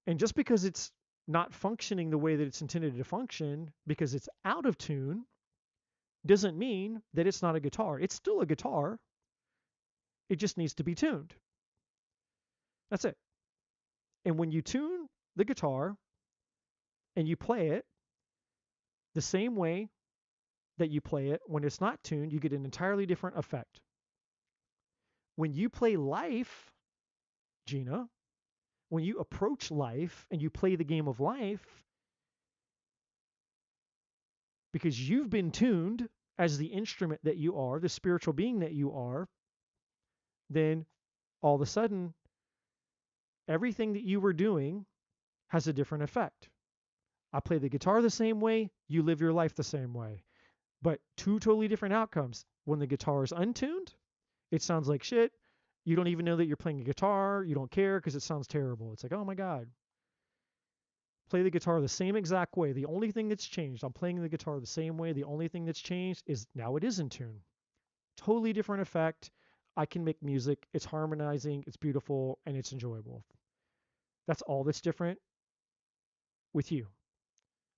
And just because it's not functioning the way that it's intended to function, because it's out of tune, doesn't mean that it's not a guitar. It's still a guitar. It just needs to be tuned. That's it. And when you tune the guitar and you play it the same way that you play it when it's not tuned, you get an entirely different effect. When you play life, Gina, when you approach life and you play the game of life, because you've been tuned as the instrument that you are, the spiritual being that you are, then all of a sudden, everything that you were doing has a different effect. I play the guitar the same way, you live your life the same way. But two totally different outcomes. When the guitar is untuned, it sounds like shit. You don't even know that you're playing a guitar. You don't care because it sounds terrible. It's like, oh my God. Play the guitar the same exact way. The only thing that's changed, I'm playing the guitar the same way. The only thing that's changed is now it is in tune. Totally different effect. I can make music. It's harmonizing. It's beautiful and it's enjoyable. That's all that's different with you.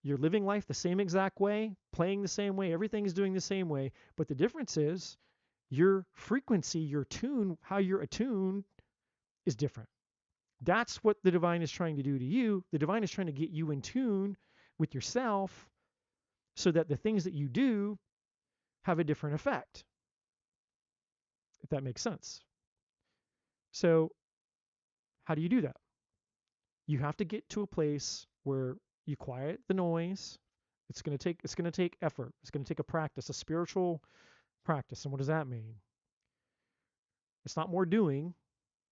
You're living life the same exact way, playing the same way, everything is doing the same way, but the difference is your frequency, your tune, how you're attuned is different. That's what the divine is trying to do to you. The divine is trying to get you in tune with yourself so that the things that you do have a different effect, if that makes sense. So how do you do that? You have to get to a place where you quiet the noise, It's going to take effort. It's going to take a practice, a spiritual practice. And what does that mean? It's not more doing,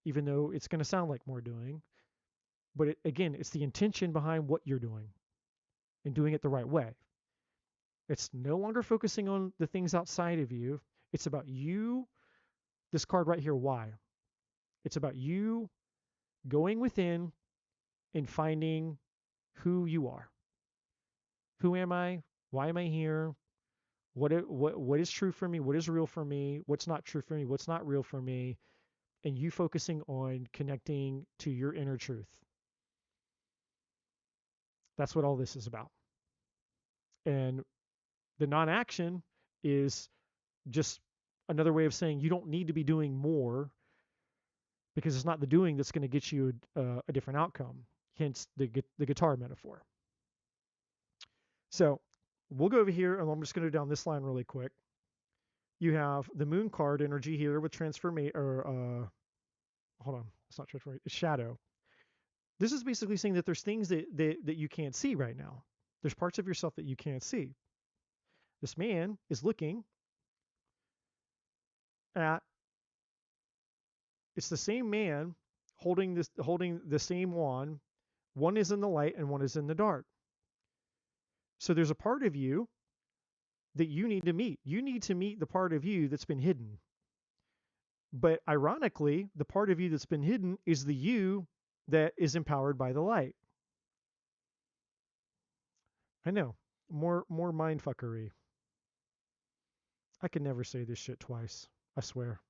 even though it's going to sound like more doing. But again, it's the intention behind what you're doing and doing it the right way. It's no longer focusing on the things outside of you. It's about you. This card right here, why? It's about you going within and finding who you are. Who am I? Why am I here? What is true for me? What is real for me? What's not true for me? What's not real for me? And you focusing on connecting to your inner truth. That's what all this is about. And the non-action is just another way of saying you don't need to be doing more, because it's not the doing that's going to get you a different outcome. Hence the guitar metaphor. So we'll go over here, and I'm just going to go down this line really quick. You have the moon card energy here with transformation, or hold on, it's not transformation, it's shadow. This is basically saying that there's things that you can't see right now. There's parts of yourself that you can't see. This man is looking at, it's the same man holding the same wand. One is in the light and one is in the dark. So there's a part of you that you need to meet. You need to meet the part of you that's been hidden. But ironically, the part of you that's been hidden is the you that is empowered by the light. I know. More mindfuckery. I can never say this shit twice. I swear.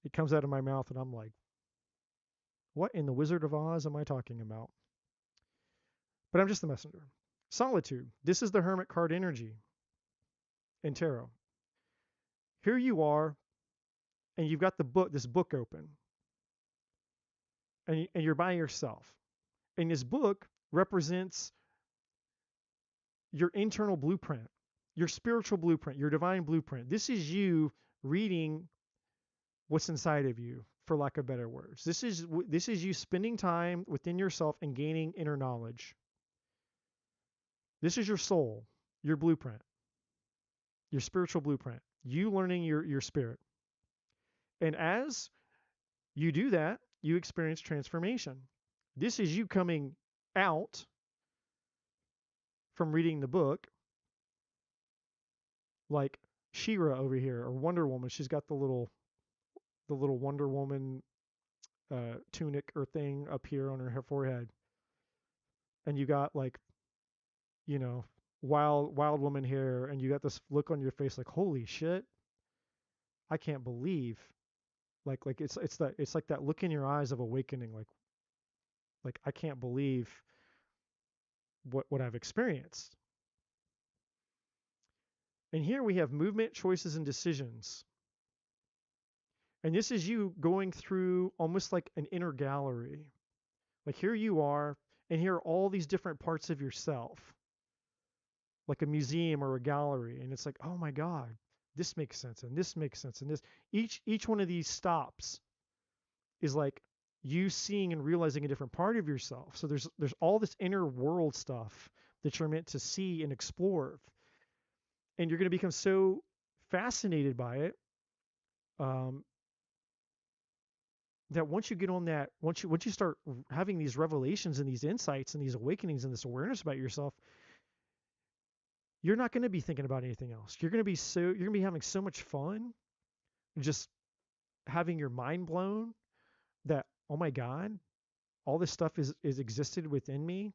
It comes out of my mouth and I'm like, what in the Wizard of Oz am I talking about? But I'm just the messenger. Solitude. This is the Hermit card energy in tarot. Here you are, and you've got this book open, and you're by yourself. And this book represents your internal blueprint, your spiritual blueprint, your divine blueprint. This is you reading what's inside of you, for lack of better words. This is you spending time within yourself and gaining inner knowledge. This is your soul, your blueprint, your spiritual blueprint, you learning your spirit. And as you do that, you experience transformation. This is you coming out from reading the book, like She-Ra over here, or Wonder Woman. She's got the little Wonder Woman tunic or thing up here on her forehead, and you got, like, you know, wild woman hair, and you got this look on your face like, holy shit, I can't believe, like it's like that look in your eyes of awakening, like I can't believe what I've experienced. And here we have movement, choices, and decisions. And this is you going through almost like an inner gallery. Like, here you are, and here are all these different parts of yourself, like a museum or a gallery. And it's like, oh my God, this makes sense, and this makes sense, and this. Each one of these stops is like you seeing and realizing a different part of yourself. So there's all this inner world stuff that you're meant to see and explore. And you're going to become so fascinated by it, that once you get on that, once you start having these revelations and these insights and these awakenings and this awareness about yourself, you're not going to be thinking about anything else. You're going to be having so much fun, just having your mind blown that, oh my God, all this stuff is existed within me.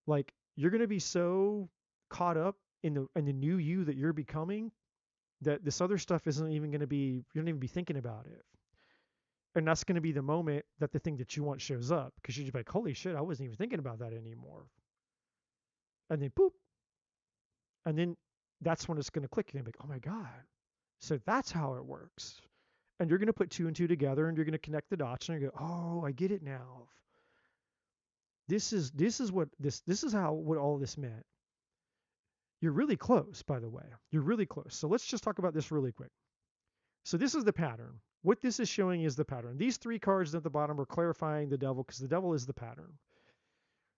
Like, you're going to be so caught up in the new you that you're becoming, that this other stuff isn't even going to be, you don't even be thinking about it. And that's going to be the moment that the thing that you want shows up, because you're just like, holy shit, I wasn't even thinking about that anymore. And then boop. And then that's when it's going to click. You're going to be like, oh my God. So that's how it works. And you're going to put two and two together, and you're going to connect the dots, and you go, oh, I get it now. This is how what all this meant. You're really close, by the way. You're really close. So let's just talk about this really quick. So this is the pattern. What this is showing is the pattern. These three cards at the bottom are clarifying the devil, because the devil is the pattern.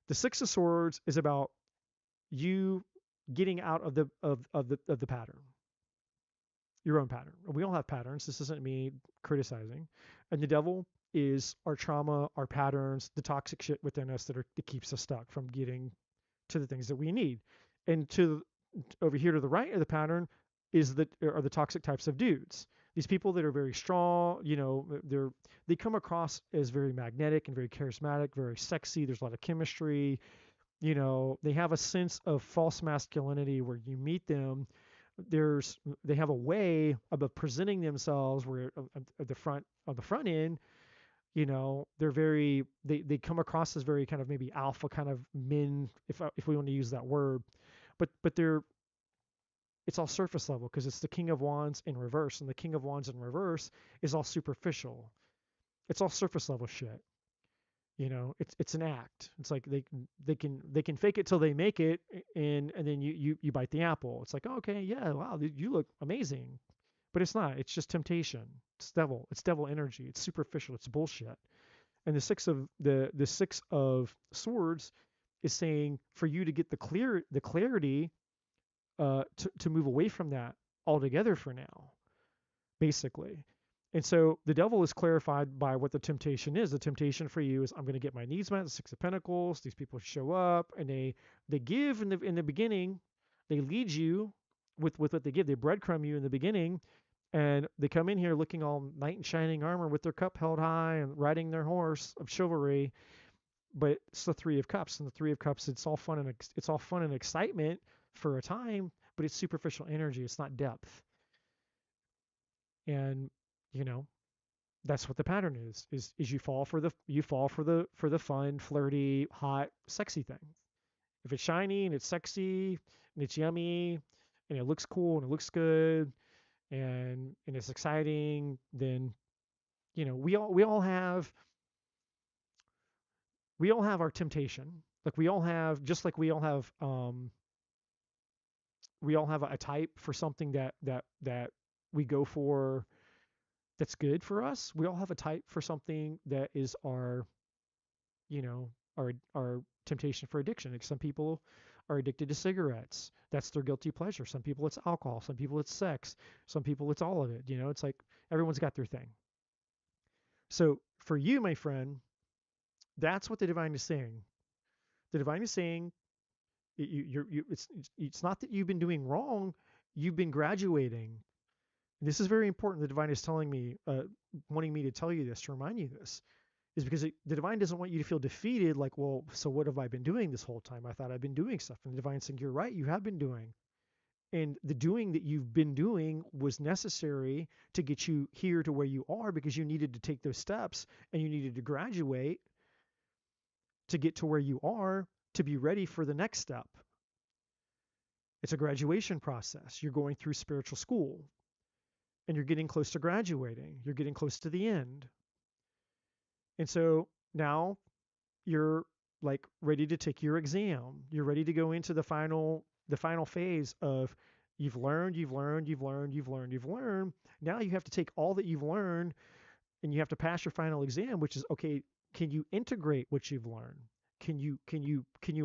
The Six of Swords is about you getting out of the pattern, your own pattern. We all have patterns. This isn't me criticizing. And the devil is our trauma, our patterns, the toxic shit within us that keeps us stuck from getting to the things that we need. And to over here to the right of the pattern are the toxic types of dudes. These people that are very strong, they come across as very magnetic and very charismatic, very sexy. There's a lot of chemistry. They have a sense of false masculinity where you meet them. They have a way of presenting themselves where at the front end, they come across as very kind of maybe alpha kind of men, if we want to use that word, but it's all surface level because it's the King of Wands in reverse, and the King of Wands in reverse is all superficial. It's all surface level shit. It's an act. It's like they can fake it till they make it, and then you bite the apple. It's like, oh, okay, yeah, wow, you look amazing, but it's not. It's just temptation. It's devil. It's devil energy. It's superficial. It's bullshit. And the six of swords is saying for you to get the clarity to move away from that altogether for now, basically. And so the devil is clarified by what the temptation is. The temptation for you is I'm going to get my needs met. The Six of Pentacles. These people show up and they give in the beginning. They lead you with what they give. They breadcrumb you in the beginning, and they come in here looking all knight in shining armor with their cup held high and riding their horse of chivalry. But it's the Three of Cups, and the Three of Cups, it's all fun and excitement for a time, but it's superficial energy. It's not depth. And you know that's what the pattern is you fall for the fun, flirty, hot, sexy thing. If it's shiny and it's sexy and it's yummy and it looks cool and it looks good and it's exciting, then we all have our temptation. Like we all have, just like we all have a type for something that we go for that's good for us. We all have a type for something that is our temptation for addiction. Like some people are addicted to cigarettes. That's their guilty pleasure. Some people it's alcohol. Some people it's sex. Some people it's all of it. It's like everyone's got their thing. So for you, my friend, that's what the divine is saying. The divine is saying it's not that you've been doing wrong. You've been graduating. This is very important. The divine is telling me, wanting me to tell you this, to remind you this, is because the divine doesn't want you to feel defeated. Like, well, so what have I been doing this whole time? I thought I've been doing stuff. And the divine's saying, you're right, you have been doing. And the doing that you've been doing was necessary to get you here to where you are, because you needed to take those steps and you needed to graduate to get to where you are to be ready for the next step. It's a graduation process. You're going through spiritual school and you're getting close to graduating. You're getting close to the end. And so now you're like ready to take your exam. You're ready to go into the final phase of you've learned. Now you have to take all that you've learned and you have to pass your final exam, which is, okay, can you integrate what you've learned? Can you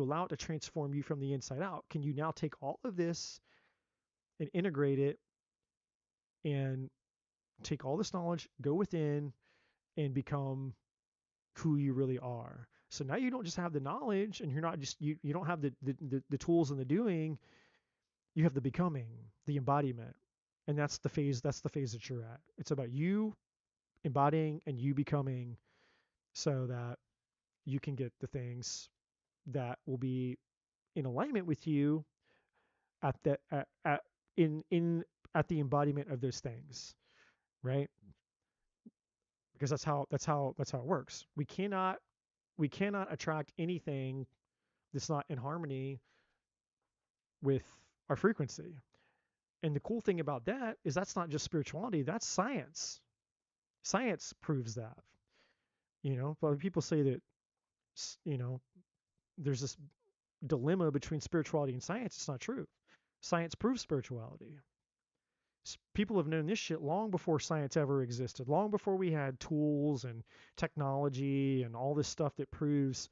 allow it to transform you from the inside out? Can you now take all of this and integrate it and take all this knowledge, go within and become who you really are? So now you don't just have the knowledge and you're not just, you don't have the tools and the doing, you have the becoming, the embodiment. And that's the phase that you're at. It's about you embodying and you becoming, so that you can get the things that will be in alignment with you at the at the embodiment of those things, right? Because that's how it works. We cannot attract anything that's not in harmony with our frequency. And the cool thing about that is that's not just spirituality, that's science. Science proves that. But people say that there's this dilemma between spirituality and science. It's not true. Science proves spirituality. People have known this shit long before science ever existed, long before we had tools and technology and all this stuff that proves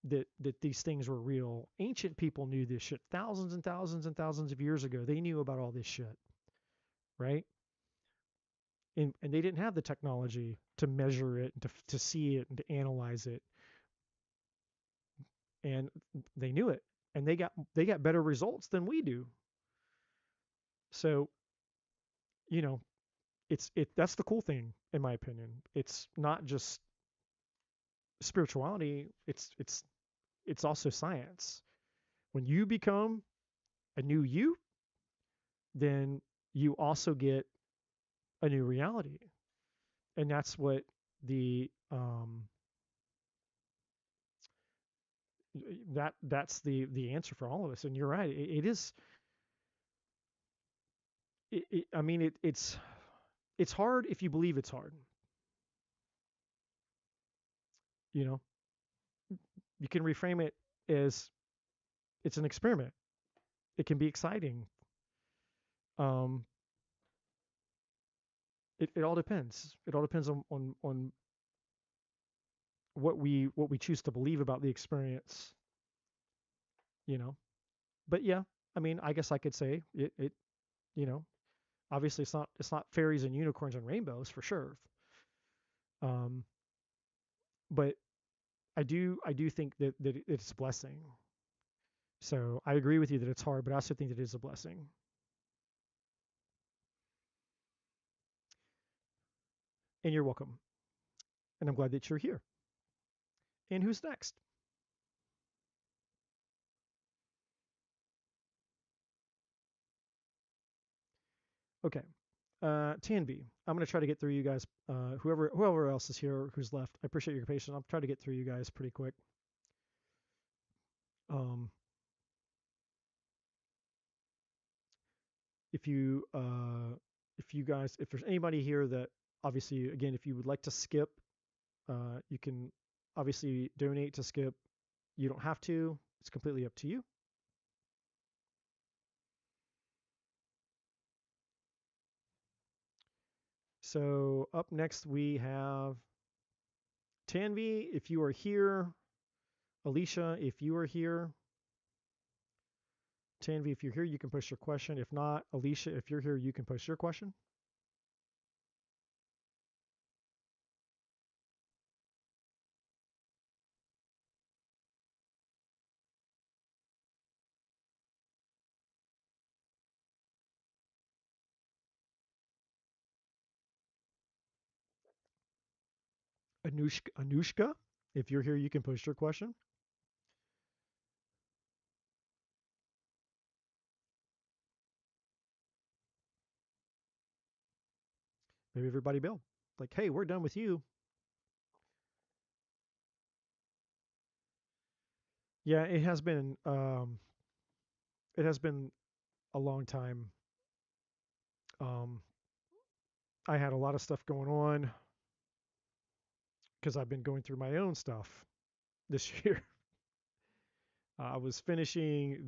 that these things were real. Ancient people knew this shit thousands and thousands and thousands of years ago. They knew about all this shit, right? And they didn't have the technology to measure it and to see it and to analyze it, and they knew it, and they got better results than we do. So, you know, that's the cool thing in my opinion. It's not just spirituality, it's also science. When you become a new you, then you also get a new reality. And that's what that's the answer for all of us. And you're right. It is. I mean, it's hard if you believe it's hard. You know, you can reframe it as it's an experiment. It can be exciting. Um, it all depends. It all depends on what we choose to believe about the experience. You know, but yeah, I mean, I guess I could say it. You know, obviously it's not fairies and unicorns and rainbows for sure. Um, but I do think that it's a blessing. So I agree with you that it's hard, but I also think that it is a blessing. And you're welcome. And I'm glad that you're here. And who's next? Okay. Tanvi, I'm going to try to get through you guys. Whoever else is here who's left, I appreciate your patience. I'll try to get through you guys pretty quick. Um, if you guys, if there's anybody here that obviously, again, if you would like to skip, you can obviously donate to skip. You don't have to. It's completely up to you. So up next we have Tanvi. If you are here, Alicia, if you are here, Tanvi, if you're here, you can post your question. If not, Alicia, if you're here, you can post your question. Anushka, if you're here, you can post your question. Maybe everybody bailed. Like, hey, we're done with you. Yeah, it has been a long time. Um, I had a lot of stuff going on because I've been going through my own stuff this year. I was finishing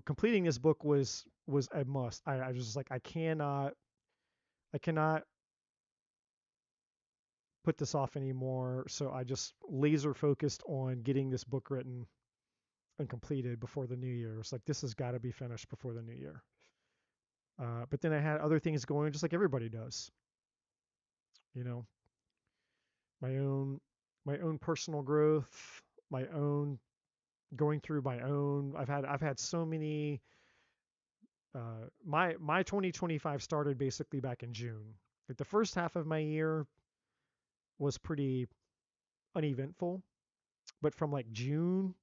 completing this book was a must. I was just like, I cannot put this off anymore. So I just laser focused on getting this book written and completed before the new year. It's like this has got to be finished before the new year. But then I had other things going, just like everybody does. You know, my own my own personal growth, my own going through my own. I've had so many. My 2025 started basically back in June. Like the first half of my year was pretty uneventful, but from like June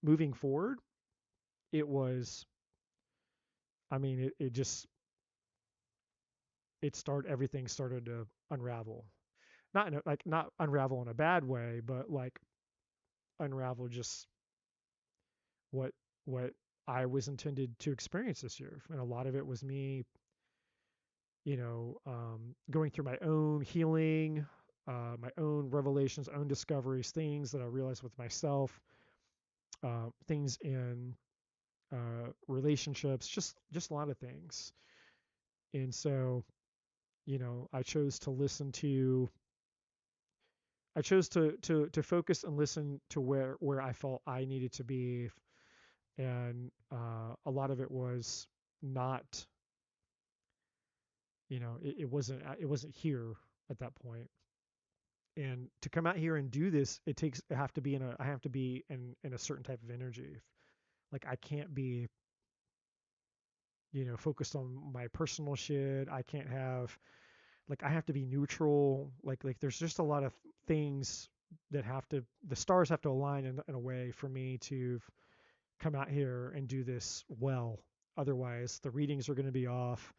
moving forward, it was. I mean, it just everything started to unravel. Not not unravel in a bad way, but like unravel just what what I was intended to experience this year. And a lot of it was me, going through my own healing, my own revelations, own discoveries, things that I realized with myself, things in relationships, just a lot of things. And so, I chose to listen to I chose to focus and listen to where I felt I needed to be, and a lot of it was not, it wasn't here at that point. And to come out here and do this, I have to be in a certain type of energy. Like I can't be, focused on my personal shit. I can't have, like, I have to be neutral. Like there's just a lot of things that the stars have to align in a way for me to come out here and do this well. Otherwise, the readings are going to be off.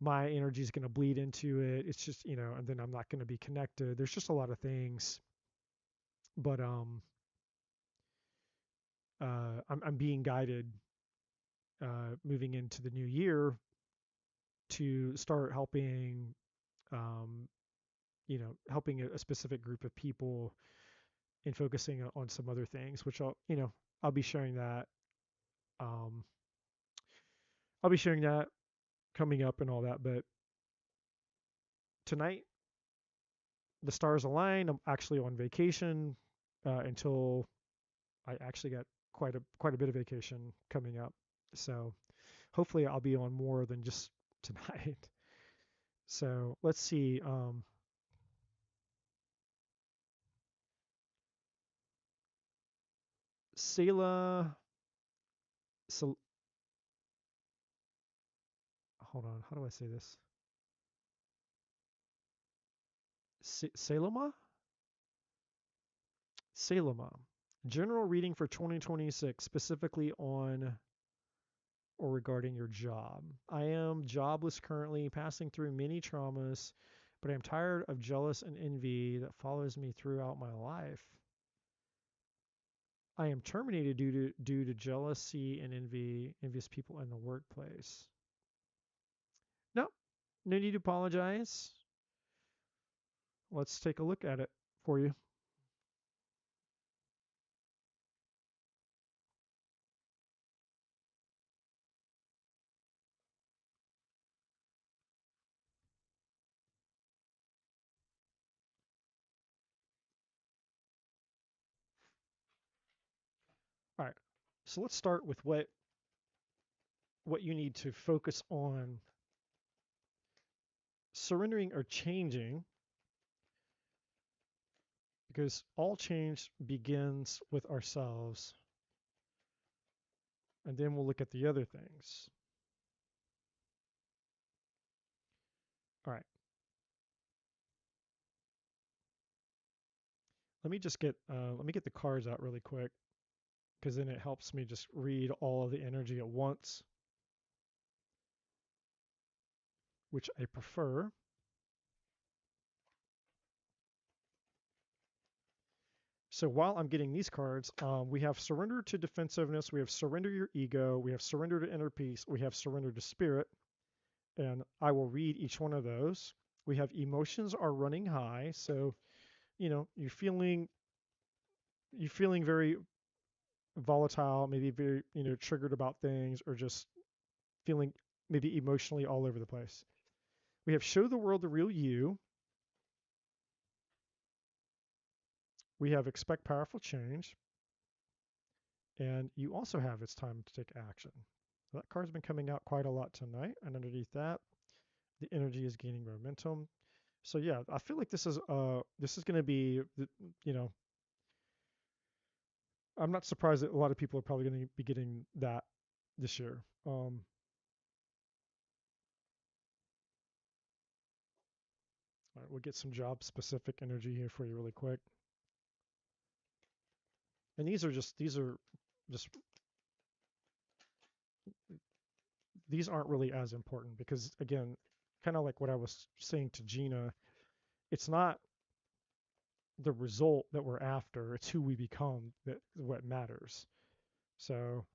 My energy is going to bleed into it. It's just, and then I'm not going to be connected. There's just a lot of things. But I'm being guided moving into the new year to start helping, um, helping a specific group of people and focusing on some other things, which I'll be sharing that. Um, I'll be sharing that coming up and all that. But tonight, the stars align. I'm actually on vacation until I actually got quite a bit of vacation coming up. So hopefully I'll be on more than just tonight. So let's see. Selah, Sel- hold on. How do I say this? Salama? Salama. General reading for 2026, specifically on or regarding your job. I am jobless currently, passing through many traumas, but I am tired of jealous and envy that follows me throughout my life. I am terminated due to jealousy and envious people in the workplace. No, no need to apologize. Let's take a look at it for you. All right. So let's start with what you need to focus on. Surrendering or changing, because all change begins with ourselves, and then we'll look at the other things. All right. Let me get the cards out really quick, because then it helps me just read all of the energy at once, which I prefer. So while I'm getting these cards, we have surrender to defensiveness, we have surrender your ego, we have surrender to inner peace, we have surrender to spirit, and I will read each one of those. We have emotions are running high, so you're feeling very volatile, maybe very triggered about things, or just feeling maybe emotionally all over the place. We have show the world the real you. We have expect powerful change, and you also have it's time to take action. So that card's been coming out quite a lot tonight, and underneath that, the energy is gaining momentum. So yeah, I feel like this is going to be, you know, I'm not surprised that a lot of people are probably going to be getting that this year. All right, we'll get some job specific energy here for you really quick. And these are just these aren't really as important because again, kind of like what I was saying to Gina, it's not the result that we're after, it's who we become that what matters. So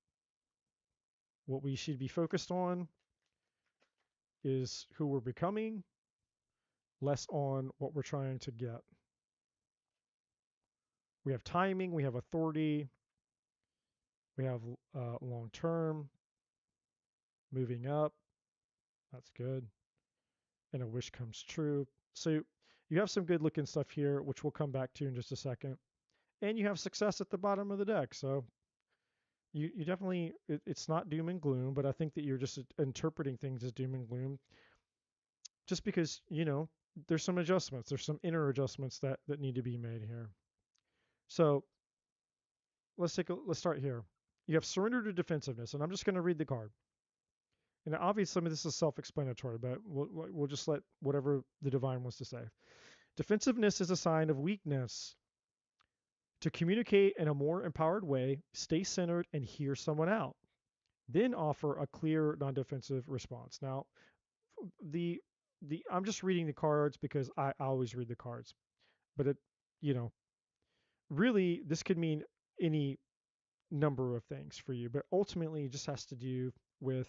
what we should be focused on is who we're becoming, less on what we're trying to get. We have timing, we have authority, we have long term, moving up. That's good. And a wish comes true. So You have some good looking stuff here, which we'll come back to in just a second. And you have success at the bottom of the deck. So you definitely, it's not doom and gloom, but I think that you're just interpreting things as doom and gloom just because, there's some adjustments. There's some inner adjustments that need to be made here. So let's start here. You have surrender to defensiveness, and I'm just going to read the card. And obviously, this is self-explanatory, but we'll just let whatever the divine wants to say. Defensiveness is a sign of weakness. To communicate in a more empowered way, stay centered and hear someone out. Then offer a clear, non-defensive response. Now, the I'm just reading the cards because I always read the cards, but you know, really this could mean any number of things for you, but ultimately it just has to do with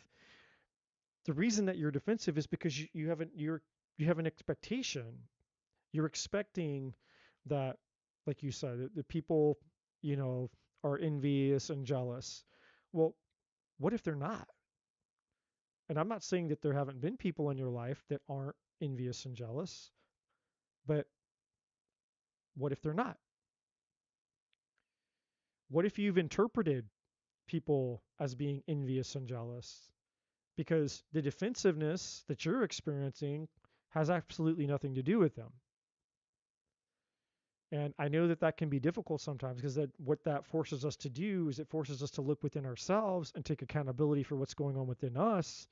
the reason that you're defensive is because you have an expectation. You're expecting that, like you said, that the people, are envious and jealous. Well, what if they're not? And I'm not saying that there haven't been people in your life that aren't envious and jealous, but what if they're not? What if you've interpreted people as being envious and jealous? Because the defensiveness that you're experiencing has absolutely nothing to do with them. And I know that can be difficult sometimes because what that forces us to do is it forces us to look within ourselves and take accountability for what's going on within us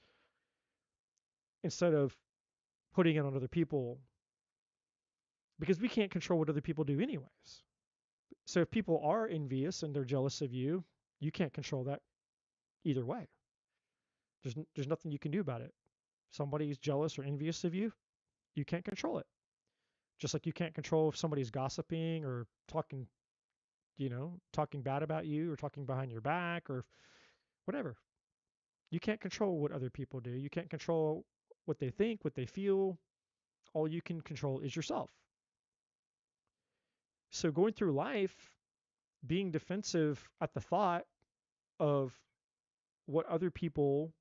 instead of putting it on other people, because we can't control what other people do anyways. So if people are envious and they're jealous of you, you can't control that either way. There's nothing you can do about it. Somebody's jealous or envious of you, you can't control it. Just like you can't control if somebody's gossiping or talking bad about you or talking behind your back or whatever. You can't control what other people do. You can't control what they think, what they feel. All you can control is yourself. So going through life, being defensive at the thought of what other people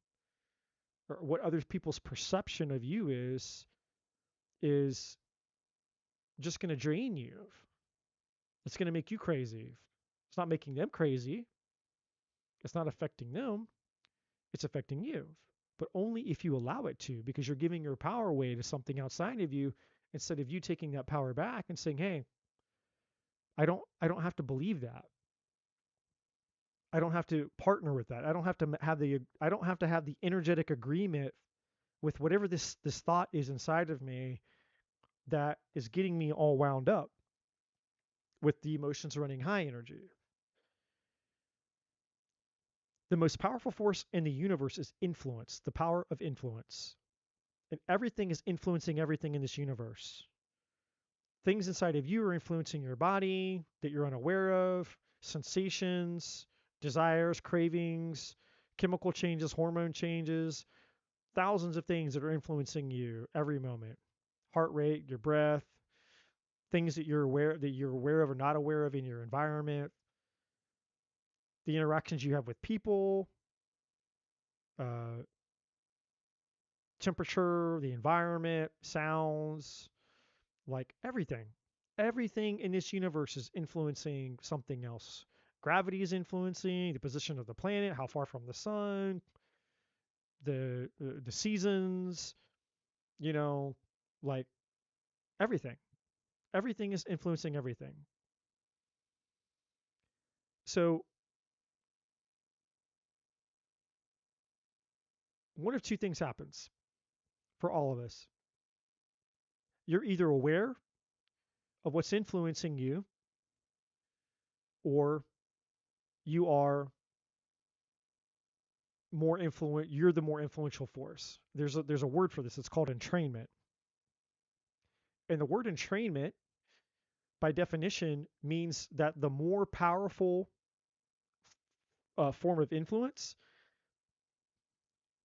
or what other people's perception of you is just going to drain you. It's going to make you crazy. It's not making them crazy. It's not affecting them. It's affecting you. But only if you allow it to, because you're giving your power away to something outside of you instead of you taking that power back and saying, "Hey, I don't have to believe that. I don't have to partner with that. I don't have to have the energetic agreement with whatever this thought is inside of me that is getting me all wound up with the emotions running high energy." The most powerful force in the universe is influence, the power of influence. And everything is influencing everything in this universe. Things inside of you are influencing your body that you're unaware of, sensations, desires, cravings, chemical changes, hormone changes, thousands of things that are influencing you every moment. Heart rate, your breath, things that you're aware of or not aware of in your environment, the interactions you have with people, uh, temperature, the environment, sounds, like everything. Everything in this universe is influencing something else. Gravity is influencing the position of the planet, how far from the sun, the seasons, you know, like everything. Everything is influencing everything. So one of two things happens for all of us. You're either aware of what's influencing you, or you are you're the more influential force. There's a word for this. It's called entrainment. And the word entrainment, by definition, means that the more powerful form of influence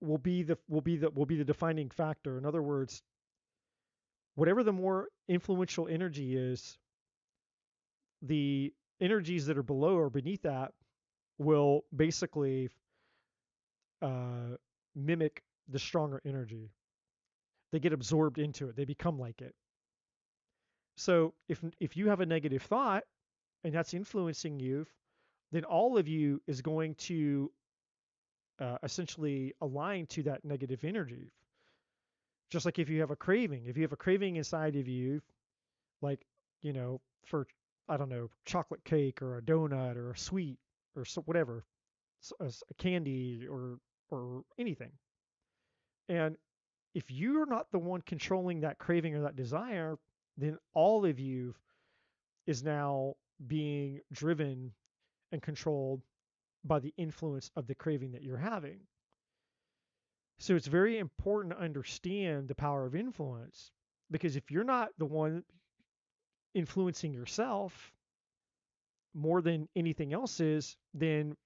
will be the defining factor. In other words, whatever the more influential energy is, the energies that are below or beneath that will basically uh, mimic the stronger energy. They get absorbed into it. They become like it. So if you have a negative thought and that's influencing you, then all of you is going to essentially align to that negative energy. Just like if you have a craving inside of you, like, for, I don't know, chocolate cake or a donut or a sweet or whatever, a candy or anything. And if you're not the one controlling that craving or that desire, then all of you is now being driven and controlled by the influence of the craving that you're having. So it's very important to understand the power of influence, because if you're not the one influencing yourself more than anything else is, then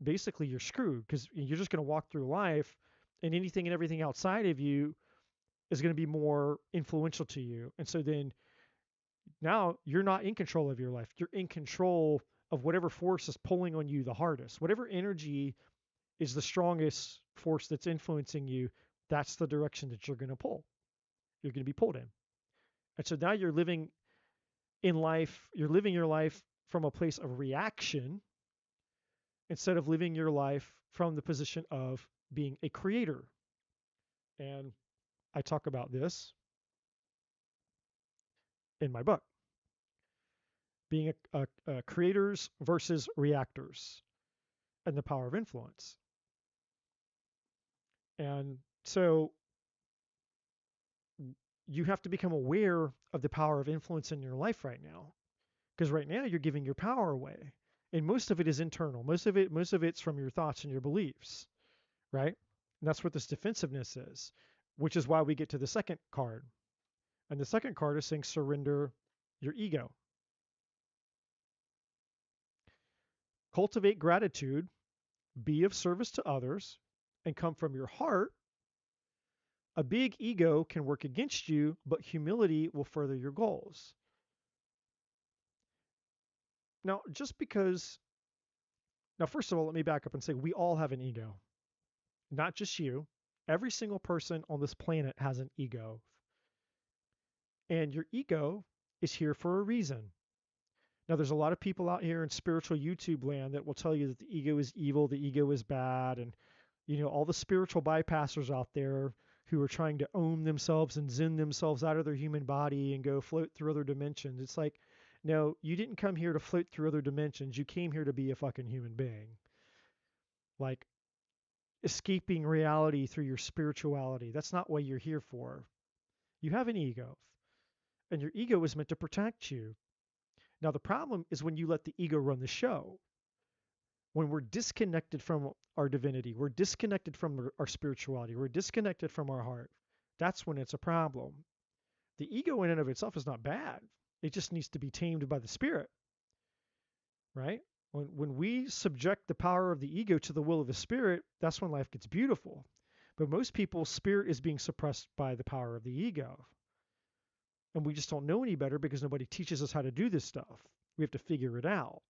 basically you're screwed, because you're just going to walk through life and anything and everything outside of you is going to be more influential to you. And so then now you're not in control of your life. You're in control of whatever force is pulling on you the hardest. Whatever energy is the strongest force that's influencing you, that's the direction that you're going to pull. You're going to be pulled in. And so now you're living your life from a place of reaction instead of living your life from the position of being a creator. And I talk about this in my book, being a creators versus reactors and the power of influence. And so you have to become aware of the power of influence in your life right now, because right now you're giving your power away, and most of it is internal. Most of it's from your thoughts and your beliefs, right? And that's what this defensiveness is, which is why we get to the second card. And the second card is saying surrender your ego. Cultivate gratitude, be of service to others, and come from your heart. A big ego can work against you, but humility will further your goals. Now, first of all, let me back up and say we all have an ego, not just you. Every single person on this planet has an ego. And your ego is here for a reason. Now, there's a lot of people out here in spiritual YouTube land that will tell you that the ego is evil, the ego is bad, and all the spiritual bypassers out there who are trying to own themselves and zen themselves out of their human body and go float through other dimensions. It's like, no, you didn't come here to float through other dimensions. You came here to be a fucking human being. Like, escaping reality through your spirituality. That's not what you're here for. You have an ego, and your ego is meant to protect you. Now, the problem is when you let the ego run the show. When we're disconnected from our divinity, we're disconnected from our spirituality, we're disconnected from our heart. That's when it's a problem. The ego in and of itself is not bad. It just needs to be tamed by the spirit, right? When we subject the power of the ego to the will of the spirit, that's when life gets beautiful. But most people's spirit is being suppressed by the power of the ego. And we just don't know any better because nobody teaches us how to do this stuff. We have to figure it out.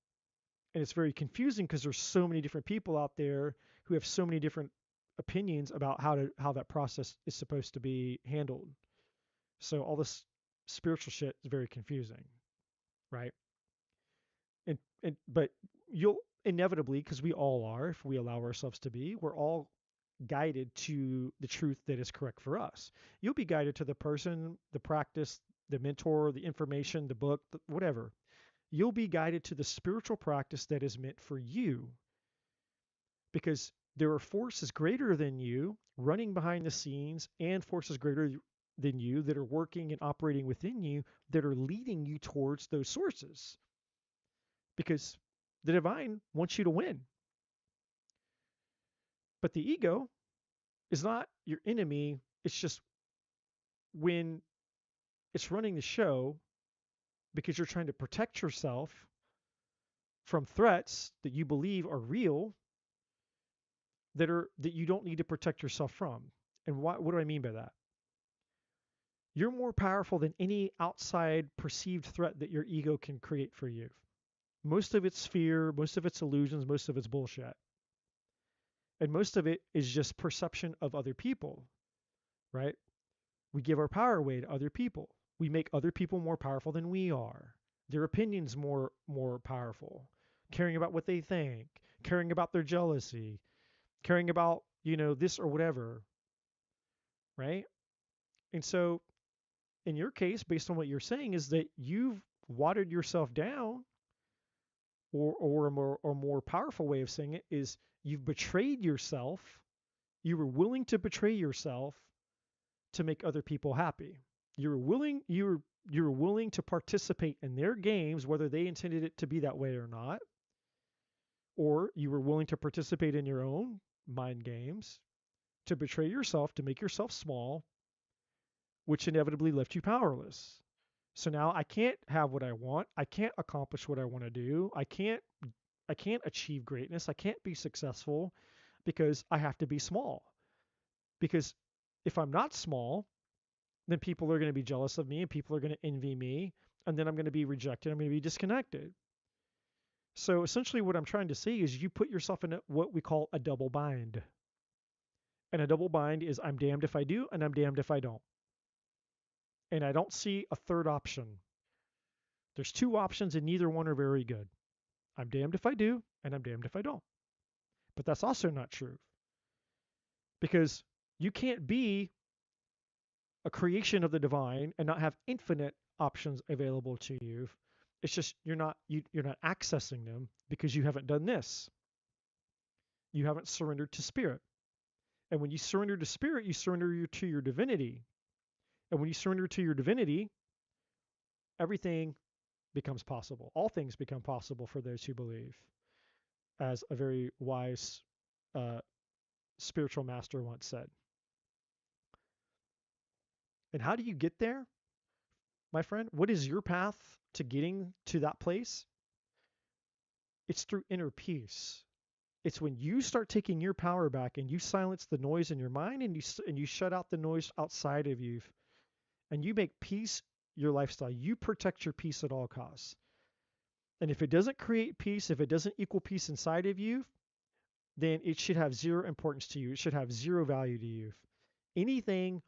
And it's very confusing because there's so many different people out there who have so many different opinions about how that process is supposed to be handled. So all this spiritual shit is very confusing, right? But you'll inevitably, because we all are, if we allow ourselves to be, we're all guided to the truth that is correct for us. You'll be guided to the person, the practice, the mentor, the information, the book, whatever. You'll be guided to the spiritual practice that is meant for you, because there are forces greater than you running behind the scenes and forces greater than you that are working and operating within you that are leading you towards those sources, because the divine wants you to win. But the ego is not your enemy. It's just when it's running the show because you're trying to protect yourself from threats that you believe are real, that you don't need to protect yourself from. And what do I mean by that? You're more powerful than any outside perceived threat that your ego can create for you. Most of it's fear, most of it's illusions, most of it's bullshit. And most of it is just perception of other people, right? We give our power away to other people. We make other people more powerful than we are. Their opinions more powerful. Caring about what they think, caring about their jealousy, caring about, this or whatever, right? And so in your case, based on what you're saying, is that you've watered yourself down, or a more powerful way of saying it is you've betrayed yourself. You were willing to betray yourself to make other people happy. You were willing to participate in their games, whether they intended it to be that way or not, or you were willing to participate in your own mind games to betray yourself, to make yourself small, which inevitably left you powerless. So now I can't have what I want. I can't accomplish what I want to do. I can't achieve greatness. I can't be successful because I have to be small. Because if I'm not small, then people are going to be jealous of me and people are going to envy me, and then I'm going to be rejected. I'm going to be disconnected. So essentially what I'm trying to say is you put yourself in what we call a double bind. And a double bind is I'm damned if I do and I'm damned if I don't. And I don't see a third option. There's two options and neither one are very good. I'm damned if I do and I'm damned if I don't. But that's also not true. Because you can't be a creation of the divine and not have infinite options available to you. It's just you're not accessing them because you haven't done this. You haven't surrendered to spirit. And when you surrender to spirit, you surrender to your divinity. And when you surrender to your divinity, everything becomes possible. All things become possible for those who believe, as a very wise uh, spiritual master once said. And how do you get there, my friend? What is your path to getting to that place? It's through inner peace. It's when you start taking your power back and you silence the noise in your mind and you shut out the noise outside of you and you make peace your lifestyle. You protect your peace at all costs. And if it doesn't create peace, if it doesn't equal peace inside of you, then it should have zero importance to you. It should have zero value to you. Anything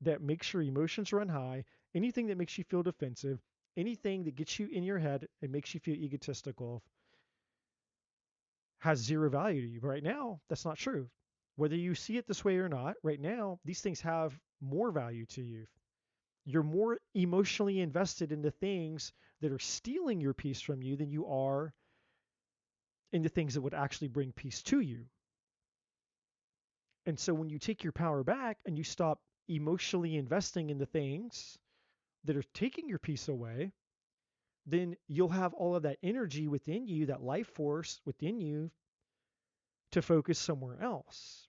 that makes your emotions run high, anything that makes you feel defensive, anything that gets you in your head and makes you feel egotistical has zero value to you. But right now, that's not true. Whether you see it this way or not, right now, these things have more value to you. You're more emotionally invested in the things that are stealing your peace from you than you are in the things that would actually bring peace to you. And so when you take your power back and you stop emotionally investing in the things that are taking your peace away, then you'll have all of that energy within you, that life force within you, to focus somewhere else.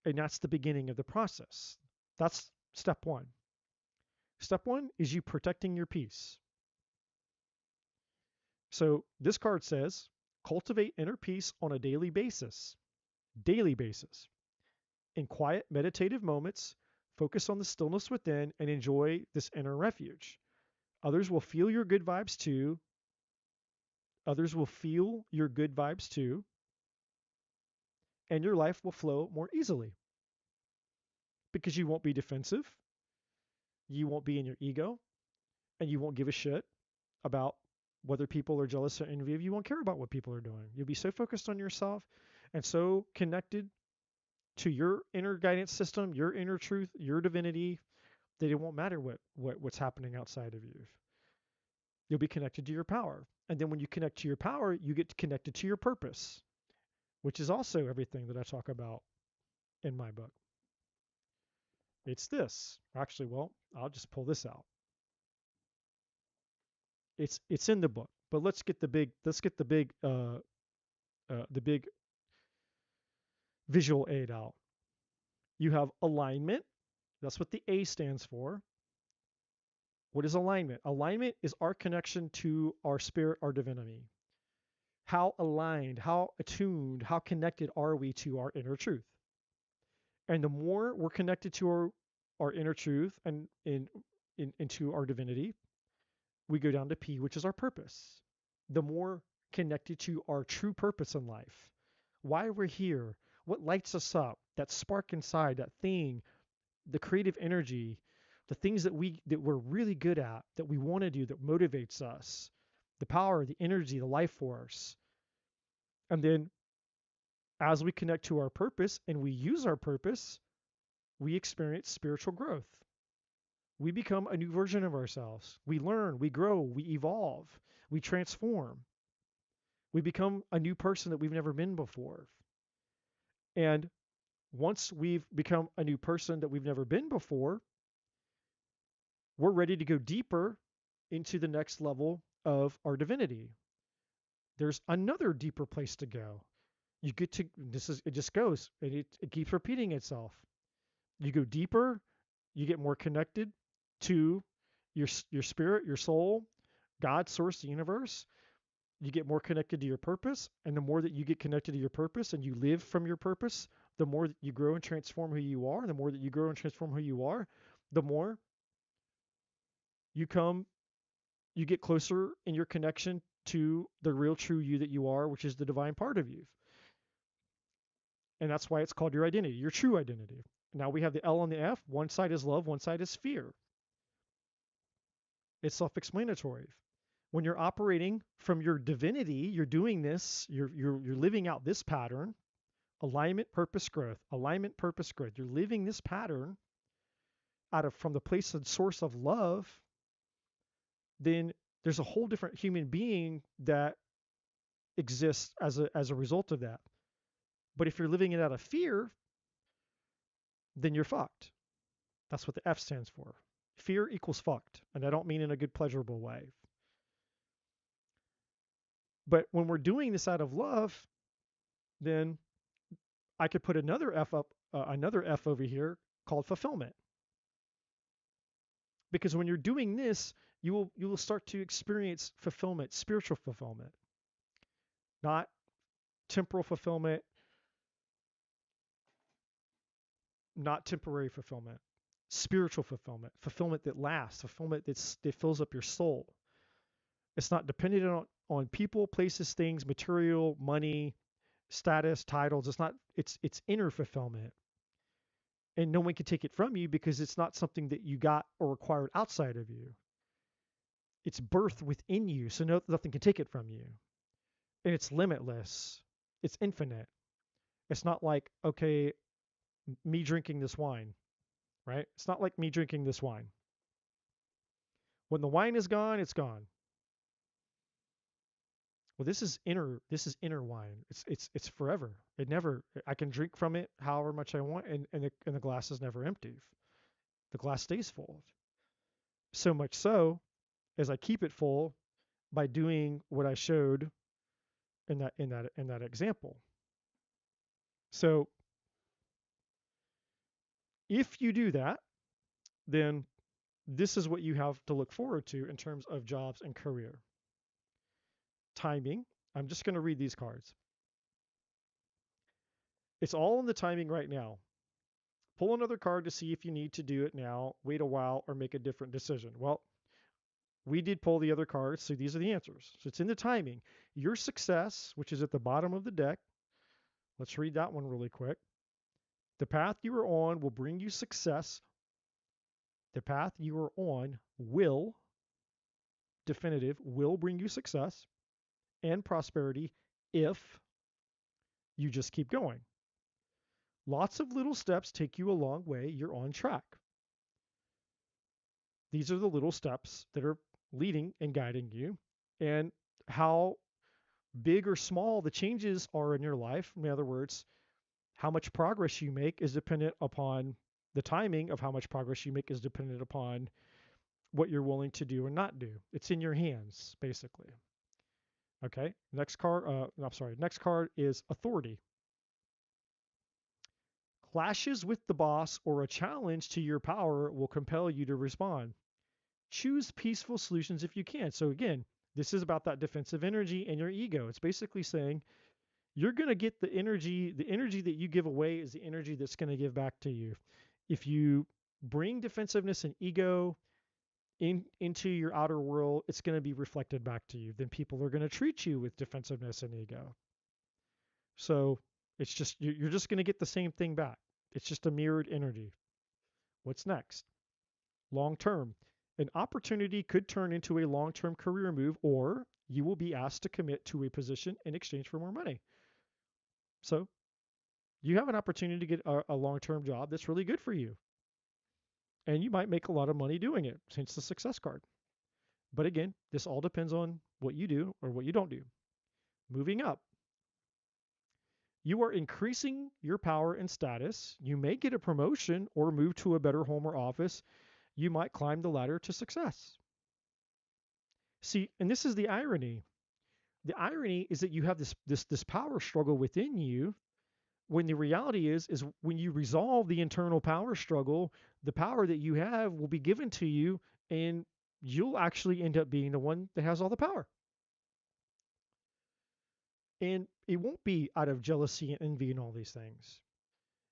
And that's the beginning of the process. That's step one. Step one is you protecting your peace. So this card says, cultivate inner peace on a daily basis. Daily basis. In quiet meditative moments, focus on the stillness within and enjoy this inner refuge. Others will feel your good vibes too. Others will feel your good vibes too. And your life will flow more easily because you won't be defensive. You won't be in your ego and you won't give a shit about whether people are jealous or envy of you. You won't care about what people are doing. You'll be so focused on yourself and so connected to your inner guidance system, your inner truth, your divinity, that it won't matter what's happening outside of you. You'll be connected to your power. And then when you connect to your power, you get connected to your purpose, which is also everything that I talk about in my book. It's this. Actually, well, I'll just pull this out. It's in the book, but the big visual aid out. You have alignment. That's what the A stands for. What is alignment? Alignment is our connection to our spirit, our divinity. How aligned, how attuned, how connected are we to our inner truth? And the more we're connected to our inner truth and into our divinity, we go down to P, which is our purpose. The more connected to our true purpose in life, why we're here, what lights us up, that spark inside, that thing, the creative energy, the things that we're really good at, that we want to do, that motivates us, the power, the energy, the life force. And then as we connect to our purpose and we use our purpose, we experience spiritual growth. We become a new version of ourselves. We learn, we grow, we evolve, we transform. We become a new person that we've never been before. And once we've become a new person that we've never been before, we're ready to go deeper into the next level of our divinity. There's another deeper place to go. You get to, it just goes, and it keeps repeating itself. You go deeper, you get more connected to your spirit, your soul, God, source, the universe. You get more connected to your purpose, and the more that you get connected to your purpose and you live from your purpose, the more that you grow and transform who you are. The more that you grow and transform who you are, the more you get closer in your connection to the real true you that you are, which is the divine part of you. And that's why it's called your identity, your true identity. Now we have the L and the F. One side is love, one side is fear. It's self-explanatory. When you're operating from your divinity, you're doing this, you're living out this pattern, alignment, purpose, growth, alignment, purpose, growth. You're living this pattern from the place and source of love, then there's a whole different human being that exists as a result of that. But if you're living it out of fear, then you're fucked. That's what the F stands for. Fear equals fucked. And I don't mean in a good, pleasurable way. But when we're doing this out of love, then I could put another F over here called fulfillment. Because when you're doing this, you will start to experience fulfillment, spiritual fulfillment, not temporal fulfillment, not temporary fulfillment, spiritual fulfillment, fulfillment that lasts, fulfillment that fills up your soul. It's not dependent on people, places, things, material, money, status, titles. It's inner fulfillment. And no one can take it from you because it's not something that you got or acquired outside of you. It's birthed within you, so nothing can take it from you. And it's limitless. It's infinite. It's not like, okay, me drinking this wine, right? It's not like me drinking this wine. When the wine is gone, it's gone. Well, this is inner wine. It's forever. I can drink from it however much I want, and the glass is never empty. The glass stays full. So much so as I keep it full by doing what I showed in that example. So if you do that, then this is what you have to look forward to in terms of jobs and career. Timing. I'm just going to read these cards. It's all in the timing right now. Pull another card to see if you need to do it now, wait a while, or make a different decision. Well, we did pull the other cards, so these are the answers. So it's in the timing. Your success, which is at the bottom of the deck. Let's read that one really quick. The path you are on will bring you success. The path you are on will bring you success and prosperity if you just keep going. Lots of little steps take you a long way. You're on track. These are the little steps that are leading and guiding you, and how big or small the changes are in your life. In other words, how much progress you make is dependent upon the timing of how much progress you make is dependent upon what you're willing to do or not do. It's in your hands, basically. Okay, next card, next card is authority. Clashes with the boss or a challenge to your power will compel you to respond. Choose peaceful solutions if you can. So again, this is about that defensive energy and your ego. It's basically saying you're going to get the energy that you give away is the energy that's going to give back to you. If you bring defensiveness and ego into your outer world, it's going to be reflected back to you. Then people are going to treat you with defensiveness and ego. So it's just, you're just going to get the same thing back. It's just a mirrored energy. What's next? long term. An opportunity could turn into a long term career move, or you will be asked to commit to a position in exchange for more money. So you have an opportunity to get a long term job that's really good for you. And you might make a lot of money doing it, hence the success card. But again, this all depends on what you do or what you don't do. Moving up, you are increasing your power and status. You may get a promotion or move to a better home or office. You might climb the ladder to success. See, and this is the irony. The irony is that you have this power struggle within you, when the reality is when you resolve the internal power struggle, the power that you have will be given to you, and you'll actually end up being the one that has all the power. And it won't be out of jealousy and envy and all these things.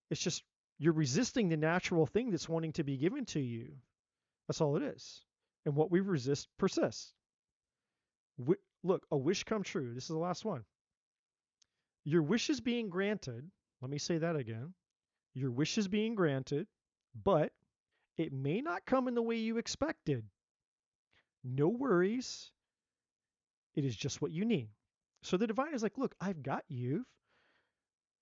It's just you're resisting the natural thing that's wanting to be given to you. That's all it is. And what we resist persists. Look, a wish come true. This is the last one. Your wish is being granted. Let me say that again. Your wish is being granted, but it may not come in the way you expected. No worries. It is just what you need. So the divine is like, look, I've got you.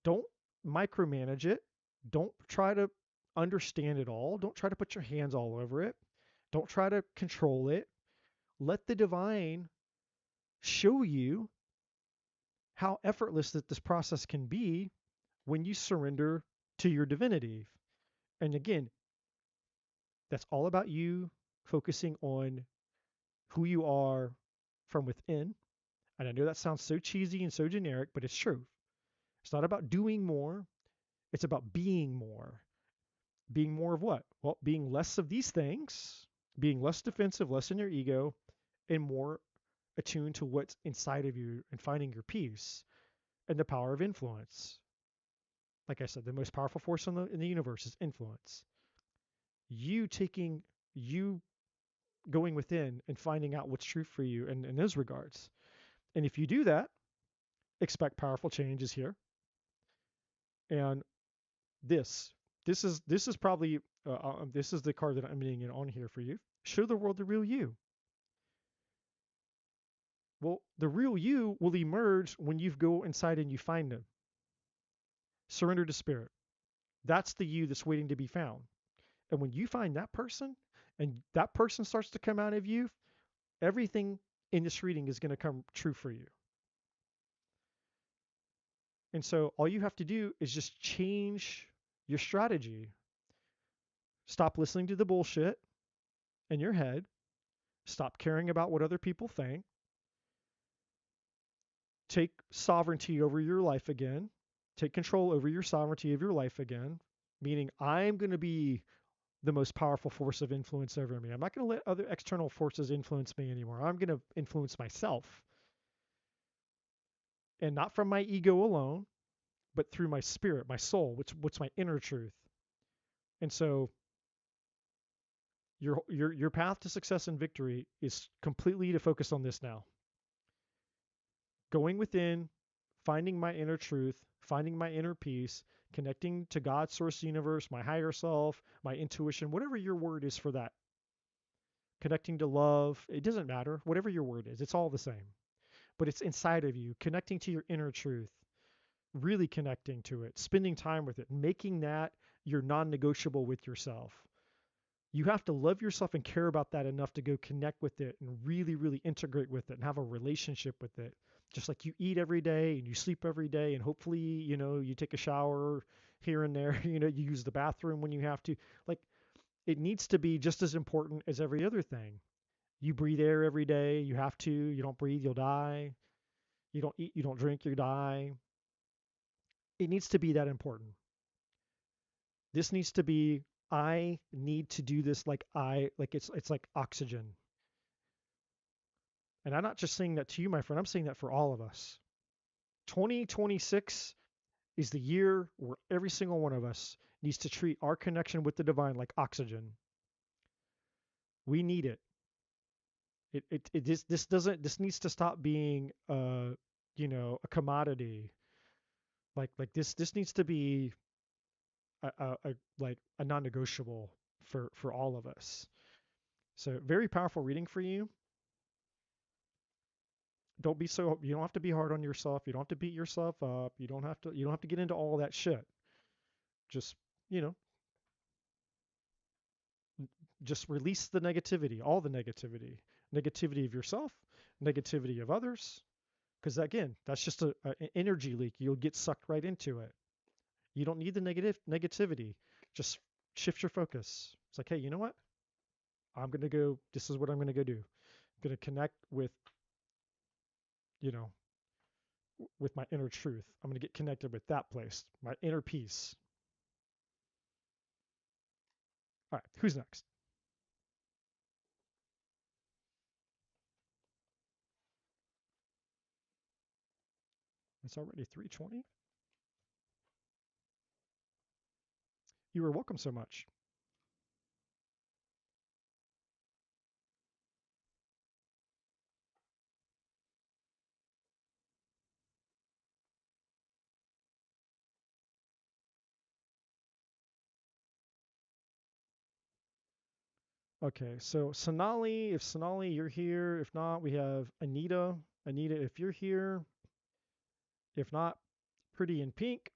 Don't micromanage it. Don't try to understand it all. Don't try to put your hands all over it. Don't try to control it. Let the divine show you how effortless that this process can be when you surrender to your divinity. And again, that's all about you focusing on who you are from within. And I know that sounds so cheesy and so generic, but it's true. It's not about doing more. It's about being more. Being more of what? Well, being less of these things, being less defensive, less in your ego, and more attuned to what's inside of you and finding your peace and the power of influence. Like I said, the most powerful force in the universe is influence. You going within and finding out what's true for you in those regards. And if you do that, expect powerful changes here. And this is probably this is the card that I'm getting on here for you. Show the world the real you. Well, the real you will emerge when you go inside and you find them. Surrender to spirit. That's the you that's waiting to be found. And when you find that person and that person starts to come out of you, everything in this reading is going to come true for you. And so all you have to do is just change your strategy. Stop listening to the bullshit in your head. Stop caring about what other people think. Take sovereignty over your life again. Take control over your sovereignty of your life again, meaning I'm going to be the most powerful force of influence over me. I'm not going to let other external forces influence me anymore. I'm going to influence myself. And not from my ego alone, but through my spirit, my soul, what's my inner truth. And so your path to success and victory is completely to focus on this now. Going within, finding my inner truth, finding my inner peace, connecting to God, source, universe, my higher self, my intuition, whatever your word is for that. Connecting to love, it doesn't matter. Whatever your word is, it's all the same. But it's inside of you, connecting to your inner truth, really connecting to it, spending time with it, making that your non-negotiable with yourself. You have to love yourself and care about that enough to go connect with it and really, really integrate with it and have a relationship with it. Just like you eat every day and you sleep every day and hopefully, you take a shower here and there, you use the bathroom when you have to. Like, it needs to be just as important as every other thing. You breathe air every day. You have to. You don't breathe, you'll die. You don't eat, you don't drink, you die. It needs to be that important. This needs to be, I need to do this like it's like oxygen. And I'm not just saying that to you, my friend. I'm saying that for all of us. 2026 is the year where every single one of us needs to treat our connection with the divine like oxygen. We need it. This needs to stop being a commodity. Like this needs to be like a non-negotiable for all of us. So very powerful reading for you. You don't have to be hard on yourself. You don't have to beat yourself up. You don't have to get into all that shit. Just, you know, just release the negativity, all the negativity. Negativity of yourself, negativity of others. Because again, that's just an energy leak. You'll get sucked right into it. You don't need the negativity. Just shift your focus. It's like, hey, you know what? I'm gonna go. This is what I'm gonna go do. I'm gonna connect with, you know, with my inner truth. I'm gonna get connected with that place, my inner peace. All right, who's next? It's already 3:20. You are welcome so much. Okay, so Sonali, if Sonali, you're here. If not, we have Anita. Anita, if you're here. If not, Pretty in Pink.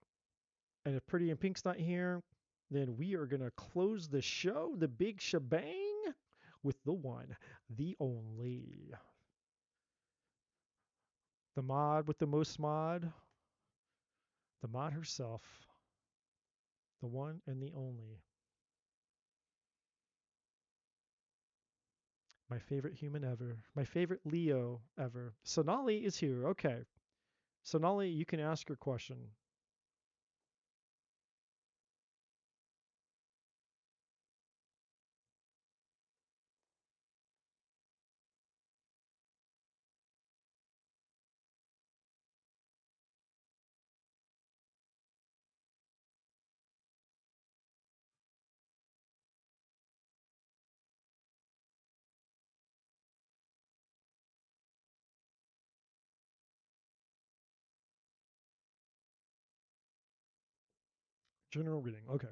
And if Pretty in Pink's not here, then we are going to close the show, the big shebang, with the one, the only. The mod with the most mod. The mod herself. The one and the only. My favorite human ever. My favorite Leo ever. Sonali is here. Okay. Sonali, you can ask your question. General reading. Okay.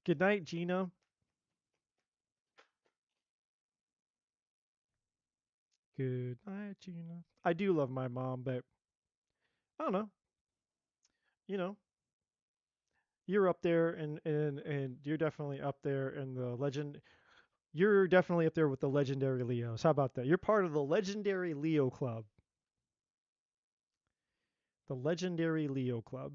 Good night, Gina. Good night, Gina. I do love my mom, but I don't know. You know, you're up there and you're definitely up there in the legend. You're definitely up there with the legendary Leos. How about that? You're part of the legendary Leo club. The legendary Leo club.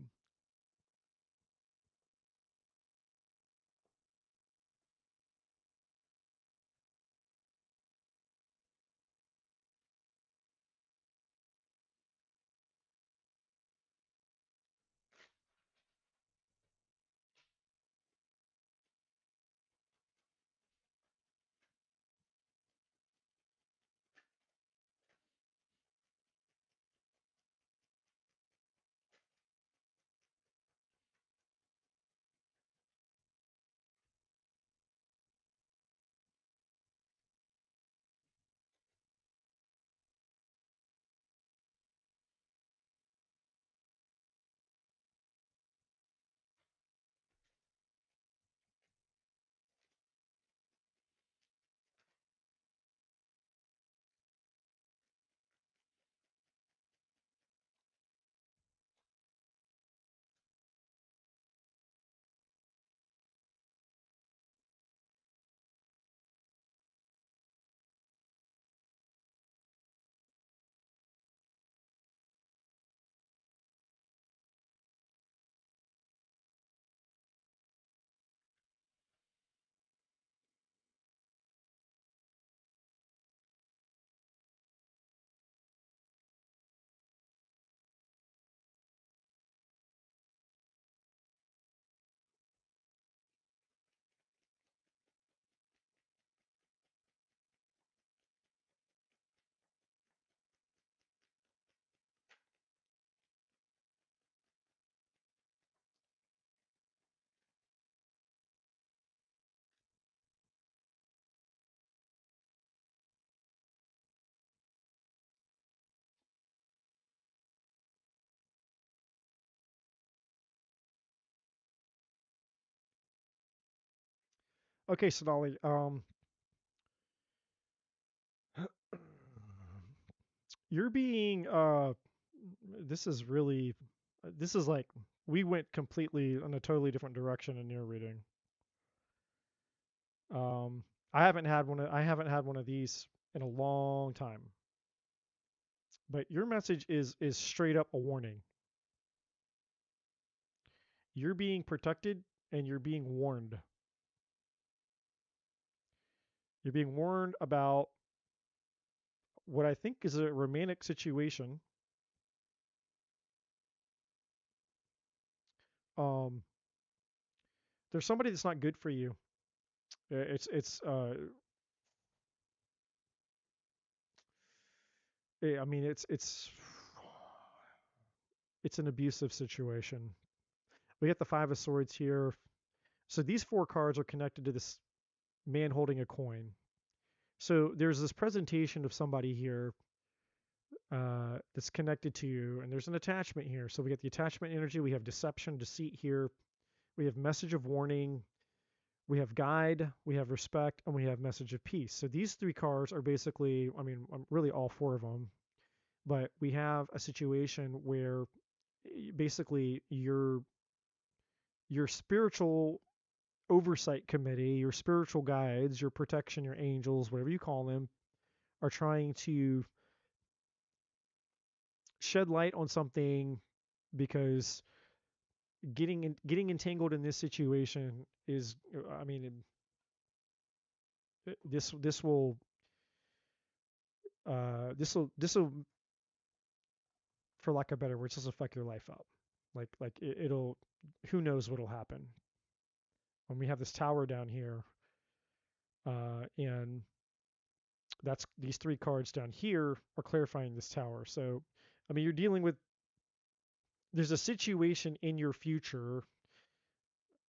Okay, Sonali. You're being this is really this is like we went completely in a totally different direction in your reading. Um, I haven't had one of these in a long time. But your message is straight up a warning. You're being protected and you're being warned. You're being warned about what I think is a romantic situation. Um, there's somebody that's not good for you. I mean it's an abusive situation. We got the Five of Swords here. So these four cards are connected to this man holding a coin. So there's this presentation of somebody here that's connected to you, and there's an attachment here. So we got the attachment energy, we have deception, deceit here, we have message of warning, we have guide, we have respect, and we have message of peace. So these three cards are basically, I mean, really all four of them, but we have a situation where basically your spiritual oversight committee, your spiritual guides, your protection, your angels, whatever you call them, are trying to shed light on something because getting entangled in this situation is, I mean, this will this will, for lack of better words, just affect your life up. Like it'll, who knows what'll happen when we have this tower down here, and that's these three cards down here are clarifying this tower. So, I mean, you're dealing with, there's a situation in your future,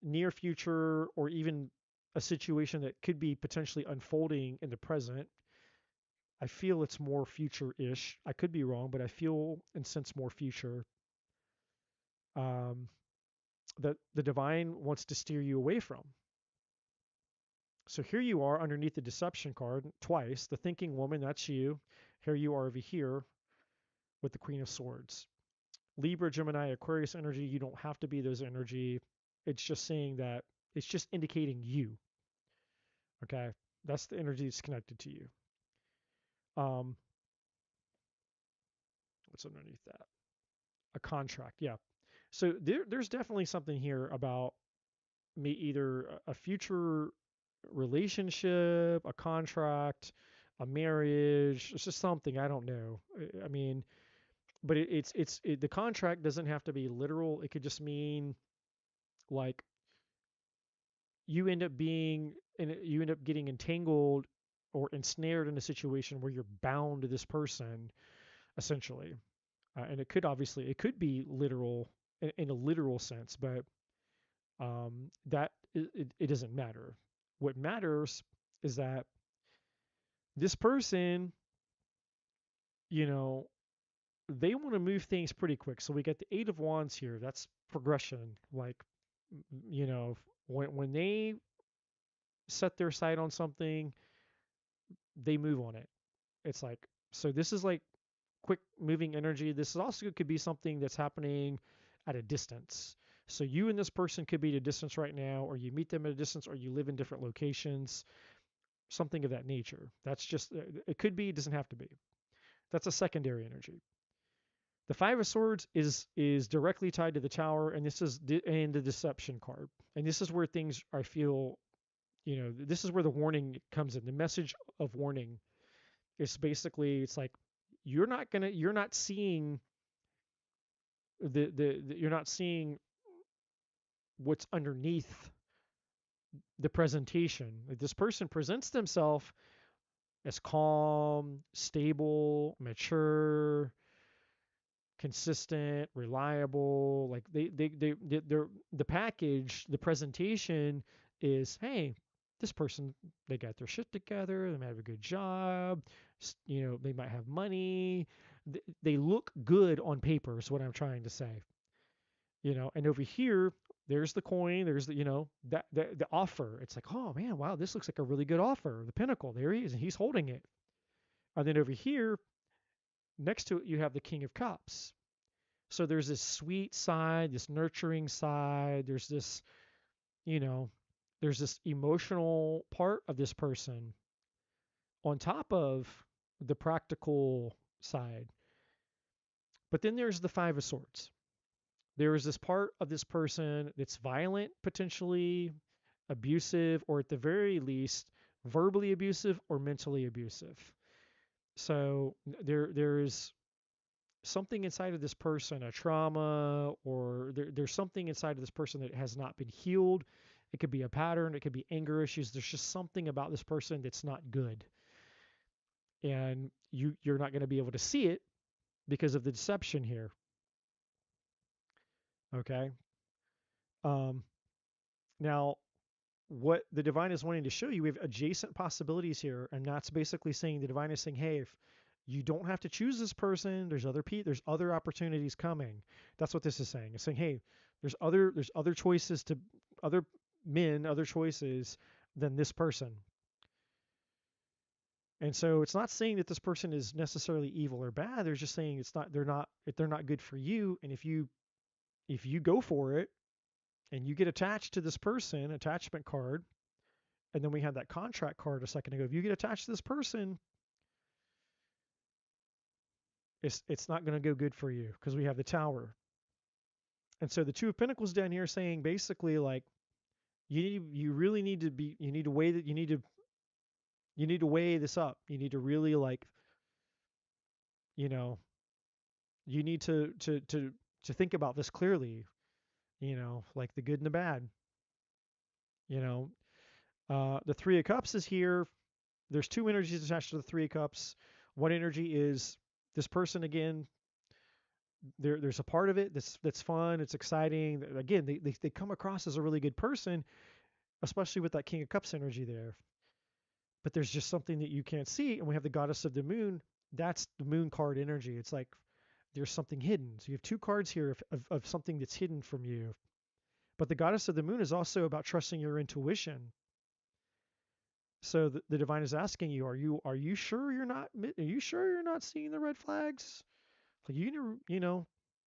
near future, or even a situation that could be potentially unfolding in the present. I feel it's more future-ish. I could be wrong, but I feel and sense more future. Um, that the divine wants to steer you away from. So here you are underneath the deception card twice. The thinking woman, that's you. Here you are over here with the Queen of Swords. Libra, Gemini, Aquarius energy, you don't have to be those energy. It's just saying that, it's just indicating you. Okay? That's the energy that's connected to you. Um, what's underneath that? A contract, yeah. So there's definitely something here about me, either a future relationship, a contract, a marriage. It's just something, I don't know. I mean, but the contract doesn't have to be literal. It could just mean like you end up getting entangled or ensnared in a situation where you're bound to this person essentially. And it could be literal in a literal sense, but that it doesn't matter. What matters is that this person, you know, they want to move things pretty quick. So we get the Eight of Wands here. That's progression. Like, you know, when they set their sight on something, they move on it. It's like, so this is like quick moving energy. This is also could be something that's happening at a distance. So you and this person could be at a distance right now, or you meet them at a distance, or you live in different locations, something of that nature. That's just, it could be, it doesn't have to be. That's a secondary energy. The Five of Swords is directly tied to the Tower, and this is and the Deception card. And this is where things, I feel, this is where the warning comes in. The message of warning is basically, it's like you're not seeing you're not seeing what's underneath the presentation. Like, this person presents themselves as calm, stable, mature, consistent, reliable. Like they're the package, the presentation is, hey, this person, they got their shit together, they might have a good job, they might have money. They look good on paper is what I'm trying to say. And over here There's the coin. There's the offer. It's like, oh man, wow, this looks like a really good offer. The pinnacle. There he is, and he's holding it. And then over here, next to it, you have the King of Cups. So there's this sweet side, this nurturing side. You know, there's this emotional part of this person on top of the practical side. But then there's the Five of Swords. There is this part of this person that's violent, potentially abusive, or at the very least, verbally abusive or mentally abusive. So there's something inside of this person, a trauma, or there's something inside of this person that has not been healed. It could be a pattern, it could be anger issues. There's just something about this person that's not good. And you're not going to be able to see it because of the deception here. Okay. Um, Now, what the divine is wanting to show you, we have adjacent possibilities here, and that's basically saying the divine is saying, hey, if you don't have to choose this person, there's other opportunities coming. That's what this is saying. It's saying, hey, there's other choices to other men, other choices than this person. And so it's not saying that this person is necessarily evil or bad. They're just saying they're not good for you. And if you go for it and you get attached to this person, attachment card, and then we had that contract card a second ago. If you get attached to this person, it's not going to go good for you because we have the Tower. And so the Two of Pentacles down here saying basically like you really need to be you need to weigh that you need to weigh this up. You need to really like you know you need to think about this clearly. Like the good and the bad. You know, the Three of Cups is here. There's two energies attached to the Three of Cups. One energy is this person again. There's a part of it that's fun, it's exciting. Again, they come across as a really good person, especially with that King of Cups energy there. But there's just something that you can't see, and we have the Goddess of the Moon. That's the Moon card energy. It's like there's something hidden. So you have two cards here of something that's hidden from you. But the Goddess of the Moon is also about trusting your intuition. So the divine is asking you, are you sure you're not seeing the red flags? Like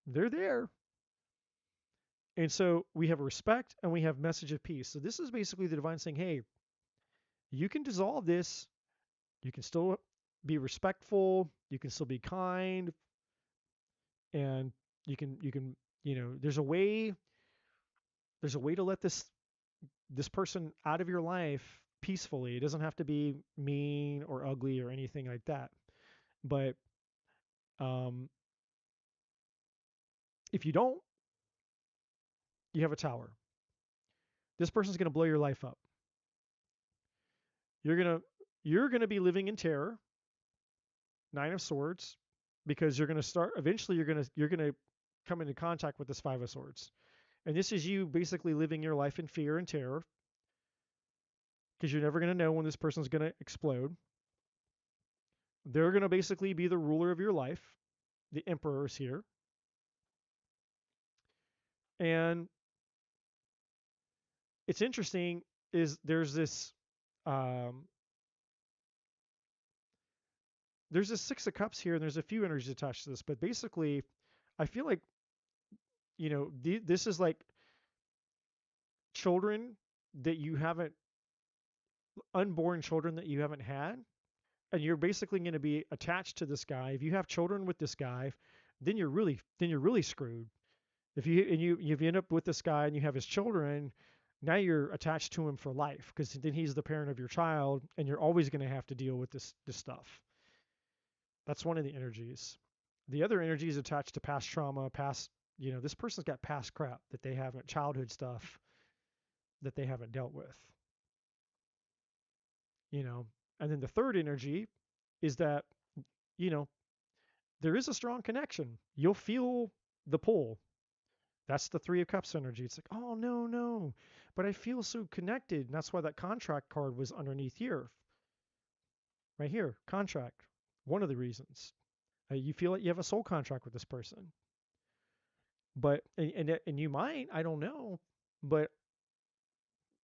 they're there. And so we have respect and we have message of peace. So this is basically the divine saying, hey, you can dissolve this. You can still be respectful. You can still be kind. And there's a way to let this person out of your life peacefully. It doesn't have to be mean or ugly or anything like that. But um, if you don't, you have a Tower. This person's going to blow your life up. You're gonna you're gonna be living in terror. Nine of Swords, because you're gonna start. Eventually, you're gonna come into contact with this Five of Swords, and this is you basically living your life in fear and terror, because you're never gonna know when this person's gonna explode. They're gonna basically be the ruler of your life. The Emperor is here, and it's interesting. Is um, there's this Six of Cups here, and there's a few energies attached to this, but basically, I feel like this is like children that you haven't unborn children that you haven't had, and you're basically going to be attached to this guy. If you have children with this guy, then you're really screwed. If you end up with this guy and you have his children, now you're attached to him for life, because then he's the parent of your child, and you're always going to have to deal with this stuff. That's one of the energies. The other energy is attached to past trauma, past this person's got past crap that they haven't, childhood stuff that they haven't dealt with. you know. And then the third energy is that, you know, there is a strong connection. You'll feel the pull. That's the Three of Cups energy. It's like, oh, no, no. But I feel so connected. And that's why that contract card was underneath here. Right here, contract. One of the reasons. You feel like you have a soul contract with this person. But, and you might, I don't know, But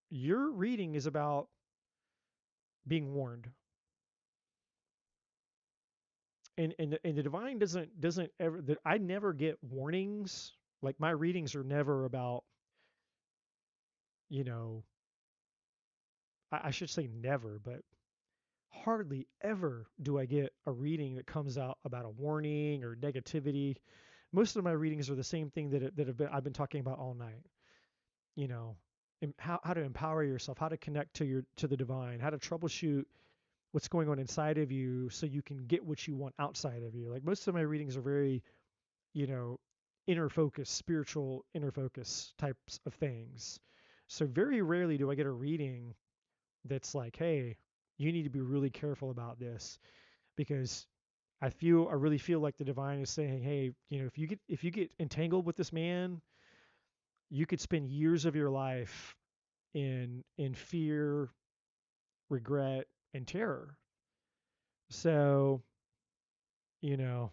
your reading is about being warned. And the divine doesn't ever I never get warnings. Like my readings are never about, you know, I should say never, but hardly ever do I get a reading that comes out about a warning or negativity. Most of my readings are the same thing I've been talking about all night. You know, how to empower yourself, how to connect to the divine, how to troubleshoot what's going on inside of you so you can get what you want outside of you. Like most of my readings are very, you know, inner focus, spiritual inner focus types of things. So very rarely do I get a reading that's like, hey, you need to be really careful about this because I really feel like the divine is saying, hey, if you get entangled with this man, you could spend years of your life in fear, regret, and terror. So, you know,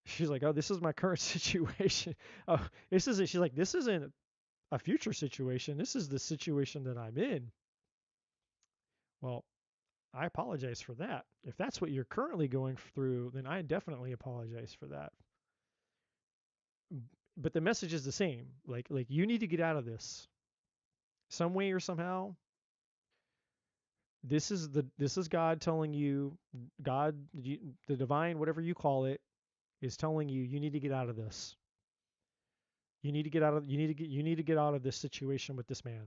she's like, oh, this is my current situation. Oh, this isn't. She's like, this isn't a future situation. This is the situation that I'm in. Well, I apologize for that. If that's what you're currently going through, then I definitely apologize for that. But the message is the same. Like you need to get out of this some way or somehow. This is God telling you, God, the divine, whatever you call it, is telling you you need to get out of this. You need to get out of this situation with this man.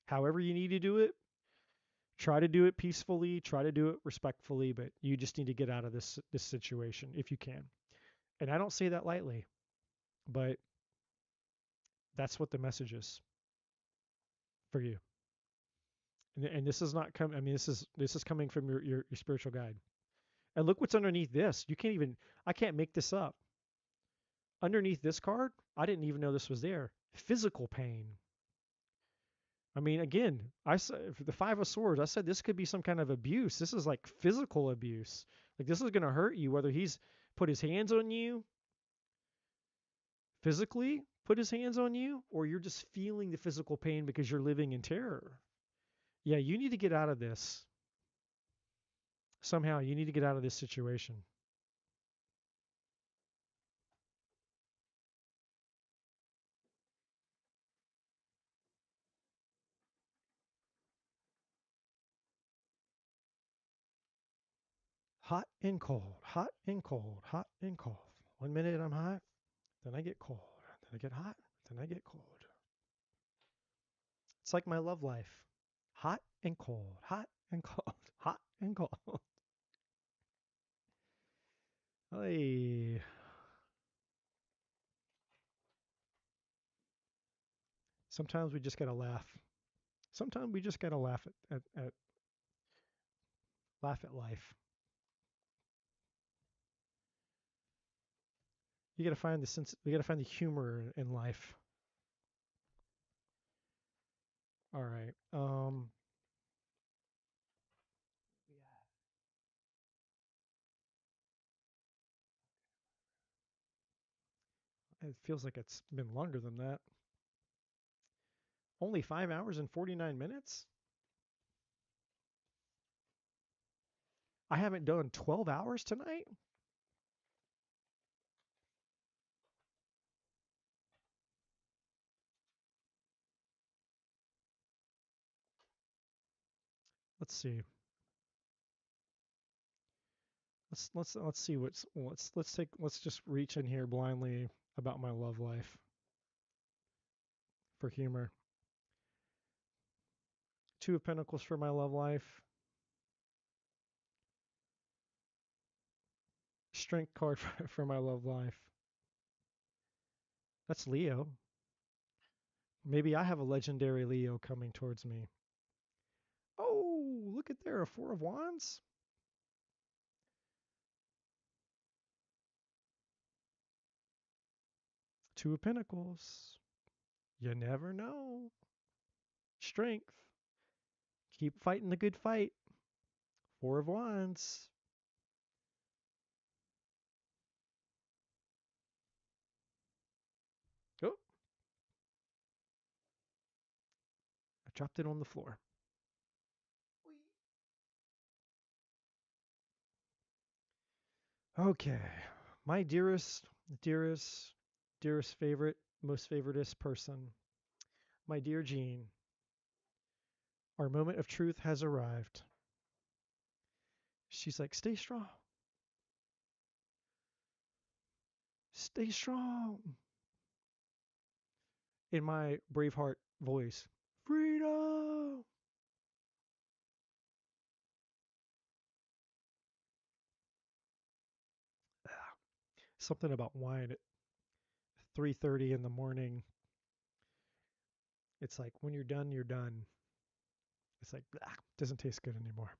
However you need to do it, try to do it peacefully, try to do it respectfully, but you just need to get out of this situation if you can. And I don't say that lightly, but that's what the message is for you. And this is not coming. I mean, this is coming from your spiritual guide. And look what's underneath this. You can't even. I can't make this up. Underneath this card, I didn't even know this was there. Physical pain. I mean, again, I said for the Five of Swords. I said this could be some kind of abuse. This is like physical abuse. Like this is going to hurt you, whether he's put his hands on you physically, put his hands on you, or you're just feeling the physical pain because you're living in terror. Yeah, you need to get out of this. Somehow, you need to get out of this situation. Hot and cold, hot and cold, hot and cold. 1 minute I'm hot, then I get cold, then I get hot, then I get cold. It's like my love life. Hot and cold, hot and cold, hot and cold. Hey, sometimes we just gotta laugh. Sometimes we just gotta laugh at life. You gotta find the sense. We gotta find the humor in life. All right. It feels like it's been longer than that. Only 5 hours and 49 minutes? I haven't done 12 hours tonight? Let's see. Let's see let's just reach in here blindly about my love life for humor. Two of Pentacles for my love life. Strength card for my love life. That's Leo. Maybe I have a legendary Leo coming towards me. Oh, look at there, a Four of Wands. Two of Pentacles. You never know. Strength. Keep fighting the good fight. Four of Wands. Oh, dropped it on the floor. Okay. My dearest favorite, most favoritist person, my dear Jean, our moment of truth has arrived. She's like, stay strong. Stay strong. In my Braveheart voice, freedom. Something about wine at 3:30 in the morning. It's like when you're done, you're done. It's like, doesn't taste good anymore.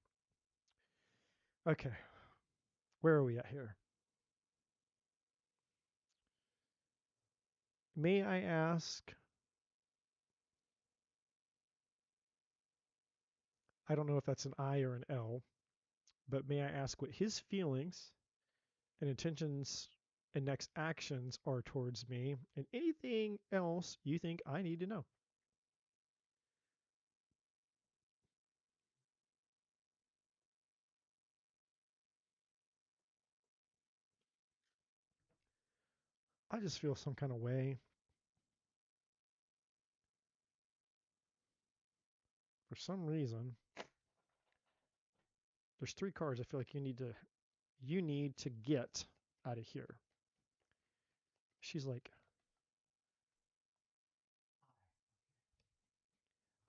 Okay, where are we at here? May I ask, I don't know if that's an I or an L, but may I ask what his feelings and intentions and next actions are towards me and anything else you think I need to know? I just feel some kind of way. For some reason, there's three cards I feel like you need to get out of here. She's like,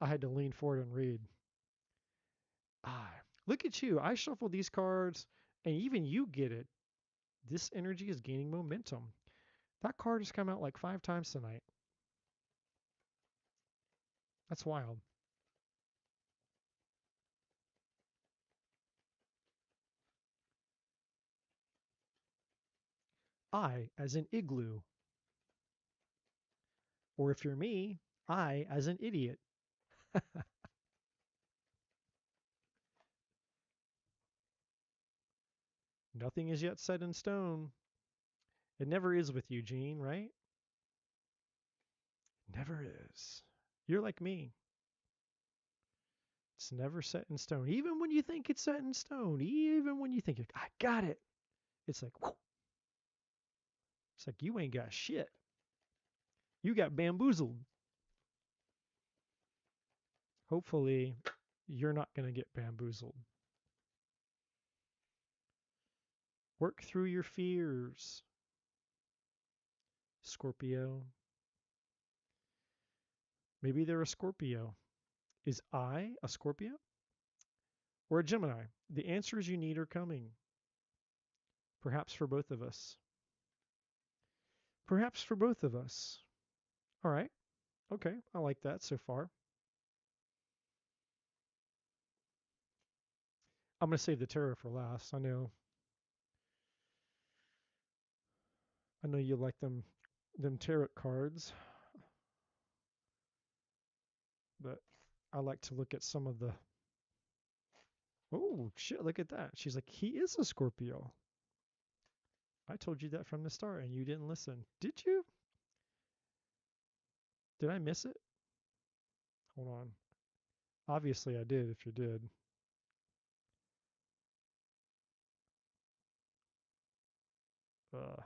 I had to lean forward and read. Look at you. I shuffled these cards, and even you get it. This energy is gaining momentum. That card has come out like 5 times tonight. That's wild. I as in igloo. Or if you're me, I as an idiot. Nothing is yet set in stone. It never is with you, Gene, right? Never is. You're like me. It's never set in stone. Even when you think it's set in stone, even when you think, I got it, it's like, whoo. It's like you ain't got shit. You got bamboozled. Hopefully, you're not going to get bamboozled. Work through your fears, Scorpio. Maybe they're a Scorpio. Is I a Scorpio? Or a Gemini? The answers you need are coming. Perhaps for both of us. Perhaps for both of us. All right. Okay. I like that so far. I'm going to save the tarot for last. I know you like them tarot cards, but I like to look at some of the. Oh, shit, look at that. She's like, he is a Scorpio. I told you that from the start and you didn't listen. Did you? Did I miss it? Hold on. Obviously, I did if you did. Uh,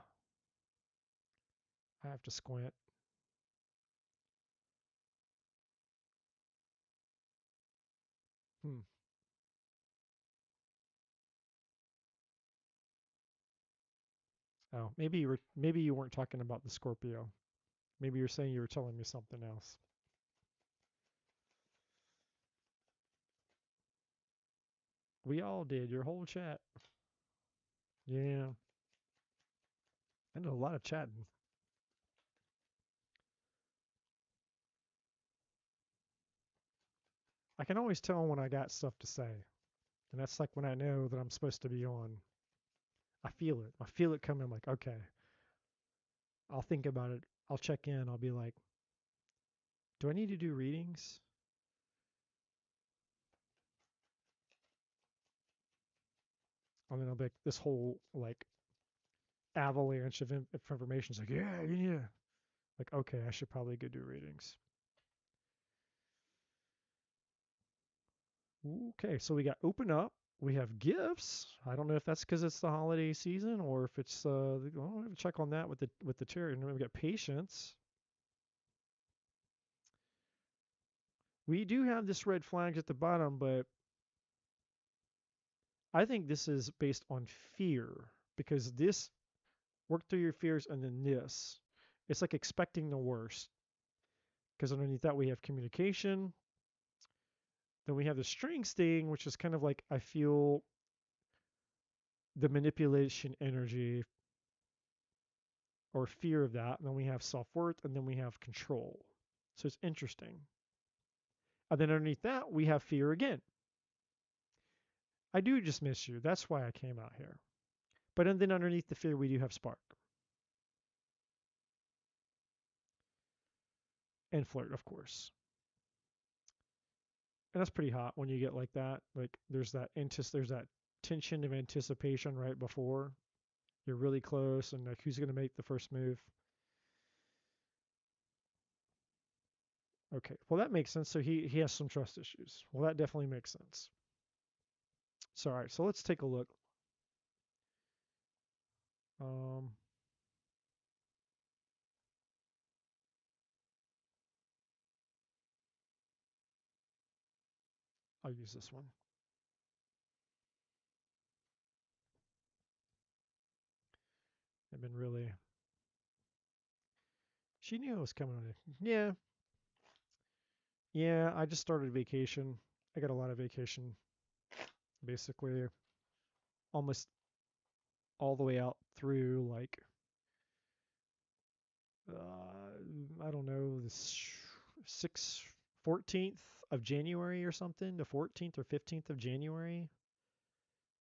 I have to squint. Hmm. Oh, maybe you weren't talking about the Scorpio. Maybe you're saying you were telling me something else. We all did. Your whole chat. Yeah. I know a lot of chatting. I can always tell when I got stuff to say. And that's like when I know that I'm supposed to be on. I feel it. I feel it coming. I'm like, okay, I'll think about it. I'll check in. I'll be like, do I need to do readings? And then I'll be like, this whole like avalanche of information is like, yeah. Like, okay, I should probably go do readings. Okay, so we got open up. We have gifts. I don't know if that's because it's the holiday season or if it's well, we have to check on that with the charity. And then we got patience. We do have this red flags at the bottom, but I think this is based on fear because this work through your fears and then this. It's like expecting the worst. Because underneath that we have communication. Then we have the strengths thing, which is kind of like I feel the manipulation energy or fear of that. And then we have self-worth and then we have control. So it's interesting. And then underneath that we have fear again. I do just miss you. That's why I came out here. But and then underneath the fear we do have spark and flirt, of course. And that's pretty hot when you get like that. Like there's that tension of anticipation right before you're really close and like who's going to make the first move. Okay, well that makes sense. So he has some trust issues. Well, that definitely makes sense. So all right, so let's take a look. Um, I'll use this one. I've been really. She knew I was coming on it. Yeah, yeah. I just started vacation. I got a lot of vacation, basically, almost all the way out through like I don't know, this 14th of January or something, the 14th or 15th of January.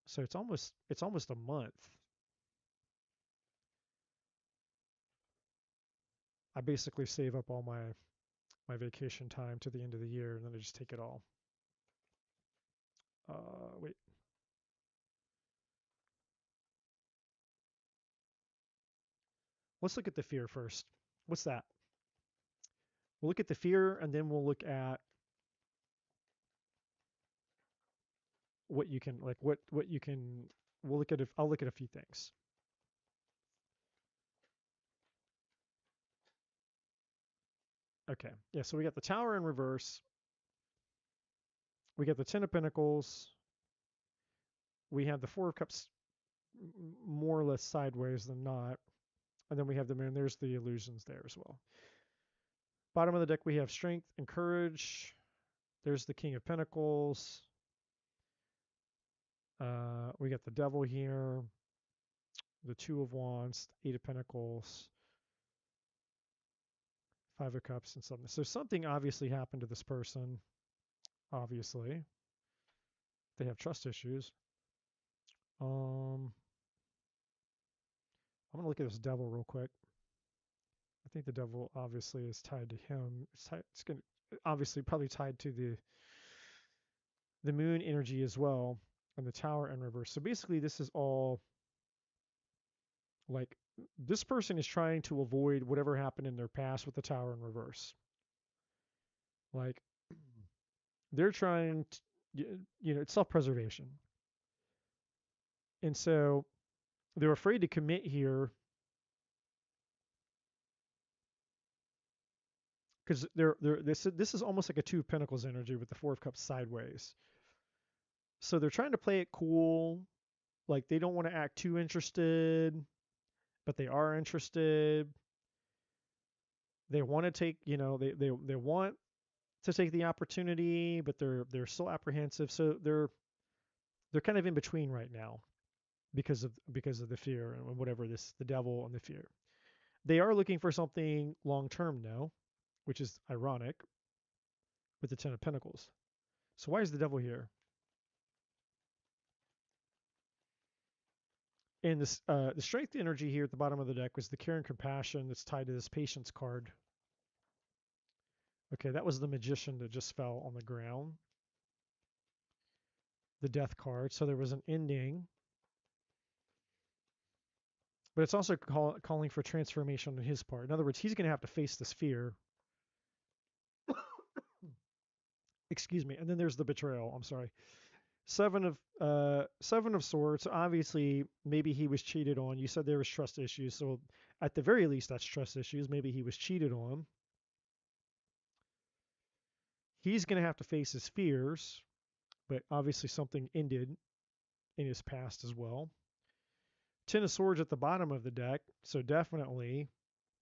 So it's almost a month. I basically save up all my vacation time to the end of the year and then I just take it all. Wait. Let's look at the fear first. What's that? We'll look at the fear and then we'll look at what you can like what you can we'll look at I'll look at a few things. Okay. Yeah, so we got the Tower in reverse. We got the Ten of Pentacles. We have the Four of Cups more or less sideways than not. And then we have the Moon. There's the illusions there as well. Bottom of the deck, we have Strength and Courage. There's the King of Pentacles. We got the Devil here. The Two of Wands, Eight of Pentacles, Five of Cups, and something. So something obviously happened to this person. Obviously. They have trust issues. I'm going to look at this Devil real quick. I think the Devil obviously is tied to him. It's going to obviously probably tied to the Moon energy as well, and the Tower in reverse. So basically, this is all like this person is trying to avoid whatever happened in their past with the Tower in reverse. Like they're trying to, it's self-preservation. And so they're afraid to commit here because this is almost like a Two of Pentacles energy with the Four of Cups sideways. So they're trying to play it cool, like they don't want to act too interested, but they are interested. They want to take, they want to take the opportunity, but they're still apprehensive. So they're kind of in between right now because of the fear and whatever the Devil and the fear. They are looking for something long term now, which is ironic with the Ten of Pentacles. So why is the Devil here? And this the strength energy here at the bottom of the deck was the care and compassion that's tied to this patience card. Okay, that was the Magician that just fell on the ground. The Death card. So there was an ending. But it's also calling for transformation on his part. In other words, he's going to have to face this fear Excuse me. And then there's the betrayal. I'm sorry. Seven of swords. Obviously, maybe he was cheated on. You said there was trust issues, so at the very least, that's trust issues. Maybe he was cheated on. He's going to have to face his fears, but obviously something ended in his past as well. Ten of swords at the bottom of the deck, so definitely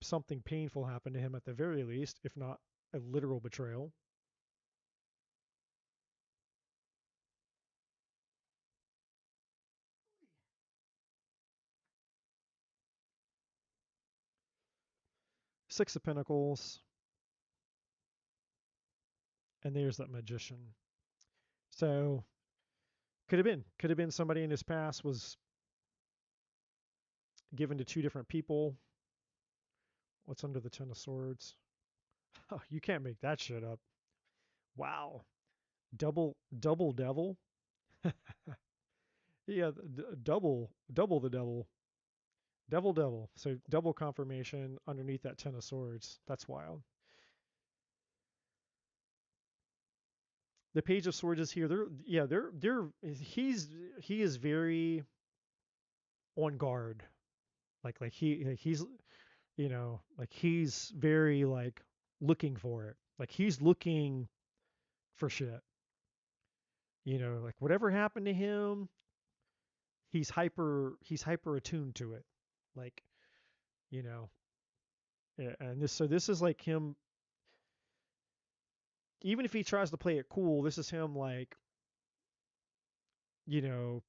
something painful happened to him at the very least, if not a literal betrayal. Six of Pentacles, and there's that Magician. So could have been somebody in his past was given to two different people. What's under the Ten of Swords? Oh, you can't make that shit up. Wow. Double devil. Yeah, double the devil. Devil. So double confirmation underneath that Ten of Swords. That's wild. The Page of Swords is here. He is very on guard. He's like he's very like looking for it. Like he's looking for shit. Like whatever happened to him, he's hyper attuned to it. Like, you know, and this is like him. Even if he tries to play it cool, this is him like, you know,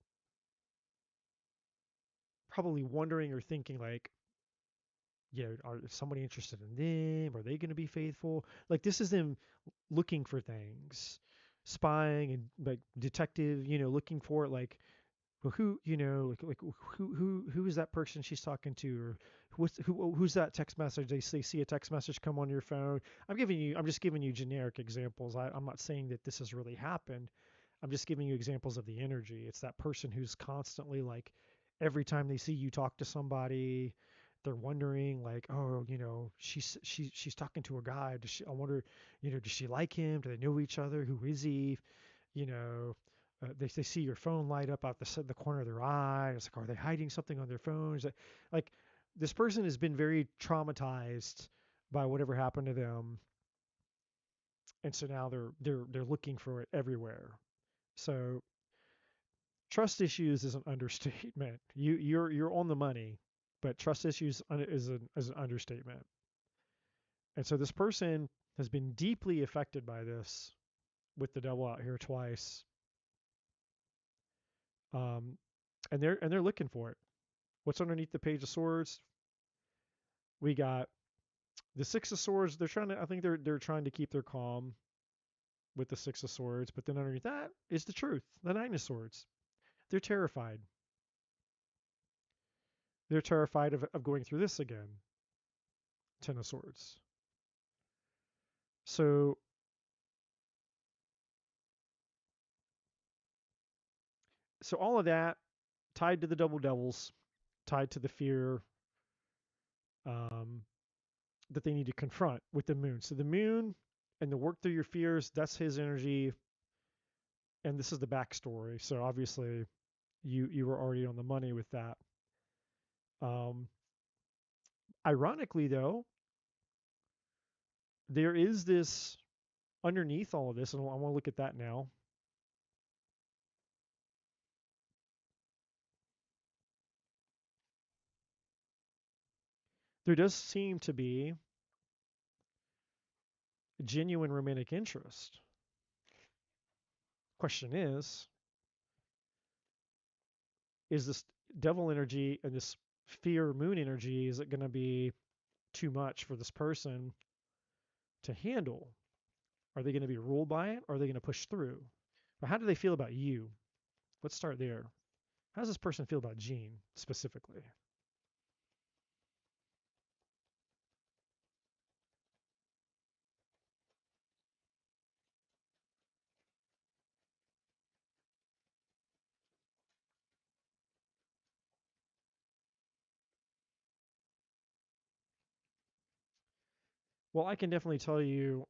probably wondering or thinking like, yeah, is somebody interested in them? Are they going to be faithful? Like this is them looking for things, spying and like detective, looking for it. Like, well, like who is that person she's talking to, or who's that text message? They see a text message come on your phone. I'm just giving you generic examples. I'm not saying that this has really happened. I'm just giving you examples of the energy. It's that person who's constantly like, every time they see you talk to somebody, they're wondering like, oh, she's talking to a guy. I wonder, does she like him? Do they know each other? Who is he? You know, they see your phone light up out the corner of their eye. It's like, are they hiding something on their phones? Like this person has been very traumatized by whatever happened to them, and so now they're looking for it everywhere. So trust issues is an understatement. You're on the money, but trust issues is an understatement. And so this person has been deeply affected by this with the devil out here twice. Um, and they're looking for it. What's underneath the Page of Swords? We got the Six of Swords. I think they're trying to keep their calm with the Six of Swords, but then underneath that is the truth. The Nine of Swords. They're terrified. They're terrified of going through this again. Ten of Swords. So all of that tied to the double devils, tied to the fear um, that they need to confront with the moon. So the moon and the work through your fears, that's his energy. And this is the backstory. So obviously you were already on the money with that. Um, Ironically though, there is this underneath all of this, and I want to look at that now. There does seem to be genuine romantic interest. Question is this devil energy and this fear moon energy, is it going to be too much for this person to handle? Are they going to be ruled by it, or are they going to push through? But how do they feel about you? Let's start there. How does this person feel about Gene specifically? Well, I can definitely tell you,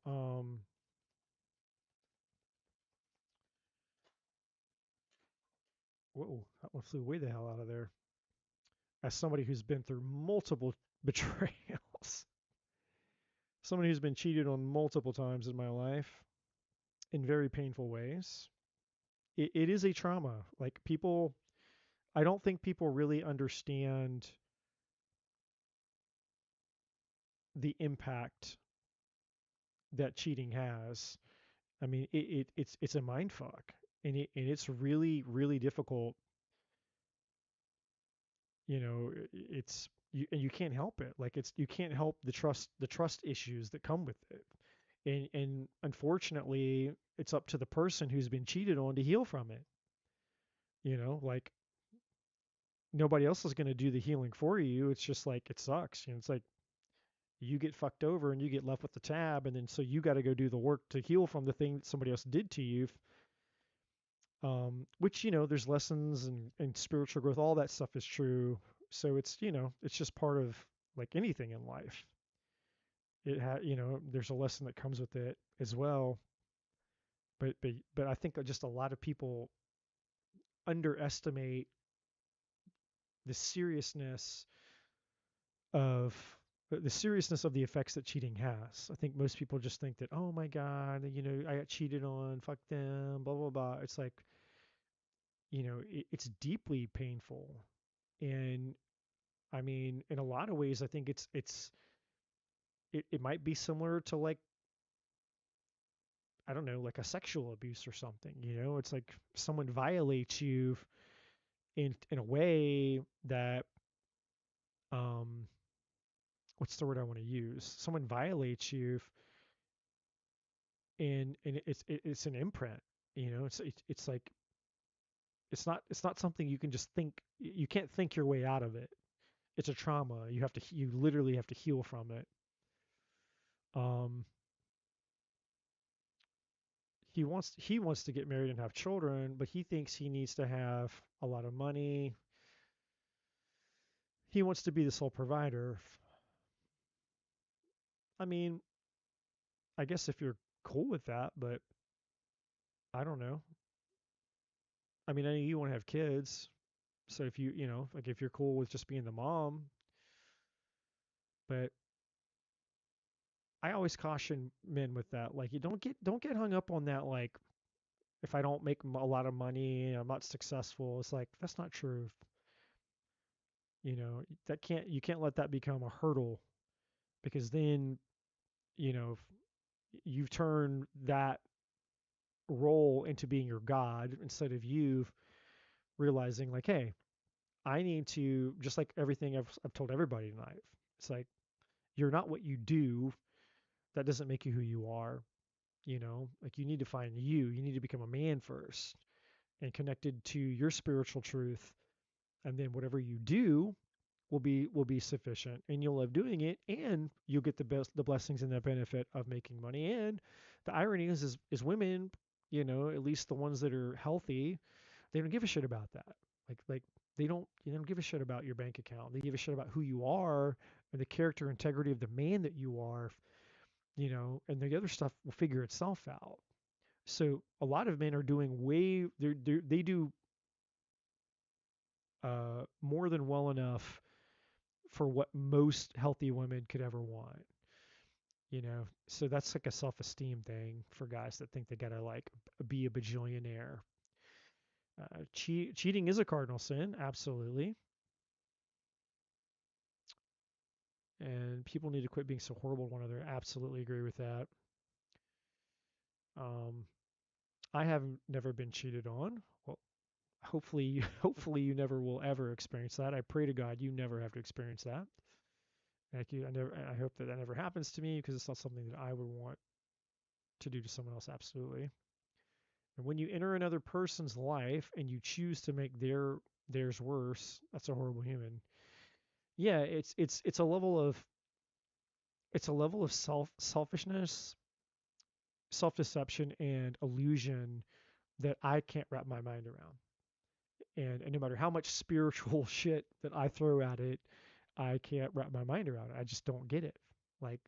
Whoa, that one flew way the hell out of there. As somebody who's been through multiple betrayals, somebody who's been cheated on multiple times in my life in very painful ways, it is a trauma. Like people, I don't think people really understand the impact that cheating has. I mean, it's a mind fuck, and it's really really difficult. You know, it's you and you can't help it. Like it's you can't help the trust issues that come with it. And unfortunately, it's up to the person who's been cheated on to heal from it. Like nobody else is going to do the healing for you. It's just like it sucks. It's like you get fucked over and you get left with the tab, and then so you got to go do the work to heal from the thing that somebody else did to you. Which there's lessons and spiritual growth. All that stuff is true. So it's just part of like anything in life. There's a lesson that comes with it as well. But I think that just a lot of people underestimate the seriousness of the seriousness of the effects that cheating has. I think most people just think that, oh my God, I got cheated on, fuck them, blah blah blah. It's like, it's deeply painful, and I mean, in a lot of ways, I think it might be similar to like I don't know, like a sexual abuse or something. It's like someone violates you in a way that um what's the word I want to use? Someone violates you, and it's an imprint. It's like it's not something you can just think. You can't think your way out of it. It's a trauma. You literally have to heal from it. Um, he wants to get married and have children, but he thinks he needs to have a lot of money. He wants to be the sole provider. I mean, I guess if you're cool with that, but I don't know. I mean, I know you want to have kids, so if like if you're cool with just being the mom, but I always caution men with that. Like, you don't get hung up on that. Like, if I don't make a lot of money, I'm not successful. It's like that's not true. You can't let that become a hurdle because then you've turned that role into being your god instead of you realizing like, hey, I need to just like everything I've told everybody tonight. It's like you're not what you do. That doesn't make you who you are. Like you need to find you. You need to become a man first and connected to your spiritual truth, and then whatever you do will be sufficient, and you'll love doing it, and you'll get the blessings and the benefit of making money. And the irony is women, at least the ones that are healthy, they don't give a shit about that. Like they don't give a shit about your bank account. They give a shit about who you are and the character integrity of the man that you are, and the other stuff will figure itself out. So a lot of men are doing they do more than well enough for what most healthy women could ever want. So that's like a self-esteem thing for guys that think they gotta like be a bajillionaire. Cheating is a cardinal sin, absolutely, and people need to quit being so horrible to one another. Absolutely agree with that. Um, I have never been cheated on. Well, hopefully, hopefully you never will ever experience that. I pray to God you never have to experience that. Thank you. I hope that never happens to me because it's not something that I would want to do to someone else. Absolutely. And when you enter another person's life and you choose to make theirs worse, that's a horrible human. Yeah, it's a level of selfishness, self-deception, and illusion that I can't wrap my mind around. And no matter how much spiritual shit that I throw at it, I can't wrap my mind around it. I just don't get it. Like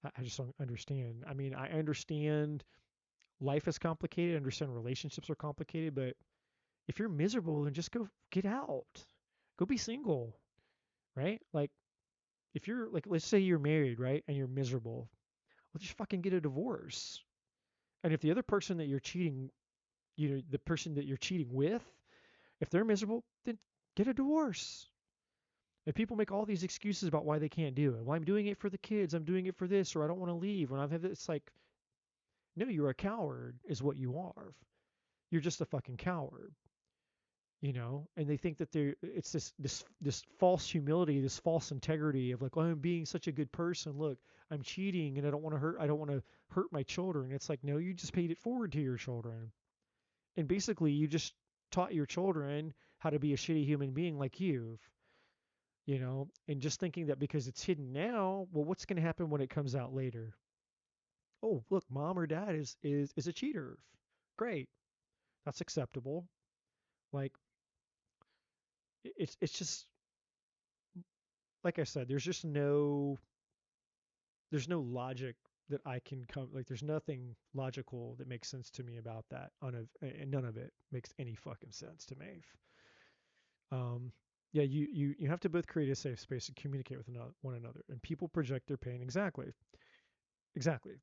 I just don't understand. I mean, I understand life is complicated. I understand relationships are complicated, but if you're miserable, then just go get out. Go be single, right? Like if you're like, let's say you're married, right, and you're miserable, well, just fucking get a divorce. And if the other person that you're cheating, the person that you're cheating with, if they're miserable, then get a divorce. And people make all these excuses about why they can't do it. Well, I'm doing it for the kids. I'm doing it for this, or I don't want to leave. When I've had it's like, no, you're a coward, is what you are. You're just a fucking coward, And they think that it's this false humility, this false integrity of like, oh, I'm being such a good person. Look, I'm cheating, and I don't want to hurt my children. It's like, no, you just paid it forward to your children, and basically, you just taught your children how to be a shitty human being like and just thinking that because it's hidden now, well, what's going to happen when it comes out later? Oh, look, mom or dad is a cheater. Great, that's acceptable. Like it's just like I said, there's no logic that I can come like there's nothing logical that makes sense to me about that. And none of it makes any fucking sense to me. Um, yeah, you have to both create a safe space and communicate with one another. And people project their pain exactly, exactly.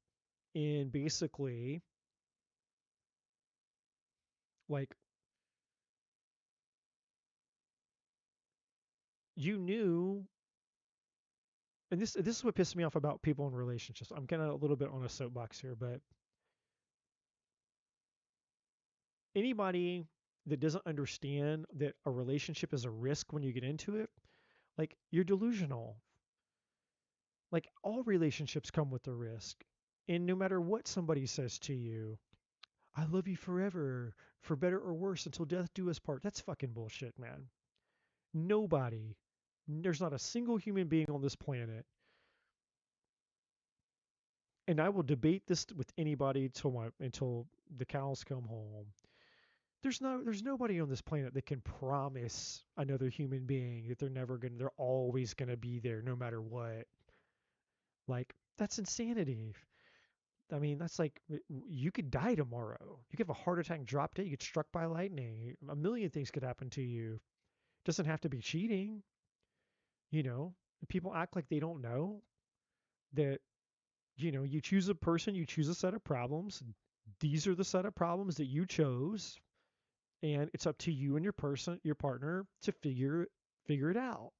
And basically, like you knew, and this is what pissed me off about people in relationships. I'm kind of a little bit on a soapbox here, but anybody that doesn't understand that a relationship is a risk when you get into it, like you're delusional. Like all relationships come with a risk. And no matter what somebody says to you, I love you forever, for better or worse, until death do us part. That's fucking bullshit, man. Nobody, there's not a single human being on this planet, and I will debate this with anybody until the cows come home. There's nobody on this planet that can promise another human being that they're always gonna be there no matter what. Like that's insanity. I mean, that's like you could die tomorrow. You could have a heart attack, drop dead. You get struck by lightning. A million things could happen to you. It doesn't have to be cheating. You know, people act like they don't know that. You choose a person, you choose a set of problems. These are the set of problems that you chose, and it's up to you and your partner, to figure it out.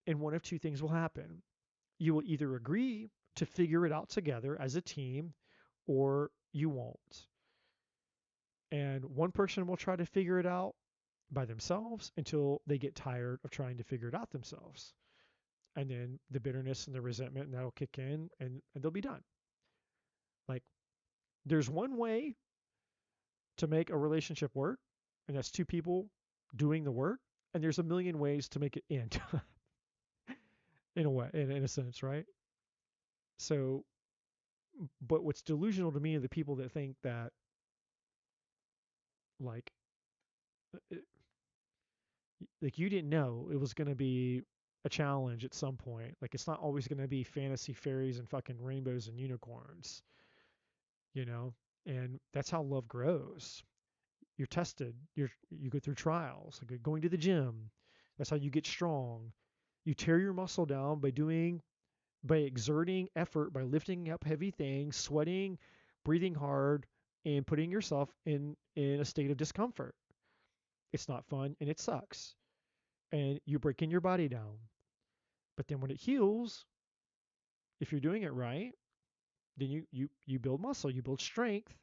And one of two things will happen. You will either agree to figure it out together as a team, or you won't. And one person will try to figure it out by themselves until they get tired of trying to figure it out themselves. And then the bitterness and the resentment and that'll kick in, and they'll be done. Like there's one way to make a relationship work, and that's two people doing the work. And there's a million ways to make it end in a way, in a sense, right? So, but what's delusional to me are the people that think that like, it, like you didn't know it was going to be a challenge at some point. Like it's not always going to be fantasy fairies and fucking rainbows and unicorns, you know? And that's how love grows. You're tested. You go through trials, like going to the gym. That's how you get strong. You tear your muscle down by exerting effort, by lifting up heavy things, sweating, breathing hard, and putting yourself in a state of discomfort. It's not fun and it sucks. And you're breaking your body down. But then when it heals, if you're doing it right, then you build muscle, you build strength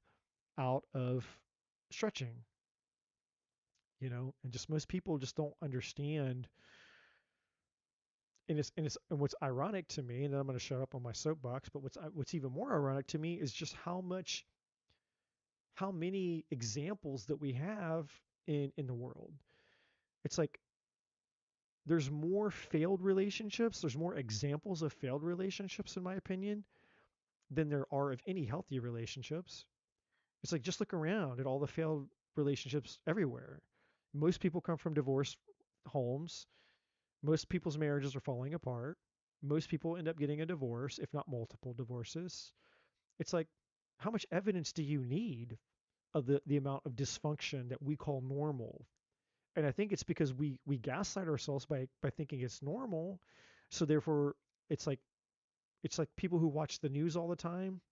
out of stretching, and just most people just don't understand. And what's ironic to me, and then I'm going to shut up on my soapbox, but what's even more ironic to me is just how many examples that we have in the world. It's like there's more failed relationships, there's more examples of failed relationships in my opinion than there are of any healthy relationships. It's like just look around at all the failed relationships everywhere. Most people come from divorced homes. Most people's marriages are falling apart. Most people end up getting a divorce, if not multiple divorces. It's like, how much evidence do you need of the amount of dysfunction that we call normal. And I think it's because we gaslight ourselves by thinking it's normal. So therefore it's like people who watch the news all the time,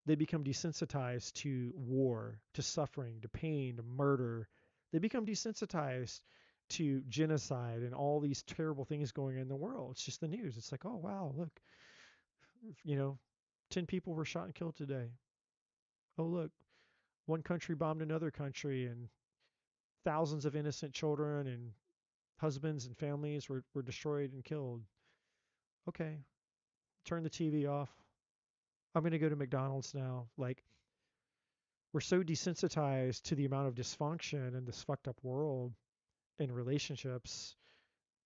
they become desensitized to war, to suffering, to pain, to murder. They become desensitized to genocide and all these terrible things going on in the world. It's just the news. It's like, oh wow, look, you know, 10 people were shot and killed today. Oh look, one country bombed another country and thousands of innocent children and husbands and families were destroyed and killed. Okay, turn the TV off. I'm going to go to McDonald's now. Like, we're so desensitized to the amount of dysfunction in this fucked up world in relationships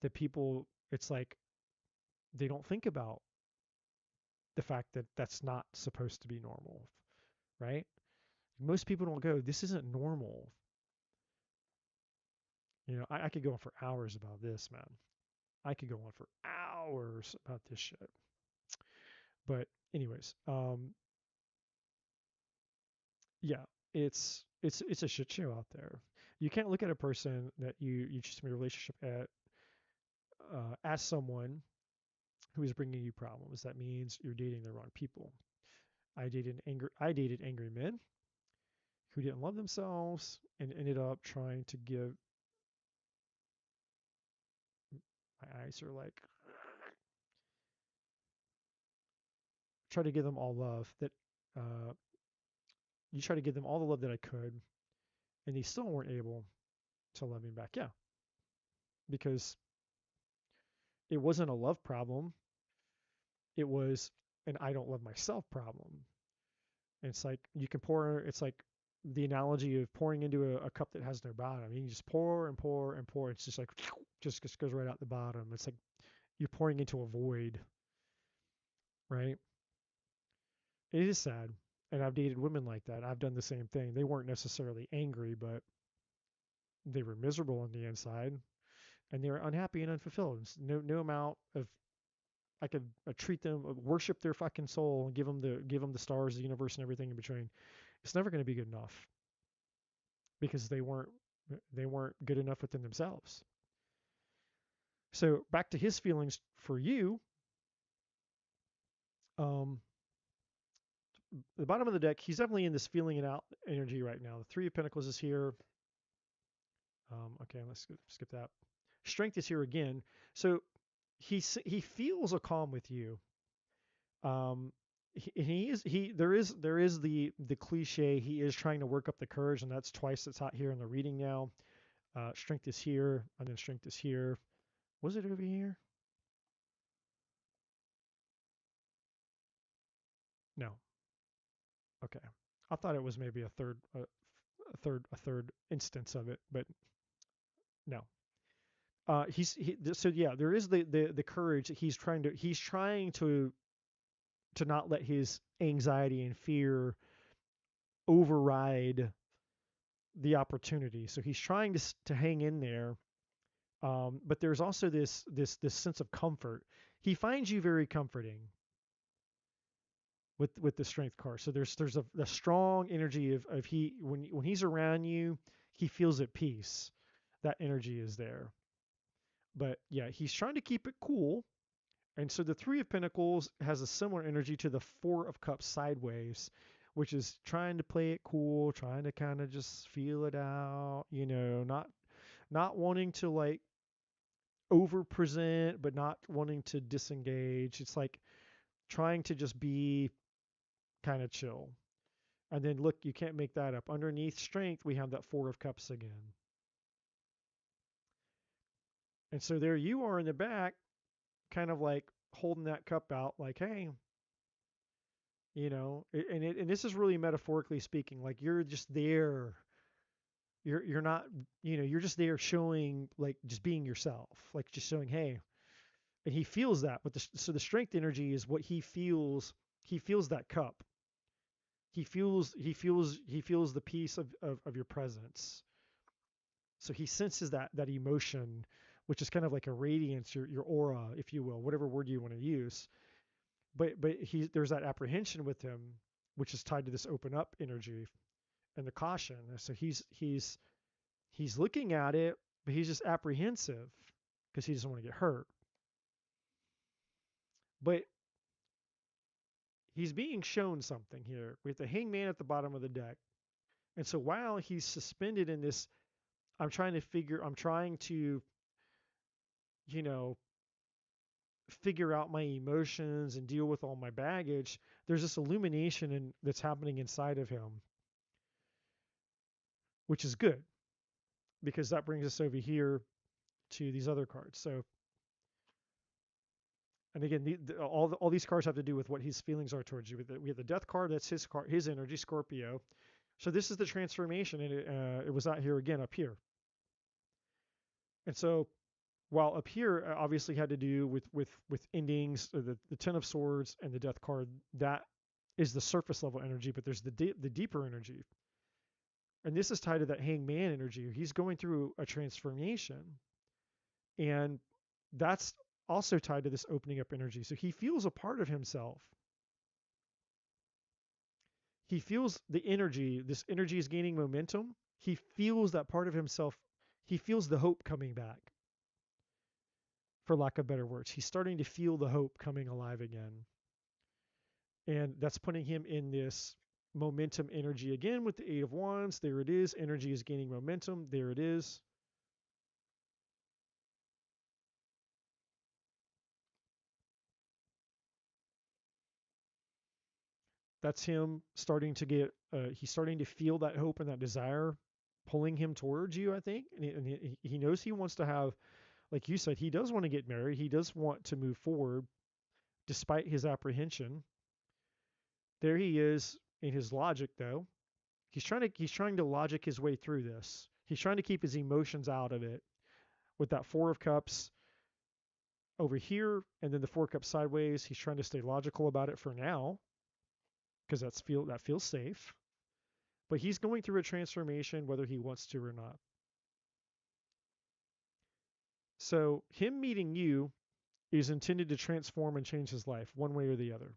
that people, it's like they don't think about the fact that that's not supposed to be normal, right? Most people don't go, this isn't normal. You know, I could go on for hours about this, man. I could go on for hours about this shit. But anyways, yeah, it's a shit show out there. You can't look at a person that you choose to be in a relationship at as someone who is bringing you problems. That means you're dating the wrong people. I dated angry men who didn't love themselves and ended up trying to give, my eyes are like, try to give them all love that uh, you try to give them all the love that I could, and they still weren't able to love me back. Yeah, because it wasn't a love problem. It was an I don't love myself problem. And it's like you can pour. It's like the analogy of pouring into a cup that has no bottom. You just pour and pour and pour. It's just like just goes right out the bottom. It's like you're pouring into a void, right? It is sad. And I've dated women like that. I've done the same thing. They weren't necessarily angry, but they were miserable on the inside and they were unhappy and unfulfilled. No amount of I could treat them, worship their fucking soul, and give them the stars, the universe, and everything in between. It's never going to be good enough because they weren't good enough within themselves. So back to his feelings for you. Um, the bottom of the deck, he's definitely in this feeling it out energy right now. The Three of Pentacles is here. Okay, let's skip that. Strength is here again. So he feels a calm with you. There is the cliche, he is trying to work up the courage, and that's twice it's hot here in the reading now. Strength is here, and then strength is here. Was it over here? No. Okay. I thought it was maybe a third instance of it, but no. So yeah, there is the courage that he's trying to not let his anxiety and fear override the opportunity. So he's trying to hang in there. But there's also this sense of comfort. He finds you very comforting with the strength card. So there's a strong energy of he when he's around you, he feels at peace. That energy is there. But yeah, he's trying to keep it cool. And so the Three of Pentacles has a similar energy to the Four of Cups sideways, which is trying to play it cool, trying to kind of just feel it out, not wanting to like over present, but not wanting to disengage. It's like trying to just be kind of chill. And then look, you can't make that up. Underneath strength, we have that Four of Cups again. And so there you are in the back, kind of like holding that cup out, like, hey, and this is really metaphorically speaking, like you're just there. You're not, you're just there showing, like, just being yourself, like just showing, hey. And he feels that with so the strength energy is what he feels. He feels that cup. He feels the peace of your presence. So he senses that emotion, which is kind of like a radiance, your aura, if you will, whatever word you want to use. But there's that apprehension with him, which is tied to this open up energy. and the caution. So he's looking at it, but he's just apprehensive because he doesn't want to get hurt. But he's being shown something here with the hangman at the bottom of the deck. And so while he's suspended in this, I'm trying to, you know, figure out my emotions and deal with all my baggage. There's this illumination that's happening inside of him, which is good because that brings us over here to these other cards. So, and again, all these cards have to do with what his feelings are towards you. We have the death card, that's his card, his energy, Scorpio. So this is the transformation, and it was out here again up here. And so while up here obviously had to do with endings, the Ten of Swords and the Death card, that is the surface level energy, but there's the deeper energy. And this is tied to that hangman energy. He's going through a transformation. And that's also tied to this opening up energy. So he feels a part of himself. He feels the energy. This energy is gaining momentum. He feels that part of himself. He feels the hope coming back, for lack of better words. He's starting to feel the hope coming alive again. And that's putting him in this momentum energy again with the Eight of Wands. There it is. Energy is gaining momentum. There it is. That's him starting to get, he's starting to feel that hope and that desire pulling him towards you, I think. And he knows he wants to have, like you said, he does want to get married. He does want to move forward despite his apprehension. There he is in his logic, though. He's trying to logic his way through this. He's trying to keep his emotions out of it with that Four of Cups over here and then the Four of Cups sideways. He's trying to stay logical about it for now because that feels safe. But he's going through a transformation whether he wants to or not. So him meeting you is intended to transform and change his life one way or the other.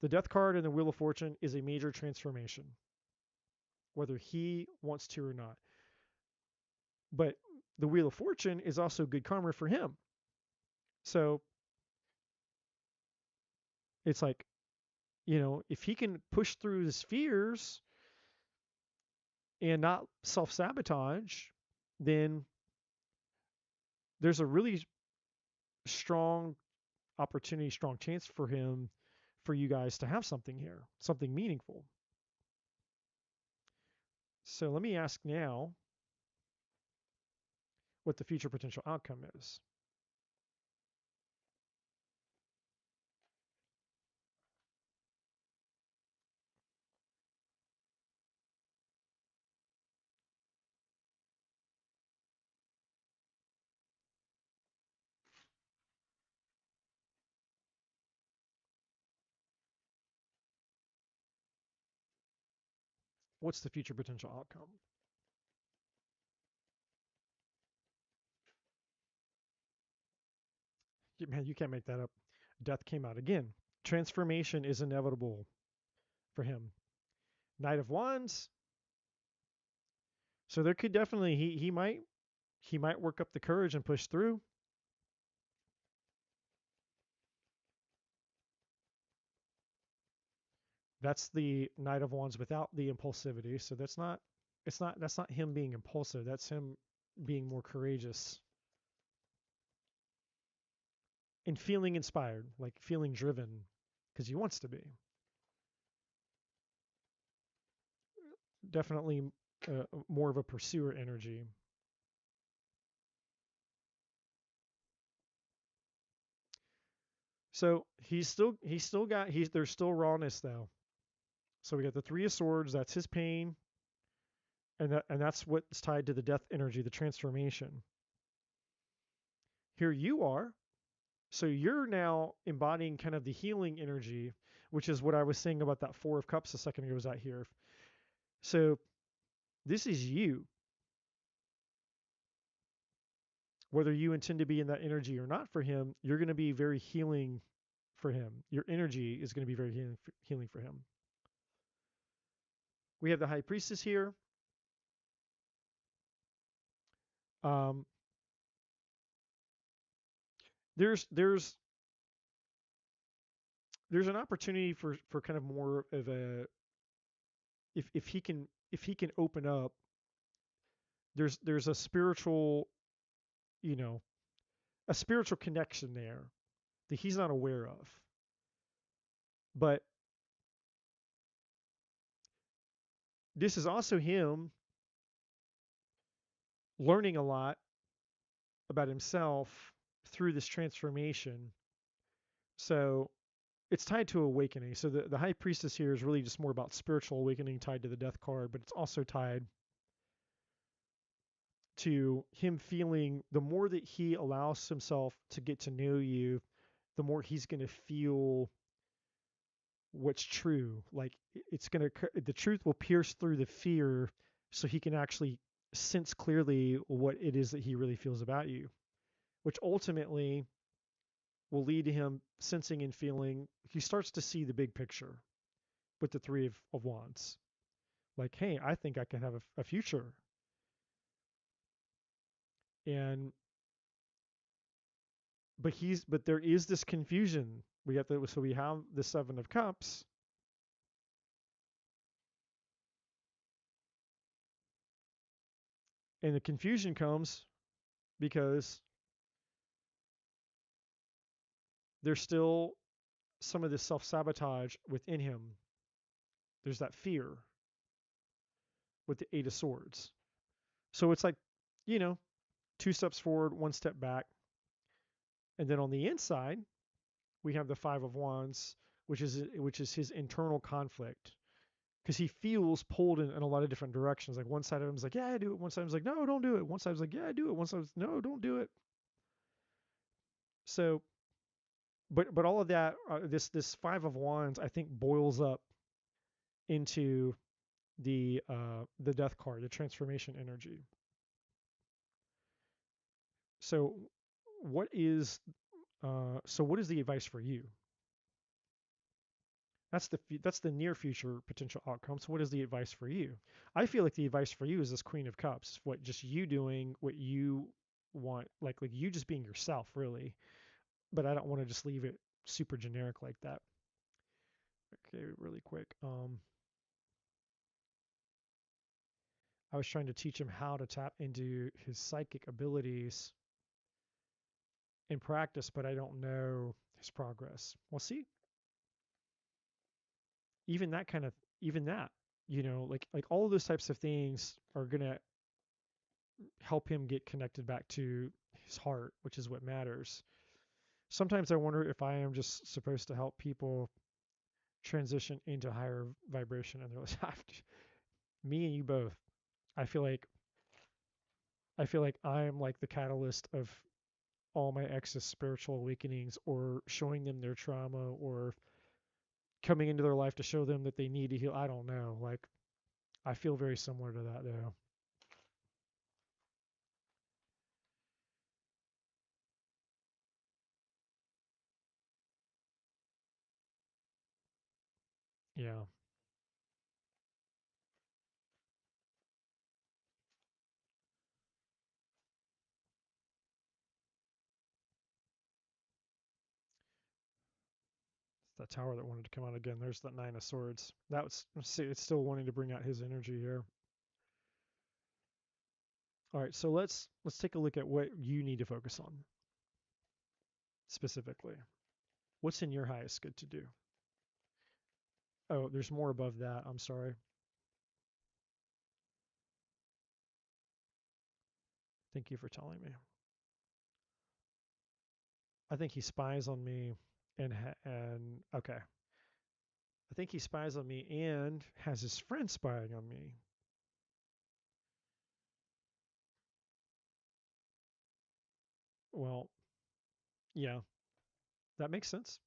The Death card and the Wheel of Fortune is a major transformation, whether he wants to or not. But the Wheel of Fortune is also good karma for him. So it's like, if he can push through his fears and not self-sabotage, then there's a really strong opportunity, strong chance for you guys to have something here, something meaningful. So let me ask now what the future potential outcome is. What's the future potential outcome? Man, you can't make that up. Death came out again. Transformation is inevitable for him. Knight of Wands. So there could definitely he might work up the courage and push through. That's the Knight of Wands without the impulsivity. So that's not him being impulsive. That's him being more courageous and feeling inspired, like feeling driven because he wants to be. Definitely more of a pursuer energy. So there's still rawness though. So we got the Three of Swords, that's his pain, and that's what's tied to the death energy, the transformation. Here you are. So you're now embodying kind of the healing energy, which is what I was saying about that Four of Cups a second ago was out here. So this is you. Whether you intend to be in that energy or not for him, you're going to be very healing for him. Your energy is going to be very healing for him. We have the high priestess here. Um, there's there's there's an opportunity for kind of more of a, if he can open up, there's a spiritual, you know, a spiritual connection there that he's not aware of. But this is also him learning a lot about himself through this transformation. So it's tied to awakening. So the high priestess here is really just more about spiritual awakening tied to the death card, but it's also tied to him feeling the more that he allows himself to get to know you, the more he's going to feel what's true. Like it's going to, the truth will pierce through the fear so he can actually sense clearly what it is that he really feels about you, which ultimately will lead to him sensing and feeling. He starts to see the big picture with the Three of Wands. Like, hey, I think I can have a future. And but there is this confusion. So we have the Seven of Cups, and the confusion comes because there's still some of this self-sabotage within him. There's that fear with the Eight of Swords. So it's like, you know, two steps forward, one step back. And then on the inside, we have the Five of Wands, which is his internal conflict, because he feels pulled in a lot of different directions. Like one side of him is like, yeah, I do it. One side of him is like, no, don't do it. One side is like, yeah, I do it. One side is no, don't do it. So, but all of that, this Five of Wands, I think boils up into the Death card, the transformation energy. So, what is what is the advice for you? That's the near future potential outcome. So what is the advice for you? I feel like the advice for you is this Queen of Cups. What just you doing what you want, like you just being yourself, really. But I don't want to just leave it super generic like that. Okay, really quick. I was trying to teach him how to tap into his psychic abilities in practice, but I don't know his progress. Well, see, even that kind of even that, like all of those types of things are gonna help him get connected back to his heart, which is what matters. Sometimes I wonder if I am just supposed to help people transition into higher vibration and they're like, me and you both. I feel like I'm like the catalyst of all my ex's spiritual awakenings, or showing them their trauma, or coming into their life to show them that they need to heal. I don't know. Like I feel very similar to that though. Yeah. It's that tower that wanted to come out again. There's that Nine of Swords. That was, see, it's still wanting to bring out his energy here. All right, so let's take a look at what you need to focus on specifically. What's in your highest good to do? Oh, there's more above that. I'm sorry. Thank you for telling me. I think he spies on me and okay. I think he spies on me and has his friend spying on me. Well, yeah, that makes sense.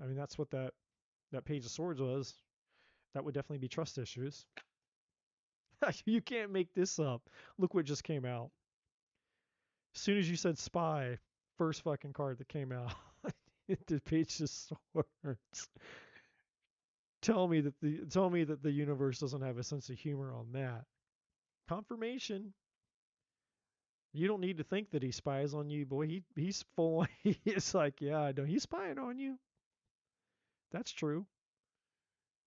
I mean, that's what that Page of Swords was. That would definitely be trust issues. You can't make this up. Look what just came out. As soon as you said spy, first fucking card that came out. The Page of Swords. Tell me that the universe doesn't have a sense of humor on that. Confirmation. You don't need to think that he spies on you, boy. He's full. He's like, yeah, I know he's spying on you. That's true.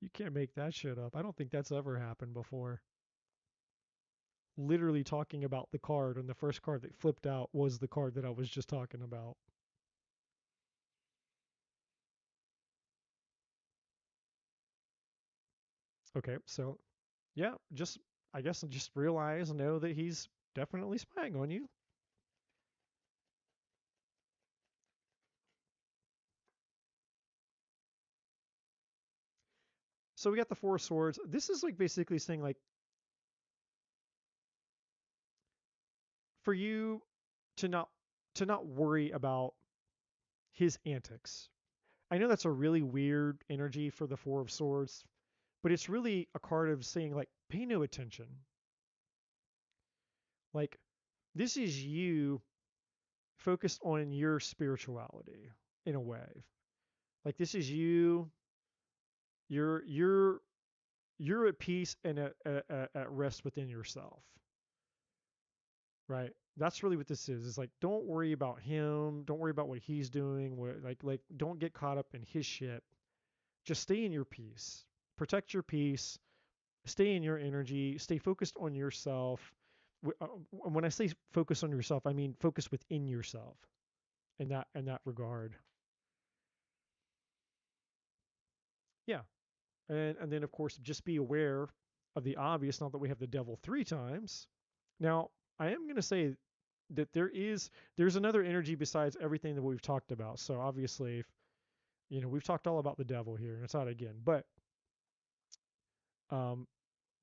You can't make that shit up. I don't think that's ever happened before. Literally talking about the card, and the first card that flipped out was the card that I was just talking about. Okay, so yeah, just I guess just realize, know that he's definitely spying on you. So we got the Four of Swords. This is like basically saying like for you to not worry about his antics. I know that's a really weird energy for the Four of Swords, but it's really a card of saying like pay no attention. Like this is you focused on your spirituality in a way. Like this is you. You're you're at peace and at rest within yourself, right? That's really what this is. It's like don't worry about him. Don't worry about what he's doing. Like don't get caught up in his shit. Just stay in your peace. Protect your peace. Stay in your energy. Stay focused on yourself. When I say focus on yourself, I mean focus within yourself. In that regard, yeah. And then of course just be aware of the obvious. Now that we have the devil three times, now I am going to say that there's another energy besides everything that we've talked about. So obviously, we've talked all about the devil here, and it's out again. But um,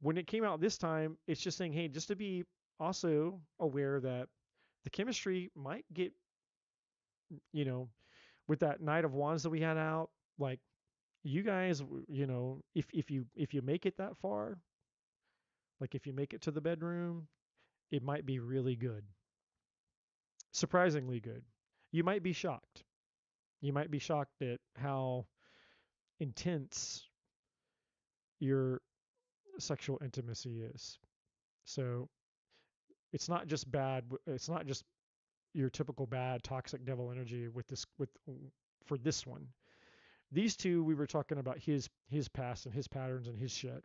when it came out this time, it's just saying, hey, just to be also aware that the chemistry might get, you know, with that Knight of Wands that we had out, like you guys, if you make it that far, like if you make it to the bedroom, it might be really good, surprisingly good. You might be shocked. You might be shocked at how intense your sexual intimacy is. So it's not just bad. It's not just your typical bad toxic devil energy with this with for this one. These two we were talking about his past and his patterns and his shit.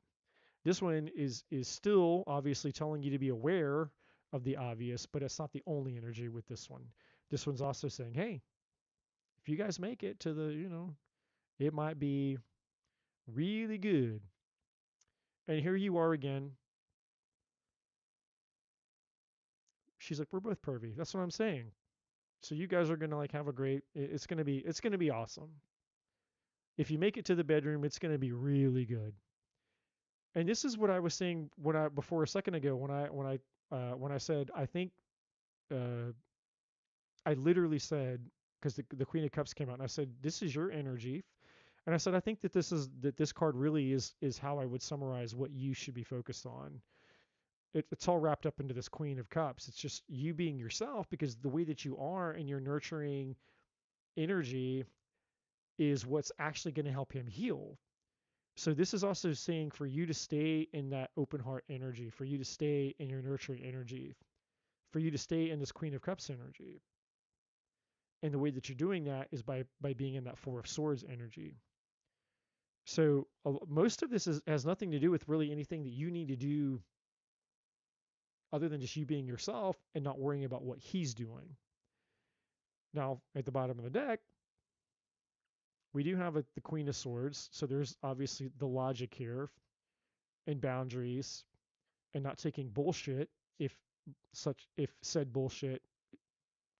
This one is still obviously telling you to be aware of the obvious, but it's not the only energy with this one. This one's also saying, hey, if you guys make it to it might be really good. And here you are again. She's like, we're both pervy. That's what I'm saying. So you guys are gonna like have a great. It's gonna be awesome. If you make it to the bedroom, it's gonna be really good. And this is what I was saying when I before a second ago when I said I think uh, I literally said because the Queen of Cups came out and I said this is your energy. And I said I think that this card really is how I would summarize what you should be focused on. It's all wrapped up into this Queen of Cups. It's just you being yourself because the way that you are and your nurturing energy is what's actually going to help him heal. So this is also saying for you to stay in that open heart energy, for you to stay in your nurturing energy, for you to stay in this Queen of Cups energy. And the way that you're doing that is by being in that Four of Swords energy. So most of this has nothing to do with really anything that you need to do other than just you being yourself and not worrying about what he's doing. Now, at the bottom of the deck, we do have the Queen of Swords, so there's obviously the logic here and boundaries and not taking bullshit if if said bullshit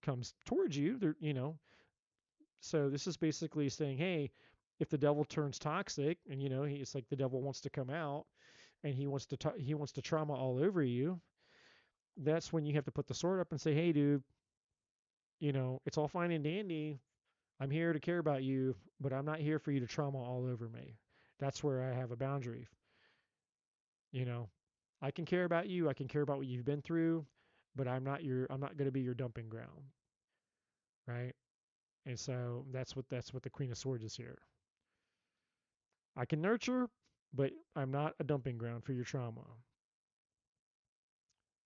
comes towards you. So this is basically saying, hey, if the devil turns toxic and it's like the devil wants to come out and he wants to trauma all over you, that's when you have to put the sword up and say, hey, dude, it's all fine and dandy. I'm here to care about you, but I'm not here for you to trauma all over me. That's where I have a boundary. You know, I can care about you. I can care about what you've been through, but I'm not going to be your dumping ground, right? And so that's what the Queen of Swords is here. I can nurture, but I'm not a dumping ground for your trauma.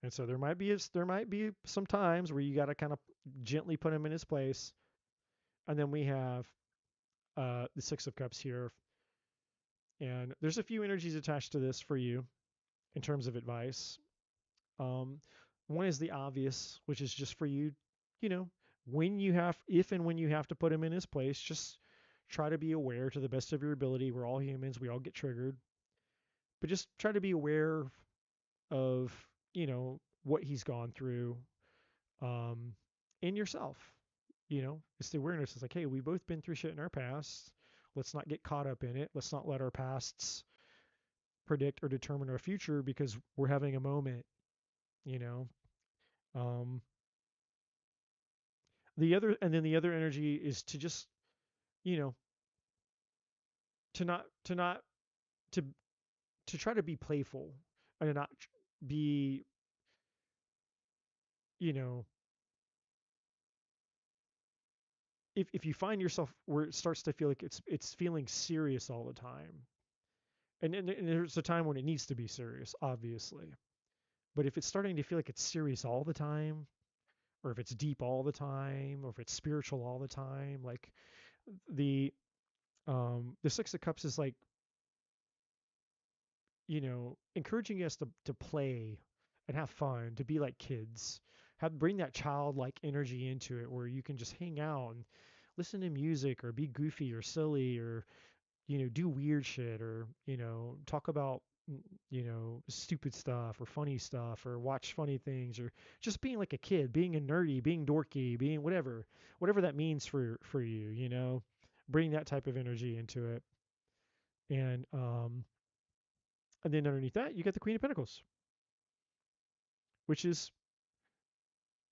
And so there might be some times where you got to kind of gently put him in his place. And then we have the Six of Cups here, and there's a few energies attached to this for you in terms of advice. Um, One is the obvious, which is just for you, you know, if and when you have to put him in his place, just try to be aware to the best of your ability. We're all humans, we all get triggered, but just try to be aware of, what he's gone through, um, in yourself. It's the awareness. It's like, hey, we've both been through shit in our past. Let's not get caught up in it. Let's not let our pasts predict or determine our future because we're having a moment, you know. Um, the other energy is to just, you know, to not to to try to be playful and to not be, you know, if you find yourself where it starts to feel like it's feeling serious all the time, and there's a time when it needs to be serious, obviously. But if it's starting to feel like it's serious all the time, or if it's deep all the time, or if it's spiritual all the time, like the the Six of Cups is like, encouraging us to play and have fun, to be like kids, bring that childlike energy into it, where you can just hang out and listen to music or be goofy or silly or do weird shit or talk about stupid stuff or funny stuff or watch funny things or just being like a kid, being a nerdy, being dorky, being whatever that means for you, bring that type of energy into it. And then underneath that you got the Queen of Pentacles, which is,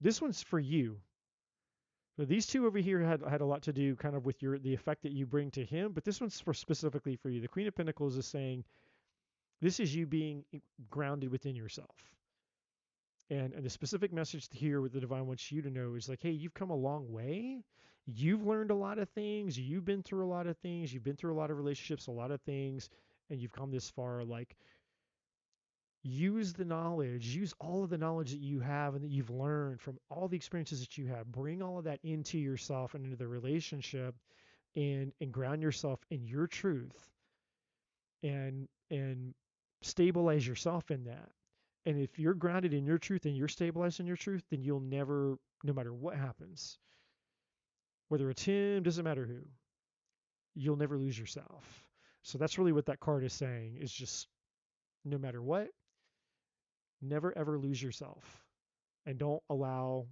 this one's for you. So these two over here had a lot to do kind of with the effect that you bring to him, but this one's specifically for you. The Queen of Pentacles is saying this is you being grounded within yourself. And the specific message here with the divine wants you to know is like, hey, you've come a long way. You've learned a lot of things. You've been through a lot of things. You've been through a lot of relationships, a lot of things, and you've come this far. Like, use the knowledge, use all of the knowledge that you have and that you've learned from all the experiences that you have. Bring all of that into yourself and into the relationship, and ground yourself in your truth, and stabilize yourself in that. And if you're grounded in your truth and you're stabilized in your truth, then you'll never, no matter what happens, whether it's him, doesn't matter who, you'll never lose yourself. So that's really what that card is saying, is just no matter what, never ever lose yourself. And don't allow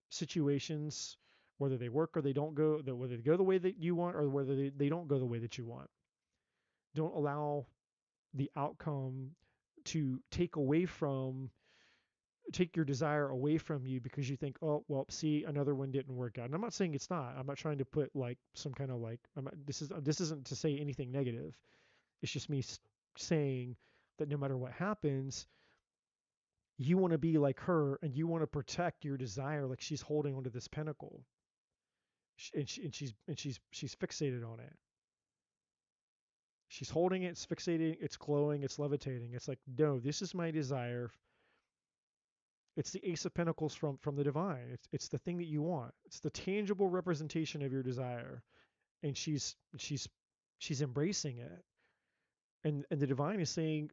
situations, whether they work or they don't go, whether they go the way that you want or whether they don't go the way that you want. Don't allow the outcome to take your desire away from you because you think, oh, well, see, another one didn't work out. And I'm not saying it's not. I'm not trying to put like some kind of like, this isn't to say anything negative. It's just me saying that no matter what happens, you want to be like her and you want to protect your desire, like she's holding onto this pinnacle. She's fixated on it. She's holding it, it's fixating, it's glowing, it's levitating. It's like, no, this is my desire. It's the Ace of Pentacles from the divine. It's the thing that you want. It's the tangible representation of your desire. And she's embracing it. And the divine is saying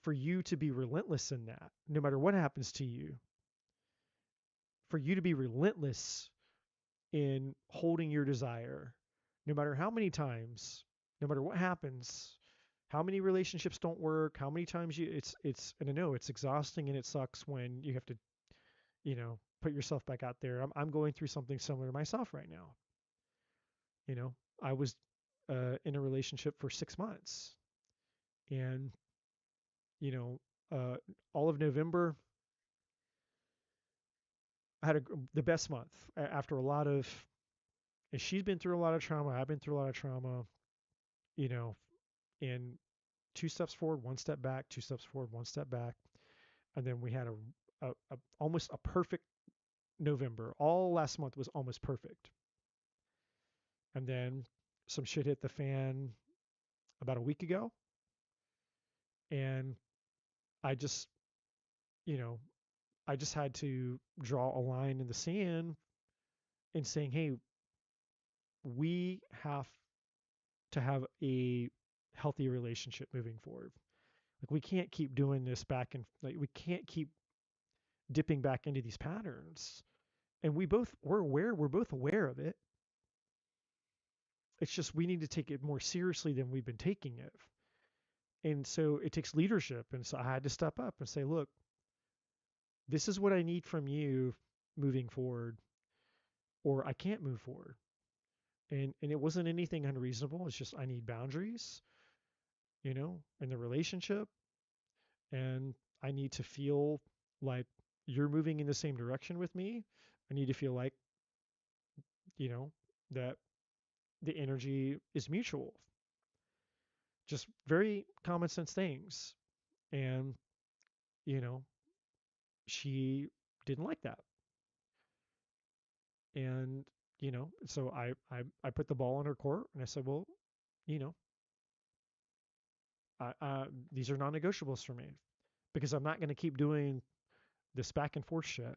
for you to be relentless in that, no matter what happens to you. For you to be relentless in holding your desire, no matter how many times, no matter what happens, how many relationships don't work, how many times it's and I know it's exhausting and it sucks when you have to, put yourself back out there. I'm going through something similar to myself right now. I was in a relationship for 6 months, and you know, all of November I had the best month after a lot of. And she's been through a lot of trauma. I've been through a lot of trauma. You know, and 2 steps forward, 1 step back, 2 steps forward, 1 step back, and then we had a almost a perfect November. All last month was almost perfect, and then some shit hit the fan. about a week ago, and I just, you know, I just had to draw a line in the sand and saying, hey, we have to have a healthy relationship moving forward. Like we can't keep doing this back and like we can't keep dipping back into these patterns. And we're both aware of it. It's just we need to take it more seriously than we've been taking it. And so it takes leadership. And so I had to step up and say, look, this is what I need from you moving forward, or I can't move forward. And it wasn't anything unreasonable. It's just I need boundaries, in the relationship, and I need to feel like you're moving in the same direction with me. I need to feel like, you know, that the energy is mutual. Just very common sense things. And, you know, she didn't like that. And, so I put the ball in her court and I said, well, you know, these are non-negotiables for me because I'm not going to keep doing this back and forth shit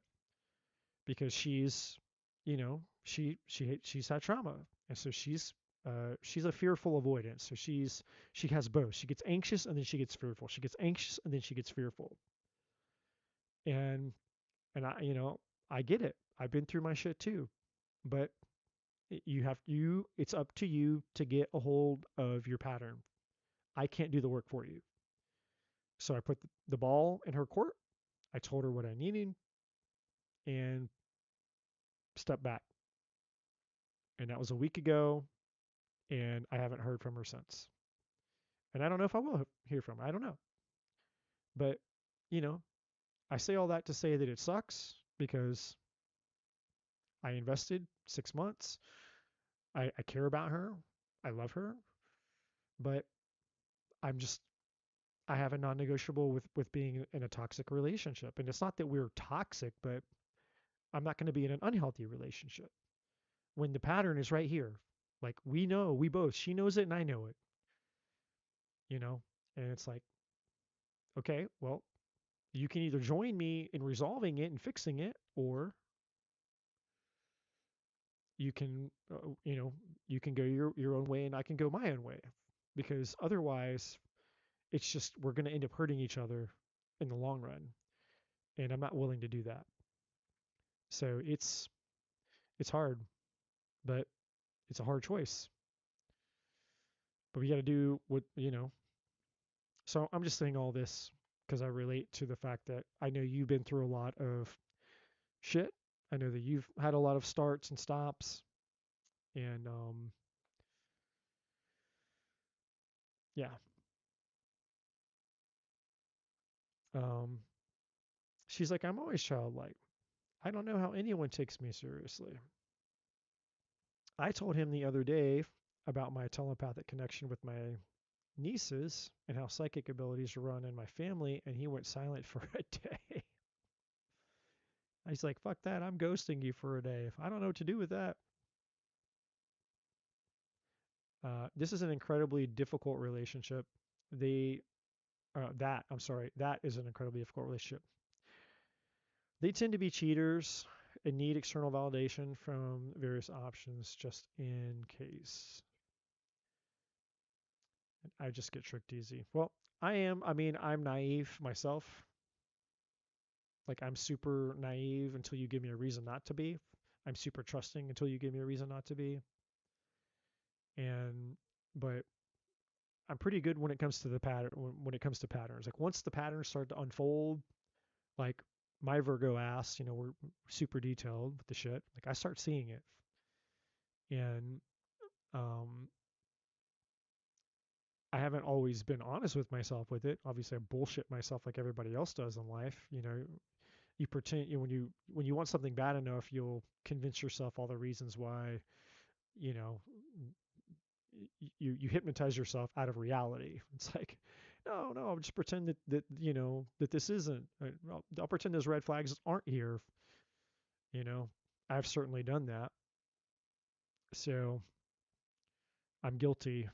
because she's had trauma, and so she's a fearful avoidance. So she has both. She gets anxious and then she gets fearful. She gets anxious and then she gets fearful. And I get it. I've been through my shit too. But it's up to you to get a hold of your pattern. I can't do the work for you. So I put the ball in her court. I told her what I needed and stepped back. And that was a week ago, and I haven't heard from her since. And I don't know if I will hear from her. I don't know. But, you know, I say all that to say that it sucks because I invested 6 months. I care about her. I love her. But I'm just, I have a non negotiable with being in a toxic relationship. And it's not that we're toxic, but I'm not going to be in an unhealthy relationship when the pattern is right here. Like we both, she knows it and I know it, you know? And it's like, okay, well, you can either join me in resolving it and fixing it, or you can, you can go your own way and I can go my own way. Because otherwise, it's just we're going to end up hurting each other in the long run, and I'm not willing to do that. So it's hard, but it's a hard choice. But we got to do what. So I'm just saying all this because I relate to the fact that I know you've been through a lot of shit. I know that you've had a lot of starts and stops, and yeah. Um, she's like, I'm always childlike. I don't know how anyone takes me seriously. I told him the other day about my telepathic connection with my nieces and how psychic abilities run in my family, and he went silent for a day. He's like, fuck that. I'm ghosting you for a day. I don't know what to do with that. This is an incredibly difficult relationship. They, I'm sorry, that is an incredibly difficult relationship. They tend to be cheaters and need external validation from various options just in case. I just get tricked easy. Well, I'm naive myself. Like I'm super naive until you give me a reason not to be. I'm super trusting until you give me a reason not to be. And but I'm pretty good when it comes to the pattern when it comes to patterns. Like once the patterns start to unfold, like my Virgo ass, we're super detailed with the shit. Like I start seeing it. And um I haven't always been honest with myself with it. Obviously I bullshit myself like everybody else does in life. You pretend when you want something bad enough, you'll convince yourself all the reasons why, you know, you hypnotize yourself out of reality. It's like, no, I'll just pretend that this isn't. I'll pretend those red flags aren't here. You know, I've certainly done that. So I'm guilty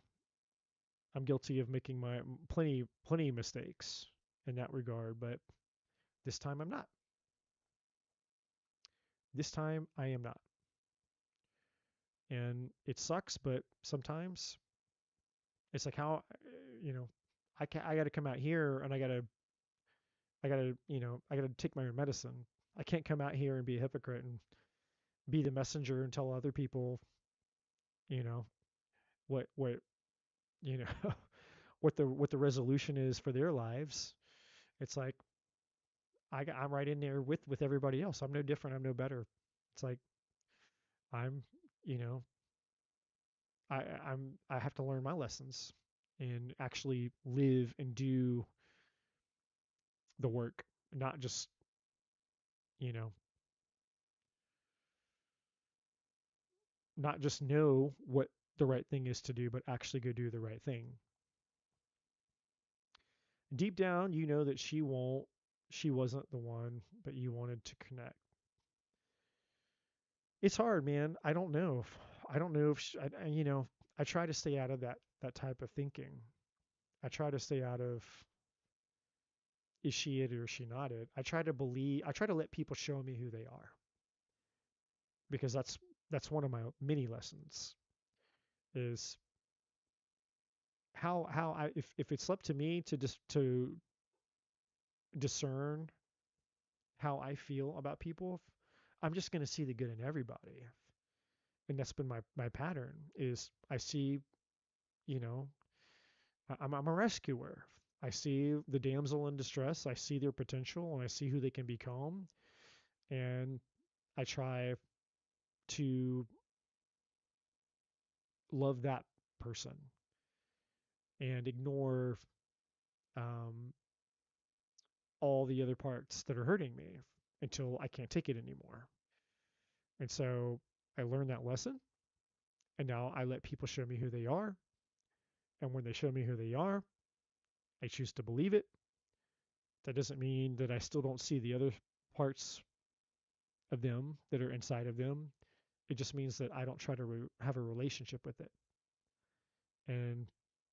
I'm guilty of making my plenty of mistakes in that regard, but this time I'm not. This time I am not. And it sucks, but sometimes it's like how I got to come out here and I got to take my own medicine. I can't come out here and be a hypocrite and be the messenger and tell other people, you know, what you know what the resolution is for their lives. It's like I'm right in there with everybody else. I'm no different. I'm no better. It's like I'm, you know, I have to learn my lessons and actually live and do the work, not just, you know, not just know what the right thing is to do, but actually go do the right thing. Deep down, you know that she wasn't the one, but you wanted to connect. It's hard, man. I don't know if I try to stay out of that type of thinking. I try to stay out of is she it or is she not it. I try to let people show me who they are because that's one of my many lessons is how I if it's up to me to just to discern how I feel about people, I'm just going to see the good in everybody. And that's been my pattern is I see, you know, I'm a rescuer. I see the damsel in distress, I see their potential, and I see who they can become, and I try to love that person and ignore um, all the other parts that are hurting me until I can't take it anymore. And so I learned that lesson, and now I let people show me who they are. And when they show me who they are, I choose to believe it. That doesn't mean that I still don't see the other parts of them that are inside of them. It just means that I don't try to have a relationship with it. And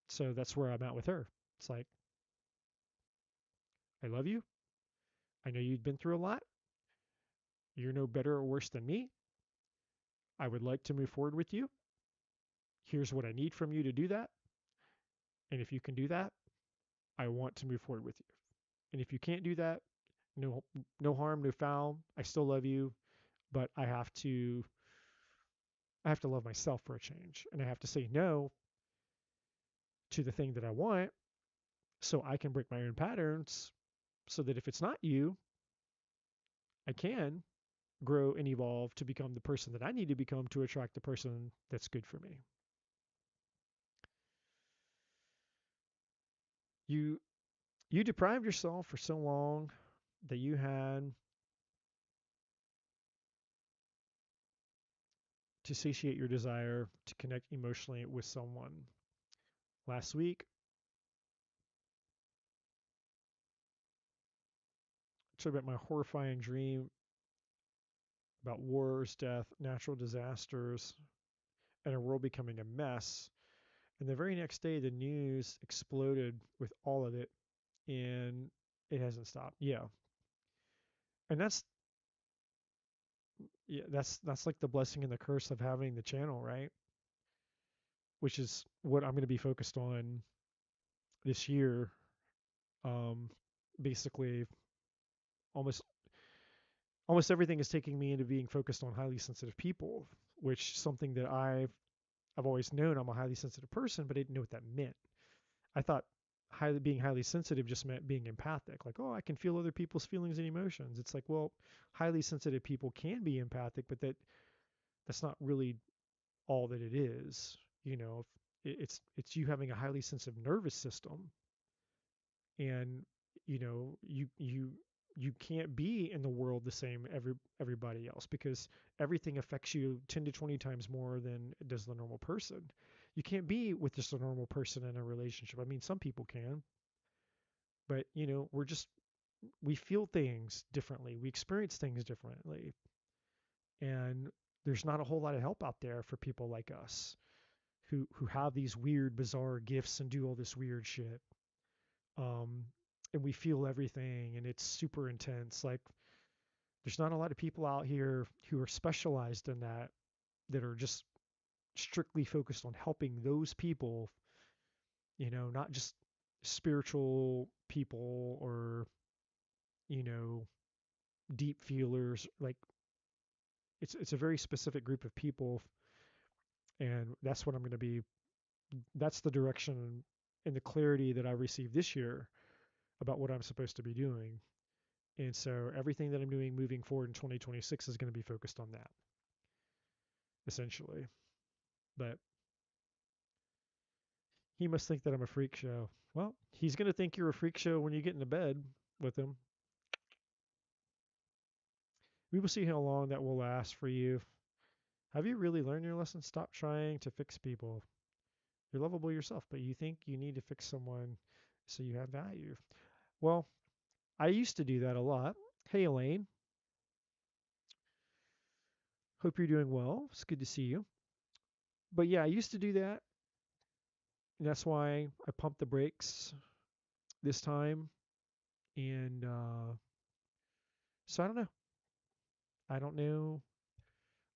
so that's where I'm at with her. It's like, I love you. I know you've been through a lot. You're no better or worse than me. I would like to move forward with you. Here's what I need from you to do that. And if you can do that, I want to move forward with you. And if you can't do that, no harm, no foul. I still love you, but I have to love myself for a change. And I have to say no to the thing that I want so I can break my own patterns so that if it's not you, I can grow and evolve to become the person that I need to become to attract the person that's good for me. You you deprived yourself for so long that you had to satiate your desire to connect emotionally with someone. Last week, I talked about my horrifying dream about wars, death, natural disasters, and a world becoming a mess. And the very next day, the news exploded with all of it, and it hasn't stopped. Yeah, and that's like the blessing and the curse of having the channel, right? Which is what I'm going to be focused on this year. Um, Basically, almost almost everything is taking me into being focused on highly sensitive people, which something that I've always known I'm a highly sensitive person, but I didn't know what that meant. I thought being highly sensitive just meant being empathic. Like, oh, I can feel other people's feelings and emotions. It's like, well, highly sensitive people can be empathic, but that's not really all that it is. You know, it's you having a highly sensitive nervous system, and you can't be in the world the same everybody else because everything affects you 10 to 20 times more than it does the normal person. You can't be with just a normal person in a relationship. I mean, some people can, but we feel things differently. We experience things differently. And there's not a whole lot of help out there for people like us who have these weird, bizarre gifts and do all this weird shit. Um, and we feel everything, and it's super intense. Like, there's not a lot of people out here who are specialized in that, that are just strictly focused on helping those people, not just spiritual people or, you know, deep feelers. Like, it's a very specific group of people, and that's what I'm going to be. That's the direction and the clarity that I received this year about what I'm supposed to be doing. And so everything that I'm doing moving forward in 2026 is going to be focused on that, essentially. But he must think that I'm a freak show. Well, he's going to think you're a freak show when you get into bed with him. We will see how long that will last for you. Have you really learned your lesson? Stop trying to fix people. You're lovable yourself, but you think you need to fix someone so you have value. Well, I used to do that a lot. Hey, Elaine. Hope you're doing well. It's good to see you. But yeah, I used to do that. And that's why I pumped the brakes this time. And so I don't know. I don't know.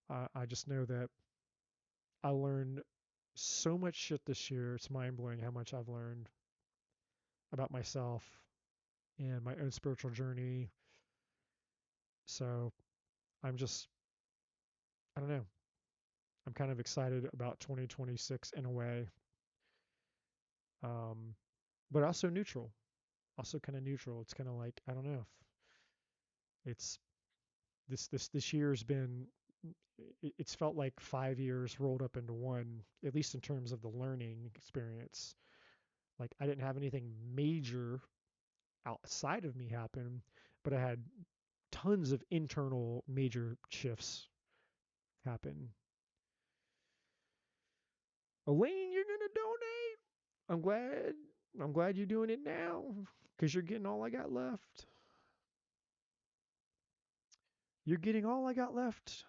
I just know that I learned so much shit this year. It's mind blowing how much I've learned about myself and my own spiritual journey. So I'm just, I don't know. I'm kind of excited about 2026 in a way, um, but also neutral. Also kind of neutral. It's kind of like, I don't know. It's this year's been, it's felt like 5 years rolled up into one, at least in terms of the learning experience. Like, I didn't have anything major outside of me happen, but I had tons of internal major shifts happen. Elaine, you're gonna donate. I'm glad. I'm glad you're doing it now because you're getting all I got left. You're getting all I got left.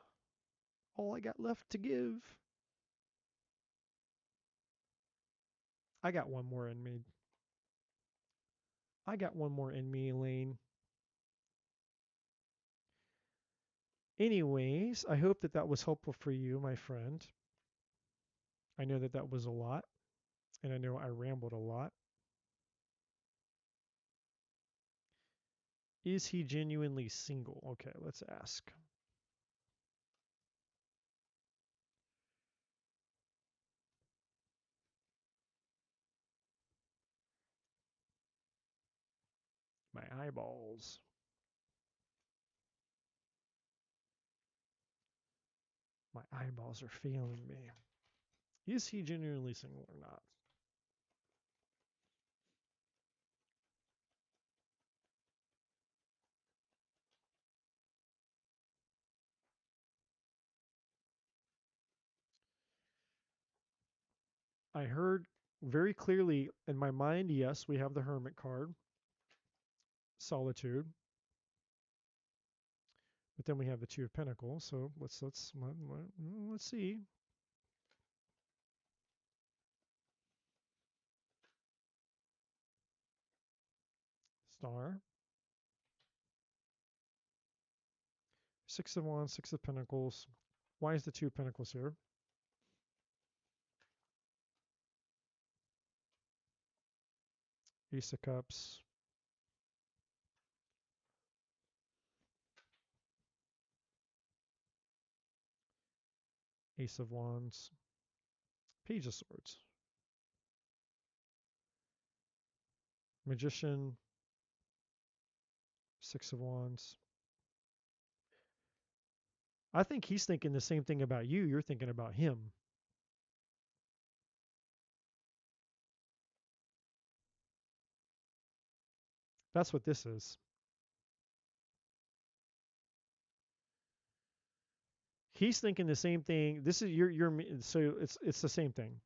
All I got left to give. I got one more in me. I got one more in me, Elaine. Anyways, I hope that that was helpful for you, my friend. I know that that was a lot, and I know I rambled a lot. Is he genuinely single? Okay, let's ask. My eyeballs. My eyeballs are failing me. Is he genuinely single or not? I heard very clearly in my mind, yes, we have the Hermit card, solitude, but then we have the Two of Pentacles. So let's see. Star, Six of Wands, Six of Pentacles. Why is the Two of Pentacles here? Ace of Cups, Ace of Wands, Page of Swords, Magician, Six of Wands. I think he's thinking the same thing about you. You're thinking about him. That's what this is. He's thinking the same thing. This is you're so it's the same thing.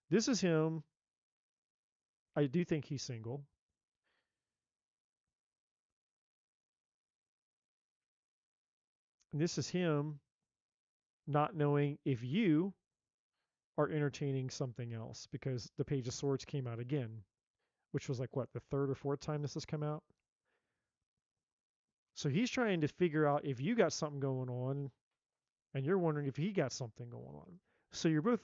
This is him. I do think he's single. And this is him not knowing if you are entertaining something else because the Page of Swords came out again, which was like what, the third or fourth time this has come out? So he's trying to figure out if you got something going on and you're wondering if he got something going on. So you're both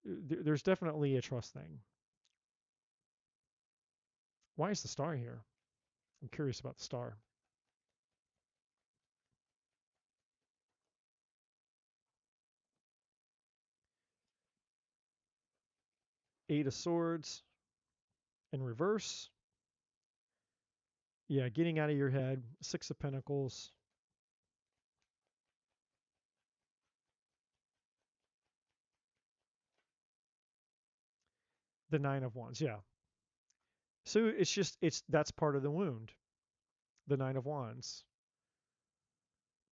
there's definitely a trust thing. Why is the star here? I'm curious about the star. Eight of Swords in reverse. Yeah, getting out of your head. Six of Pentacles. The Nine of Wands. Yeah. So that's part of the wound. The Nine of Wands.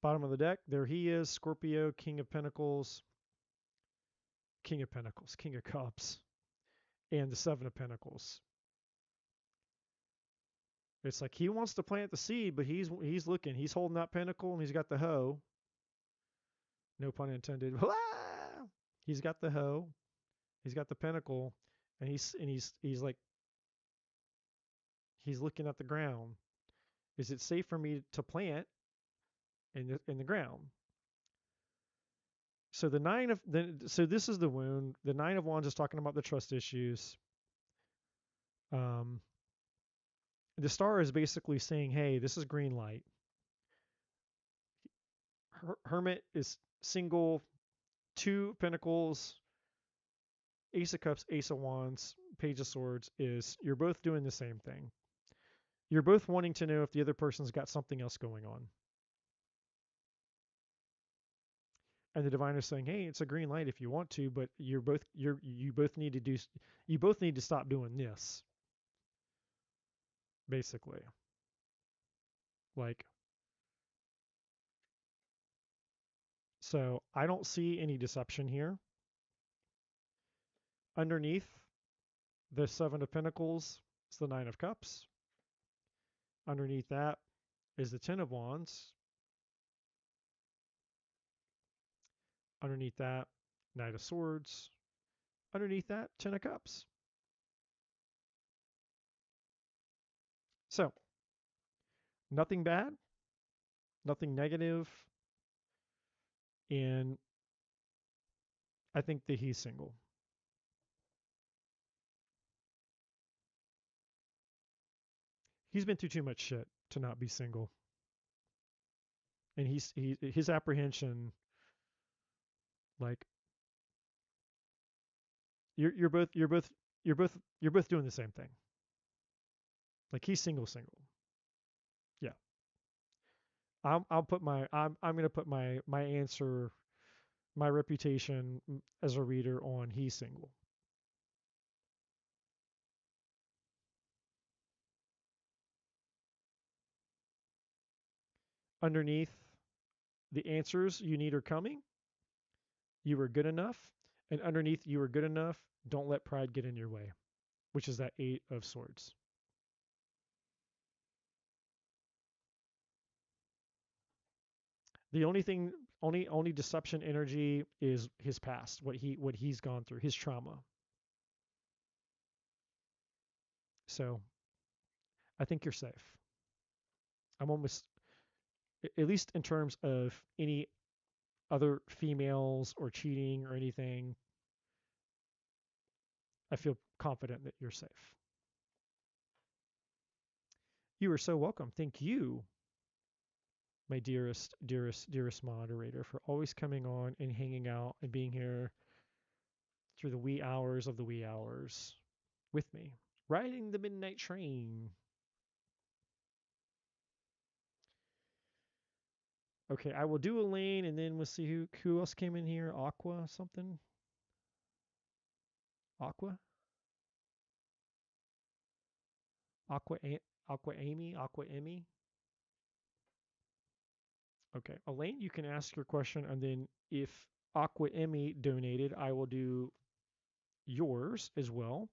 Bottom of the deck, there he is, Scorpio, King of Pentacles, King of Pentacles, King of Cups, and the Seven of Pentacles. It's like he wants to plant the seed, but he's looking. He's holding that pentacle and he's got the hoe. No pun intended. He's got the hoe. He's got the pentacle, and he's like he's looking at the ground. Is it safe for me to plant in the ground? So so this is the wound. The Nine of Wands is talking about the trust issues. Um, the star is basically saying, hey, this is green light. Hermit is single, two pentacles, Ace of Cups, Ace of Wands, Page of Swords is you're both doing the same thing. You're both wanting to know if the other person's got something else going on. And the divine is saying, hey, it's a green light if you want to, but you both need to stop doing this. Basically. Like, so I don't see any deception here. Underneath the Seven of Pentacles is the Nine of Cups. Underneath that is the Ten of Wands. Underneath that, Knight of Swords. Underneath that, Ten of Cups. So, nothing bad, nothing negative, and I think that he's single. He's been through too much shit to not be single. And his apprehension, like you're both doing the same thing. Like he's single. Yeah. I'll put my I'm gonna put my answer, my reputation as a reader on he's single. Underneath, the answers you need are coming. You were good enough. And underneath, you were good enough. Don't let pride get in your way, which is that Eight of Swords. The only thing, only deception energy is his past, what he's gone through, his trauma. So I think you're safe. I'm almost, at least in terms of any other females or cheating or anything, I feel confident that you're safe. You are so welcome. Thank you, my dearest moderator, for always coming on and hanging out and being here through the wee hours of the wee hours with me, riding the midnight train. Okay, I will do Elaine, and then we'll see who else came in here. Aqua something. Aqua. Aqua. Aqua Amy. Aqua Emmy. Okay, Elaine, you can ask your question, and then if Aqua Emmy donated, I will do yours as well,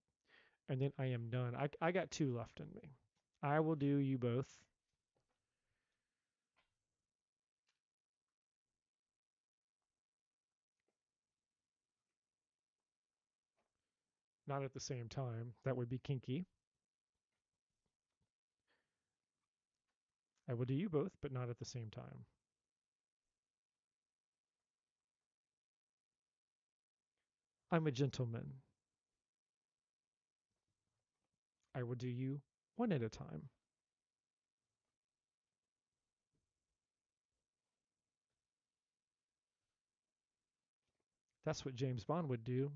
and then I am done. I got two left in me. I will do you both. not at the same time. That would be kinky. I will do you both, but not at the same time. I'm a gentleman. I will do you one at a time. That's what James Bond would do.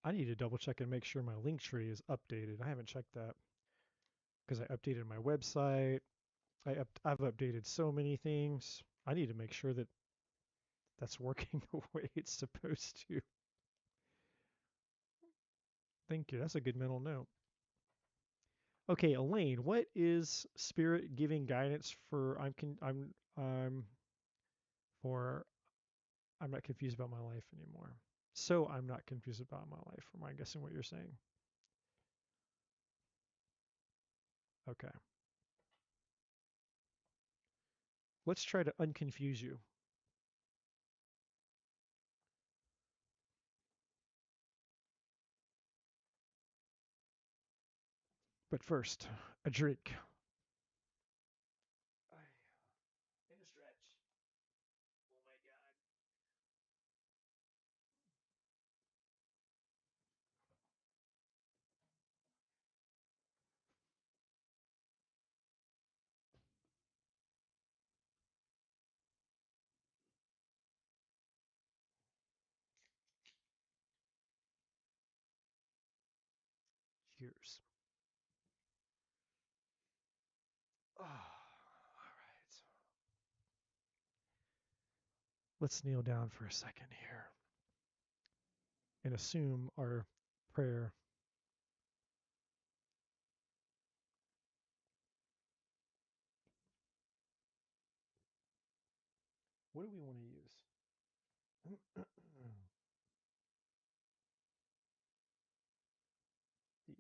I need to double check and make sure my link tree is updated. I haven't checked that because I updated my website. I've updated so many things. I need to make sure that that's working the way it's supposed to. Thank you. That's a good mental note. Okay, Elaine, what is spirit giving guidance for I'm for I'm not confused about my life anymore. So I'm not confused about my life. Am I guessing what you're saying? Okay. Let's try to unconfuse you. But first, a drink. In a stretch. Oh my God. Cheers. Oh, all right. Let's kneel down for a second here and assume our prayer. What do we want to use? These.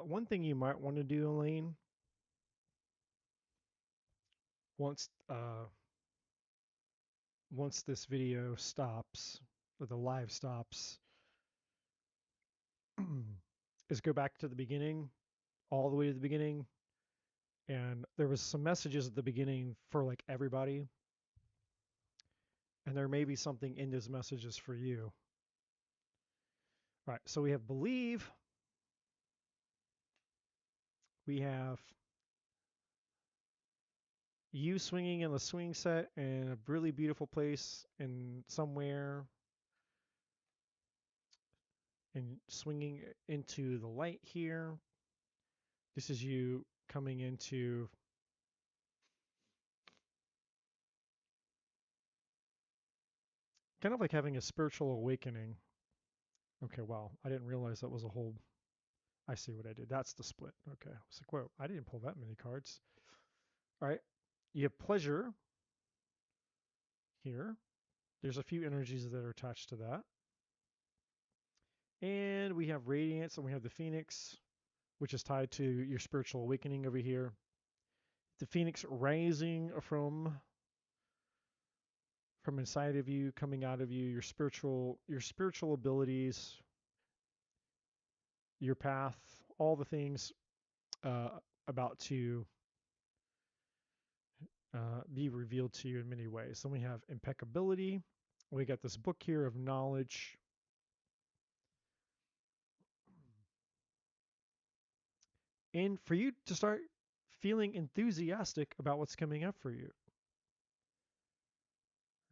One thing you might want to do, Elaine, once once this video stops, or the live stops, is go back to the beginning, all the way to the beginning, and there was some messages at the beginning for like everybody, and there may be something in those messages for you. All right, so we have believe, we have you swinging in the swing set in a really beautiful place in somewhere and swinging into the light here. This is you coming into kind of like having a spiritual awakening. Okay, wow. I didn't realize that was a whole. I see what I did. That's the split. Okay. I was like, whoa, I didn't pull that many cards. All right. You have pleasure here. There's a few energies that are attached to that. And we have radiance and we have the phoenix, which is tied to your spiritual awakening over here. The phoenix rising from inside of you, coming out of you, your spiritual abilities, your path, all the things uh, about to be revealed to you in many ways. Then we have impeccability. We got this book here of knowledge. And for you to start feeling enthusiastic about what's coming up for you.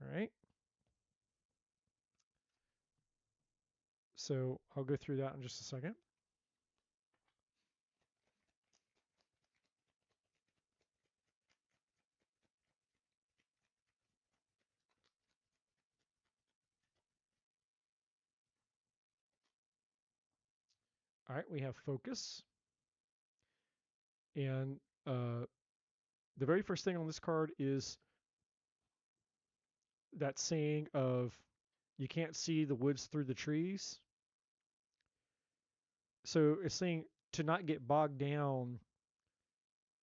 All right. So I'll go through that in just a second. All right, we have focus. And the very first thing on this card is that saying of you can't see the woods through the trees. So it's saying to not get bogged down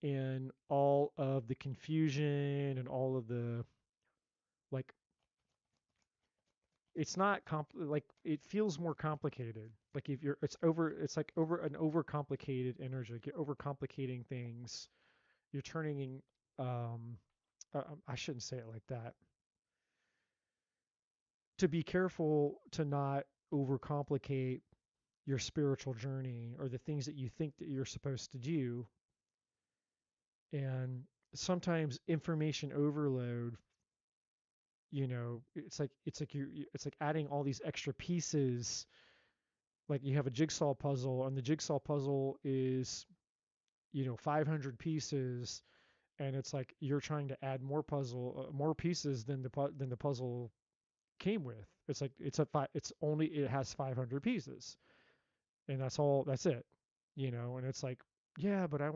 in all of the confusion and all of the like it's not like it feels more complicated. Like if you're it's like over an overcomplicated energy. Like you're overcomplicating things. You're turning I shouldn't say it like that. To be careful to not overcomplicate your spiritual journey or the things that you think that you're supposed to do. And sometimes information overload, it's like adding all these extra pieces. Like you have a jigsaw puzzle and the jigsaw puzzle is 500 pieces, and it's like you're trying to add more pieces than the puzzle came with. It's like it has 500 pieces, and that's it. And it's like, yeah, but I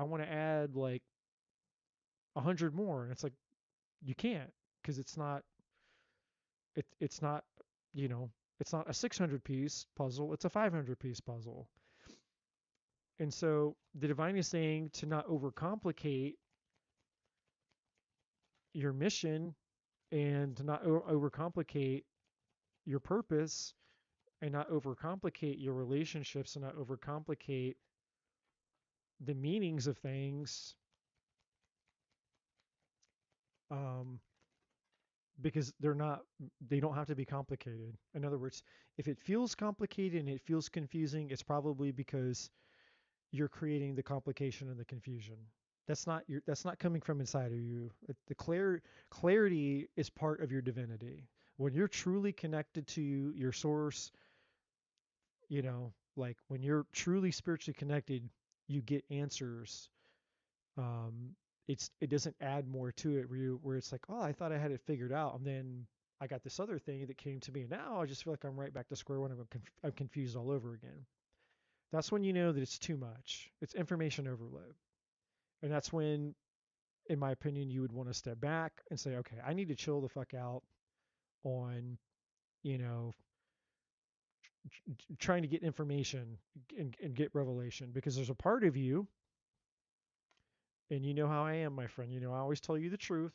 want to add like 100 more, and it's like you can't, because it's not, you know, it's not a 600 piece puzzle, it's a 500 piece puzzle. And so the divine is saying to not overcomplicate your mission, and to not overcomplicate your purpose, and not overcomplicate your relationships, and not overcomplicate the meanings of things, um, because they don't have to be complicated. In other words, if it feels complicated and it feels confusing, it's probably because you're creating the complication and the confusion. That's not coming from inside of you. Clarity is part of your divinity. When you're truly connected to your source, like when you're truly spiritually connected, you get answers. Um, it doesn't add more to it where it's like, oh, I thought I had it figured out, and then I got this other thing that came to me, and now I just feel like I'm right back to square one. I'm confused all over again. That's when you know that it's too much. It's information overload. And that's when, in my opinion, you would want to step back and say, okay, I need to chill the fuck out on, you know, trying to get information and get revelation, because there's a part of you, and you know how I am, my friend. I always tell you the truth.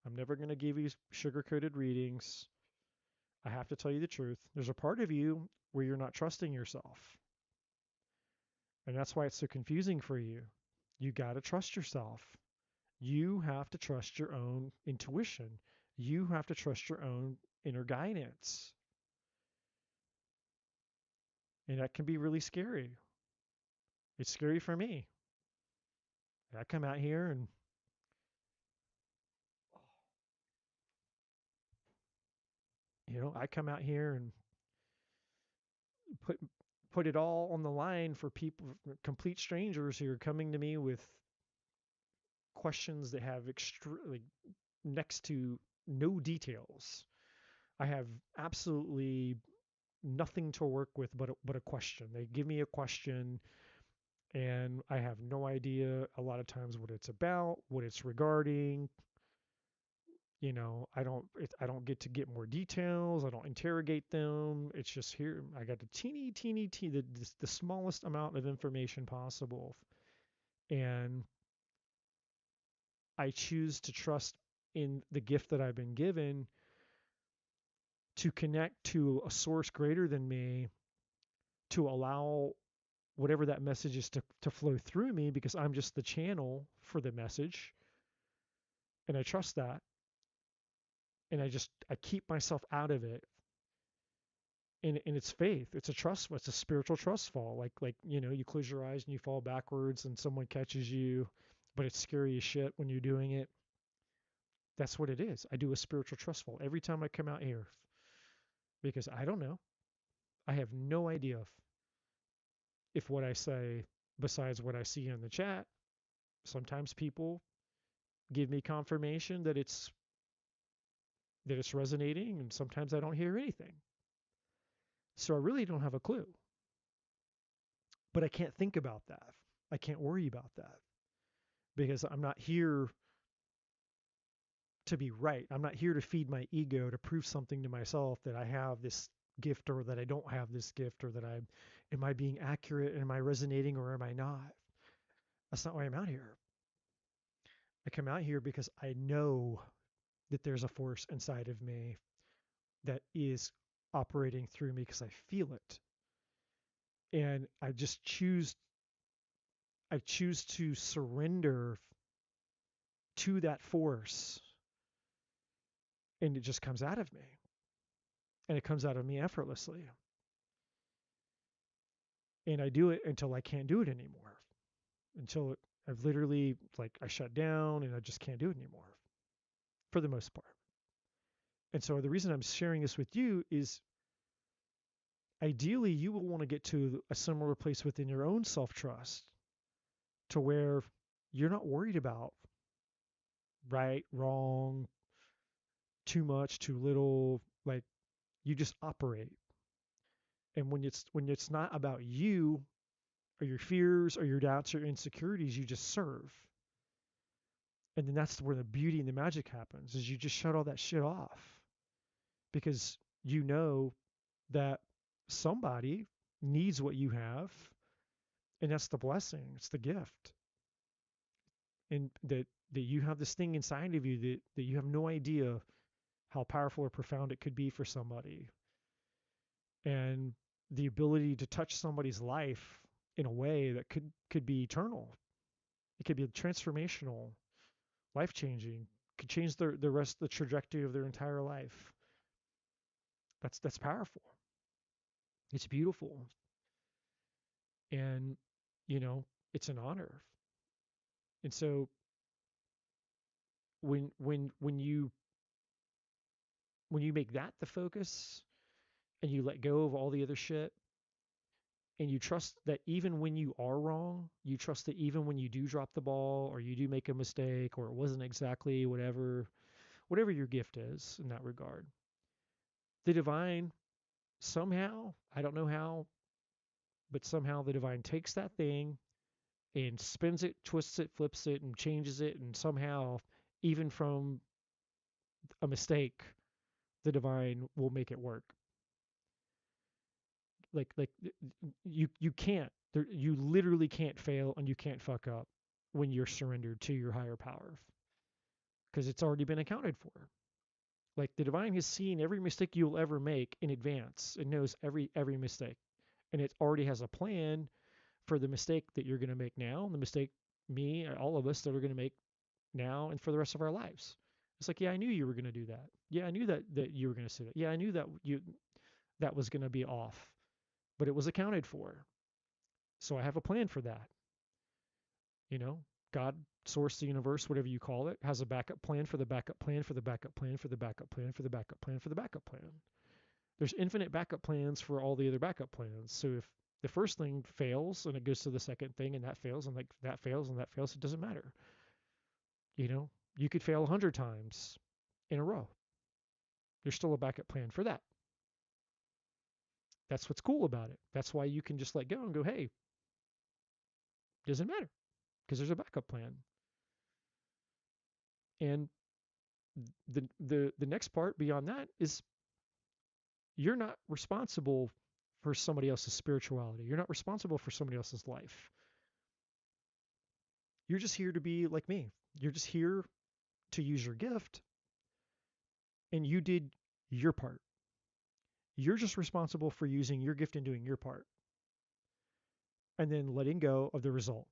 I'm never going to give you sugar-coated readings. I have to tell you the truth. There's a part of you where you're not trusting yourself. And that's why it's so confusing for you. You got to trust yourself. You have to trust your own intuition. You have to trust your own inner guidance. And that can be really scary. It's scary for me. I come out here and I come out here and put put it all on the line for people, complete strangers who are coming to me with questions that have like next to no details. I have absolutely nothing to work with but a question. They give me a question, and I have no idea a lot of times what it's about, what it's regarding. I don't get to get more details. I don't interrogate them. It's just here. I got the teeny, the smallest amount of information possible. And I choose to trust in the gift that I've been given to connect to a source greater than me, to allow whatever that message is to flow through me, because I'm just the channel for the message. And I trust that. And I keep myself out of it. And it's faith. It's a trust. It's a spiritual trust fall. Like, you close your eyes and you fall backwards and someone catches you, but it's scary as shit when you're doing it. That's what it is. I do a spiritual trust fall every time I come out here, because I don't know. I have no idea if what I say, besides what I see in the chat, sometimes people give me confirmation that it's resonating, and sometimes I don't hear anything. So I really don't have a clue. But I can't think about that. I can't worry about that, because I'm not here to be right. I'm not here to feed my ego, to prove something to myself that I have this gift or that I don't have this gift, or that am I being accurate, am I resonating or am I not? That's not why I'm out here. I come out here because I know that there's a force inside of me that is operating through me, because I feel it. And I choose to surrender to that force, and it just comes out of me. And it comes out of me effortlessly. And I do it until I can't do it anymore. I've literally, I shut down and I just can't do it anymore, for the most part. And so the reason I'm sharing this with you is, ideally you will want to get to a similar place within your own self-trust, to where you're not worried about right, wrong, too much, too little. Like, you just operate. And when it's not about you or your fears or your doubts or insecurities, you just serve. And then that's where the beauty and the magic happens, is you just shut all that shit off, because you know that somebody needs what you have, and that's the blessing. It's the gift. And that you have this thing inside of you that you have no idea how powerful or profound it could be for somebody. And the ability to touch somebody's life in a way that could be eternal. It could be transformational, life-changing, could change the trajectory of their entire life. That's powerful. It's beautiful. And it's an honor. And so when you make that the focus, and you let go of all the other shit, and you trust that even when you are wrong, you trust that even when you do drop the ball, or you do make a mistake, or it wasn't exactly whatever your gift is in that regard, the divine somehow, I don't know how, but somehow the divine takes that thing and spins it, twists it, flips it, and changes it, and somehow, even from a mistake, the divine will make it work. Like you can't, you literally can't fail, and you can't fuck up when you're surrendered to your higher power, because it's already been accounted for. Like, the divine has seen every mistake you'll ever make in advance. It knows every mistake, and it already has a plan for the mistake that you're going to make now, and the mistake all of us that are going to make now and for the rest of our lives. It's like, yeah, I knew you were going to do that. Yeah, I knew that you were going to say that. Yeah, I knew that was going to be off, but it was accounted for. So I have a plan for that. God, source, the universe, whatever you call it, has a backup plan for the backup plan for the backup plan for the backup plan for the backup plan for the backup plan. There's infinite backup plans for all the other backup plans. So if the first thing fails and it goes to the second thing, and that fails and that fails and that fails, it doesn't matter. You could fail 100 times in a row. There's still a backup plan for that. That's what's cool about it. That's why you can just let go and go, hey, doesn't matter, because there's a backup plan. And the next part beyond that is, you're not responsible for somebody else's spirituality. You're not responsible for somebody else's life. You're just here to be like me. You're just here to use your gift, and you did your part. You're just responsible for using your gift and doing your part. and then letting go of the result.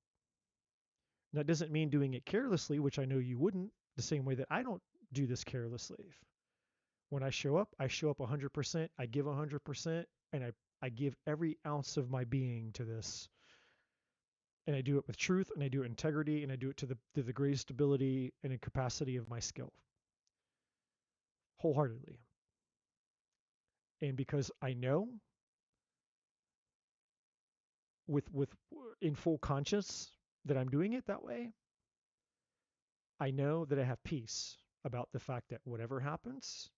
That doesn't mean doing it carelessly, which I know you wouldn't, the same way that I don't do this carelessly. When I show up 100%, I give 100%, and I give every ounce of my being to this. And I do it with truth, and I do it integrity, and I do it to the greatest ability and capacity of my skill, wholeheartedly. And because I know with in full conscience that I'm doing it that way, I know that I have peace about the fact that whatever happens,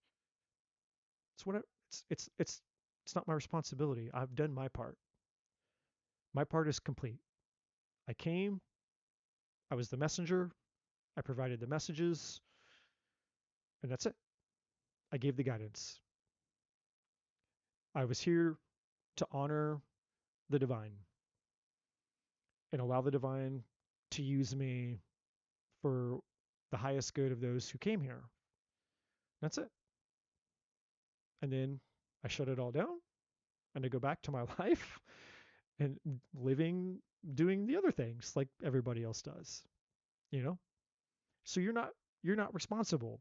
it's what it's not my responsibility. I've done my part. My part is complete. I came, I was the messenger, I provided the messages, and that's it. I gave the guidance. I was here to honor the divine and allow the divine to use me for the highest good of those who came here. That's it. And then I shut it all down and I go back to my life and doing the other things like everybody else does, you know? So you're not responsible.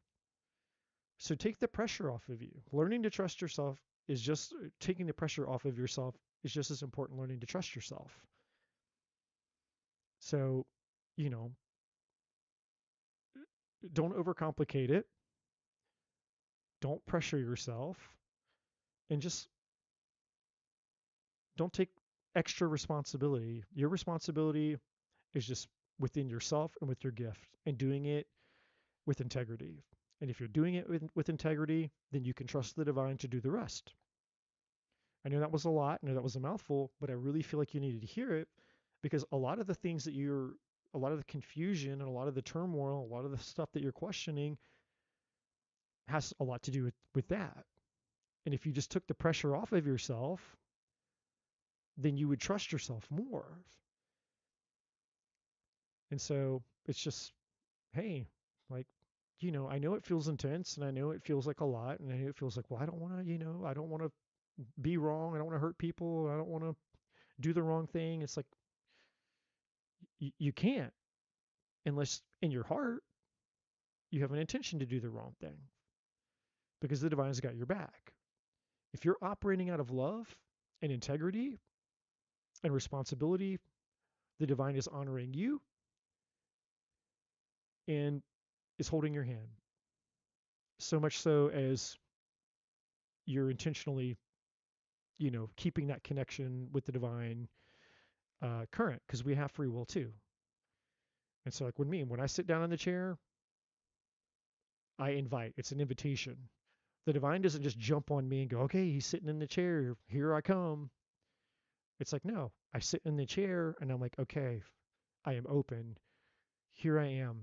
So take the pressure off of you. Learning to trust yourself is just taking the pressure off of yourself is just as important learning to trust yourself. So, you know, don't overcomplicate it. Don't pressure yourself and just don't take extra responsibility. Your responsibility is just within yourself and with your gift and doing it with integrity. And if you're doing it with integrity, then you can trust the divine to do the rest. I know that was a lot. I know that was a mouthful, but I really feel like you needed to hear it because a lot of the things that a lot of the confusion and a lot of the turmoil, a lot of the stuff that you're questioning has a lot to do with that. And if you just took the pressure off of yourself, then you would trust yourself more. And so it's just, hey, like, I know it feels intense and I know it feels like a lot and I know it feels like, well, I don't want to, I don't want to be wrong. I don't want to hurt people. I don't want to do the wrong thing. It's like, you can't unless in your heart you have an intention to do the wrong thing because the divine's got your back. If you're operating out of love and integrity and responsibility, the divine is honoring you and is holding your hand. So much so as you're intentionally, keeping that connection with the divine current because we have free will too. And so like when I sit down in the chair, I invite. It's an invitation. The divine doesn't just jump on me and go, okay, he's sitting in the chair. Here I come. It's like, no, I sit in the chair and I'm like, okay, I am open. Here I am.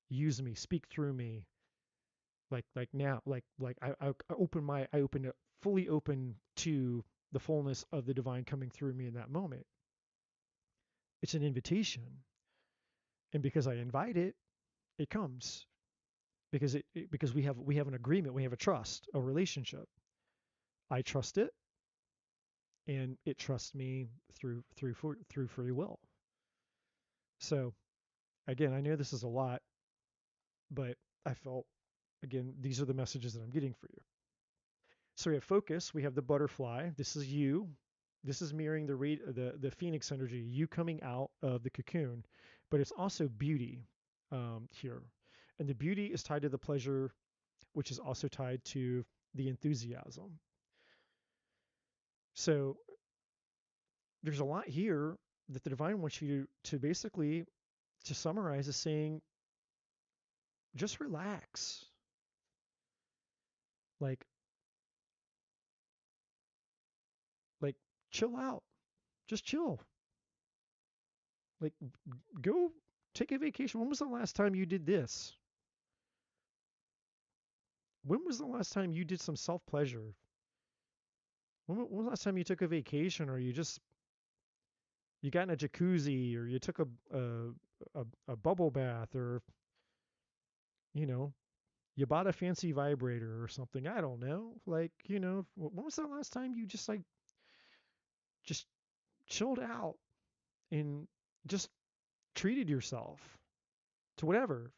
Use me. Speak through me. Like now, I open it fully open to the fullness of the divine coming through me in that moment. It's an invitation. And because I invite it, it comes. Because we have an agreement, we have a trust, a relationship. I trust it and it trusts me through free will. So again, I know this is a lot, but I felt again these are the messages that I'm getting for you. So we have focus, we have the butterfly. This is you. This is mirroring the phoenix energy, you coming out of the cocoon, but it's also beauty here. And the beauty is tied to the pleasure, which is also tied to the enthusiasm. So there's a lot here that the divine wants you to basically, to summarize, is saying, just relax. Like, like chill out. Just chill. Like, go take a vacation. When was the last time you did this? When was the last time you did some self-pleasure? When was the last time you took a vacation or you got in a jacuzzi or you took a bubble bath or, you know, you bought a fancy vibrator or something. I don't know. Like, when was the last time you just chilled out? and just treated yourself to whatever,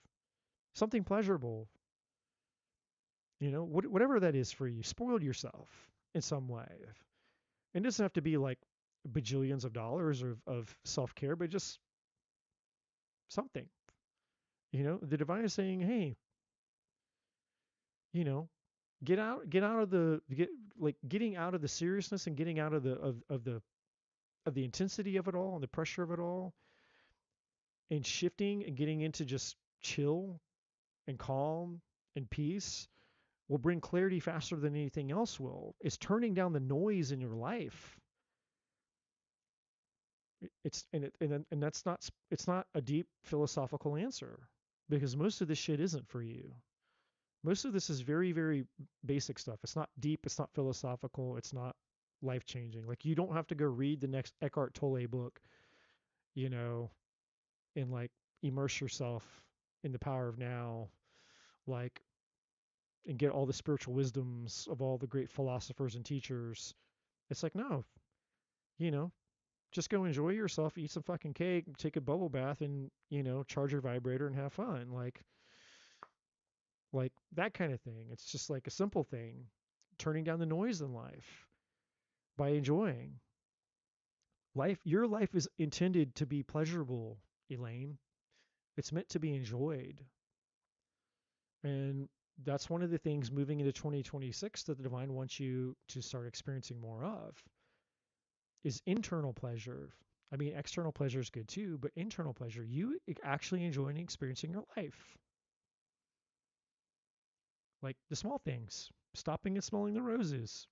something pleasurable, whatever that is for you, spoiled yourself in some way. It doesn't have to be like bajillions of dollars of self-care, but just something. The divine is saying, hey, you know, getting out of the seriousness and getting out of the intensity of it all and the pressure of it all, and shifting and getting into just chill and calm and peace will bring clarity faster than anything else will. It's turning down the noise in your life. And that's not, it's not a deep philosophical answer, because most of this shit isn't for you. Most of this is very, very basic stuff. It's not deep, it's not philosophical, it's not life changing. Like, you don't have to go read the next Eckhart Tolle book, you know, and like immerse yourself in the power of now, like, and get all the spiritual wisdoms of all the great philosophers and teachers. It's like, no, you know, just go enjoy yourself, eat some fucking cake, take a bubble bath, and, charge your vibrator and have fun. Like that kind of thing. It's just like a simple thing, turning down the noise in life by enjoying life. Your life is intended to be pleasurable, Elaine. It's meant to be enjoyed. And that's one of the things moving into 2026 that the divine wants you to start experiencing more of, is internal pleasure. I mean, external pleasure is good too, but internal pleasure, you actually enjoying and experiencing your life. Like the small things, stopping and smelling the roses,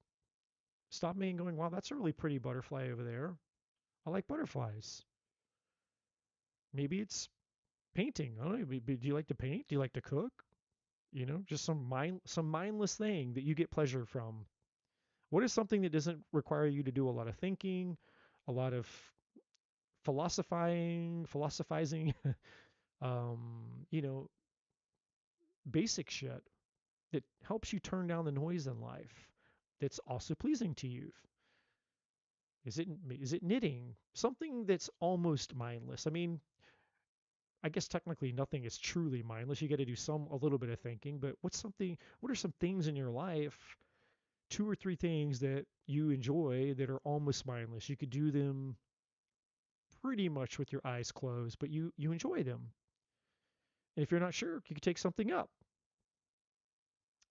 stopping and going, wow, that's a really pretty butterfly over there. I like butterflies. Maybe it's painting. I don't know. Do you like to paint? Do you like to cook? Just some mindless thing that you get pleasure from. What is something that doesn't require you to do a lot of thinking, a lot of philosophizing, you know, basic shit that helps you turn down the noise in life, that's also pleasing to you? Is it knitting? Something that's almost mindless. I mean, I guess technically nothing is truly mindless. You got to do a little bit of thinking, but what are some things in your life, two or three things that you enjoy that are almost mindless? You could do them pretty much with your eyes closed, but you enjoy them. And if you're not sure, you could take something up,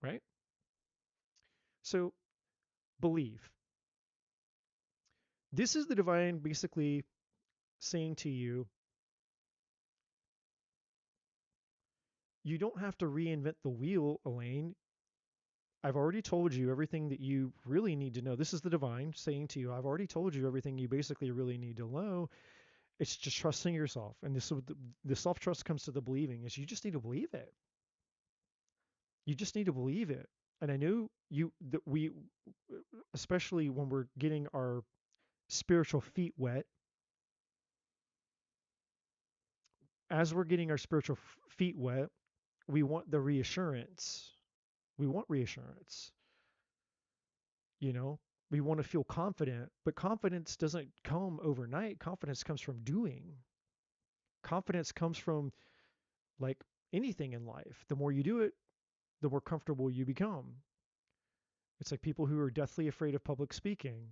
right? So believe. This is the divine basically saying to you, you don't have to reinvent the wheel, Elaine. I've already told you everything that you really need to know. This is the divine saying to you, I've already told you everything you basically really need to know. It's just trusting yourself. And the self-trust comes to the believing, is you just need to believe it. You just need to believe it. And I know that we, especially when we're getting our spiritual feet wet, as we're getting our spiritual feet wet, we want the reassurance. We want reassurance. You know, we want to feel confident, but confidence doesn't come overnight. Confidence comes from doing. Confidence comes from, like anything in life. The more you do it, the more comfortable you become. It's like people who are deathly afraid of public speaking.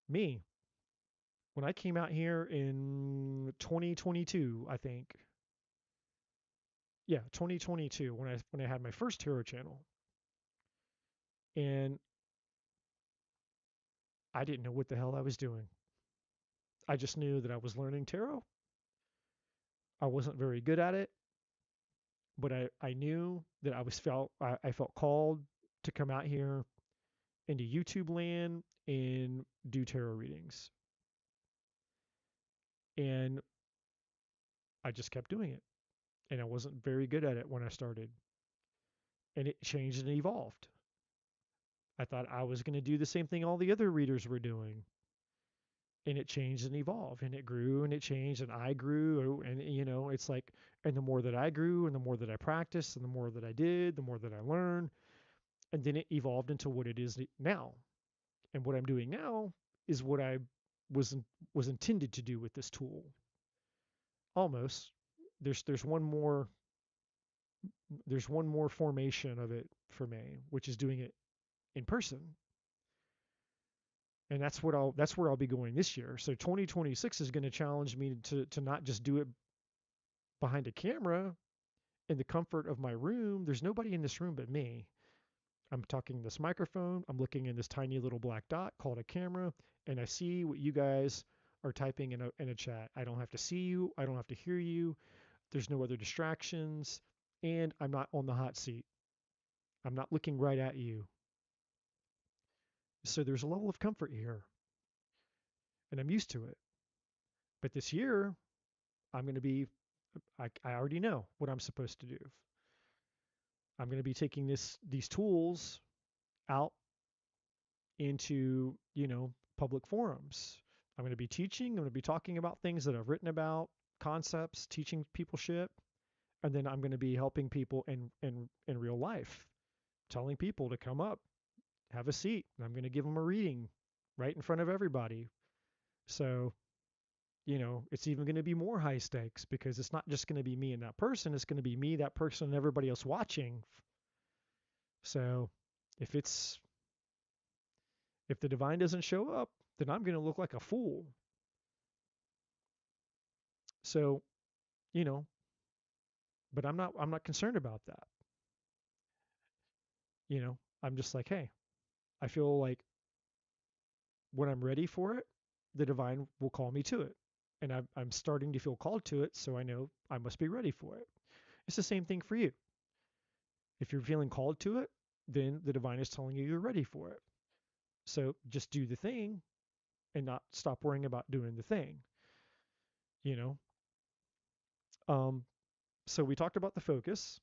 Me, when I came out here in 2022, I think. Yeah, 2022, when I had my first tarot channel. And I didn't know what the hell I was doing. I just knew that I was learning tarot. I wasn't very good at it, but I knew that I felt called to come out here into YouTube land and do tarot readings. And I just kept doing it. And I wasn't very good at it when I started. And it changed and evolved. I thought I was going to do the same thing all the other readers were doing. And it changed and evolved, and it grew and it changed, and I grew. And, it's like, and the more that I grew and the more that I practiced and the more that I did, the more that I learned. And then it evolved into what it is now. And what I'm doing now is what I was was intended to do with this tool. Almost. There's one more formation of it for me, which is doing it in person. And that's where I'll be going this year. So 2026 is going to challenge me to not just do it behind a camera in the comfort of my room. There's nobody in this room but me. I'm talking this microphone. I'm looking in this tiny little black dot called a camera, and I see what you guys are typing in a chat. I don't have to see you. I don't have to hear you. There's no other distractions, and I'm not on the hot seat. I'm not looking right at you. So there's a level of comfort here, and I'm used to it. But this year, I'm going to be, I already know what I'm supposed to do. I'm going to be taking these tools out into, public forums. I'm going to be teaching. I'm going to be talking about things that I've written about, concepts, teaching people shit. And then I'm going to be helping people in real life, telling people to come up, have a seat. And I'm going to give them a reading right in front of everybody. So, it's even going to be more high stakes because it's not just going to be me and that person. It's going to be me, that person, and everybody else watching. So if the divine doesn't show up, then I'm going to look like a fool. So, you know, but I'm not concerned about that. I'm just like, hey, I feel like when I'm ready for it, the divine will call me to it. And I'm starting to feel called to it, so I know I must be ready for it. It's the same thing for you. If you're feeling called to it, then the divine is telling you you're ready for it. So just do the thing and not stop worrying about doing the thing. You know. So we talked about the focus.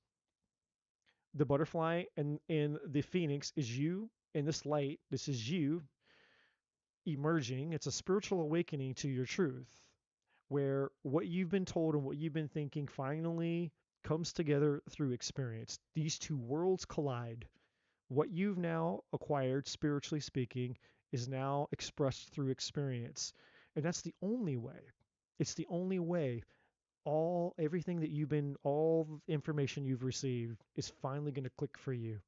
The butterfly and the phoenix is you in this light. This is you emerging. It's a spiritual awakening to your truth, where what you've been told and what you've been thinking finally comes together through experience. These two worlds collide. What you've now acquired, spiritually speaking, is now expressed through experience. And that's the only way. It's the only way everything that all the information you've received is finally going to click for you.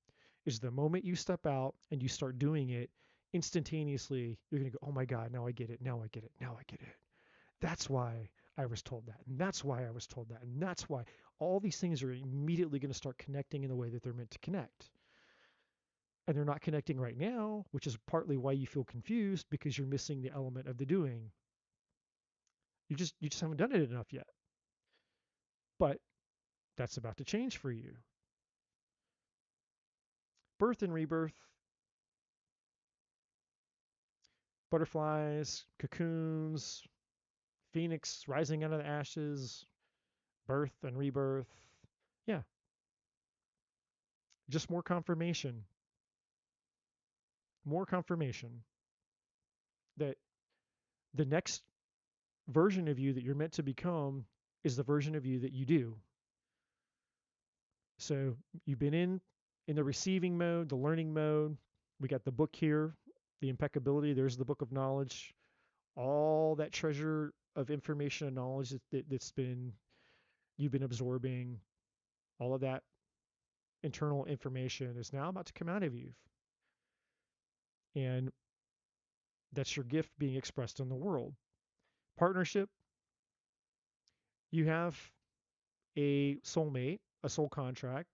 Is the moment you step out and you start doing it, instantaneously, you're going to go, oh my God, now I get it, now I get it, now I get it. That's why I was told that. And that's why I was told that. And that's why all these things are immediately going to start connecting in the way that they're meant to connect. And they're not connecting right now, which is partly why you feel confused because you're missing the element of the doing. You just haven't done it enough yet. But that's about to change for you. Birth and rebirth, butterflies, cocoons, phoenix rising out of the ashes, birth and rebirth. Yeah, just more confirmation. More confirmation that the next version of you that you're meant to become is the version of you that you do. So you've been in the receiving mode, the learning mode. We got the book here, the impeccability. There's the book of knowledge. All that treasure of information and knowledge that's been you've been absorbing. All of that internal information is now about to come out of you. And that's your gift being expressed in the world. Partnership, you have a soulmate, a soul contract.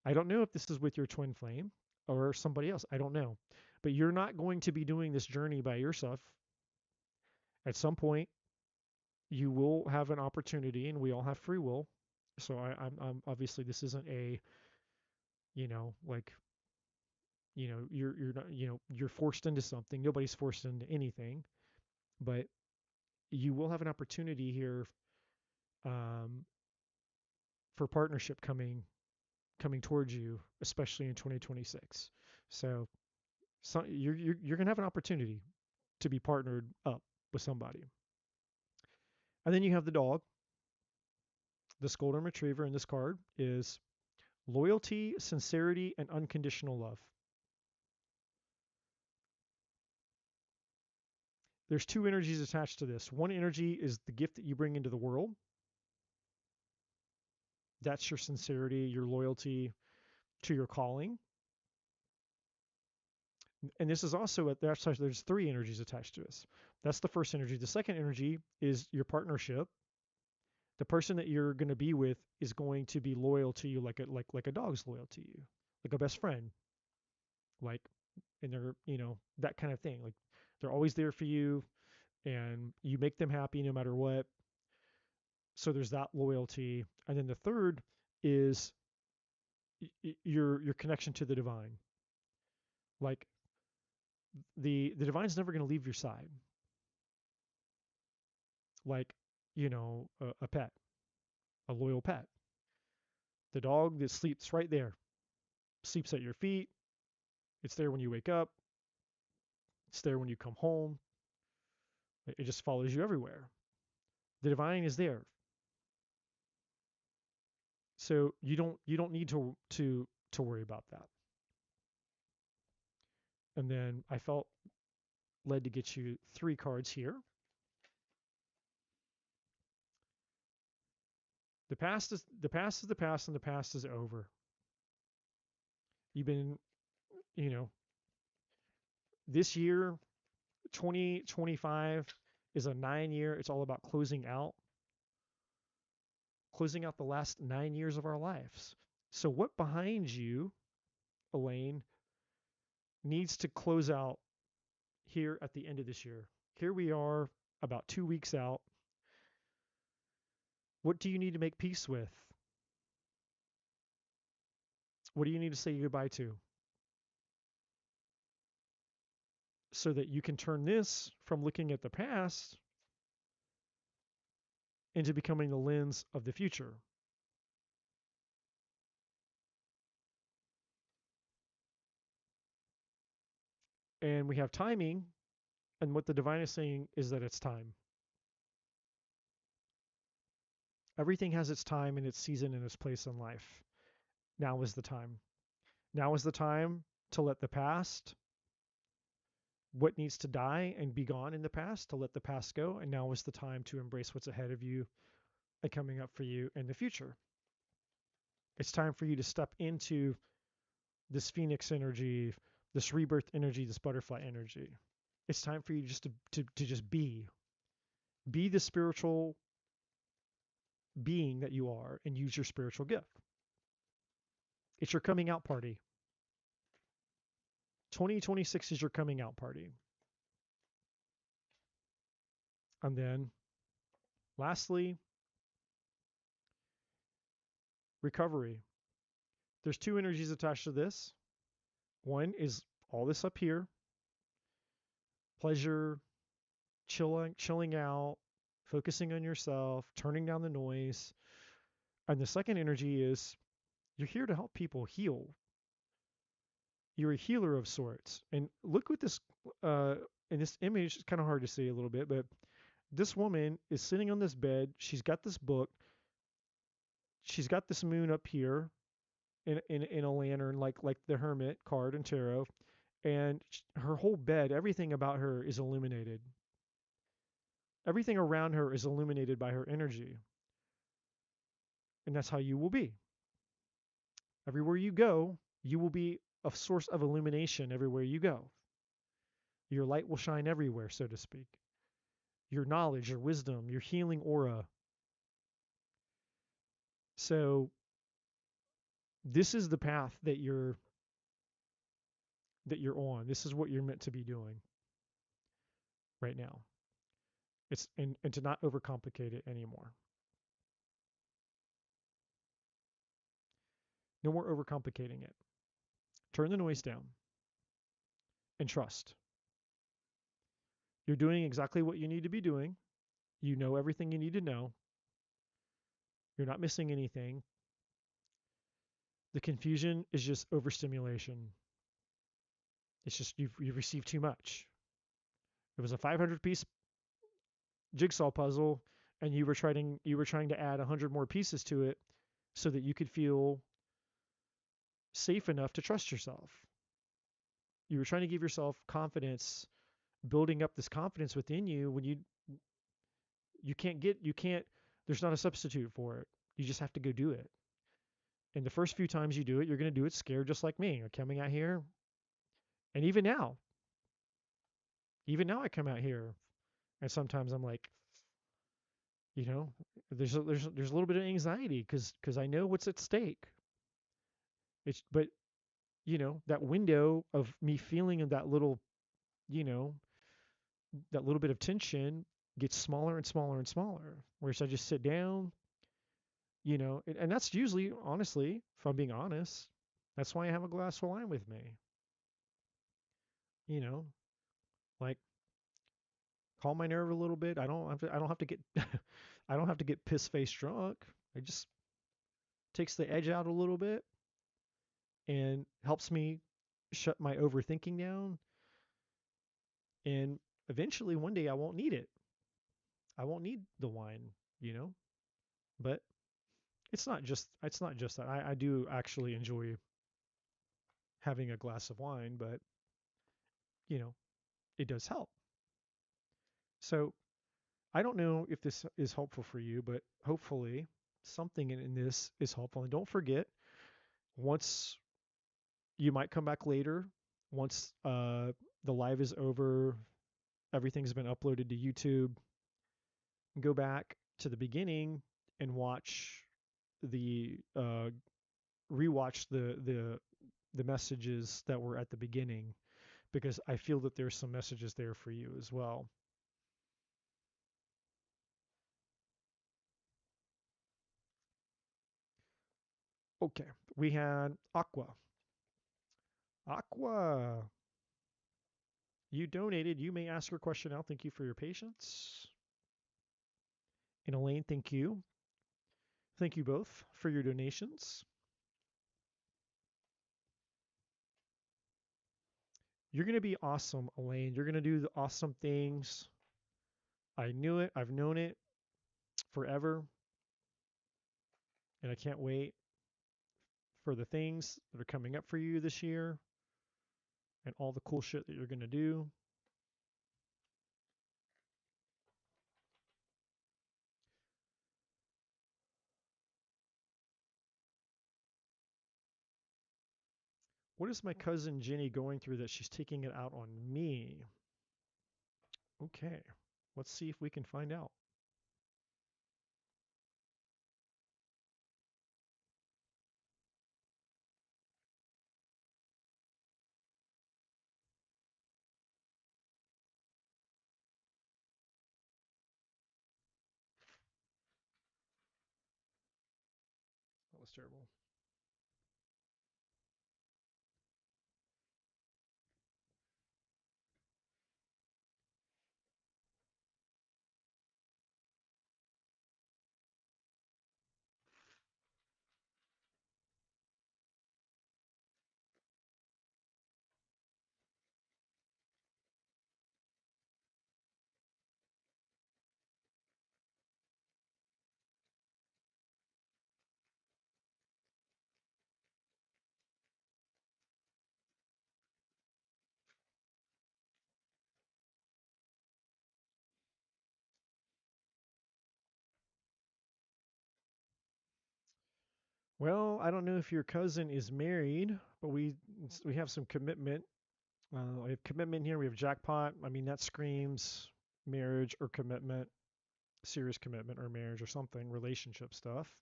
I don't know if this is with your twin flame or somebody else. I don't know. But you're not going to be doing this journey by yourself. At some point, you will have an opportunity, and we all have free will. So I'm obviously this isn't a, like, you're not, you're forced into something. Nobody's forced into anything, but you will have an opportunity here um, for partnership coming towards you, especially in 2026. So you're gonna have an opportunity to be partnered up with somebody. And then you have the dog. This golden retriever in this card is loyalty, sincerity, and unconditional love. There's two energies attached to this. One energy is the gift that you bring into the world. That's your sincerity, your loyalty to your calling. And this is also there's three energies attached to this. That's the first energy. The second energy is your partnership. The person that you're going to be with is going to be loyal to you like a dog's loyal to you, like a best friend, like, and they're, that kind of thing. Like, they're always there for you, and you make them happy no matter what. So there's that loyalty. And then the third is your connection to the divine. Like, the divine's never going to leave your side. Like, a pet, a loyal pet. The dog that sleeps right there, sleeps at your feet. It's there when you wake up. It's there when you come home. It just follows you everywhere. The divine is there. So you don't need to worry about that. And then I felt led to get you 3 cards here. The past is the past is the past, and the past is over. You've been, you know, this year, 2025 is a 9-year. It's all about closing out the last 9 years of our lives. So what behind you, Elaine, needs to close out here at the end of this year? Here we are, about 2 weeks out. What do you need to make peace with? What do you need to say goodbye to? So that you can turn this from looking at the past into becoming the lens of the future. And we have timing, and what the divine is saying is that it's time. Everything has its time and its season and its place in life. Now is the time. Now is the time to let the past, what needs to die and be gone in the past, to let the past go. And now is the time to embrace what's ahead of you and coming up for you in the future. It's time for you to step into this phoenix energy, this rebirth energy, this butterfly energy. It's time for you just to just be the spiritual being that you are, and use your spiritual gift. It's your coming out party. 2026 is your coming out party. And then lastly, recovery. There's 2 energies attached to this. One is all this up here, pleasure, chilling out, focusing on yourself, turning down the noise. And the second energy is you're here to help people heal. You're a healer of sorts. And look what this, in this image, it's kind of hard to see a little bit, but this woman is sitting on this bed. She's got this book. She's got this moon up here in a lantern, like the Hermit card in tarot. And her whole bed, everything about her is illuminated. Everything around her is illuminated by her energy. And that's how you will be. Everywhere you go, you will be a source of illumination everywhere you go. Your light will shine everywhere, so to speak. Your knowledge, your wisdom, your healing aura. So this is the path that you're on. This is what you're meant to be doing right now. It's and to not overcomplicate it anymore. No more overcomplicating it. Turn the noise down and trust. You're doing exactly what you need to be doing. You know everything you need to know. You're not missing anything. The confusion is just overstimulation. It's just you've received too much. It was a 500-piece jigsaw puzzle, and you were trying to add 100 more pieces to it so that you could feel safe enough to trust yourself. You were trying to give yourself confidence building up this confidence within you when you can't there's not a substitute for it. You just have to go do it. And the first few times you do it, you're going to do it scared just like me. You're coming out here, and even now I come out here and sometimes I'm like, you know, there's a little bit of anxiety cuz I know what's at stake. But that window of me feeling that little, you know, that little bit of tension gets smaller and smaller and smaller. Whereas I just sit down, and that's usually, honestly, if I'm being honest, that's why I have a glass of wine with me. You know, like calm my nerve a little bit. I don't have to get I don't have to get piss face drunk. It just takes the edge out a little bit and helps me shut my overthinking down. And eventually one day I won't need it. I won't need the wine, you know? But it's not just that. I do actually enjoy having a glass of wine, but you know, it does help. So I don't know if this is helpful for you, but hopefully something in this is helpful. And don't forget, once you might come back later, once the live is over, everything's been uploaded to YouTube, go back to the beginning and the rewatch the messages that were at the beginning, because I feel that there's some messages there for you as well. Okay, we had Aqua. Aqua, you donated. You may ask your question now. Thank you for your patience. And Elaine, thank you. Thank you both for your donations. You're going to be awesome, Elaine. You're going to do the awesome things. I knew it. I've known it forever. And I can't wait for the things that are coming up for you this year and all the cool shit that you're going to do. What is my cousin Jenny going through that she's taking it out on me? Okay, let's see if we can find out. That was terrible. Well, I don't know if your cousin is married, but we have some commitment. We have commitment here. We have jackpot. I mean, that screams marriage or commitment, serious commitment or marriage or something, relationship stuff.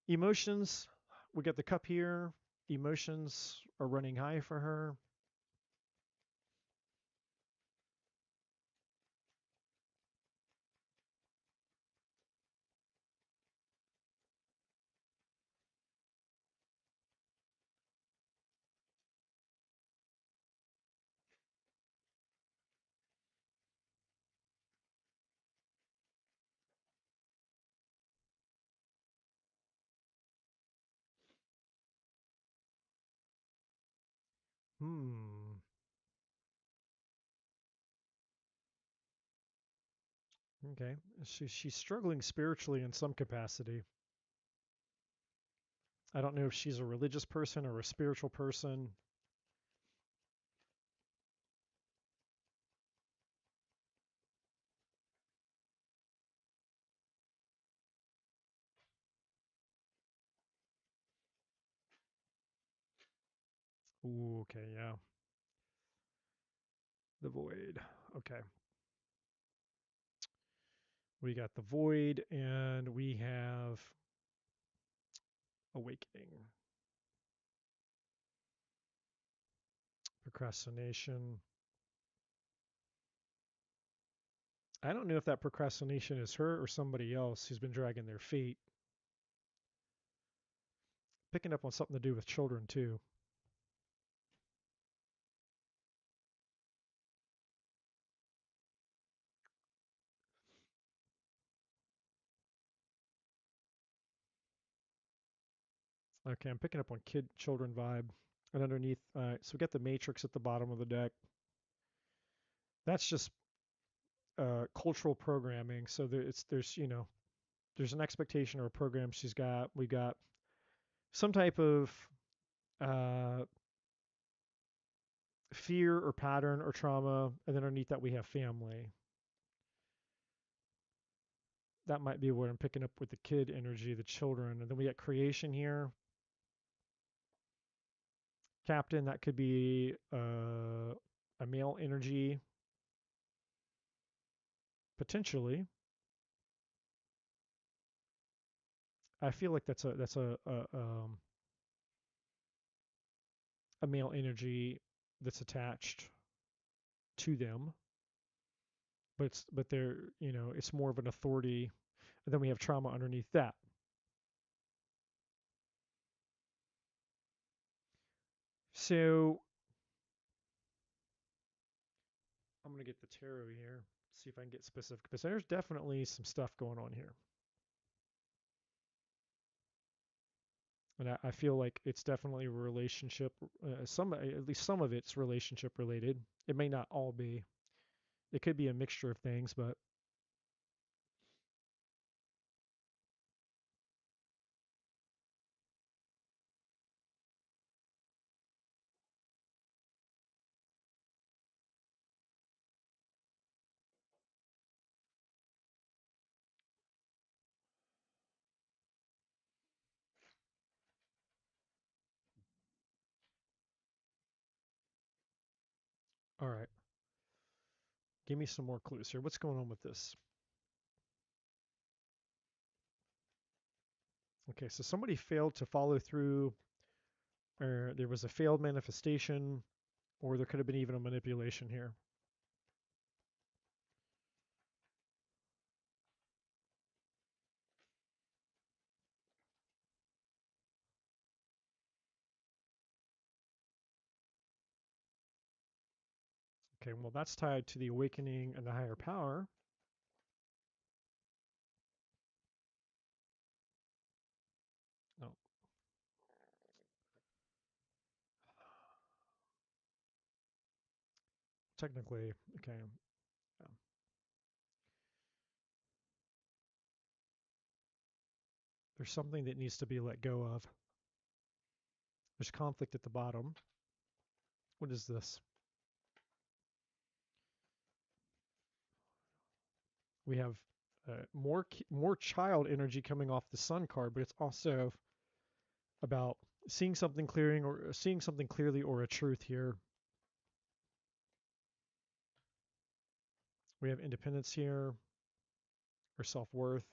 Emotions, we got the cup here. Emotions are running high for her. Hmm. Okay. She's struggling spiritually in some capacity. I don't know if she's a religious person or a spiritual person. Ooh, okay, yeah. The void. Okay. We got the void and we have awakening. Procrastination. I don't know if that procrastination is her or somebody else who's been dragging their feet. Picking up on something to do with children too. Okay, I'm picking up on children vibe. And underneath, so we got the matrix at the bottom of the deck. That's just cultural programming. So there's an expectation or a program she's got. We got some type of uh, fear or pattern or trauma, and then underneath that we have family. That might be what I'm picking up with the kid energy, the children, and then we got creation here. Captain, that could be a male energy, potentially. I feel like a male energy that's attached to them, but they're it's more of an authority. And then we have trauma underneath that. So I'm gonna get the tarot here, see if I can get specific. Because there's definitely some stuff going on here, and I feel like it's definitely a relationship. At least some of it's relationship related. It may not all be. It could be a mixture of things, but all right. Give me some more clues here. What's going on with this? Okay, so somebody failed to follow through, or there was a failed manifestation, or there could have been even a manipulation here. Okay, well, that's tied to the awakening and the higher power. Oh, technically, okay. Yeah. There's something that needs to be let go of. There's conflict at the bottom. What is this? We have more child energy coming off the sun card, but it's also about seeing something clearing or seeing something clearly or a truth here. We have independence here or self-worth.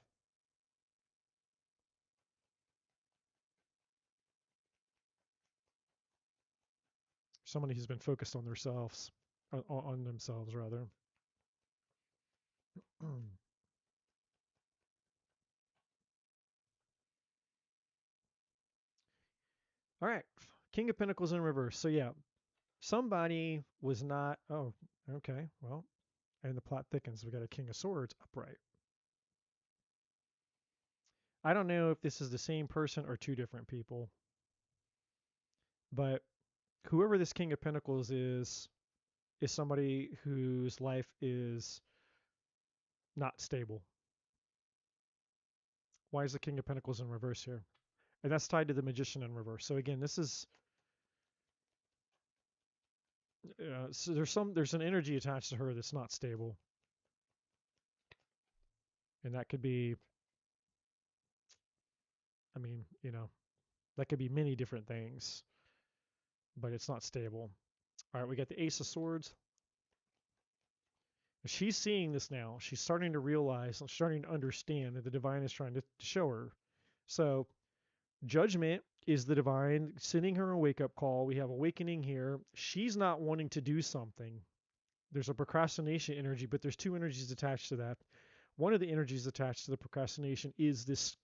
Somebody who's been focused on themselves, on themselves rather. All right, King of Pentacles in reverse. So yeah, somebody was not. Oh, okay. Well, and the plot thickens. We got a King of Swords upright. I don't know if this is the same person or two different people, but whoever this King of Pentacles is somebody whose life is not stable. Why is the King of Pentacles in reverse here? And that's tied to the Magician in reverse. So again, this is so there's an energy attached to her that's not stable, and that could be, I mean, that could be many different things, but it's not stable. All right, we got the Ace of Swords. She's seeing this now. She's starting to realize, starting to understand that the divine is trying to show her. So, judgment is the divine sending her a wake up call. We have awakening here. She's not wanting to do something. There's a procrastination energy, but there's two energies attached to that. One of the energies attached to the procrastination is this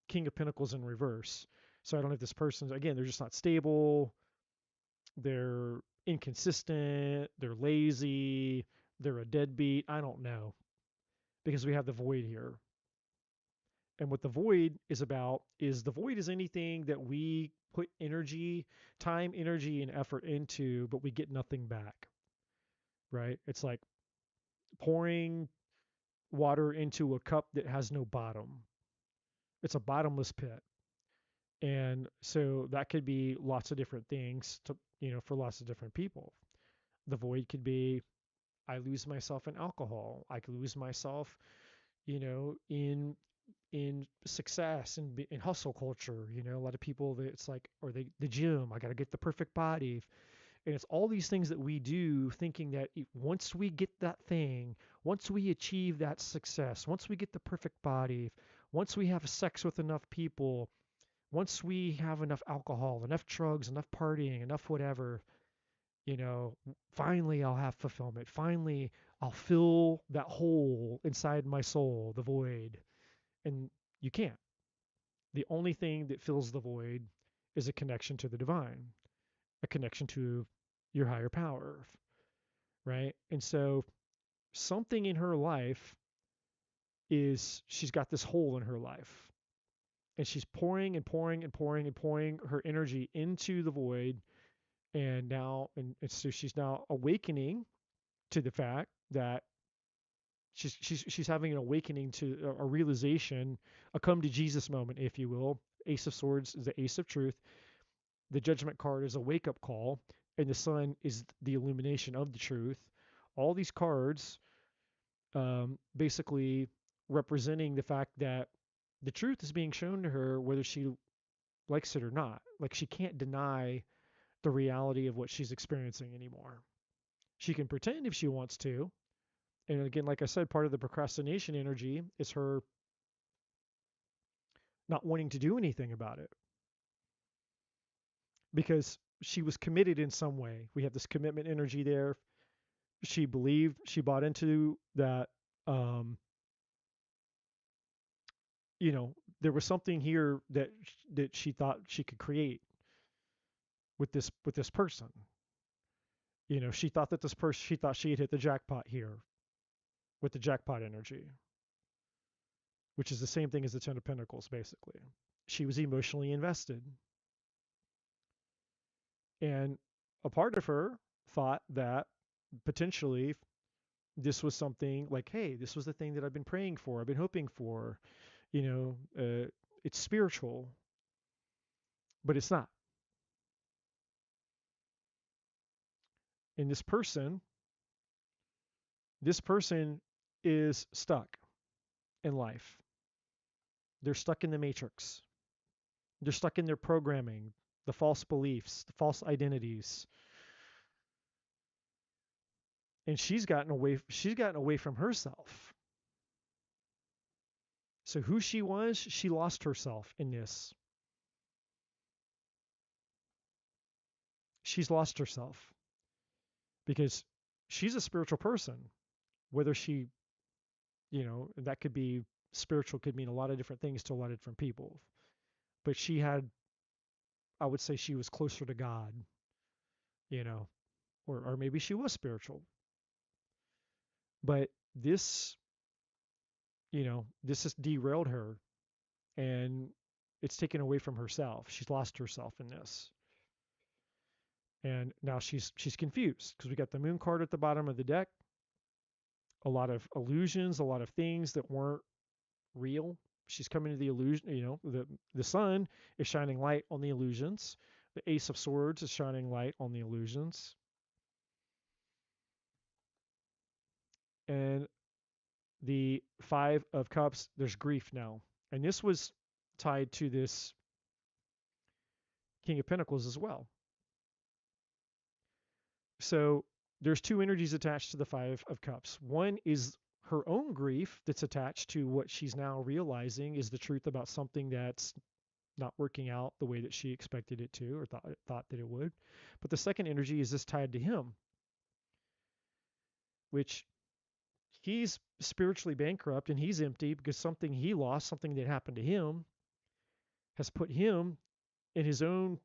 King of Pentacles in reverse. So I don't know if this person, again, they're just not stable. They're inconsistent. They're lazy. They're a deadbeat. I don't know, because we have the void here. And what the void is about is the void is anything that we put energy, time, energy, and effort into, but we get nothing back, right? It's like pouring water into a cup that has no bottom. It's a bottomless pit. And so that could be lots of different things to, for lots of different people. The void could be I lose myself in alcohol. I could lose myself, in success and in hustle culture. A lot of people that it's like, or the gym. I got to get the perfect body. And it's all these things that we do thinking that once we get that thing, once we achieve that success, once we get the perfect body, once we have sex with enough people, once we have enough alcohol, enough drugs, enough partying, enough whatever, you know, finally I'll have fulfillment. Finally, I'll fill that hole inside my soul, the void. And you can't. The only thing that fills the void is a connection to the divine, a connection to your higher power, right? And so something in her life is she's got this hole in her life, and she's pouring and pouring and pouring and pouring her energy into the void. And so she's now awakening to the fact that she's having an awakening to a realization, a come to Jesus moment, if you will. Ace of Swords is the Ace of Truth. The Judgment card is a wake up call, and the Sun is the illumination of the truth. All these cards basically representing the fact that the truth is being shown to her whether she likes it or not. Like she can't deny the reality of what she's experiencing anymore. She can pretend if she wants to. And again, like I said, part of the procrastination energy is her not wanting to do anything about it because she was committed in some way. We have this commitment energy there. She believed, she bought into that, um, there was something here that she thought she could create with this person. She thought that she thought she had hit the jackpot here with the jackpot energy, which is the same thing as the Ten of Pentacles, basically. She was emotionally invested. And a part of her thought that potentially this was something like, hey, this was the thing that I've been praying for, I've been hoping for, it's spiritual, but it's not. And this person is stuck in life. They're stuck in the matrix. They're stuck in their programming, the false beliefs, the false identities. And she's gotten away from herself. So who she was, she lost herself in this. She's lost herself because she's a spiritual person. Whether she, that could be spiritual, could mean a lot of different things to a lot of different people. But she had, I would say she was closer to God, you know, or maybe she was spiritual. But this has derailed her, and it's taken away from herself. She's lost herself in this. And now she's confused because we got the moon card at the bottom of the deck. A lot of illusions, a lot of things that weren't real. She's coming to the illusion, the sun is shining light on the illusions. The Ace of Swords is shining light on the illusions. And the Five of Cups, there's grief now. And this was tied to this King of Pentacles as well. So there's two energies attached to the Five of Cups. One is her own grief that's attached to what she's now realizing is the truth about something that's not working out the way that she expected it to or thought that it would. But the second energy is this tied to him, which he's spiritually bankrupt and he's empty because something he lost, something that happened to him, has put him in his own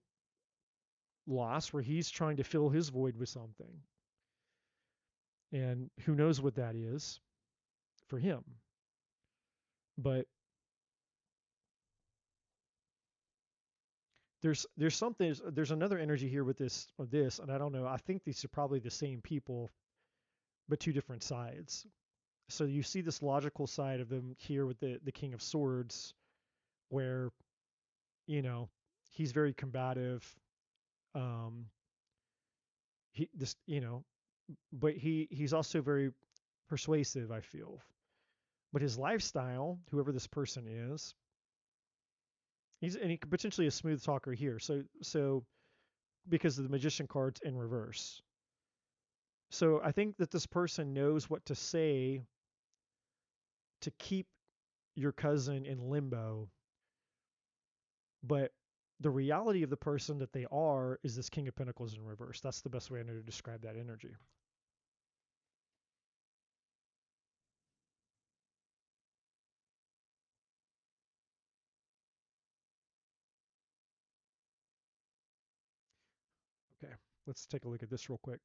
loss where he's trying to fill his void with something. And who knows what that is for him. But there's another energy here with this, and I don't know. I think these are probably the same people, but two different sides. So you see this logical side of them here with the King of Swords, where you know he's very combative. Um, he this but he's also very persuasive. I feel, but his lifestyle, whoever this person is, he could potentially a smooth talker here. So because of the Magician cards in reverse. So I think that this person knows what to say to keep your cousin in limbo, but the reality of the person that they are is this King of Pentacles in reverse. That's the best way I know to describe that energy. Okay, let's take a look at this real quick.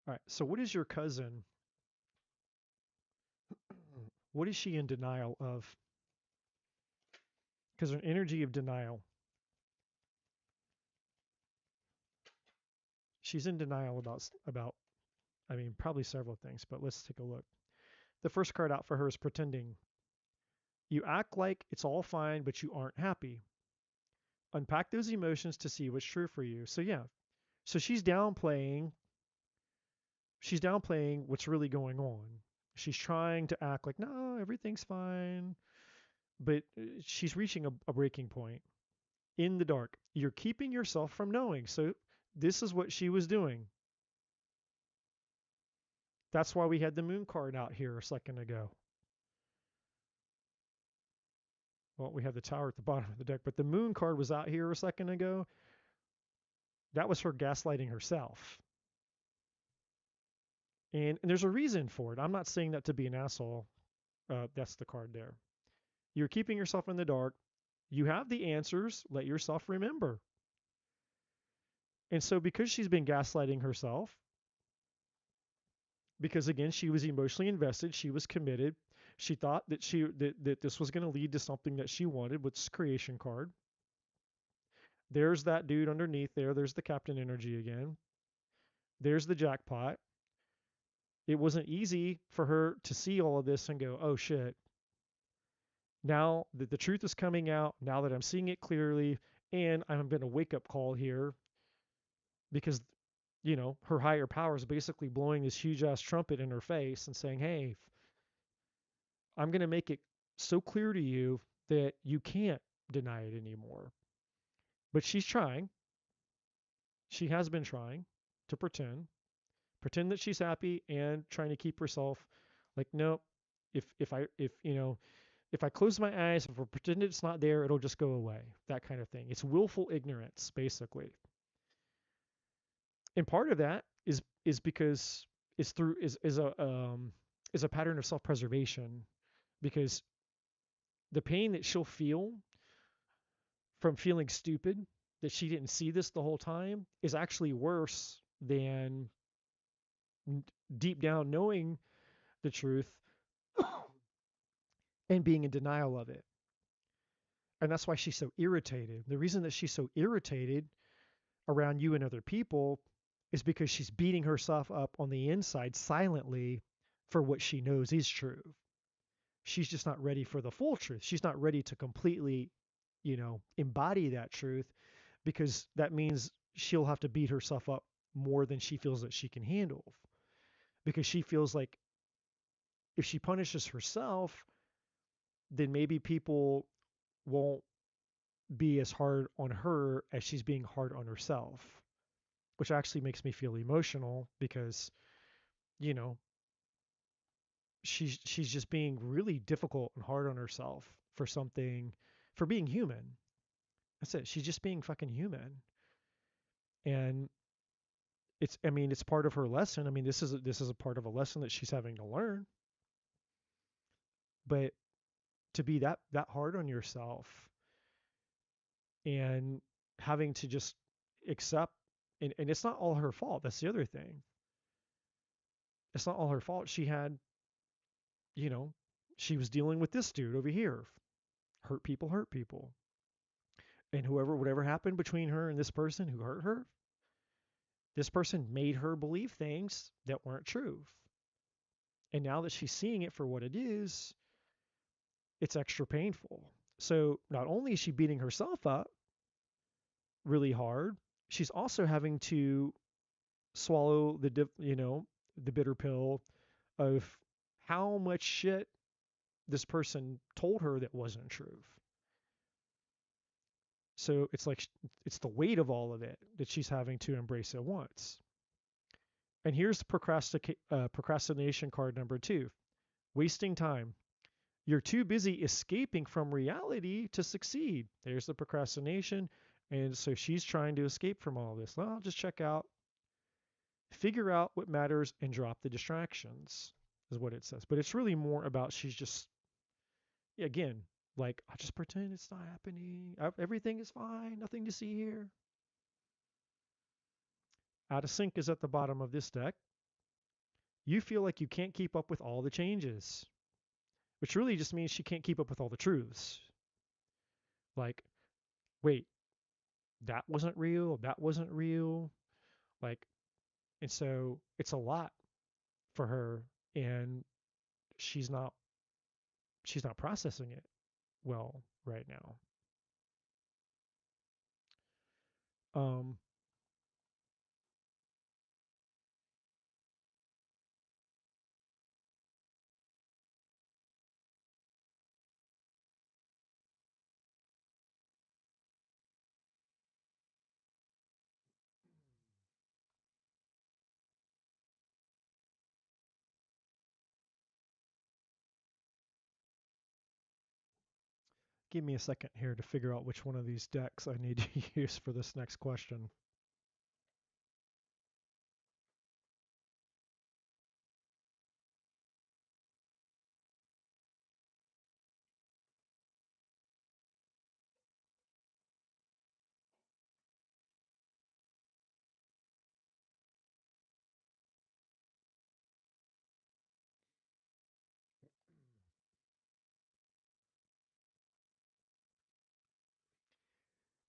All right, so what is your cousin? What is she in denial of? Because an energy of denial. She's in denial about I mean probably several things, but let's take a look. The first card out for her is pretending. You act like it's all fine, but you aren't happy. Unpack those emotions to see what's true for you. So yeah, so she's downplaying what's really going on. She's trying to act like no, everything's fine, but she's reaching a breaking point in the dark. You're keeping yourself from knowing. So this is what she was doing. That's why we had the moon card out here a second ago. Well, we have the tower at the bottom of the deck, but the moon card was out here a second ago. That was her gaslighting herself. And there's a reason for it. I'm not saying that to be an asshole. That's the card there. You're keeping yourself in the dark. You have the answers. Let yourself remember. And so, because she's been gaslighting herself, because again, she was emotionally invested, she was committed. She thought that this was going to lead to something that she wanted with this creation card. There's that dude underneath there. There's the captain energy again. There's the jackpot. It wasn't easy for her to see all of this and go, oh shit, now that the truth is coming out, now that I'm seeing it clearly, and I'm going to wake up call here because, her higher power is basically blowing this huge ass trumpet in her face and saying, hey, I'm going to make it so clear to you that you can't deny it anymore. But she's trying. She has been trying to pretend that she's happy and trying to keep herself like, no, if I close my eyes, if I pretend it's not there, it'll just go away. That kind of thing. It's willful ignorance, basically. And part of that is because it's through is a pattern of self-preservation, because the pain that she'll feel from feeling stupid, that she didn't see this the whole time, is actually worse than deep down knowing the truth and being in denial of it. And that's why she's so irritated. The reason that she's so irritated around you and other people is because she's beating herself up on the inside silently for what she knows is true. She's just not ready for the full truth. She's not ready to completely, embody that truth, because that means she'll have to beat herself up more than she feels that she can handle. Because she feels like if she punishes herself, then maybe people won't be as hard on her as she's being hard on herself, which actually makes me feel emotional because, you know, she's just being really difficult and hard on herself for something, for being human. That's it. She's just being fucking human. And I mean, it's part of her lesson. I mean, this is a part of a lesson that she's having to learn. But to be that hard on yourself and having to just accept, and it's not all her fault. That's the other thing. It's not all her fault. She had, you know, she was dealing with this dude over here. Hurt people hurt people. And whatever happened between her and this person who hurt her, this person made her believe things that weren't true. And now that she's seeing it for what it is, it's extra painful. So not only is she beating herself up really hard, she's also having to swallow the bitter pill of how much shit this person told her that wasn't true. So it's like it's the weight of all of it that she's having to embrace at once. And here's procrastination card number 2. Wasting time. You're too busy escaping from reality to succeed. There's the procrastination. And so she's trying to escape from all this. Well, I'll just check out, figure out what matters, and drop the distractions, is what it says. But it's really more about she's just, again, like, I'll just pretend it's not happening. Everything is fine. Nothing to see here. Out of sync is at the bottom of this deck. You feel like you can't keep up with all the changes, which really just means she can't keep up with all the truths. Like, wait, that wasn't real. That wasn't real. Like, and so it's a lot for her, and she's not processing it well right now. Um, Give me a second here to figure out which one of these decks I need to use for this next question.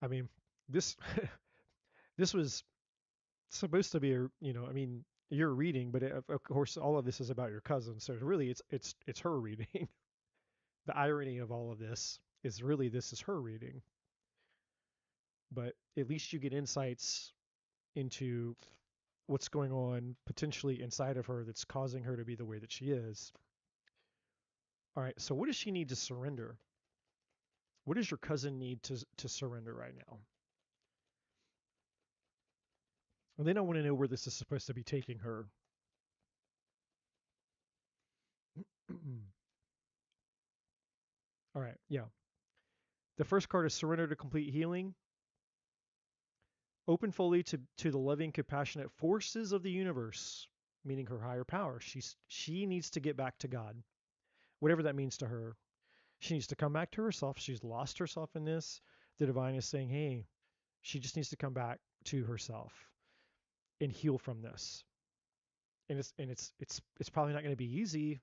I mean, this this was supposed to be I mean, you're reading, but of course, all of this is about your cousin. So really, it's her reading. The irony of all of this is really this is her reading, but at least you get insights into what's going on potentially inside of her that's causing her to be the way that she is. All right, so what does she need to surrender? What does your cousin need to surrender right now? And then I want to know where this is supposed to be taking her. All right, yeah. The first card is surrender to complete healing. Open fully to the loving, compassionate forces of the universe, meaning her higher power. She needs to get back to God, whatever that means to her. She needs to come back to herself. She's lost herself in this. The divine is saying, hey, she just needs to come back to herself and heal from this. And it's probably not going to be easy,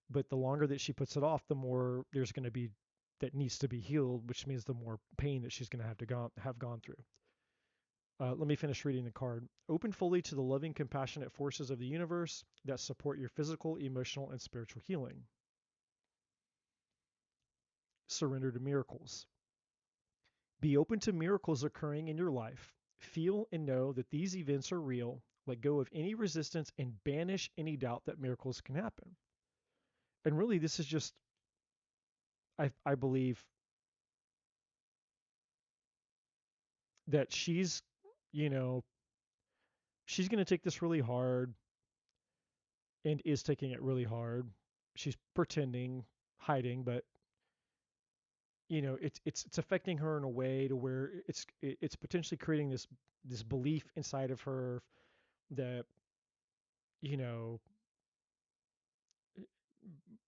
but the longer that she puts it off, the more there's going to be that needs to be healed, which means the more pain that she's going to have gone through. Let me finish reading the card. Open fully to the loving, compassionate forces of the universe that support your physical, emotional, and spiritual healing. Surrender to miracles. Be open to miracles occurring in your life. Feel and know that these events are real. Let go of any resistance and banish any doubt that miracles can happen. And really, this is just I believe that you know, she's going to take this really hard and is taking it really hard. She's pretending, hiding, but it's affecting her in a way to where it's potentially creating this belief inside of her that you know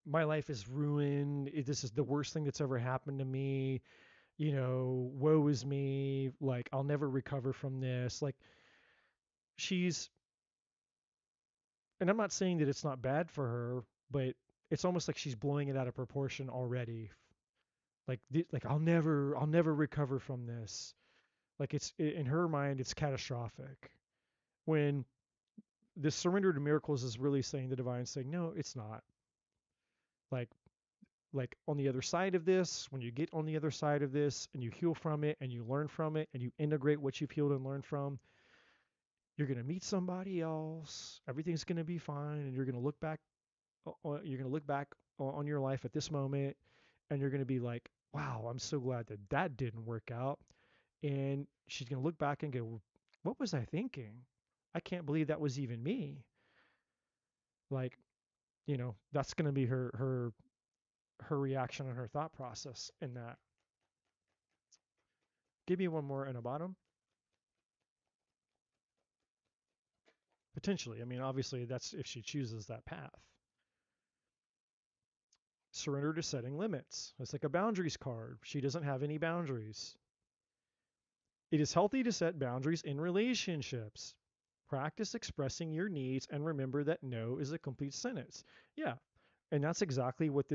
my life is ruined. This is the worst thing that's ever happened to me. Woe is me. Like, I'll never recover from this. Like, she's, and I'm not saying that it's not bad for her, but it's almost like she's blowing it out of proportion already. Like I'll never recover from this. Like, in her mind, it's catastrophic. When this surrender to miracles is really saying, the divine saying, no, it's not. Like, on the other side of this, when you get on the other side of this and you heal from it and you learn from it and you integrate what you've healed and learned from, you're going to meet somebody else. Everything's going to be fine. And you're going to look back on your life at this moment and you're going to be like, wow, I'm so glad that that didn't work out. And she's going to look back and go, what was I thinking? I can't believe that was even me. Like, that's going to be her reaction and her thought process in that. Give me one more in a bottom. Potentially. I mean, obviously, that's if she chooses that path. Surrender to setting limits. It's like a boundaries card. She doesn't have any boundaries. It is healthy to set boundaries in relationships. Practice expressing your needs and remember that no is a complete sentence. Yeah. And that's exactly what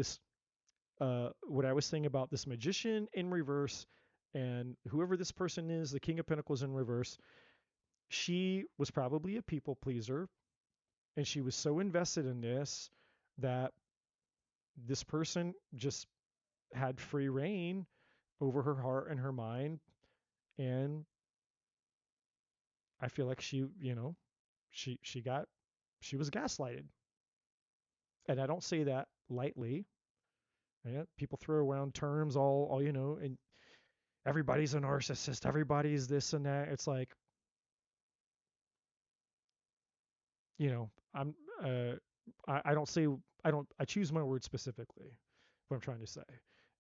I was saying about this magician in reverse and whoever this person is, the King of Pentacles in reverse. She was probably a people pleaser and she was so invested in this that this person just had free reign over her heart and her mind. And I feel like she was gaslighted. And I don't say that lightly. Yeah, people throw around terms and everybody's a narcissist, everybody's this and that. It's like, I'm I don't say I choose my words specifically what I'm trying to say.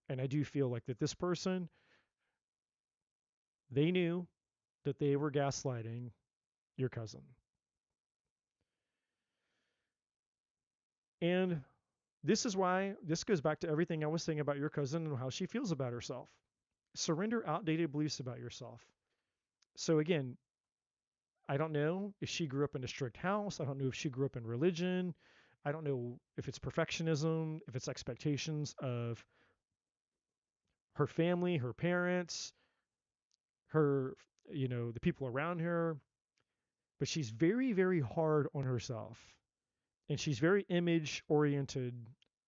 And I do feel like that this person, they knew that they were gaslighting your cousin. And this is why this goes back to everything I was saying about your cousin and how she feels about herself. Surrender outdated beliefs about yourself. So again, I don't know if she grew up in a strict house. I don't know if she grew up in religion. I don't know if it's perfectionism, if it's expectations of her family, her parents, her, the people around her. But she's very, very hard on herself. And she's very image oriented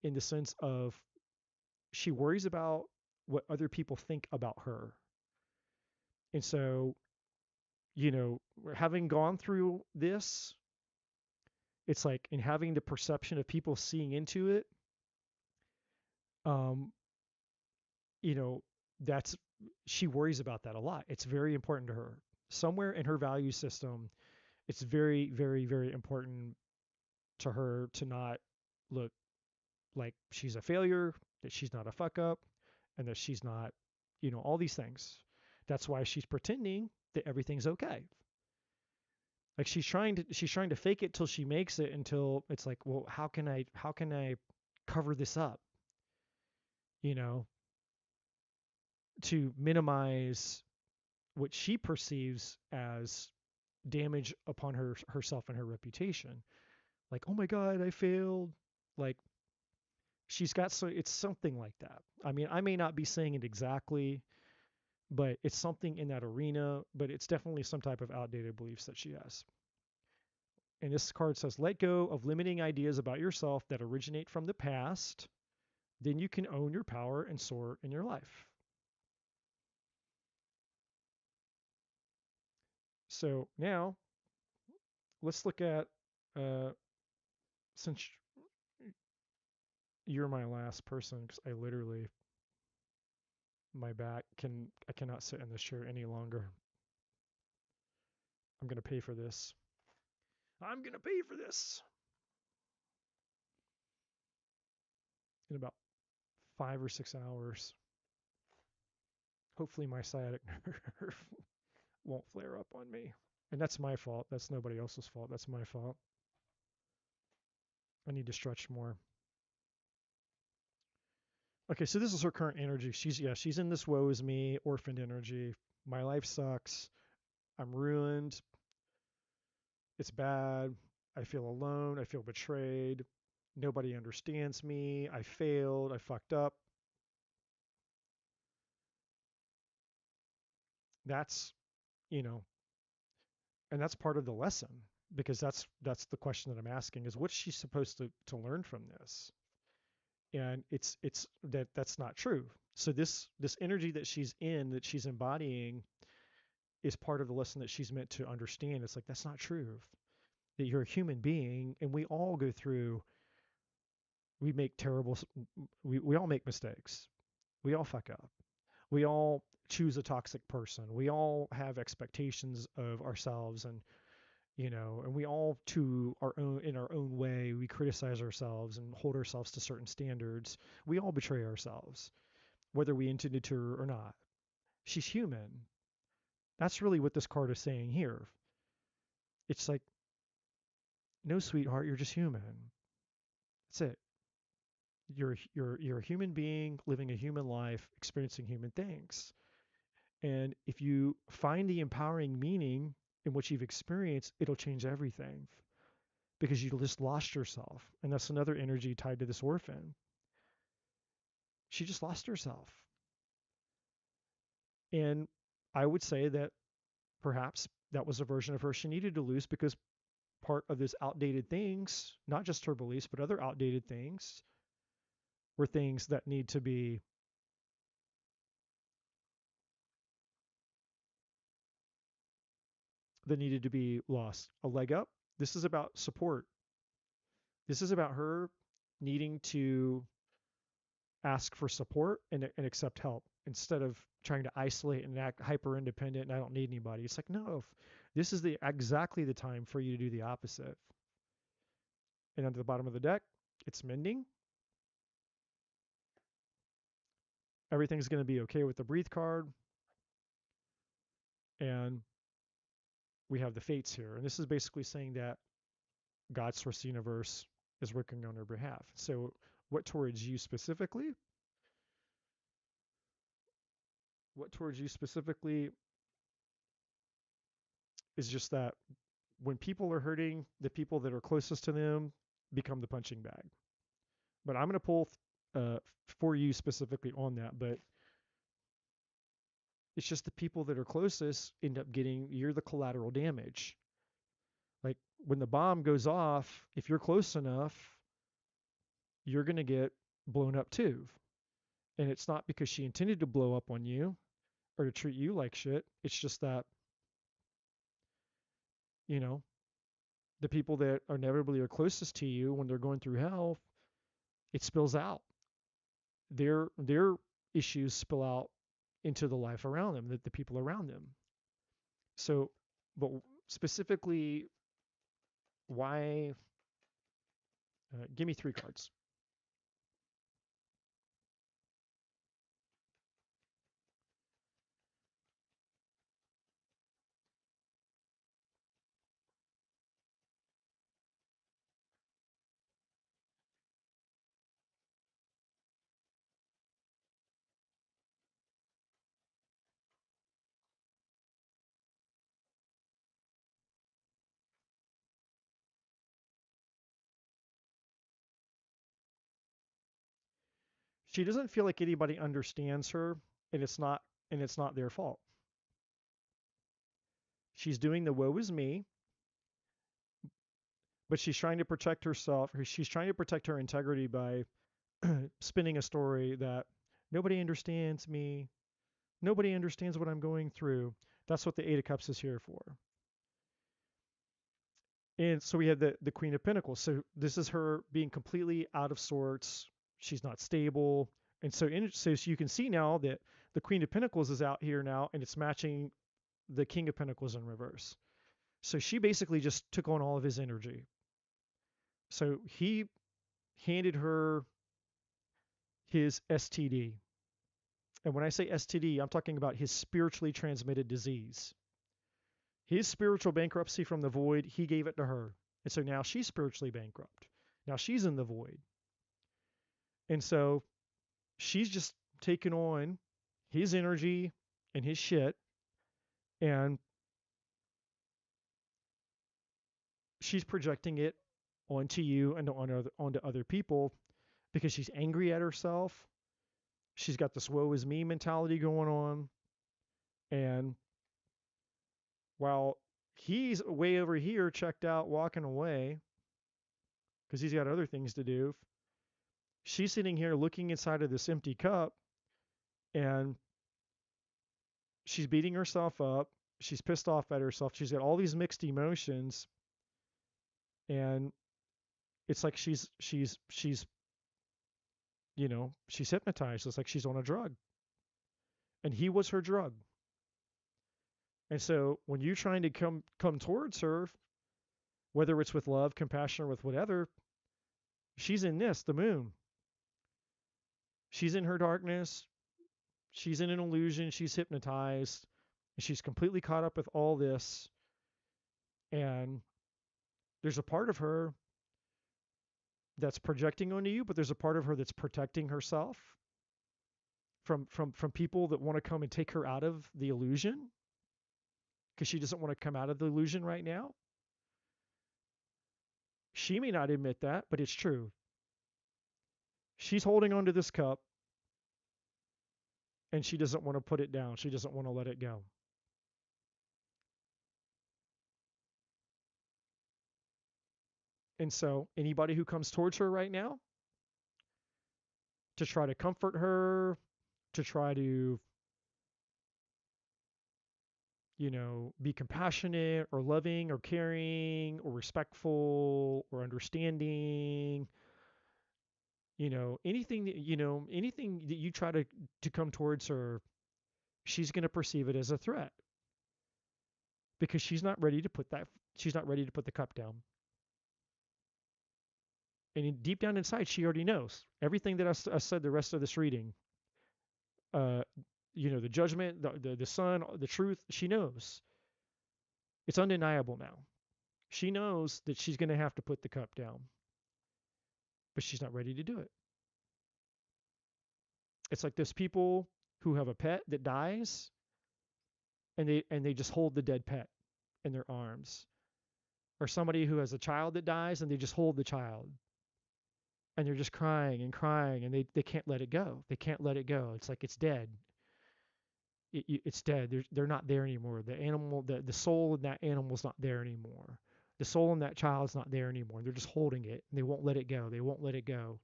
in the sense of she worries about what other people think about her. And so, having gone through this, it's like in having the perception of people seeing into it, um, you know, that's she worries about that a lot. It's very important to her. Somewhere in her value system, it's very, very, very important to her to not look like she's a failure, that she's not a fuck up, and that she's not, all these things. That's why she's pretending that everything's okay. Like she's trying to fake it till she makes it until it's like, well, how can I cover this up? You know, to minimize what she perceives as damage upon herself and her reputation. Like, oh my God, I failed. Like it's something like that. I mean, I may not be saying it exactly, but it's something in that arena, but it's definitely some type of outdated beliefs that she has. And this card says, let go of limiting ideas about yourself that originate from the past. Then you can own your power and soar in your life. So now let's look at, uh, since you're my last person, because I literally My back I cannot sit in this chair any longer. I'm going to pay for this. I'm going to pay for this in about 5 or 6 hours. Hopefully my sciatic nerve won't flare up on me. And that's my fault. That's nobody else's fault. That's my fault. I need to stretch more. Okay, so this is her current energy. She's in this woe is me, orphaned energy. My life sucks. I'm ruined. It's bad. I feel alone. I feel betrayed. Nobody understands me. I failed. I fucked up. That's, you know, and that's part of the lesson, because that's the question that I'm asking, is what's she supposed to learn from this? And it's that's not true. So this energy that she's in, that she's embodying, is part of the lesson that she's meant to understand. It's like, that's not true. That you're a human being, and we all go through, we make terrible, we all make mistakes. We all fuck up. We all choose a toxic person. We all have expectations of ourselves, and and we all, to our own, in our own way, we criticize ourselves and hold ourselves to certain standards. We all betray ourselves, whether we intended to or not. She's human. That's really what this card is saying here. It's like, no, sweetheart, you're just human. That's it. You're a human being living a human life, experiencing human things. And if you find the empowering meaning in what you've experienced, it'll change everything, because you just lost yourself. And that's another energy tied to this orphan. She just lost herself. And I would say that perhaps that was a version of her she needed to lose, because part of this outdated things, not just her beliefs, but other outdated things, were things that needed to be lost. A leg up. This is about support. This is about her needing to ask for support and accept help, instead of trying to isolate and act hyper independent and I don't need anybody. It's like, no, this is exactly the time for you to do the opposite. And under the bottom of the deck, it's mending. Everything's going to be okay with the breathe card. And we have the fates here. And this is basically saying that God, source, the universe, is working on her behalf. So what towards you specifically? What towards you specifically is just that when people are hurting, the people that are closest to them become the punching bag. But I'm going to pull for you specifically on that. But it's just the people that are closest end up you're the collateral damage. Like when the bomb goes off, if you're close enough, you're going to get blown up too. And it's not because she intended to blow up on you or to treat you like shit. It's just that, you know, the people that are inevitably are closest to you, when they're going through hell, it spills out. Their issues spill out into the life around them, the people around them. So, but specifically, why? Give me 3 cards. She doesn't feel like anybody understands her, and it's not their fault. She's doing the woe is me, but she's trying to protect herself. She's trying to protect her integrity by spinning a story that nobody understands me. Nobody understands what I'm going through. That's what the 8 of Cups is here for. And so we have the Queen of Pentacles. So this is her being completely out of sorts. She's not stable. And so you can see now that the Queen of Pentacles is out here now, and it's matching the King of Pentacles in reverse. So she basically just took on all of his energy. So he handed her his STD. And when I say STD, I'm talking about his spiritually transmitted disease. His spiritual bankruptcy from the void, he gave it to her. And so now she's spiritually bankrupt. Now she's in the void. And so she's just taken on his energy and his shit, and she's projecting it onto you and onto other people because she's angry at herself. She's got this woe is me mentality going on. And while he's way over here, checked out, walking away because he's got other things to do, she's sitting here looking inside of this empty cup, and she's beating herself up. She's pissed off at herself. She's got all these mixed emotions, and it's like she's she's hypnotized. It's like she's on a drug, and he was her drug. And so when you're trying to come towards her, whether it's with love, compassion, or with whatever, she's in this, the moon. She's in her darkness. She's in an illusion. She's hypnotized. And she's completely caught up with all this. And there's a part of her that's projecting onto you, but there's a part of her that's protecting herself from people that want to come and take her out of the illusion, because she doesn't want to come out of the illusion right now. She may not admit that, but it's true. She's holding onto this cup, and she doesn't want to put it down. She doesn't want to let it go. And so anybody who comes towards her right now to try to comfort her, to try to, be compassionate or loving or caring or respectful or understanding, anything that you try to come towards her, she's going to perceive it as a threat, because she's not ready to put the cup down. And deep down inside, she already knows everything that I said the rest of this reading. The judgment, the sun, the truth, she knows. It's undeniable now. She knows that she's going to have to put the cup down, but she's not ready to do it. It's like those people who have a pet that dies, and they just hold the dead pet in their arms, or somebody who has a child that dies and they just hold the child, and they're just crying and crying, and they can't let it go. They can't let it go. It's like it's dead. It's dead. They're not there anymore. The animal, the soul in that animal's not there anymore. The soul in that child's not there anymore. They're just holding it, and they won't let it go. They won't let it go.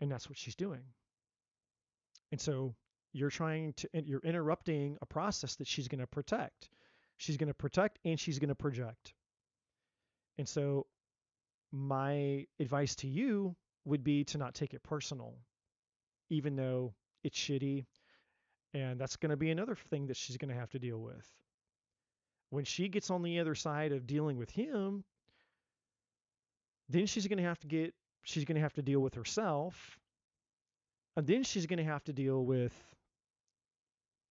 And that's what she's doing. And so you're interrupting a process that she's going to protect. She's going to protect, and she's going to project. And so my advice to you would be to not take it personal, even though it's shitty. And that's going to be another thing that she's going to have to deal with. When she gets on the other side of dealing with him, then she's going to have to deal with herself. And then she's going to have to deal with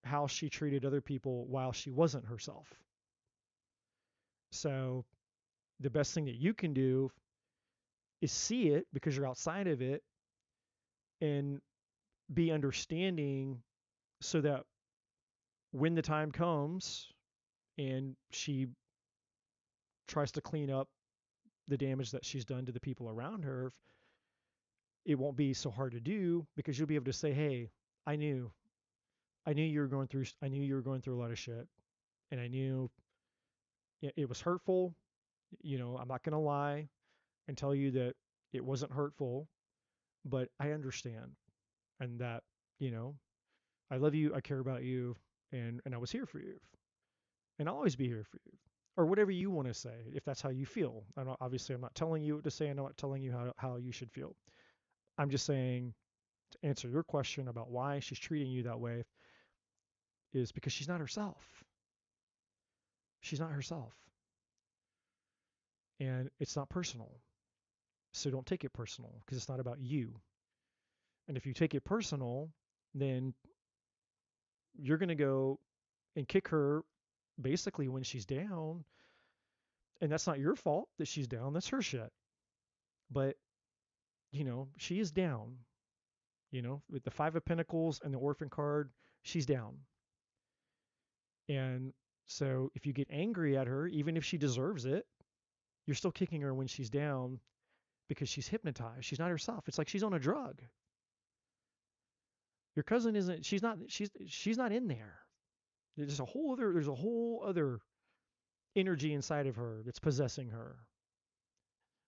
how she treated other people while she wasn't herself. So the best thing that you can do is see it, because you're outside of it, and be understanding, so that when the time comes and she tries to clean up the damage that she's done to the people around her, it won't be so hard to do, because you'll be able to say, hey, I knew you were going through a lot of shit, and I knew it was hurtful. I'm not going to lie and tell you that it wasn't hurtful, but I understand, and that, I love you, I care about you, and I was here for you, and I'll always be here for you, or whatever you want to say, if that's how you feel. Obviously, I'm not telling you what to say. I'm not telling you how you should feel. I'm just saying, to answer your question about why she's treating you that way, is because she's not herself. She's not herself. And it's not personal. So don't take it personal because it's not about you. And if you take it personal, then you're going to go and kick her basically when she's down. And that's not your fault that she's down. That's her shit. But, she is down. With the Five of Pentacles and the Orphan card, she's down. And so if you get angry at her, even if she deserves it, you're still kicking her when she's down because she's hypnotized. She's not herself. It's like she's on a drug. Your cousin isn't, she's not in there. There's a whole other energy inside of her that's possessing her,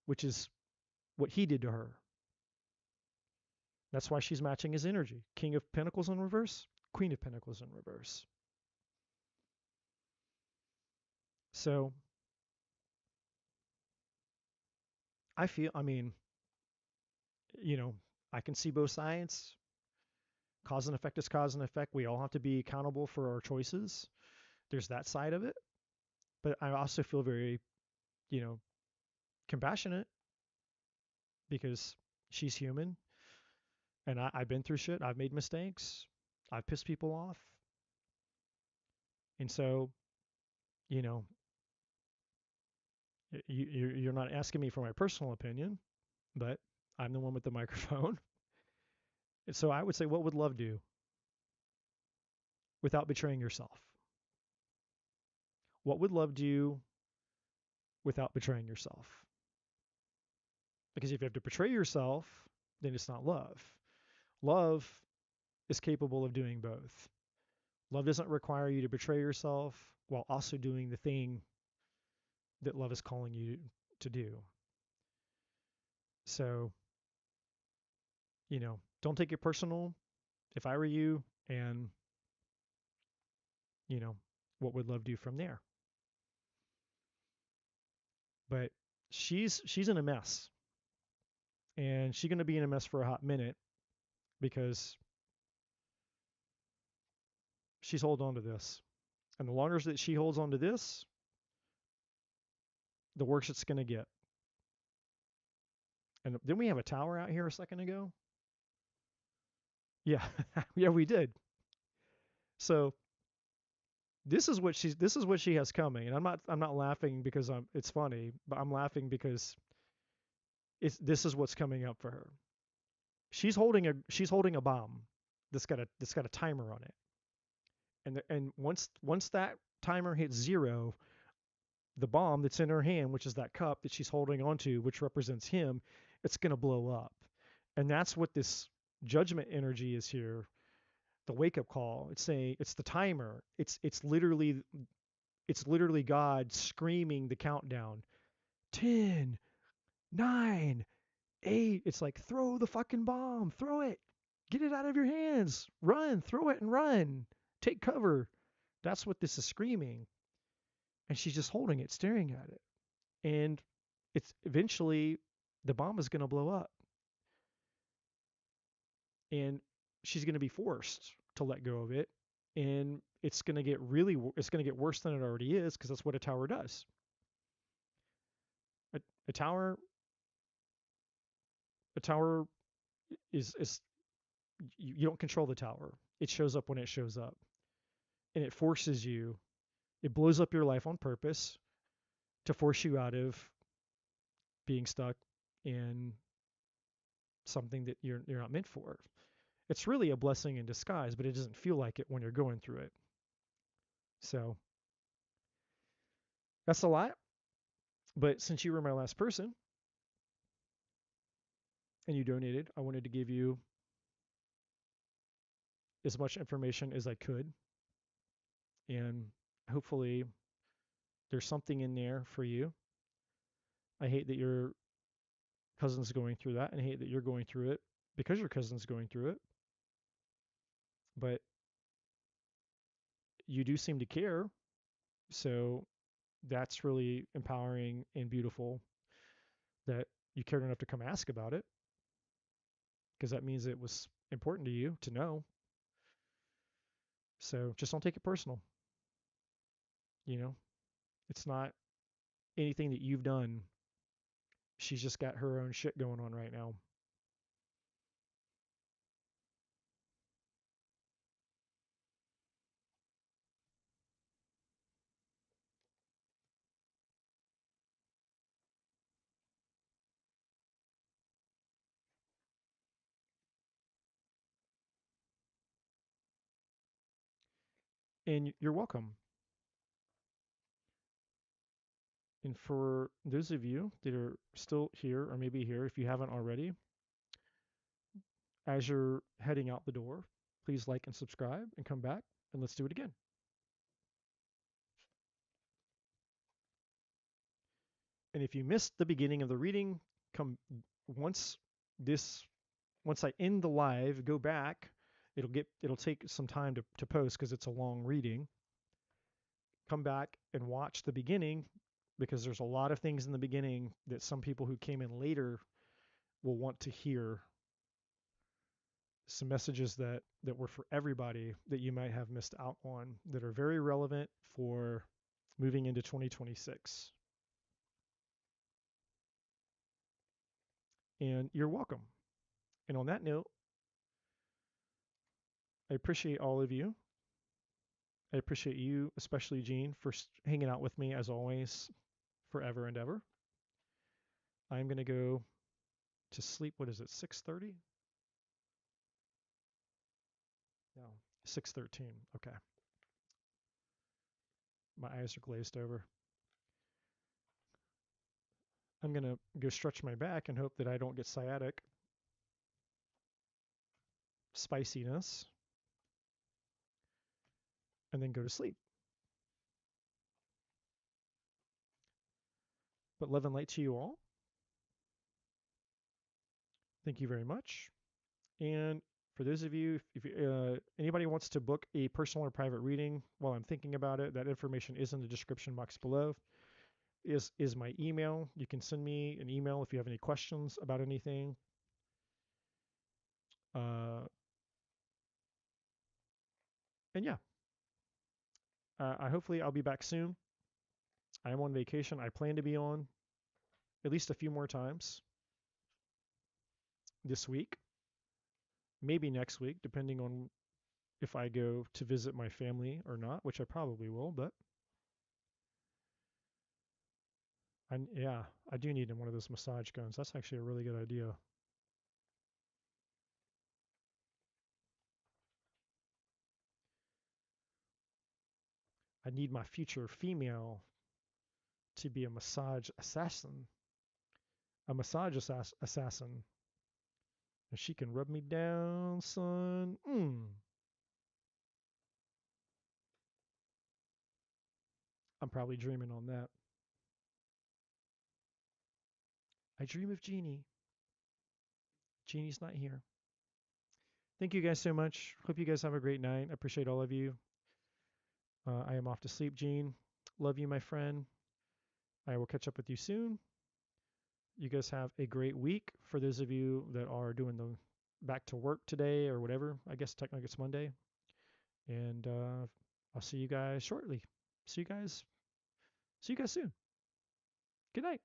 which is what he did to her. That's why she's matching his energy. King of Pentacles in reverse, Queen of Pentacles in reverse. So I mean, I can see both sides. Cause and effect is cause and effect. We all have to be accountable for our choices. There's that side of it. But I also feel very, compassionate because she's human. And I've been through shit. I've made mistakes. I've pissed people off. And so, you know, you're not asking me for my personal opinion, but I'm the one with the microphone. And so I would say, what would love do without betraying yourself? What would love do without betraying yourself? Because if you have to betray yourself, then it's not love. Love is capable of doing both. Love doesn't require you to betray yourself while also doing the thing that love is calling you to do. So, don't take it personal if I were you, and, what would love do from there? But she's in a mess, and she's going to be in a mess for a hot minute because she's holding on to this. And the longer that she holds on to this, the worse it's going to get. And then we have a tower out here a second ago. Yeah, yeah, we did. So this is what she has coming, and I'm not laughing because it's funny, but I'm laughing because this is what's coming up for her. She's holding a bomb that's got a timer on it, and once that timer hits 0, the bomb that's in her hand, which is that cup that she's holding onto, which represents him, it's going to blow up. And that's what this judgment energy is here. The wake up call. It's saying it's the timer. It's literally God screaming the countdown. 10, 9, 8. It's like, throw the fucking bomb. Throw it. Get it out of your hands. Run. Throw it and run. Take cover. That's what this is screaming. And she's just holding it, staring at it. And it's eventually the bomb is going to blow up. And she's going to be forced to let go of it. And it's going to get worse than it already is, because that's what a tower does. A tower is you don't control the tower. It shows up when it shows up. And it forces you, it blows up your life on purpose to force you out of being stuck in something that you're not meant for. It's really a blessing in disguise, but it doesn't feel like it when you're going through it. So that's a lot. But since you were my last person and you donated, I wanted to give you as much information as I could. And hopefully there's something in there for you. I hate that your cousin's going through that, and I hate that you're going through it because your cousin's going through it. But you do seem to care. So that's really empowering and beautiful that you cared enough to come ask about it, because that means it was important to you to know. So just don't take it personal. You know, it's not anything that you've done. She's just got her own shit going on right now. And you're welcome. And for those of you that are still here or maybe here, if you haven't already, as you're heading out the door, please like and subscribe and come back and let's do it again. And if you missed the beginning of the reading, come once this once I end the live, go back. It'll take some time to post because it's a long reading. Come back and watch the beginning because there's a lot of things in the beginning that some people who came in later will want to hear. Some messages that were for everybody that you might have missed out on that are very relevant for moving into 2026. And you're welcome. And on that note, I appreciate all of you. I appreciate you, especially Jean, for hanging out with me as always, forever and ever. I'm going to go to sleep. What is it, 6:30? No, 6:13. Okay. My eyes are glazed over. I'm going to go stretch my back and hope that I don't get sciatic spiciness and then go to sleep. But love and light to you all. Thank you very much. And for those of you, if anybody wants to book a personal or private reading while I'm thinking about it, that information is in the description box below. Is my email. You can send me an email if you have any questions about anything. And yeah, I hopefully I'll be back soon. I am on vacation. I plan to be on at least a few more times this week, maybe next week, depending on if I go to visit my family or not, which I probably will. But yeah, I do need one of those massage guns. That's actually a really good idea. I need my future female to be a massage assassin. A massage assassin. And she can rub me down, son. I'm probably dreaming on that. I dream of Jeannie. Jeannie's not here. Thank you guys so much. Hope you guys have a great night. I appreciate all of you. I am off to sleep, Jean. Love you, my friend. I will catch up with you soon. You guys have a great week. For those of you that are doing the back to work today or whatever, I guess technically it's Monday. And I'll see you guys shortly. See you guys soon. Good night.